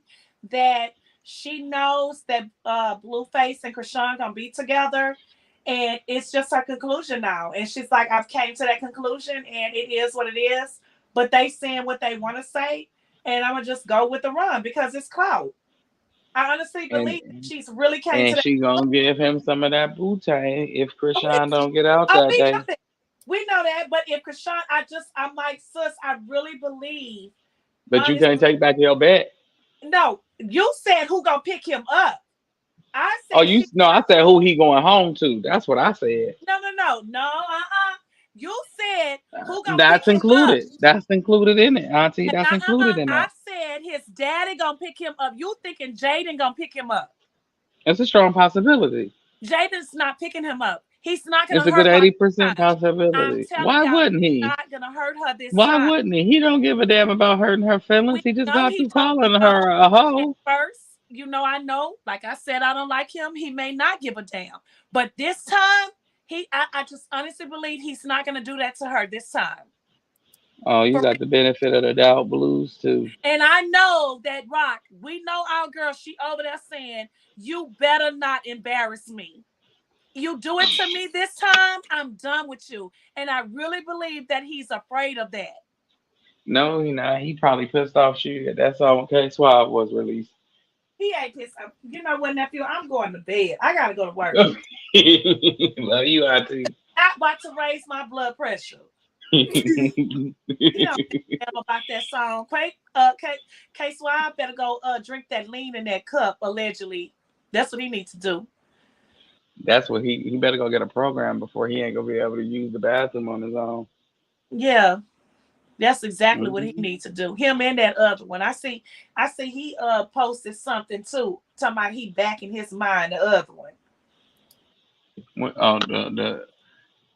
that she knows that Blueface and Krishan gonna be together, and it's just her conclusion now. And she's like, I've came to that conclusion, and it is what it is. But they saying what they want to say, and I'm gonna just go with the run because it's clout. I honestly And believe she's really came to and that. she gonna give him some of that booty if Oh, Krishan don't get out that we know day. that. We know that. But if Krishan, I'm like, sis, I really believe, But you can't honestly. take back your bet. No, you said who gonna pick him up. I Oh, said she. no, I said who he going home to. That's what I said. No. You said who gonna pick That's him up. included. That's included in it, Auntie. And That's included in I that. said his daddy gonna pick him up. You thinking Jaden gonna pick him up? It's a strong possibility. Jaden's not picking him up. He's not It's gonna a good hurt her this 80% time. I'm possibility. telling Why y'all, wouldn't he's he? not gonna hurt her this Why time. wouldn't he? He don't give a damn about hurting her feelings. We He just know got he through don't. We calling know her a at hoe. first, I know. Like I said, I don't like him. He may not give a damn, but this time, I just honestly believe he's not gonna do that to her this time. Oh, you For got the benefit of the doubt blues too. And I know that Rock, we know our girl, she over there saying, you better not embarrass me. You do it to me this time, I'm done with you. And I really believe that he's afraid of that. No, he not. He probably pissed off shit. That's all. Okay, Suave was released. He ain't pissed off. You know what, nephew? I'm going to bed. I gotta go to work. Love you, Auntie. I'm about to raise my blood pressure. He don't know about that song. K Suave better go drink that lean in that cup, allegedly. That's what he needs to do. That's what he better go get a program before he ain't gonna be able to use the bathroom on his own. Yeah. That's exactly what he Mhm. needs to do. Him and that other one. I see he posted something too, talking about he back in his mind, the other one. Oh, the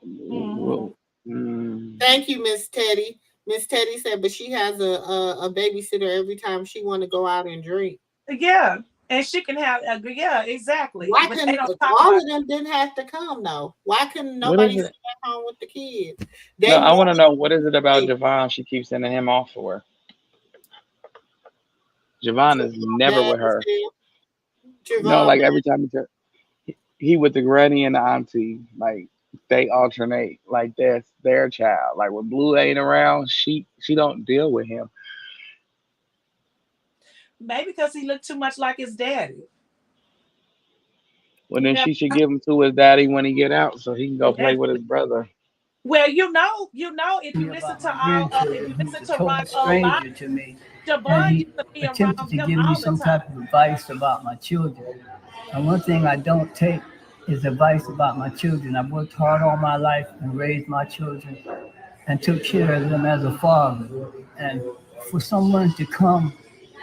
Mm-hmm. well, mm, Thank you, Miss Teddy. Miss Teddy said, but she has a babysitter every time she want to go out and drink. Yeah. And she can have yeah, exactly. Why But they couldn't don't talk all about of them didn't have to come though? Why couldn't what is nobody stay it? at home with the kids? No, They I want to wanted know what is it about to Javon she keeps sending him off for? Javon is never mad with as her. hell. No, Javon like mad. every time he with the granny and the auntie, like they alternate. Like that's their child. Like when Blue ain't around, she don't deal with him. maybe because he looked too much like his daddy. Well, You then know? she should give him to his daddy when he get out, so he can go play with his Allegedly. brother. Well, if Me you listen about to my all if grandchildren, you who's listen a to total Rock live, stranger to me, and Javon he used to be attempted around to him give me all the some time. type of advice about my children. And one thing I don't take is advice about my children. I've worked hard all my life and raised my children and took care of them as a father. And for someone to come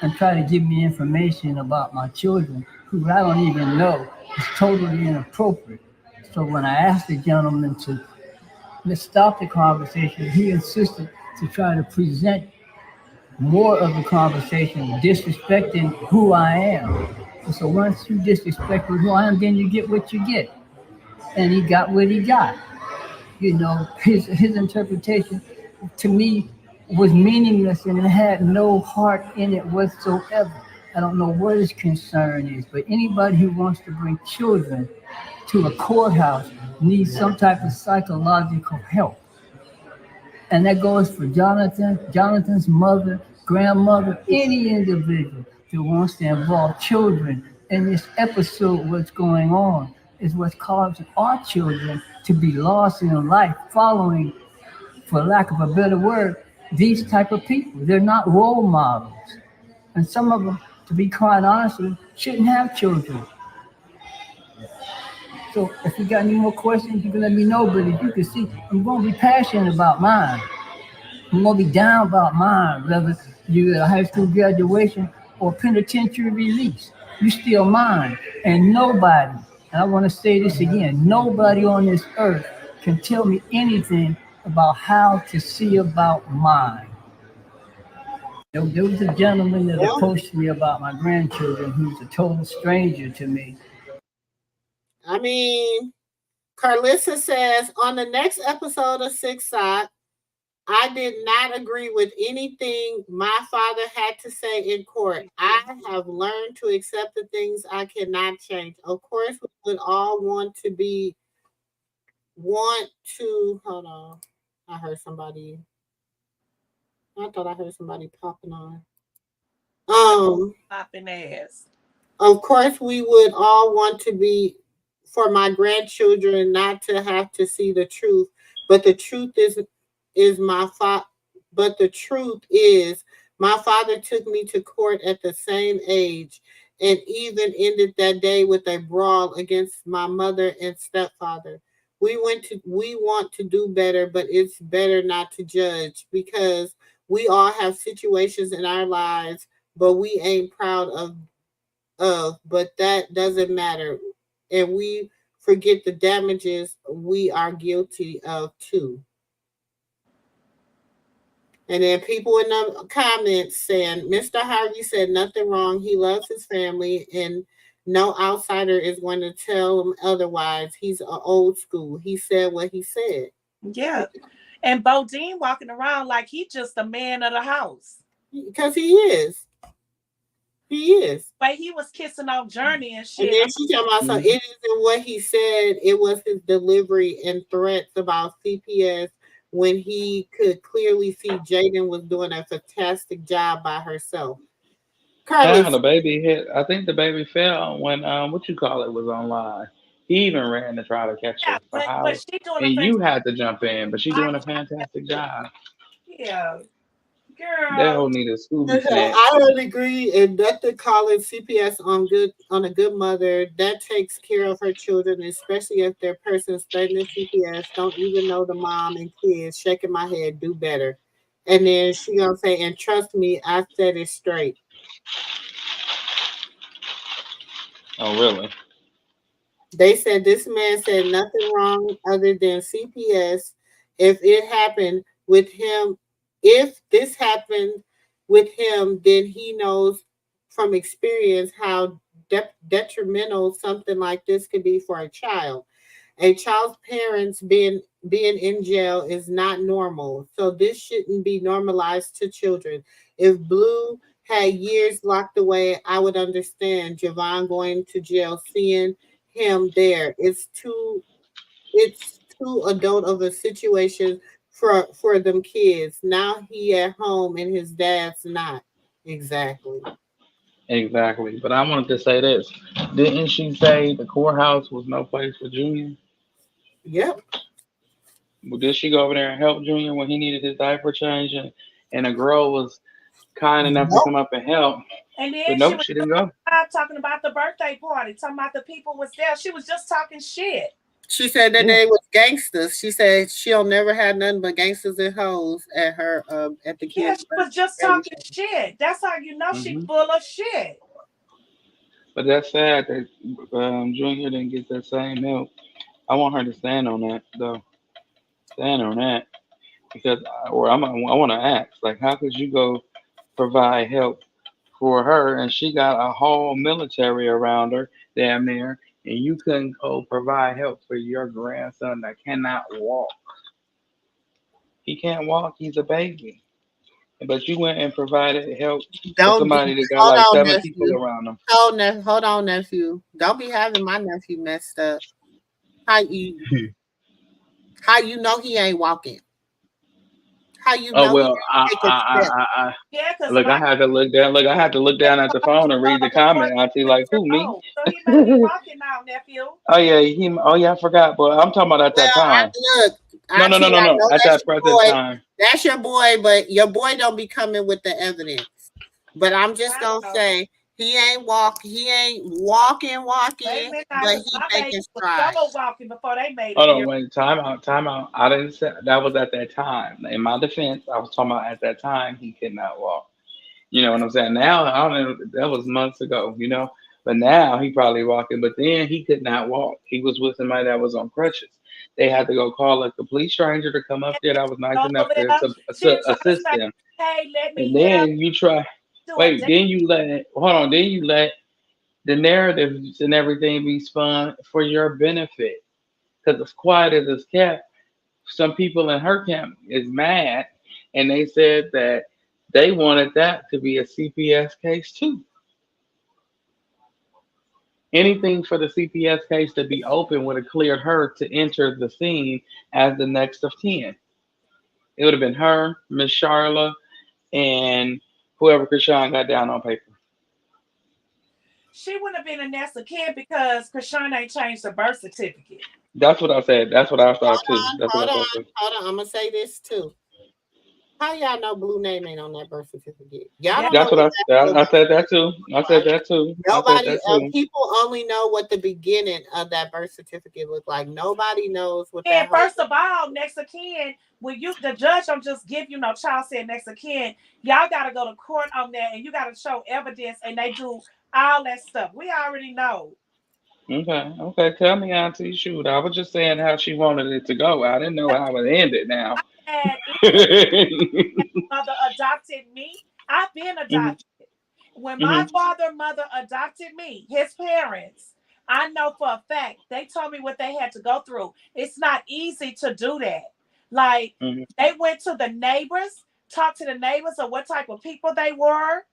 and try to give me information about my children, who I don't even know, is totally inappropriate. So when I asked the gentleman to let's stop the conversation, he insisted to try to present more of the conversation, disrespecting who I am. And so once you disrespect who I am, then you get what you get. And he got what he got. You know, his interpretation to me was meaningless and it had no heart in it whatsoever. I don't know what his concern is, but anybody who wants to bring children to a courthouse needs some type of psychological help. And that goes for Jonathan's mother, grandmother, any individual that wants to involve children in this episode. What's going on is what's causing our children to be lost in life, following, for lack of a better word, these type of people. They're not role models. And some of them, to be quite honest with you, shouldn't have children. So if you got any more questions, you can let me know. But as you can see, I'm going to be passionate about mine. I'm gonna be down about mine, whether you at a high school graduation or penitentiary release. You still mine. And nobody, and I want to say this again, nobody on this earth can tell me anything about how to see about mine. There was a gentleman that Well, approached me about my grandchildren who's a total stranger to me. I mean, Carlissa says on the next episode of Six Sock, I did not agree with anything my father had to say in court. I have learned to accept the things I cannot change. Of course, we would all want to, hold on. I heard somebody, I thought I heard somebody popping on. Popping ass. Of course, we would all want to be for my grandchildren not to have to see the truth, but the truth is my fa- but the truth is my father took me to court at the same age and even ended that day with a brawl against my mother and stepfather. We want to do better, but it's better not to judge because we all have situations in our lives, but we ain't proud of, but that doesn't matter. And we forget the damages we are guilty of too. And then people in the comments saying, Mr. Harvey said nothing wrong. He loves his family, and no outsider is going to tell him otherwise. He's old school. He said what he said. Yeah. And Bodine walking around like he just a man of the house. Because he is. He is. But he was kissing off Journey and shit. And then she talking about, so it isn't what he said. It was his delivery and threats about CPS when he could clearly see Jaden was doing a fantastic job by herself. Carlos, the baby hit. I think the baby fell when what you call it was online. He even ran to try to catch her for house, and you had to jump in. But she's doing a fantastic job. Yeah, girl. That whole need a Scooby snack. I don't agree, and nothing calling CPS on a good mother that takes care of her children, especially if their person studying CPS don't even know the mom and kids. Shaking my head, do better. And then she gonna say, and trust me, I said it straight. Oh, really? They said this man said nothing wrong other than CPS. If it happened with him, if this happened with him, then he knows from experience how detrimental something like this could be for a child. A child's parents being in jail is not normal, so this shouldn't be normalized to children. If Blue had years locked away, I would understand Javon going to jail, seeing him there. It's too adult of a situation for them kids. Now he at home and his dad's not. Exactly. Exactly. But I wanted to say this. Didn't she say the courthouse was no place for Junior? Yep. Well, did she go over there and help Junior when he needed his diaper change, and a girl was kind enough to come up and help? And then but nope, she didn't go. Talking about the birthday party, talking about the people was there. She was just talking shit. She said that they was gangsters. She said she'll never have nothing but gangsters and hoes at her at the kids. Yeah, she was just talking shit. That's how you know she full of shit. But that's sad that Junior didn't get that same help. I want her to stand on that though. Stand on that because, I want to ask, like, how could you go provide help for her and she got a whole military around her damn near, and you couldn't go provide help for your grandson that cannot walk? He can't walk. He's a baby. But you went and provided help to somebody that got like 7 people around them. Hold on, nephew. Don't be having my nephew messed up. How you know he ain't walking? How you know? Oh well, look, I had to look down. Look, I had to look down at the phone and read the comment. I see, like, who, me? So he might be walking now, nephew. Oh yeah, Oh yeah, I forgot. But I'm talking about at that time. No. At that present time. That's your boy, but your boy don't be coming with the evidence. But I'm just gonna say he ain't walking, but he making strides. Walking before they made it. Hold on, wait, time out. I didn't say that was at that time. In my defense, I was talking about at that time he could not walk. You know what I'm saying? Now I don't know. That was months ago. You know, but now he probably walking. But then he could not walk. He was with somebody that was on crutches. They had to go call a complete stranger to come up there that was nice enough to assist them. Hey, let me. And then you try. Wait, then you let. Hold on. Then you let the narratives and everything be spun for your benefit. Because as quiet as it's kept, some people in her camp is mad, and they said that they wanted that to be a CPS case too. Anything for the CPS case to be open would have cleared her to enter the scene as the next of kin. It would have been her, Miss Charla, and whoever Krishan got down on paper. She wouldn't have been a next of kin because Krishan ain't changed the birth certificate. That's what I said. That's what I thought too. Hold on. I'm gonna say this too. How y'all know Blue name ain't on that birth certificate? That's what I said. I said that too. Nobody. People only know what the beginning of that birth certificate looked like. Nobody knows what. And first of all, next of kin, when the judge don't just give you no child said next of kin, y'all got to go to court on that, and you got to show evidence, and they do all that stuff. We already know. Okay. Tell me, Auntie. Shoot, I was just saying how she wanted it to go. I didn't know how it ended. Now. And mother adopted me. I've been Mhm, adopted. When my mhm, mother adopted me, his parents, I know for a fact they told me what they had to go through. It's not easy to do that. Like mhm. they went to the neighbors, talked to the neighbors of what type of people they were,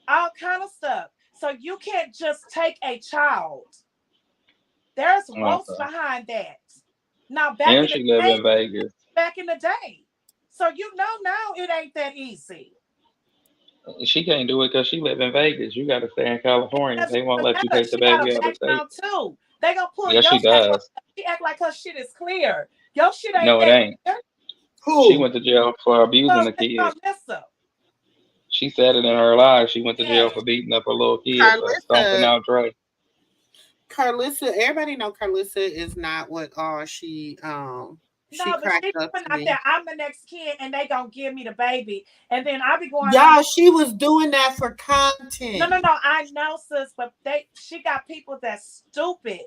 all kind of stuff. So you can't just take a child. There's roast Okay. behind that. Now back And in the she live day, in Vegas. back in the day. So you know now it ain't that easy. She can't do it because she live in Vegas. You got to stay in California. Doesn't They won't even let you matter. take the She got baby a out of state. background too. They gonna pull Yes, your she stuff up. does. She act like her shit is clear. Your shit ain't No, it that ain't. clear. She Who? went to jail for abusing the It's kid. called Lissa. She said it in her life. She went to jail Yes. for beating up a little kid for stomping Carlissa, out Dre. Everybody know Carlissa is not what she No, but she cracked up putting to out be. there, I'm the next kid, and they gonna give me the baby, and then I be going on. Y'all, she was doing that for No, content. no, no. I know, sis, but she got people that's stupid.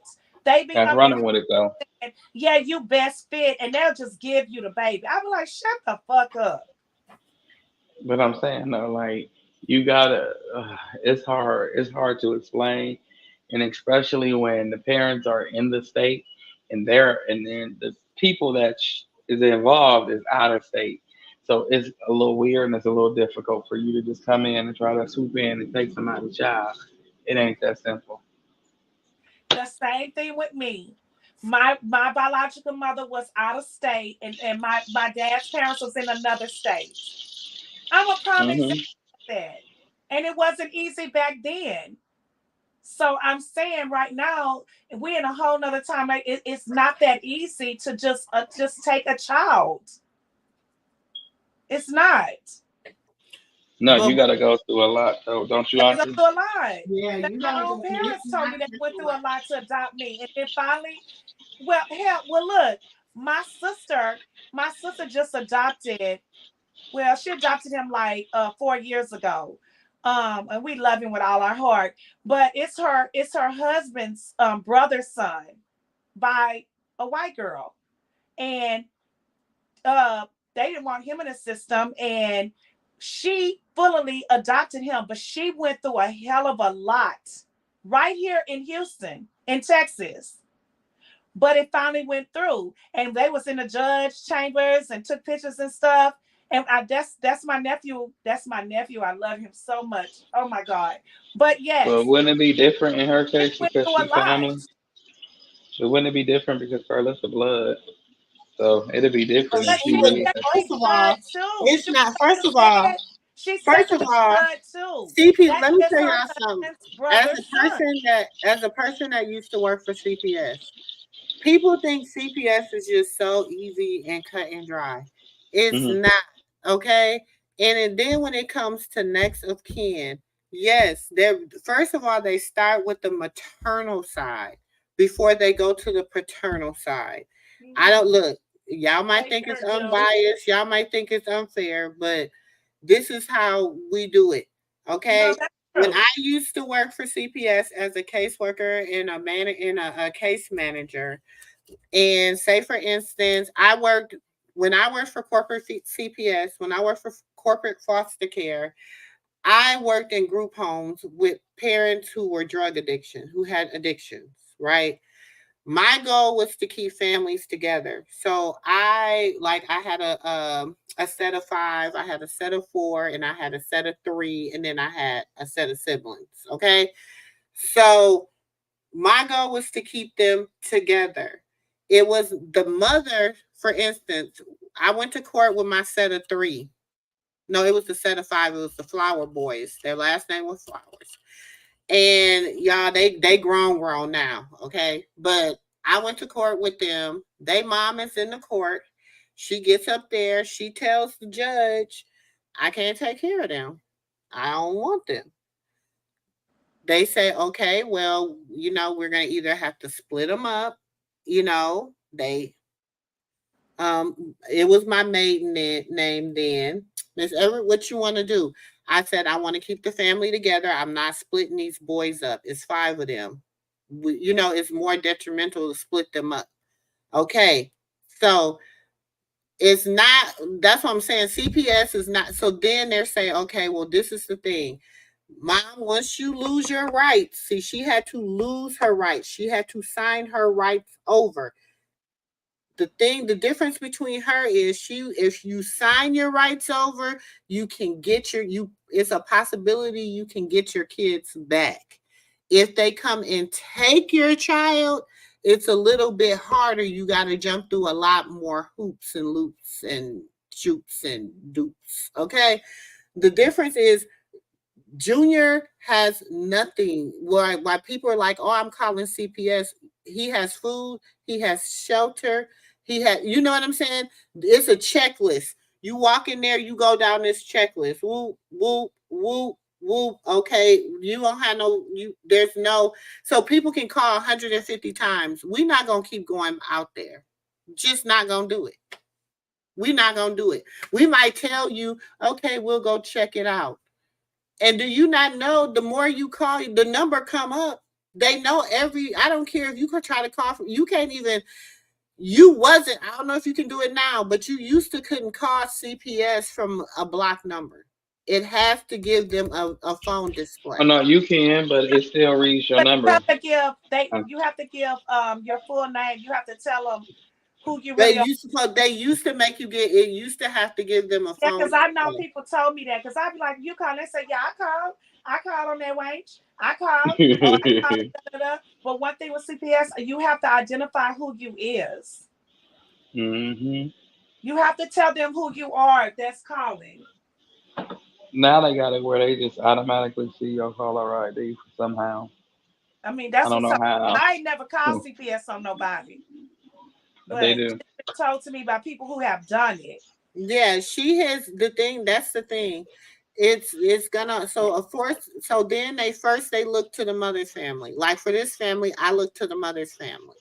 They be That's up in running with it though. and yeah, you best fit, and they'll just give you the baby. I be like, shut the fuck up. But I'm saying though, like you gotta. It's hard. It's hard to explain, and especially when the parents are in the state, and then the people that is involved is out of state. So it's a little weird and it's a little difficult for you to just come in and try to swoop in and take somebody's child. It ain't that simple. The same thing with me. My biological mother was out of state, and my dad's parents was in another state. I'm a prime example Hmm of that, and it wasn't easy back then. So I'm saying right now we're in a whole nother time. It's not that easy to just take a child. It's not. No, But you got to go through a lot, though, don't you, Gotta go Auntie? through a lot. yeah, That you my gotta own go. It's parents told not me they just went through like a lot to adopt me, and then finally, well, hell, well, look, my sister, my sister just adopted. Well, she adopted him like 4 years ago. And we love him with all our heart. But it's her husband's brother's son by a white girl. And uh they didn't want him in the system, and she fully adopted him, but she went through a hell of a lot right here in Houston, in Texas. But it finally went through, and they was in the judge chambers and took pictures and stuff. And that's my nephew. That's my nephew. I love him so much. Oh my God. But But yes, wouldn't it be different in her they case went because through a she lot. family? But wouldn't it be different because Carla's the blood? So it'd be But different if But she she see, really got had. first of all, blood too. it's She not. you said she First second of all, blood too. CP. That Let me is tell her y'all something. husband's brother's son. As a person that used to work for CPS, people think CPS is just so easy and cut and dry. It's Hmm not, okay? And then when it comes to next of kin, yes, they first of all they start with the maternal side before they go to the paternal side. I don't look, y'all might They think it's sure do. unbiased, y'all might think it's unfair, but this is how we do it. No, Okay. that's When true. I used to work for CPS as a caseworker and a case manager, and say for instance, when I worked for corporate CPS, when I worked for corporate foster care, I worked in group homes with parents who were drug addiction, who had addictions, right? My goal was to keep families together. So I had a set of five, I had a set of four, and I had a set of three, and then I had a set of siblings. Okay. So my goal was to keep them together. It was the mother, for instance, I went to court with my set of three. No, it was the set of five. It was the Flower Boys. Their last name was Flowers. And y'all, they grown now, okay? But I went to court with them. They mom is in the court. She gets up there. She tells the judge, I can't take care of them. I don't want them. They say, okay, well, we're going to either have to split them up. It was my maiden name then. Miss Everett, what you want to do? I said, I want to keep the family together. I'm not splitting these boys up. It's five of them. it's more detrimental to split them up. Okay, so it's not. That's what I'm saying. CPS is not. So then they're saying, okay, well, this is the thing. Mom, once you lose your rights, see, she had to lose her rights. She had to sign her rights over. The difference between her is if you sign your rights over, you can get it's a possibility you can get your kids back. If they come and take your child, it's a little bit harder. You got to jump through a lot more hoops and loops and shoots and dupes. Okay. The difference is Junior has nothing. Why people are like, oh, I'm calling CPS. He has food, he has shelter, he had, you know what I'm saying? It's a checklist. You walk in there, you go down this checklist. Whoop, whoop, whoop, whoop. Okay, you don't have there's no, so people can call 150 times. We're not gonna keep going out there. Just not gonna do it. We're not gonna do it. We might tell you, okay, we'll go check it out. And do you not know the more you call, the number come up? They know I don't care if you could try to call, you can't even, I don't know if you can do it now, but you used to couldn't call CPS from a block number. It has to give them a phone display. Oh no, you can, but it still reads your But number. you have to give your full name. You have to tell them who you They really are. used to make you it used to have to give them a Yeah, phone because I know display. people told me that. Because I'd be like, you call. They say, yeah, I called on that way. I called. Oh, I called. Da, da, da. But one thing with CPS, you have to identify who you is. hmm You have to tell them who you are that's calling. Now they got it where they just automatically see your caller ID somehow. I mean, I that's don't what's know up. how. I ain't never called CPS on nobody, They but do. it's been told to me by people who have done it. Yeah, she has the thing. That's the thing. It's gonna so of course so then they look to the mother's family. Like for this family, I look to the mother's family.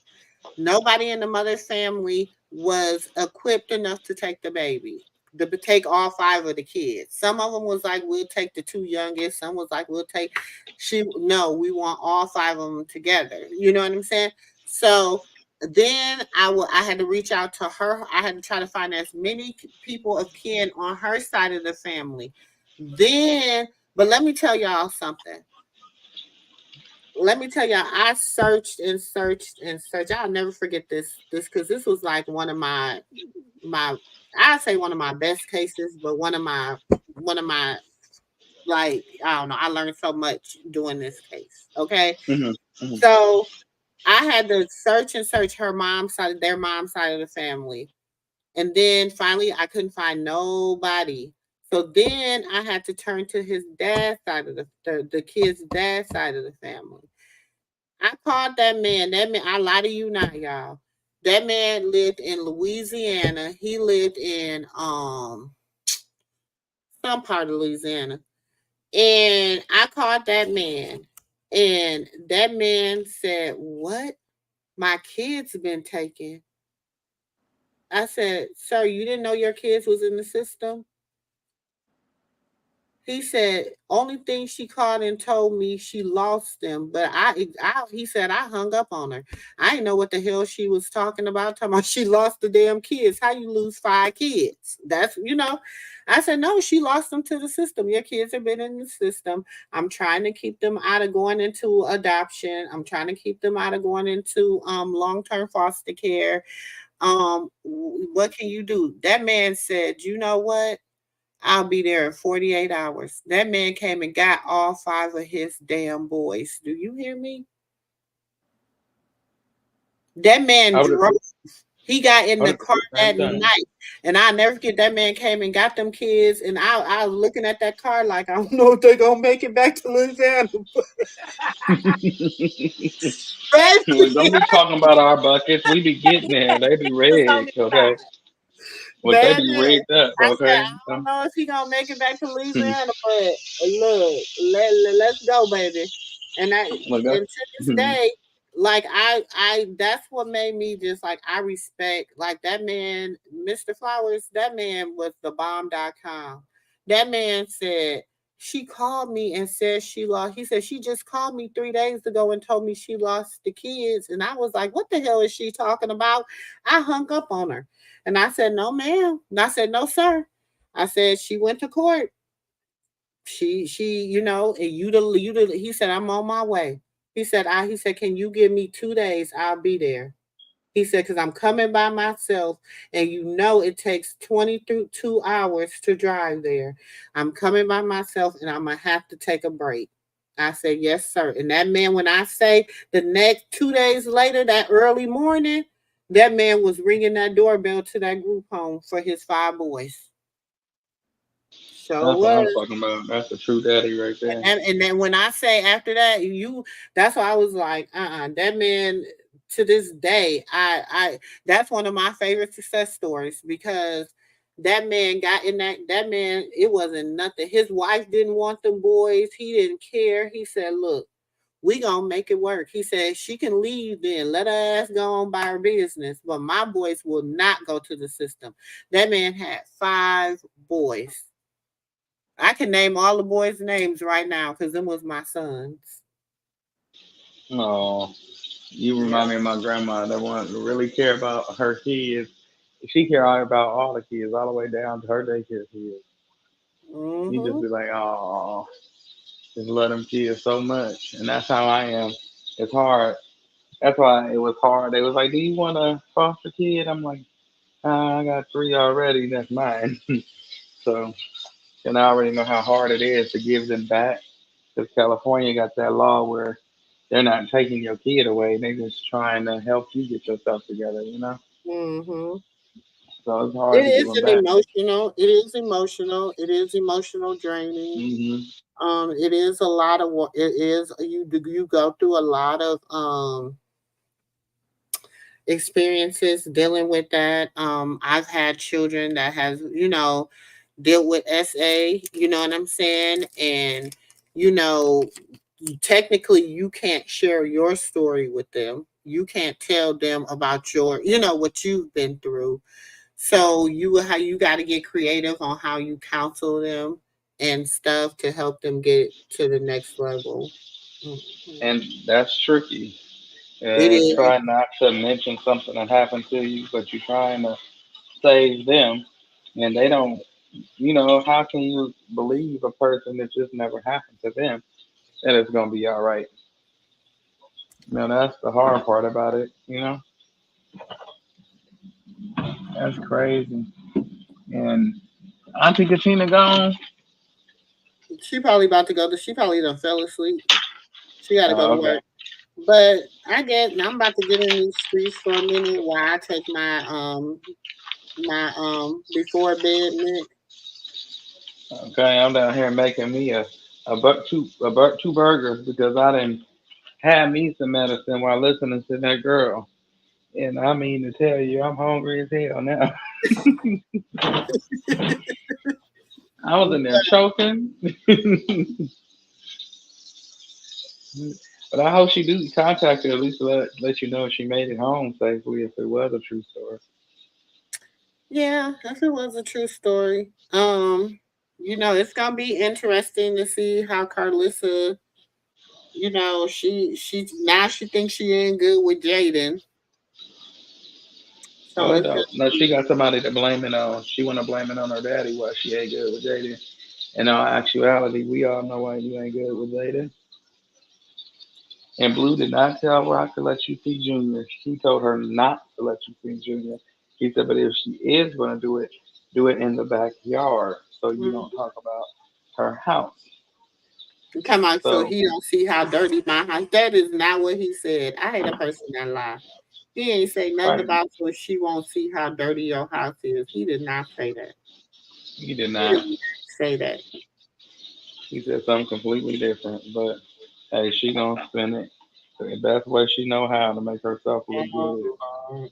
Nobody in the mother's family was equipped enough to take the baby, to take all five of the kids. Some of them was like, we'll take the two youngest. Some was like, we'll take. No, we want all five of them together. You know what I'm saying? So then I had to reach out to her. I had to try to find as many people of kin on her side of the family. Then, but let me tell y'all something. I searched and searched and searched. I'll never forget this because this was like one of my I'd say one of my best cases, but one of my like I don't know. I learned so much doing this case. Okay, hmm hmm so I had to search and search their mom's side of the family, and then finally I couldn't find nobody. So then I had to turn to his dad's side of the kid's dad's side of the family. I called that man. That man, I lie to you not, y'all. That man lived in Louisiana. He lived in some part of Louisiana. And I called that man. And that man said, what? My kids been taken. I said, sir, you didn't know your kids was in the system? He said, only thing she called and told me she lost them, but he said I hung up on her. I didn't know what the hell she was talking about. Talking about she lost the damn kids. How you lose 5 kids? That's. I said no, she lost them to the system. Your kids have been in the system. I'm trying to keep them out of going into adoption. I'm trying to keep them out of going into long term foster care. What can you do? That man said, you know what? I'll be there in 48 hours. That man came and got all five of his damn boys. Do you hear me? That man I would drove. He got in I would the have car done the that same thing. night. And I'll never forget that man came and got them kids. And I was looking at that car like, I don't know if they're going to make it back to Louisiana. Well, don't Baby, be talking about our buckets. We be getting there. They be He was on rigged, his okay? side. Well, they baby. be rigged up, I said, okay? I don't know if he gonna make it back to Louisiana, but look, let's go, baby. Look And up. to this day, like that's what made me just like I respect like that man, Mr. Flowers. That man was the bomb.com. That man said she called me and said she lost. He said she just called me 3 days ago and told me she lost the kids. And I was like, what the hell is she talking about? I hung up on her. And I said, no, ma'am. And I said, no, sir. I said, she went to court. And he said, I'm on my way. He said, can you give me 2 days? I'll be there. He said, because I'm coming by myself, and it takes 22 hours to drive there. I'm coming by myself, and I'm going to have to take a break. I said, yes, sir. And that man, when I say the next 2 days later, that early morning, that man was ringing that doorbell to that group home for his 5 boys. So That's what I'm was. talking about. That's a true daddy right there. And then when I say after that, that's why I was like, that man to this day, that's one of my favorite success stories because that man got in that man, it wasn't nothing. His wife didn't want them boys. He didn't care. He said, look, we gonna make it work. He said she can leave then. Let her ass go on by her business. But my boys will not go to the system. That man had 5 boys. I can name all the boys' names right now because them was my sons. Oh, you Yeah. remind me of my grandma. That one really care about her kids. She care all about all the kids, all the way down to her daycare kids. You just Mm-hmm. be like, oh, just love them kids so much, and that's how I am. It's hard. That's why it was hard. They was like, "Do you want a foster kid?" I'm like, I got 3 already. That's mine. So, and I already know how hard it is to give them back. Because California got that law where they're not taking your kid away; they just trying to help you get yourself together. Mm-hmm. So it's It hard to give is them an back. emotional. It is emotional. It is emotional draining. Hmm. It is a lot of what it is. You go through a lot of experiences dealing with that. I've had children that has dealt with SA. You know what I'm saying? And you know, technically, you can't share your story with them. You can't tell them about what you've been through. So you got to get creative on how you counsel them and stuff to help them get to the next level. Mhm. And that's tricky. It is. Try not to mention something that happened to you, but you're trying to save them, and they don't. How can you believe a person that just never happened to them that it's gonna be all right? That's the hard part about it. That's crazy. And Auntie Katina gone. She probably about to go to. She probably done fell asleep. She got to go to Okay. work. But I'm about to get in these streets for a minute while I take my before bed Nick. Okay, I'm down here making me a buck two burgers because I didn't have me some medicine while listening to that girl. And I mean to tell you, I'm hungry as hell now. I was in there choking. But I hope she do contact her at least to let you know she made it home safely if it was a true story. Yeah, if it was a true story. It's gonna be interesting to see how Carlissa, she thinks she ain't good with Jaden. So Oh it's no, no, she got somebody to blame it on. She wanna blame it on her daddy why she ain't good with Jaden. In all actuality, we all know why you ain't good with Jaden. And Blue did not tell Rock to let you see Junior. He told her not to let you see Junior. He said, but if she is gonna do it in the backyard so you don't mm, talk about her house. come on, so So he don't see how dirty my house. That is not what he said. I hate a person that lie. He ain't say nothing right, about so she won't see how dirty your house is. He did not say that. he did He did not. not say that. He said something completely different. But hey, she gonna spin it the best way she know how to make herself look Oh, good. Lord.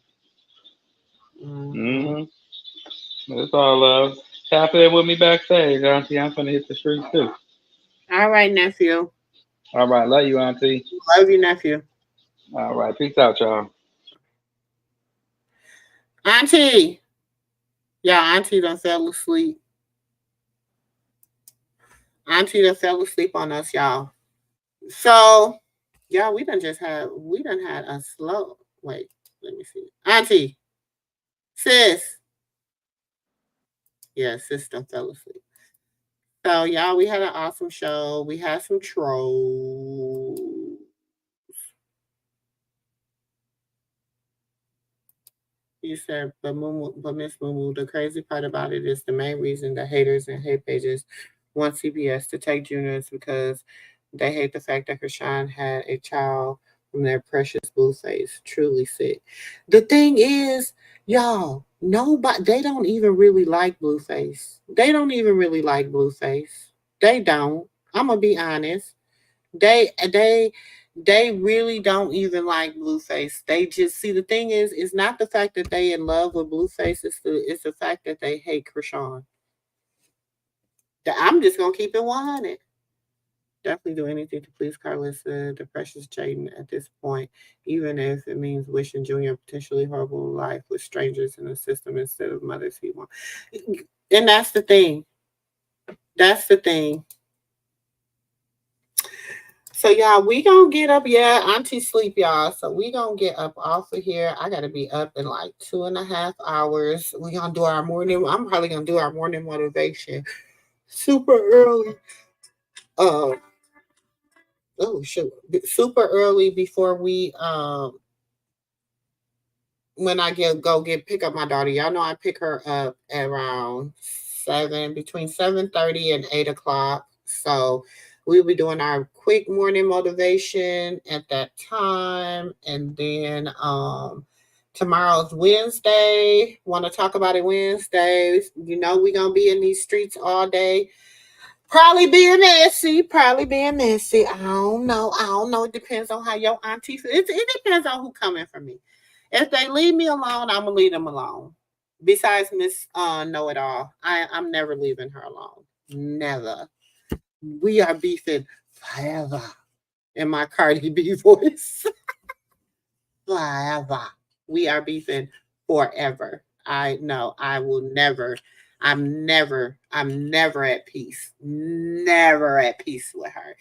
Mhm. Hmm. It's all love. Tap in with me backstage, Auntie. I'm gonna hit the streets too. All right, nephew. All right, love you, Auntie. Love you, nephew. All right, peace out, y'all. Auntie. Yeah, Auntie done fell asleep. Auntie that fell asleep on us, y'all. So, y'all, we done had a slow. Wait, let me see. Auntie, sis. Yeah, sis done fell asleep. So, y'all, we had an awesome show. We had some trolls. You said, but Miss Mumu, the crazy part about it is the main reason the haters and hate pages want CBS to take Junior is because they hate the fact that Krishan had a child from their precious Blueface. Truly sick. The thing is, y'all, nobody, they don't even really like Blueface. They don't even really like Blueface. They don't. I'm gonna be honest. They really don't even like Blueface. They just see the thing is, it's not the fact that they in love with Blueface. It's the fact that they hate Krishan. I'm just gonna keep it 100. Definitely do anything to please Carlissa, the precious Jaden at this point, even if it means wishing Junior potentially horrible life with strangers in the system instead of mothers he wants. And that's the thing. That's the thing. So y'all, we gonna get up. Yeah, Auntie sleep, y'all. So we gonna get up off of here. I gotta be up in like 2.5 hours. We gonna do our morning. I'm probably gonna do our morning motivation super early. Uh oh shoot, super early before we when I get pick up my daughter. Y'all know I pick her up at around between 7:30 and 8 o'clock. So we'll be doing our quick morning motivation at that time. And then tomorrow's Wednesday. Want to talk about it Wednesdays. You know we're gonna be in these streets all day. Probably being messy. Probably being messy. I don't know. I don't know. It depends on how your auntie feels. It depends on who coming for me. If they leave me alone, I'm gonna leave them alone. Besides Miss Know It All, I'm never leaving her alone. Never. We are beefing forever. In my Cardi B voice, forever. We are beefing forever. I know. I will never. I'm never at peace. Never at peace with her.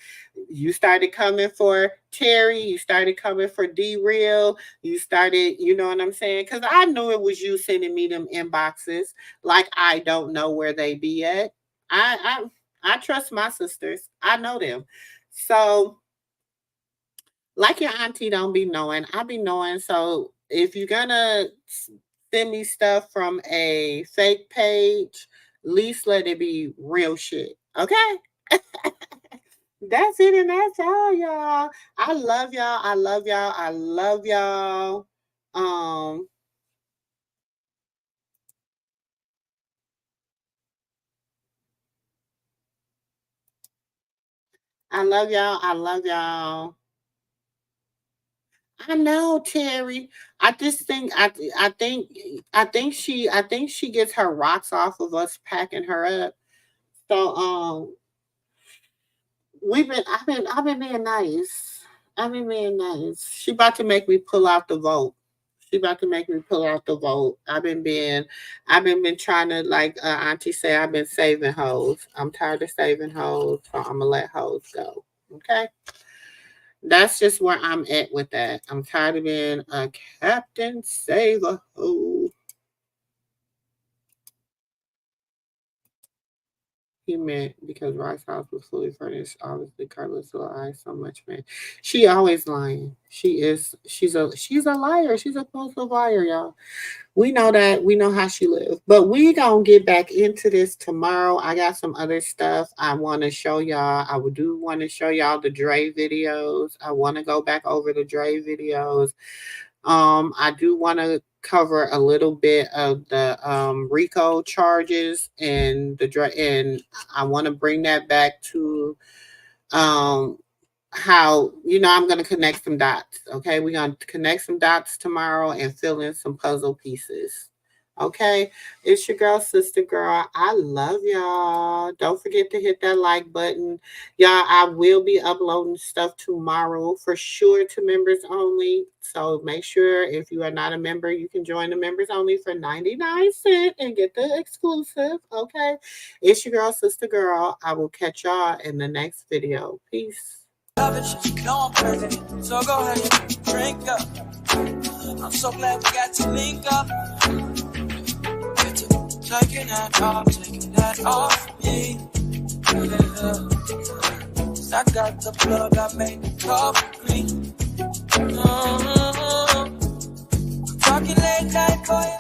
You started coming for Terry. You started coming for D Real. You started, you know what I'm saying? Because I knew it was you sending me them inboxes. Like I don't know where they be at. I trust my sisters. I know them. So like your auntie don't be knowing, I be knowing. So if you're gonna send me stuff from a fake page, at least let it be real shit. Okay? That's it and that's all, y'all. I love y'all. I love y'all. I love y'all. Um, I love y'all. I love y'all. I know, Terry. I just think I think she gets her rocks off of us packing her up. So I've been being nice. I've been being nice. She about to make me pull out the vote. She about to make me pull out the vote. I've been trying to, like Auntie say, I've been saving hoes. I'm tired of saving hoes, so I'm gonna let hoes go. Okay, that's just where I'm at with that. I'm tired of being a captain save a hoe. He meant because Rice House was fully furnished. Obviously, Carlos lies so much, man. She always lying. She's a liar. She's a compulsive liar, y'all. We know that. We know how she lives. But we gonna get back into this tomorrow. I got some other stuff I want to show y'all. Do want to show y'all the Dre videos. I want to go back over the Dre videos. I do want to cover a little bit of the RICO charges and and I want to bring that back to um how I'm gonna connect some dots. Okay, we're gonna connect some dots tomorrow and fill in some puzzle pieces. Okay, it's your girl, Sister Girl. I love y'all. Don't forget to hit that like button. Y'all, I will be uploading stuff tomorrow for sure to members only. So make sure if you are not a member, you can join the members only for 99 cents and get the exclusive. Okay, it's your girl, Sister Girl. I will catch y'all in the next video. Peace. So go ahead, drink up. I'm so glad we got to link up. Taking that off me. Yeah. I got the plug, I made the coffee. Talking late night, boy.